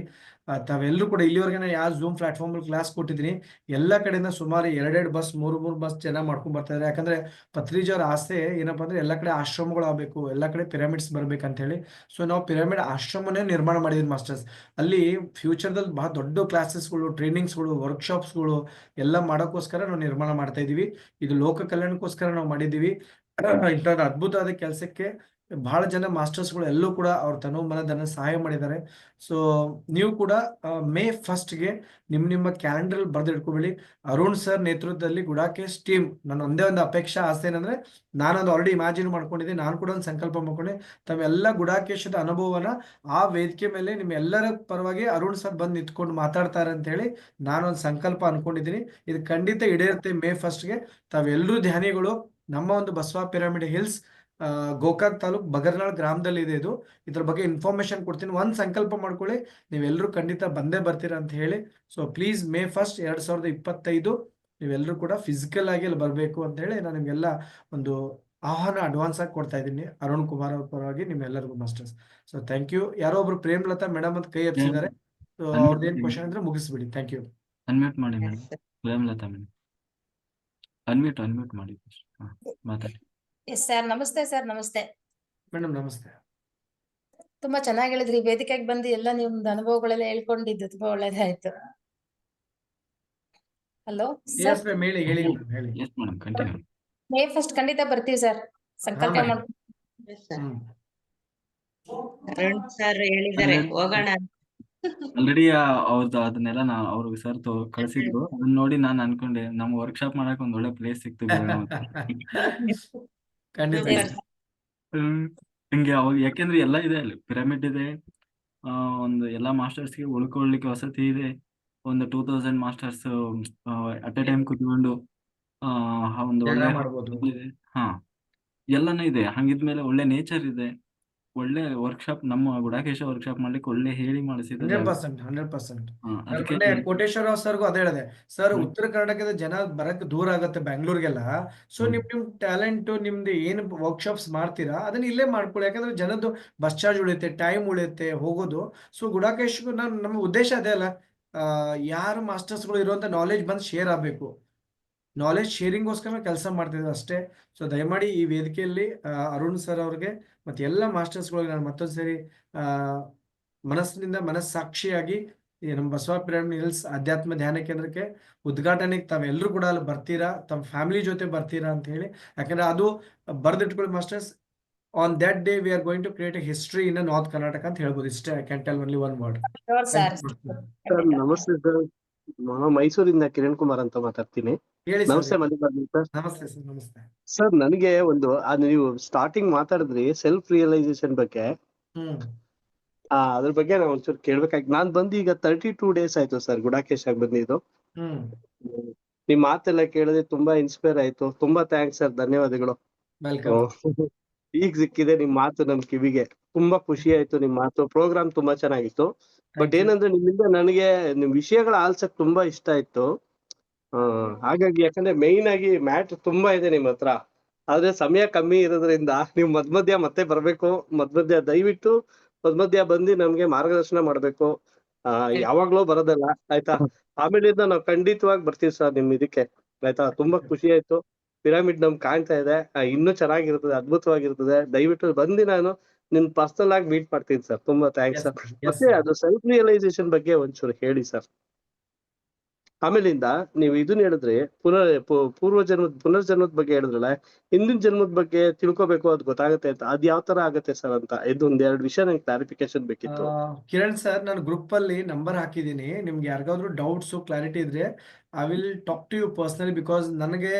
ತಾವೆಲ್ಲರೂ ಕೂಡ ಇಲ್ಲಿವರೆಗೆ ನಾನು ಯಾವ ಝೂಮ್ ಪ್ಲಾಟ್ಫಾರ್ಮ್ ಅಲ್ಲಿ ಕ್ಲಾಸ್ ಕೊಟ್ಟಿದ್ದೀನಿ, ಎಲ್ಲ ಕಡೆಯಿಂದ ಸುಮಾರು 2 ಬಸ್ 3 ಬಸ್ ಜನ ಮಾಡ್ಕೊಂಡ್ ಬರ್ತಾ ಇದ್ದಾರೆ. ಯಾಕಂದ್ರೆ ಪತ್ರಿಜಿ ಅವ್ರ ಆಸೆ ಏನಪ್ಪಾ ಅಂದ್ರೆ ಎಲ್ಲ ಕಡೆ ಆಶ್ರಮಗಳು ಆಗ್ಬೇಕು, ಎಲ್ಲ ಕಡೆ ಪಿರಮಿಡ್ಸ್ ಬರ್ಬೇಕಂತ ಹೇಳಿ. ಸೊ ನಾವು ಪಿರಮಿಡ್ ಆಶ್ರಮನೇ ನಿರ್ಮಾಣ ಮಾಡಿದ್ವಿ ಮಾಸ್ಟರ್ಸ್. ಅಲ್ಲಿ ಫ್ಯೂಚರ್ದಲ್ಲಿ ಬಹಳ ದೊಡ್ಡ ಕ್ಲಾಸಸ್ಗಳು, ಟ್ರೈನಿಂಗ್ಸ್ಗಳು, ವರ್ಕ್ಶಾಪ್ಸ್ಗಳು ಎಲ್ಲ ಮಾಡೋಕ್ಕೋಸ್ಕರ ನಾವು ನಿರ್ಮಾಣ ಮಾಡ್ತಾ ಇದೀವಿ. ಇದು ಲೋಕ ಕಲ್ಯಾಣಕ್ಕೋಸ್ಕರ ನಾವು ಮಾಡಿದ್ದೀವಿ. ಇಂಥ ಅದ್ಭುತವಾದ ಕೆಲಸಕ್ಕೆ ಬಹಳ ಜನ ಮಾಸ್ಟರ್ಸ್ಗಳು ಎಲ್ಲೂ ಕೂಡ ಅವ್ರ ತನೋ ಮನದನ್ನ ಸಹಾಯ ಮಾಡಿದ್ದಾರೆ. ಸೊ ನೀವು ಕೂಡ ಮೇ 1ಗೆ ನಿಮ್ಮ ಕ್ಯಾಲೆಂಡರ್ ಬರೆದಿಟ್ಕೊಬೇಡಿ. ಅರುಣ್ ಸರ್ ನೇತೃತ್ವದಲ್ಲಿ ಗುಡಾಕೇಶ್ ಟೀಮ್, ನನ್ನ ಒಂದೇ ಒಂದು ಅಪೇಕ್ಷೆ ಆಸೆ ಏನಂದ್ರೆ, ನಾನೊಂದು ಆಲ್ರೆಡಿ ಇಮ್ಯಾಜಿನ್ ಮಾಡ್ಕೊಂಡಿದ್ದೆ, ನಾನು ಕೂಡ ಒಂದು ಸಂಕಲ್ಪ ಮಾಡ್ಕೊಂಡೆ, ತಾವೆಲ್ಲ ಗುಡಾಕೇಶದ ಅನುಭವನ ಆ ವೇದಿಕೆ ಮೇಲೆ ನಿಮ್ಮ ಎಲ್ಲರ ಪರವಾಗಿ ಅರುಣ್ ಸರ್ ಬಂದು ನಿಂತ್ಕೊಂಡು ಮಾತಾಡ್ತಾರೆ ಅಂತ ಹೇಳಿ ನಾನೊಂದು ಸಂಕಲ್ಪ ಅನ್ಕೊಂಡಿದ್ದೀನಿ. ಇದು ಖಂಡಿತ ಈಡೇರುತ್ತೆ ಮೇ 1ಗೆ. ತಾವೆಲ್ಲರೂ ಧ್ಯಾನಿಗಳು ನಮ್ಮ ಒಂದು ಬಸವ ಪಿರಮಿಡ್ ಹಿಲ್ಸ್, ಗೋಕಾಕ್ ತಾಲೂಕ್ ಬಗರ್ನಾಳ್ ಗ್ರಾಮದಲ್ಲಿ ಇದೆ ಇದು. ಇದ್ರ ಬಗ್ಗೆ ಇನ್ಫಾರ್ಮೇಶನ್ ಕೊಡ್ತೀನಿ. ಒಂದು ಸಂಕಲ್ಪ ಮಾಡ್ಕೊಳ್ಳಿ, ನೀವೆಲ್ಲರೂ ಖಂಡಿತ ಬಂದೇ ಬರ್ತೀರಾ ಅಂತ ಹೇಳಿ. ಸೊ ಪ್ಲೀಸ್ ಮೇ 1 2025 ನೀವೆಲ್ಲರೂ ಕೂಡ ಫಿಸಿಕಲ್ ಆಗಿ ಅಲ್ಲಿ ಬರಬೇಕು ಅಂತ ಹೇಳಿ ನಾನು ನಿಮ್ಗೆಲ್ಲ ಒಂದು ಆಹ್ವಾನ ಅಡ್ವಾನ್ಸ್ ಆಗಿ ಕೊಡ್ತಾ ಇದ್ದೀನಿ ಅರುಣ್ ಕುಮಾರ್ ಅವ್ರ ಪರವಾಗಿ ನಿಮ್ಮೆಲ್ಲರಿಗೂ ಮಾಸ್ಟರ್ಸ್. So thank you. ಯಾರೋ ಒಬ್ರು ಪ್ರೇಮ್ಲತಾ ಮೇಡಮ್ ಅಂತ ಕೈ ಎತ್ತಿದ್ದಾರೆ. ಸೊ ಅವ್ರದ್ದೇನು ಕ್ವಶನ್ ಅಂದ್ರೆ ಮುಗಿಸ್ಬಿಡಿ. Thank you. ಅನ್ಮ್ಯೂಟ್ ಮಾಡಿ ಮೇಡಮ್. ಪ್ರೇಮ್ಲತಾ ಮೇಡಮ್ ಅನ್ಮ್ಯೂಟ್ ಮಾಡಿ, ಮಾತಾಡಿ. ಎಸ್ ಸರ್, ನಮಸ್ತೆ ಸರ್. ನಮಸ್ತೆ ಮೇಡಮ್. ನಮಸ್ತೆ. ತುಂಬಾ ಚೆನ್ನಾಗಿ ಹೇಳಿದ್ರಿ. ವೇದಿಕೆಗೆ ಬಂದು ಎಲ್ಲ ನಿಮ್ದು ಅನುಭವಗಳೆಲ್ಲ ಹೇಳ್ಕೊಂಡಿದ್ದು ತುಂಬಾ ಒಳ್ಳೇದಾಯ್ತು. ಹಲೋ ಸರ್, ಹೇಳಿ. ಮೇ 1 ಖಂಡಿತ ಬರ್ತೀವಿ ಸರ್, ಸಂಕಲ್ಪ ಮಾಡ್ಕೊಂಡು. ಅರುಣ್ ಸರ್ ಹೇಳಿದ್ದಾರೆ ಹೋಗೋಣ. ಆಲ್ರೆಡಿ ಅವ್ರದ್ದು ಅದನ್ನೆಲ್ಲ ಅವ್ರಿಗೆ ಸರ್ ಕಳ್ಸಿದ್ರು. ಅದನ್ನ ನೋಡಿ ನಾನು ಅನ್ಕೊಂಡೆ ನಮ್ ವರ್ಕ್ಶಾಪ್ ಮಾಡಕ್ ಒಂದ್ ಒಳ್ಳೆ ಪ್ಲೇಸ್ ಸಿಕ್ತು ಹಿಂಗೆ. ಅವಾಗ ಯಾಕೆಂದ್ರೆ ಎಲ್ಲ ಇದೆ ಅಲ್ಲಿ, ಪಿರಮಿಡ್ ಇದೆ, ಒಂದು ಎಲ್ಲಾ ಮಾಸ್ಟರ್ಸ್ಗೆ ಉಳ್ಕೊಳ್ಳಿಕ್ಕೆ ವಸತಿ ಇದೆ, ಒಂದು 2000 ಮಾಸ್ಟರ್ಸ್ ಅಟ್ ಎ ಟೈಮ್ ಕುತ್ಕೊಂಡು ಒಂದು ಒಳ್ಳೆ ಹಾ ಎಲ್ಲಾನು ಇದೆ. ಹಂಗಿದ್ಮೇಲೆ ಒಳ್ಳೆ ನೇಚರ್ ಇದೆ, ಒಳ್ಳೆ ವರ್ಕ್ಶಾಪ್. ನಮ್ಮ ಗುಡಾಕೇಶ ವರ್ಕ್ಶಾಪ್ ಮಾಡ್ಲಿಕ್ಕೆ ಒಳ್ಳೆ ಹೇಳಿ ಮಾಡಿಸಿದ್ದಾರೆ. 100%. ಕೋಟೇಶ್ವರ ಸರ್ಗೂ ಅದೇ ಹೇಳಿದೆ ಸರ್, ಉತ್ತರ ಕರ್ನಾಟಕದ ಜನ ಬರಕ್ ದೂರ ಆಗತ್ತೆ ಬೆಂಗಳೂರಿಗೆಲ್ಲ. ಸೊ ನಿಮ್ ಟ್ಯಾಲೆಂಟ್, ನಿಮ್ದು ಏನು ವರ್ಕ್ಶಾಪ್ಸ್ ಮಾಡ್ತೀರಾ ಅದನ್ನ ಇಲ್ಲೇ ಮಾಡ್ಕೊಳ್ಳಿ. ಯಾಕಂದ್ರೆ ಜನದ್ದು ಬಸ್ ಚಾರ್ಜ್ ಉಳಿಯುತ್ತೆ, ಟೈಮ್ ಉಳಿಯುತ್ತೆ ಹೋಗೋದು. ಸೊ ಗುಡಾಕೇಶ್ಗೂ ನಮ್ಮ ಉದ್ದೇಶ ಅದೇ ಅಲ್ಲ, ಯಾರು ಮಾಸ್ಟರ್ಸ್ಗಳು ಇರುವಂತ ನಾಲೆಜ್ ಬಂದು ಶೇರ್ ಆಗ್ಬೇಕು. ನಾಲೆಜ್ ಶೇರಿಂಗ್ಗೋಸ್ಕರ ಕೆಲಸ ಮಾಡ್ತಿದ್ದೆ ಅಷ್ಟೇ. ಸೊ ದಯಮಾಡಿ ಈ ವೇದಿಕೆಯಲ್ಲಿ ಅರುಣ್ ಸರ್ ಅವ್ರಿಗೆ ಮತ್ತೆ ಎಲ್ಲ ಮಾಸ್ಟರ್ಸ್ಗಳಿಗೆ ನಾನು ಮತ್ತೊಂದು ಸರಿ ಮನಸ್ಸಾಕ್ಷಿಯಾಗಿ ಈ ನಮ್ಮ ಬಸವ ಪಿರಮಿಡ್ ಹಿಲ್ಸ್ ಅಧ್ಯಾತ್ಮ ಧ್ಯಾನ ಕೇಂದ್ರಕ್ಕೆ ಉದ್ಘಾಟನೆಗೆ ತಾವೆಲ್ಲರೂ ಕೂಡ ಅಲ್ಲಿ ಬರ್ತೀರಾ, ತಮ್ಮ ಫ್ಯಾಮಿಲಿ ಜೊತೆ ಬರ್ತೀರಾ ಅಂತ ಹೇಳಿ. ಯಾಕಂದ್ರೆ ಅದು ಬರ್ದಿಟ್ಕೊಳ್ಳಿ masters, on that day we are going to create a history in north Karnataka ಅಂತ ಹೇಳ್ಬೋದು. ಇಷ್ಟೇ, I can tell only one word. ನಮಸ್ತೆ ಸರ್, ಮೈಸೂರಿಂದ ಕಿರಣ್ ಕುಮಾರ್ ಅಂತ ಮಾತಾಡ್ತೀನಿ. ನಮಸ್ತೆ ಮಲ್ಲಿಕಾರ್ಜುನ್ ಸರ್. ನಮಸ್ತೆ ಸರ್. ನಮಸ್ತೆ ಸರ್. ನನಗೆ ನೀವು ಸ್ಟಾರ್ಟಿಂಗ್ ಮಾತಾಡಿದ್ರಿ ಸೆಲ್ಫ್ ರಿಯಲೈಸೇಷನ್ ಬಗ್ಗೆ. ಅದ್ರ ಬಗ್ಗೆ ನಾವು ಒಂಚೂರು ಕೇಳ್ಬೇಕಾಗಿ. ನಾನ್ ಬಂದು ಈಗ 32 ಡೇಸ್ ಆಯ್ತು ಸರ್ ಗುಡಾಕೇಶ್ ಆಗಿ ಬಂದಿದ್ದು. ನಿಮ್ ಮಾತೆಲ್ಲ ಕೇಳಿದ್ರೆ ತುಂಬಾ ಇನ್ಸ್ಪೈರ್ ಆಯ್ತು. ತುಂಬಾ ಥ್ಯಾಂಕ್ಸ್ ಸರ್, ಧನ್ಯವಾದಗಳು. ಈಗ ಸಿಕ್ಕಿದೆ ನಿಮ್ ಮಾತು ನಮ್ ಕಿವಿಗೆ. ತುಂಬಾ ಖುಷಿ ಆಯ್ತು ನಿಮ್ ಮಾತು. ಪ್ರೋಗ್ರಾಮ್ ತುಂಬಾ ಚೆನ್ನಾಗಿತ್ತು. ಬಟ್ ಏನಂದ್ರೆ ನಿಮ್ಮಿಂದ ನನಗೆ ನಿಮ್ ವಿಷಯಗಳ ಆಲ್ಸಕ್ ತುಂಬಾ ಇಷ್ಟ ಆಯ್ತು. ಹಾಗಾಗಿ ಯಾಕಂದ್ರೆ ಮೇಯ್ನ್ ಆಗಿ ಮ್ಯಾಟ್ರ್ ತುಂಬಾ ಇದೆ ನಿಮ್ ಹತ್ರ, ಆದ್ರೆ ಸಮಯ ಕಮ್ಮಿ ಇರೋದ್ರಿಂದ ನೀವು ಮಧ್ಯ ಮತ್ತೆ ಬರ್ಬೇಕು. ಮಧ್ಯ ದಯವಿಟ್ಟು ಮಧ್ಯ ಬಂದು ನಮ್ಗೆ ಮಾರ್ಗದರ್ಶನ ಮಾಡ್ಬೇಕು. ಯಾವಾಗ್ಲೂ ಬರೋದಲ್ಲ ಆಯ್ತಾ. ಆಮೇಲಿಂದ ನಾವು ಖಂಡಿತವಾಗಿ ಬರ್ತೀವಿ ಸರ್ ನಿಮ್ ಇದಕ್ಕೆ ಆಯ್ತಾ. ತುಂಬಾ ಖುಷಿ ಆಯ್ತು. ಪಿರಮಿಡ್ ನಮ್ಗೆ ಕಾಣ್ತಾ ಇದೆ, ಇನ್ನೂ ಚೆನ್ನಾಗಿರ್ತದೆ, ಅದ್ಭುತವಾಗಿರ್ತದೆ. ದಯವಿಟ್ಟು ಬಂದು ನಾನು ನಿಮ್ ಪರ್ಸನಲ್ ಆಗಿ ಮೀಟ್ ಮಾಡ್ತೀನಿ ಸರ್. ತುಂಬಾ ಥ್ಯಾಂಕ್ಸ್ ಸರ್. ಮತ್ತೆ ಅದು ಸೆಲ್ಫ್ ರಿಯಲೈಸೇಷನ್ ಬಗ್ಗೆ ಒಂಚೂರು ಹೇಳಿ ಸರ್. ಆಮೇಲಿಂದ ನೀವು ಇದನ್ನ ಹೇಳಿದ್ರಿ ಪುನರ್ಜನ್ಮದ ಬಗ್ಗೆ ಹೇಳಿದ್ರಲ್ಲ, ಹಿಂದಿನ ಜನ್ಮದ ಬಗ್ಗೆ ತಿಳ್ಕೊಬೇಕು ಅದು ಗೊತ್ತಾಗುತ್ತೆ ಅಂತ. ಅದ್ ಯಾವ ತರ ಆಗತ್ತೆ ಸರ್ ಅಂತ ಇದೊಂದ್ 2 ವಿಷಯ ನಂಗೆ ಕ್ಲಾರಿಫಿಕೇಶನ್ ಬೇಕಿತ್ತು. ಕಿರಣ್ ಸರ್, ನಾನು ಗ್ರೂಪ್ ಅಲ್ಲಿ ನಂಬರ್ ಹಾಕಿದ್ದೀನಿ. ನಿಮ್ಗೆ ಯಾರಿಗಾದ್ರೂ ಡೌಟ್ಸ್ ಕ್ಲಾರಿಟಿ ಇದ್ರೆ I will talk to you personally, because ನನಗೆ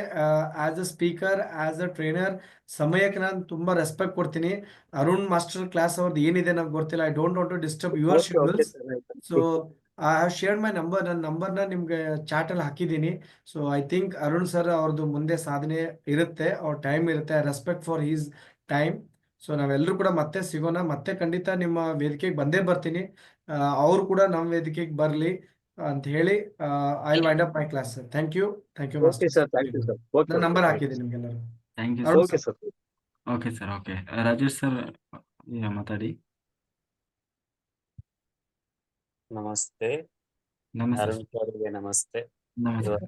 as a speaker, as a trainer ಸಮಯಕ್ಕೆ ನಾನು ತುಂಬಾ ರೆಸ್ಪೆಕ್ಟ್ ಕೊಡ್ತೀನಿ. ಅರುಣ್ ಮಾಸ್ಟರ್ ಕ್ಲಾಸ್ ಅವ್ರದ್ದು ಏನಿದೆ ನಂಗೆ ಗೊತ್ತಿಲ್ಲ. I don't want to disturb your schedules. So I have shared my number. ನನ್ನ ನಂಬರ್ನ ನಿಮ್ಗೆ ಚಾಟ್ ಅಲ್ಲಿ ಹಾಕಿದ್ದೀನಿ. So I think Arun sir ಅವ್ರದ್ದು ಮುಂದೆ ಸಾಧನೆ ಇರುತ್ತೆ, ಅವ್ರ ಟೈಮ್ ಇರುತ್ತೆ. Respect for his time. So ನಾವೆಲ್ಲರೂ ಕೂಡ ಮತ್ತೆ ಸಿಗೋಣ. ಮತ್ತೆ ಖಂಡಿತ ನಿಮ್ಮ ವೇದಿಕೆಗೆ ಬಂದೇ ಬರ್ತೀನಿ. ಅವ್ರು ಕೂಡ ನಮ್ಮ ವೇದಿಕೆಗೆ ಬರಲಿ ಅಂತ ಹೇಳಿ I will wind up my class sir. Thank you master. ನನ್ನ ನಂಬರ್ ಹಾಕಿದ್ದೀನಿ ನಿಮ್ಗೆಲ್ಲರೂ. Thank you Arun sir. Okay sir. Okay Rajesh sir ಮಾತಾಡಿ. ನಮಸ್ತೆ. ನಮಸ್ತೆ ಅರುಣ್ ಸರ್ಗೆ ನಮಸ್ತೆ. ನಮಸ್ತೆ.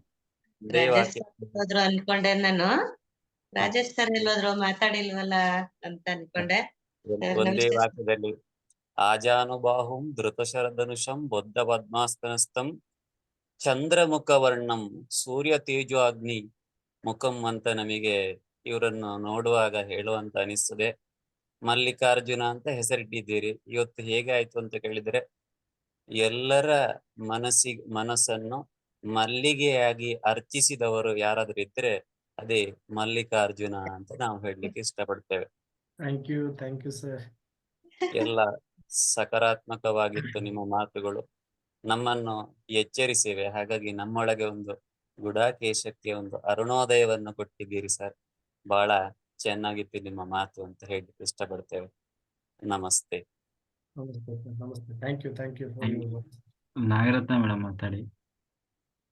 ರಾಜೇಶ್ ಸರ್ ಹೋದ್ರು ಅನ್ಕೊಂಡೆ ನಾನು. ರಾಜೇಶ್ ಸರ್ ಎಲ್ಲೋದ್ರು, ಮಾತಾಡಿಲ್ವಲ್ಲ ಅಂತ ಅನ್ಕೊಂಡೆ. ಒಂದೇ ವಾಕ್ಯದಲ್ಲಿ ಆಜಾನುಬಾಹುಂ ಧೃತಶರಧನುಷಂ ಬದ್ಧ ಪದ್ಮಾಸ್ತನಸ್ಥಂ ಚಂದ್ರಮುಖ ವರ್ಣಂ ಸೂರ್ಯ ತೇಜೋ ಅಗ್ನಿ ಮುಖಂ ಅಂತ ನಮಗೆ ಇವರನ್ನು ನೋಡುವಾಗ ಹೇಳುವಂತ ಅನಿಸ್ತದೆ. ಮಲ್ಲಿಕಾರ್ಜುನ ಅಂತ ಹೆಸರಿಟ್ಟಿದ್ದೀರಿ. ಇವತ್ತು ಹೇಗೆ ಆಯ್ತು ಅಂತ ಕೇಳಿದ್ರೆ, ಎಲ್ಲರ ಮನಸ್ಸನ್ನು ಮಲ್ಲಿಗೆಯಾಗಿ ಅರ್ಚಿಸಿದವರು ಯಾರಾದ್ರೂ ಇದ್ರೆ ಅದೇ ಮಲ್ಲಿಕಾರ್ಜುನ ಅಂತ ನಾವು ಹೇಳಲಿಕ್ಕೆ ಇಷ್ಟಪಡ್ತೇವೆ. Thank you sir. ಎಲ್ಲ ಸಕಾರಾತ್ಮಕವಾಗಿತ್ತು ನಿಮ್ಮ ಮಾತುಗಳು, ನಮ್ಮನ್ನು ಎಚ್ಚರಿಸಿವೆ. ಹಾಗಾಗಿ ನಮ್ಮೊಳಗೆ ಒಂದು ಗುಡಾಕೇಶಕ್ಕೆ ಒಂದು ಅರುಣೋದಯವನ್ನು ಕೊಟ್ಟಿದ್ದೀರಿ ಸರ್. ಬಹಳ ಚೆನ್ನಾಗಿತ್ತು ನಿಮ್ಮ ಮಾತು ಅಂತ ಹೇಳಲಿಕ್ಕೆ ಇಷ್ಟಪಡ್ತೇವೆ. ನಮಸ್ತೆ. Thank you. ನಾಗರತ್ನ ಮೇಡಮ್ ಮಾತಾಡಿ.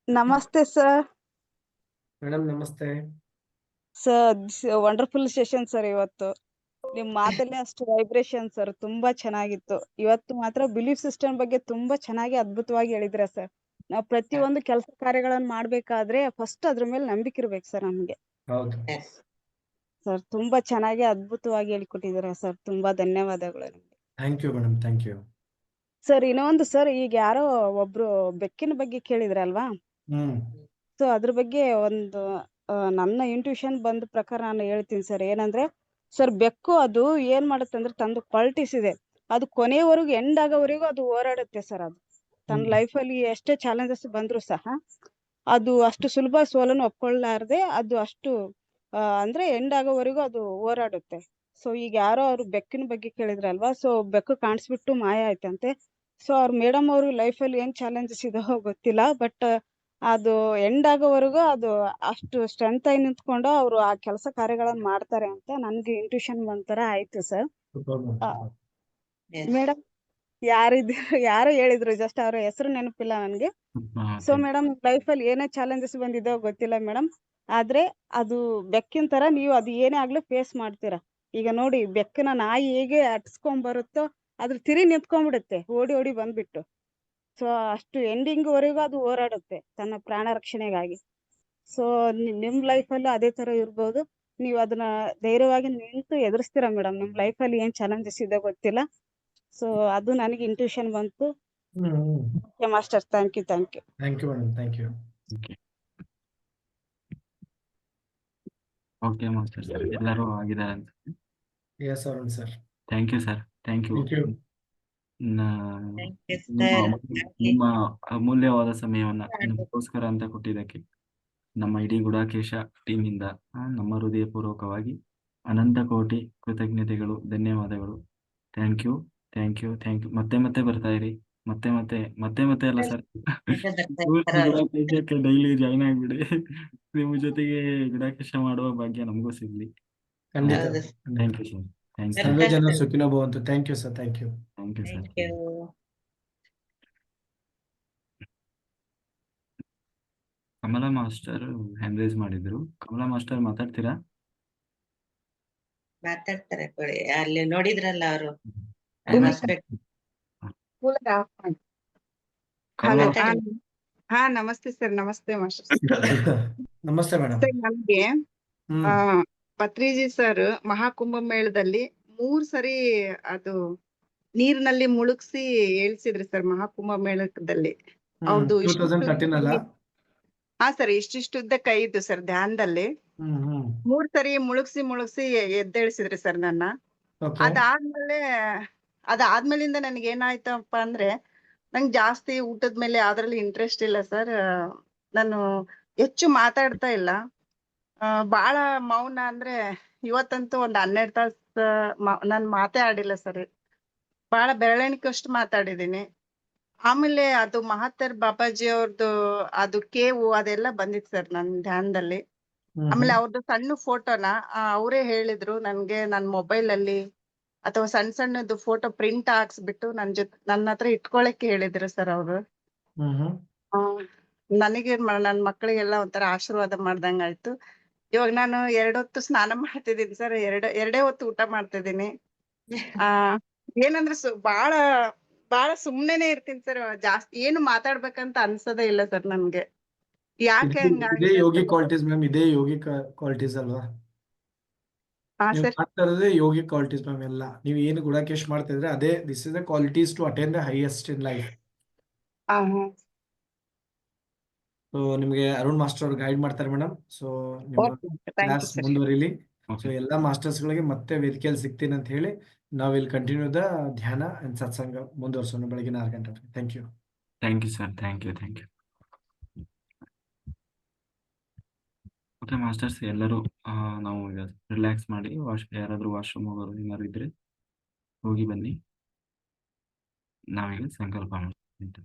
ನಮಸ್ತೆ ಸರ್. ಮೇಡಮ್ ನಮಸ್ತೆ ಸರ್. Wonderful session sir. ಇವತ್ತು ನಿಮ್ ಮಾತಲ್ಲೇ ಅಷ್ಟು ವೈಬ್ರೇಷನ್ ಸರ್. ತುಂಬಾ ಚೆನ್ನಾಗಿತ್ತು. ಇವತ್ತು ಮಾತ್ರ ಬಿಲೀಫ್ ಸಿಸ್ಟಮ್ ಬಗ್ಗೆ ತುಂಬಾ ಚೆನ್ನಾಗಿ ಅದ್ಭುತವಾಗಿ ಹೇಳಿದ್ರೆ ಸರ್. ನಾವು ಪ್ರತಿಯೊಂದು ಕೆಲಸ ಕಾರ್ಯಗಳನ್ನ ಮಾಡ್ಬೇಕಾದ್ರೆ ಫಸ್ಟ್ ಅದ್ರ ಮೇಲೆ ನಂಬಿಕೆ ಇರ್ಬೇಕು ಸರ್ ನಮ್ಗೆ. ಸರ್ ತುಂಬಾ ಚೆನ್ನಾಗಿ ಅದ್ಭುತವಾಗಿ ಹೇಳಿಕೊಟ್ಟಿದ್ದೀರಾ ಸರ್. ತುಂಬಾ ಧನ್ಯವಾದಗಳು ನಿಮ್ಗೆ. Thank you madam. Thank you sir. ಇನ್ನೊಂದು ಸರ್, ಈಗ ಯಾರೋ ಒಬ್ರು ಬೆಕ್ಕಿನ ಬಗ್ಗೆ ಕೇಳಿದ್ರಲ್ವಾ? ಸೊ ಅದ್ರ ಬಗ್ಗೆ ಒಂದು ನನ್ನ ಇಂಟ್ಯೂಷನ್ ಬಂದ ಪ್ರಕಾರ ನಾನು ಹೇಳ್ತೀನಿ ಸರ್. ಏನಂದ್ರೆ ಸರ್, ಬೆಕ್ಕು ಅದು ಏನ್ ಮಾಡುತ್ತೆ ಅಂದ್ರೆ ತಂದು ಕ್ವಾಲಿಟೀಸ್ ಇದೆ. ಅದು ಕೊನೆಯವರೆಗೂ ಎಂಡ್ ಆಗೋವರೆಗೂ ಅದು ಹೋರಾಡುತ್ತೆ ಸರ್. ಅದು ತನ್ನ ಲೈಫಲ್ಲಿ ಎಷ್ಟೇ ಚಾಲೆಂಜಸ್ ಬಂದ್ರು ಸಹ ಅದು ಅಷ್ಟು ಸುಲಭ ಸೋಲನ್ನು ಒಪ್ಕೊಳ್ಳಾರ್ದೆ ಅದು ಅಷ್ಟು ಅಂದ್ರೆ ಎಂಡ್ ಆಗೋವರೆಗೂ ಅದು ಹೋರಾಡುತ್ತೆ. ಸೊ ಈಗ ಯಾರೋ ಅವ್ರು ಬೆಕ್ಕಿನ ಬಗ್ಗೆ ಕೇಳಿದ್ರಲ್ವಾ? ಸೊ ಬೆಕ್ಕು ಕಾಣಿಸ್ಬಿಟ್ಟು ಮಾಯ ಆಯ್ತಂತೆ. ಸೊ ಅವ್ರ ಮೇಡಮ್ ಅವರು ಲೈಫಲ್ಲಿ ಏನ್ ಚಾಲೆಂಜಸ್ ಇದಾವೋ ಗೊತ್ತಿಲ್ಲ, ಬಟ್ ಅದು ಎಂಡ್ ಆಗೋವರೆಗೂ ಅದು ಅಷ್ಟು ಸ್ಟ್ರೆಂತ್ ಆಗಿ ನಿಂತ್ಕೊಂಡು ಅವರು ಆ ಕೆಲಸ ಕಾರ್ಯಗಳನ್ನ ಮಾಡ್ತಾರೆ ಅಂತ ನನ್ಗೆ ಇಂಟ್ಯೂಷನ್ ಒಂಥರ ಆಯ್ತು ಸರ್. ಮೇಡಮ್ ಯಾರೋ ಹೇಳಿದ್ರು, ಜಸ್ಟ್ ಅವ್ರ ಹೆಸರು ನೆನಪಿಲ್ಲ ನನ್ಗೆ. ಸೊ ಮೇಡಮ್, ಲೈಫಲ್ಲಿ ಏನೇ ಚಾಲೆಂಜಸ್ ಬಂದಿದ್ದೋ ಗೊತ್ತಿಲ್ಲ ಮೇಡಮ್, ಆದ್ರೆ ಅದು ಬೆಕ್ಕಿನ ತರ ನೀವು ಅದು ಏನೇ ಆಗ್ಲೂ ಫೇಸ್ ಮಾಡ್ತೀರಾ. ಈಗ ನೋಡಿ, ಬೆಕ್ಕಿನ ನಾಯಿ ಹೇಗೆ ಅಟ್ಸ್ಕೊಂಡ್ ಬರುತ್ತೋ ಅದ್ರ ತಿರಿ ನಿಂತ್ಕೊಂಡ್ಬಿಡುತ್ತೆ ಓಡಿ ಬಂದ್ಬಿಟ್ಟು. ಸೊ ಅಷ್ಟು ಎಂಡಿಂಗ್ ವರೆಗೂ ಅದು ಹೋರಾಡುತ್ತೆ ತನ್ನ ಪ್ರಾಣ ರಕ್ಷಣೆಗಾಗಿ. ಸೊ ನಿಮ್ ಲೈಫಲ್ಲೂ ಅದೇ ತರ ಇರ್ಬೋದು. ನೀವು ಅದನ್ನ ಧೈರ್ಯವಾಗಿ ನಿಂತು ಎದುರಿಸ್ತೀರಾ ಮೇಡಮ್. ನಿಮ್ ಲೈಫಲ್ಲಿ ಏನ್ ಚಾಲೆಂಜಸ್ ಇದೆ ಗೊತ್ತಿಲ್ಲ. ಸೊ ಅದು ನನಗೆ ಇಂಟ್ಯೂಷನ್ ಬಂತು. Master, thank you madam. Thank you. Okay master sir, ಎಲ್ಲರೂ ಆಗಿದ್ದಾರೆ ಅಂತ. Yes Arun sir. Thank you sir. Thank you. Thank ನಿಮ್ಮ ಅಮೂಲ್ಯವಾದ ಸಮಯವನ್ನ ನಮಗೋಸ್ಕರ ಅಂತ ಕೊಟ್ಟಿದ್ದಕ್ಕೆ ನಮ್ಮ ಇಡೀ ಗುಡಾಕೇಶ ಟೀಮ್ ಇಂದ ನಮ್ಮ ಹೃದಯಪೂರ್ವಕವಾಗಿ ಅನಂತ ಕೋಟಿ ಕೃತಜ್ಞತೆಗಳು, ಧನ್ಯವಾದಗಳು. Thank you. ಮತ್ತೆ ಬರ್ತಾ ಇರಿ. ಮತ್ತೆ ಅಲ್ಲ ಸರ್, ಗುಡಾಕೇಶಕ್ಕೆ ಡೈಲಿ ಜಾಯ್ನ್ ಆಗ್ಬಿಡಿ. ನಿಮ್ಮ ಜೊತೆಗೆ ಗುಡಾಕೇಶ ಮಾಡುವ ಭಾಗ್ಯ ನಮಗೂ ಸಿಗ್ಲಿ. ಖಂಡಿತ. Thank you sir. ಸರ್ವೇ ಜನ ಸುಖಿನೋ ಭವಂತು. Thank you sir. Thank you sir. Kamala master hand raise ಮಾಡಿದ್ರು. ಕಮಲಾ ಮಾಸ್ಟರ್ ಮಾತಾಡ್ತೀರಾ? ಮಾತಾಡ್ತಾರೆ ಕೊಡಿ. ಅಲ್ಲಿ ನೋಡಿದ್ರಲ್ಲ ಅವರು. ಹಾ ನಮಸ್ತೆ ಸರ್. ನಮಸ್ತೆ ಮಾಸ್ಟರ್. ನಮಸ್ತೆ ಮೇಡಮ್. ನಮ್ಗೆ ಪತ್ರಿಜಿ ಸರ್ ಮಹಾಕುಂಭ ಮೇಳದಲ್ಲಿ 3 ಸರಿ ಅದು ನೀರಿನಲ್ಲಿ ಮುಳುಗ್ಸಿ ಹೇಳ್ಸಿದ್ರಿ ಸರ್. ಮಹಾಕುಂಭ ಮೇಳದಲ್ಲಿ ಅವ್ರದ್ದು 2013 ಅಲ್ಲ? ಹಾ ಸರ್, ಇಷ್ಟಿಷ್ಟುದ್ದ ಕೈ ಇದ್ದು ಸರ್ ಧ್ಯಾನದಲ್ಲಿ. 3 ಸರಿ ಮುಳುಗ್ಸಿ ಎದ್ದೇಳಿಸಿದ್ರಿ ಸರ್ ನನ್ನ. ಓಕೆ. ಅದಾದ್ಮೇಲಿಂದ ನನಗೆ ಏನಾಯ್ತಪ್ಪ ಅಂದ್ರೆ, ನಂಗೆ ಜಾಸ್ತಿ ಊಟದ ಮೇಲೆ ಅದ್ರಲ್ಲಿ ಇಂಟ್ರೆಸ್ಟ್ ಇಲ್ಲ ಸರ್. ನಾನು ಹೆಚ್ಚು ಮಾತಾಡ್ತಾ ಇಲ್ಲ. ಬಾಳ ಮೌನ ಅಂದ್ರೆ ಇವತ್ತಂತೂ ಒಂದ್ 12 ತಾಸು ನಾನ್ ಮಾತೇ ಆಡಿಲ್ಲ ಸರ್. ಬಾಳ ಬೆರಳೆಣಿಕಷ್ಟು ಮಾತಾಡಿದೀನಿ. ಆಮೇಲೆ ಅದು ಮಹಾತ್ತರ್ ಬಾಬಾಜಿ ಅವ್ರದ್ದು ಅದು ಕೇವು ಅದೆಲ್ಲ ಬಂದಿತ್ತು ಸರ್ ನನ್ ಧ್ಯಾನದಲ್ಲಿ. ಆಮೇಲೆ ಅವ್ರದ್ದು ಸಣ್ಣ ಫೋಟೋನ ಅವರೇ ಹೇಳಿದ್ರು ನನ್ಗೆ, ನನ್ ಮೊಬೈಲ್ ಅಲ್ಲಿ ಅಥವಾ ಸಣ್ಣದು ಫೋಟೋ ಪ್ರಿಂಟ್ ಹಾಕ್ಸ್ಬಿಟ್ಟು ನನ್ನ ಹತ್ರ ಇಟ್ಕೊಳಕ್ಕೆ ಹೇಳಿದ್ರು ಸರ್ ಅವರು. ನನಗೆ ನನ್ ಮಕ್ಕಳಿಗೆಲ್ಲ ಒಂಥರ ಆಶೀರ್ವಾದ ಮಾಡ್ದಂಗ ಆಯ್ತು. ಇವಾಗ ನಾನು 2 ಹೊತ್ತು ಸ್ನಾನ ಮಾಡ್ತಿದ್ದೀನಿ ಸರ್. ಎರಡೇ ಹೊತ್ತು ಊಟ ಮಾಡ್ತಿದ್ದೀನಿ. ಏನಂದ್ರೆ ಬಾಳ ಸುಮ್ನೆನೆ ಇರ್ತೀನಿ ಸರ್. ಜಾಸ್ತಿ ಏನು ಮಾತಾಡ್ಬೇಕಂತ ಅನ್ಸೋದೇ ಇಲ್ಲ ಸರ್ ನನ್ಗೆ. ಯಾಕೆ ಇದೇ ಯೋಗಿ ಕ್ವಾಲಿಟೀಸ್ ಮ್ಯಾಮ್, ಇದೇ ಯೋಗಿ ಕ್ವಾಲಿಟೀಸ್ ಅಲ್ವಾ? ನೀವು ಸರ್? ಮಾಡ್ತಾ ಇರೋದೇ ಯೋಗಿ ಕ್ವಾಲಿಟೀಸ್ ಮ್ಯಾಮ್ ಎಲ್ಲ. ನೀವು ಏನು ಗುಡಾಕೇಶ್ ಮಾಡ್ತಾ ಇದ್ರೆ ಅದೇ this is the qualities to attain the highest in life. So ನಿಮಗೆ ಅರುಣ್ ಮಾಸ್ಟರ್ ಅವರು ಗೈಡ್ ಮಾಡ್ತಾರೆ ಮೇಡಮ್. ಸೊ ನಿಮ್ಮ ಕ್ಲಾಸ್ ಮುಂದುವರಿಲಿ. ಸೊ ಎಲ್ಲಾ ಮಾಸ್ಟರ್ಸ್ ಗಳಿಗೆ ಮತ್ತೆ ವೇದಿಕೆಯಲ್ಲಿ ಸಿಗ್ತೀನಿ ಅಂತ ಹೇಳಿ ನಾವು ಇಲ್ಲಿ ಕಂಟಿನ್ಯೂ ದ ಧ್ಯಾನ ಅಂಡ್ ಸತ್ಸಂಗ ಮುಂದುವರ್ಸೋಣ ಬೆಳಗಿನ 6 ಗಂಟೆ. Thank you. Thank you sir. Thank you. Okay masters, ಎಲ್ಲರೂ ನಾವು ಈಗ ರಿಲ್ಯಾಕ್ಸ್ ಮಾಡಿ ಯಾರಾದ್ರೂ ವಾಶ್ರೂಮ್ ಹೋಗೋರು ಏನಾದ್ರು ಇದ್ರೆ ಹೋಗಿ ಬನ್ನಿ. ನಾವೀಗ ಸಂಕಲ್ಪ ಮಾಡ್ತೀವಿ.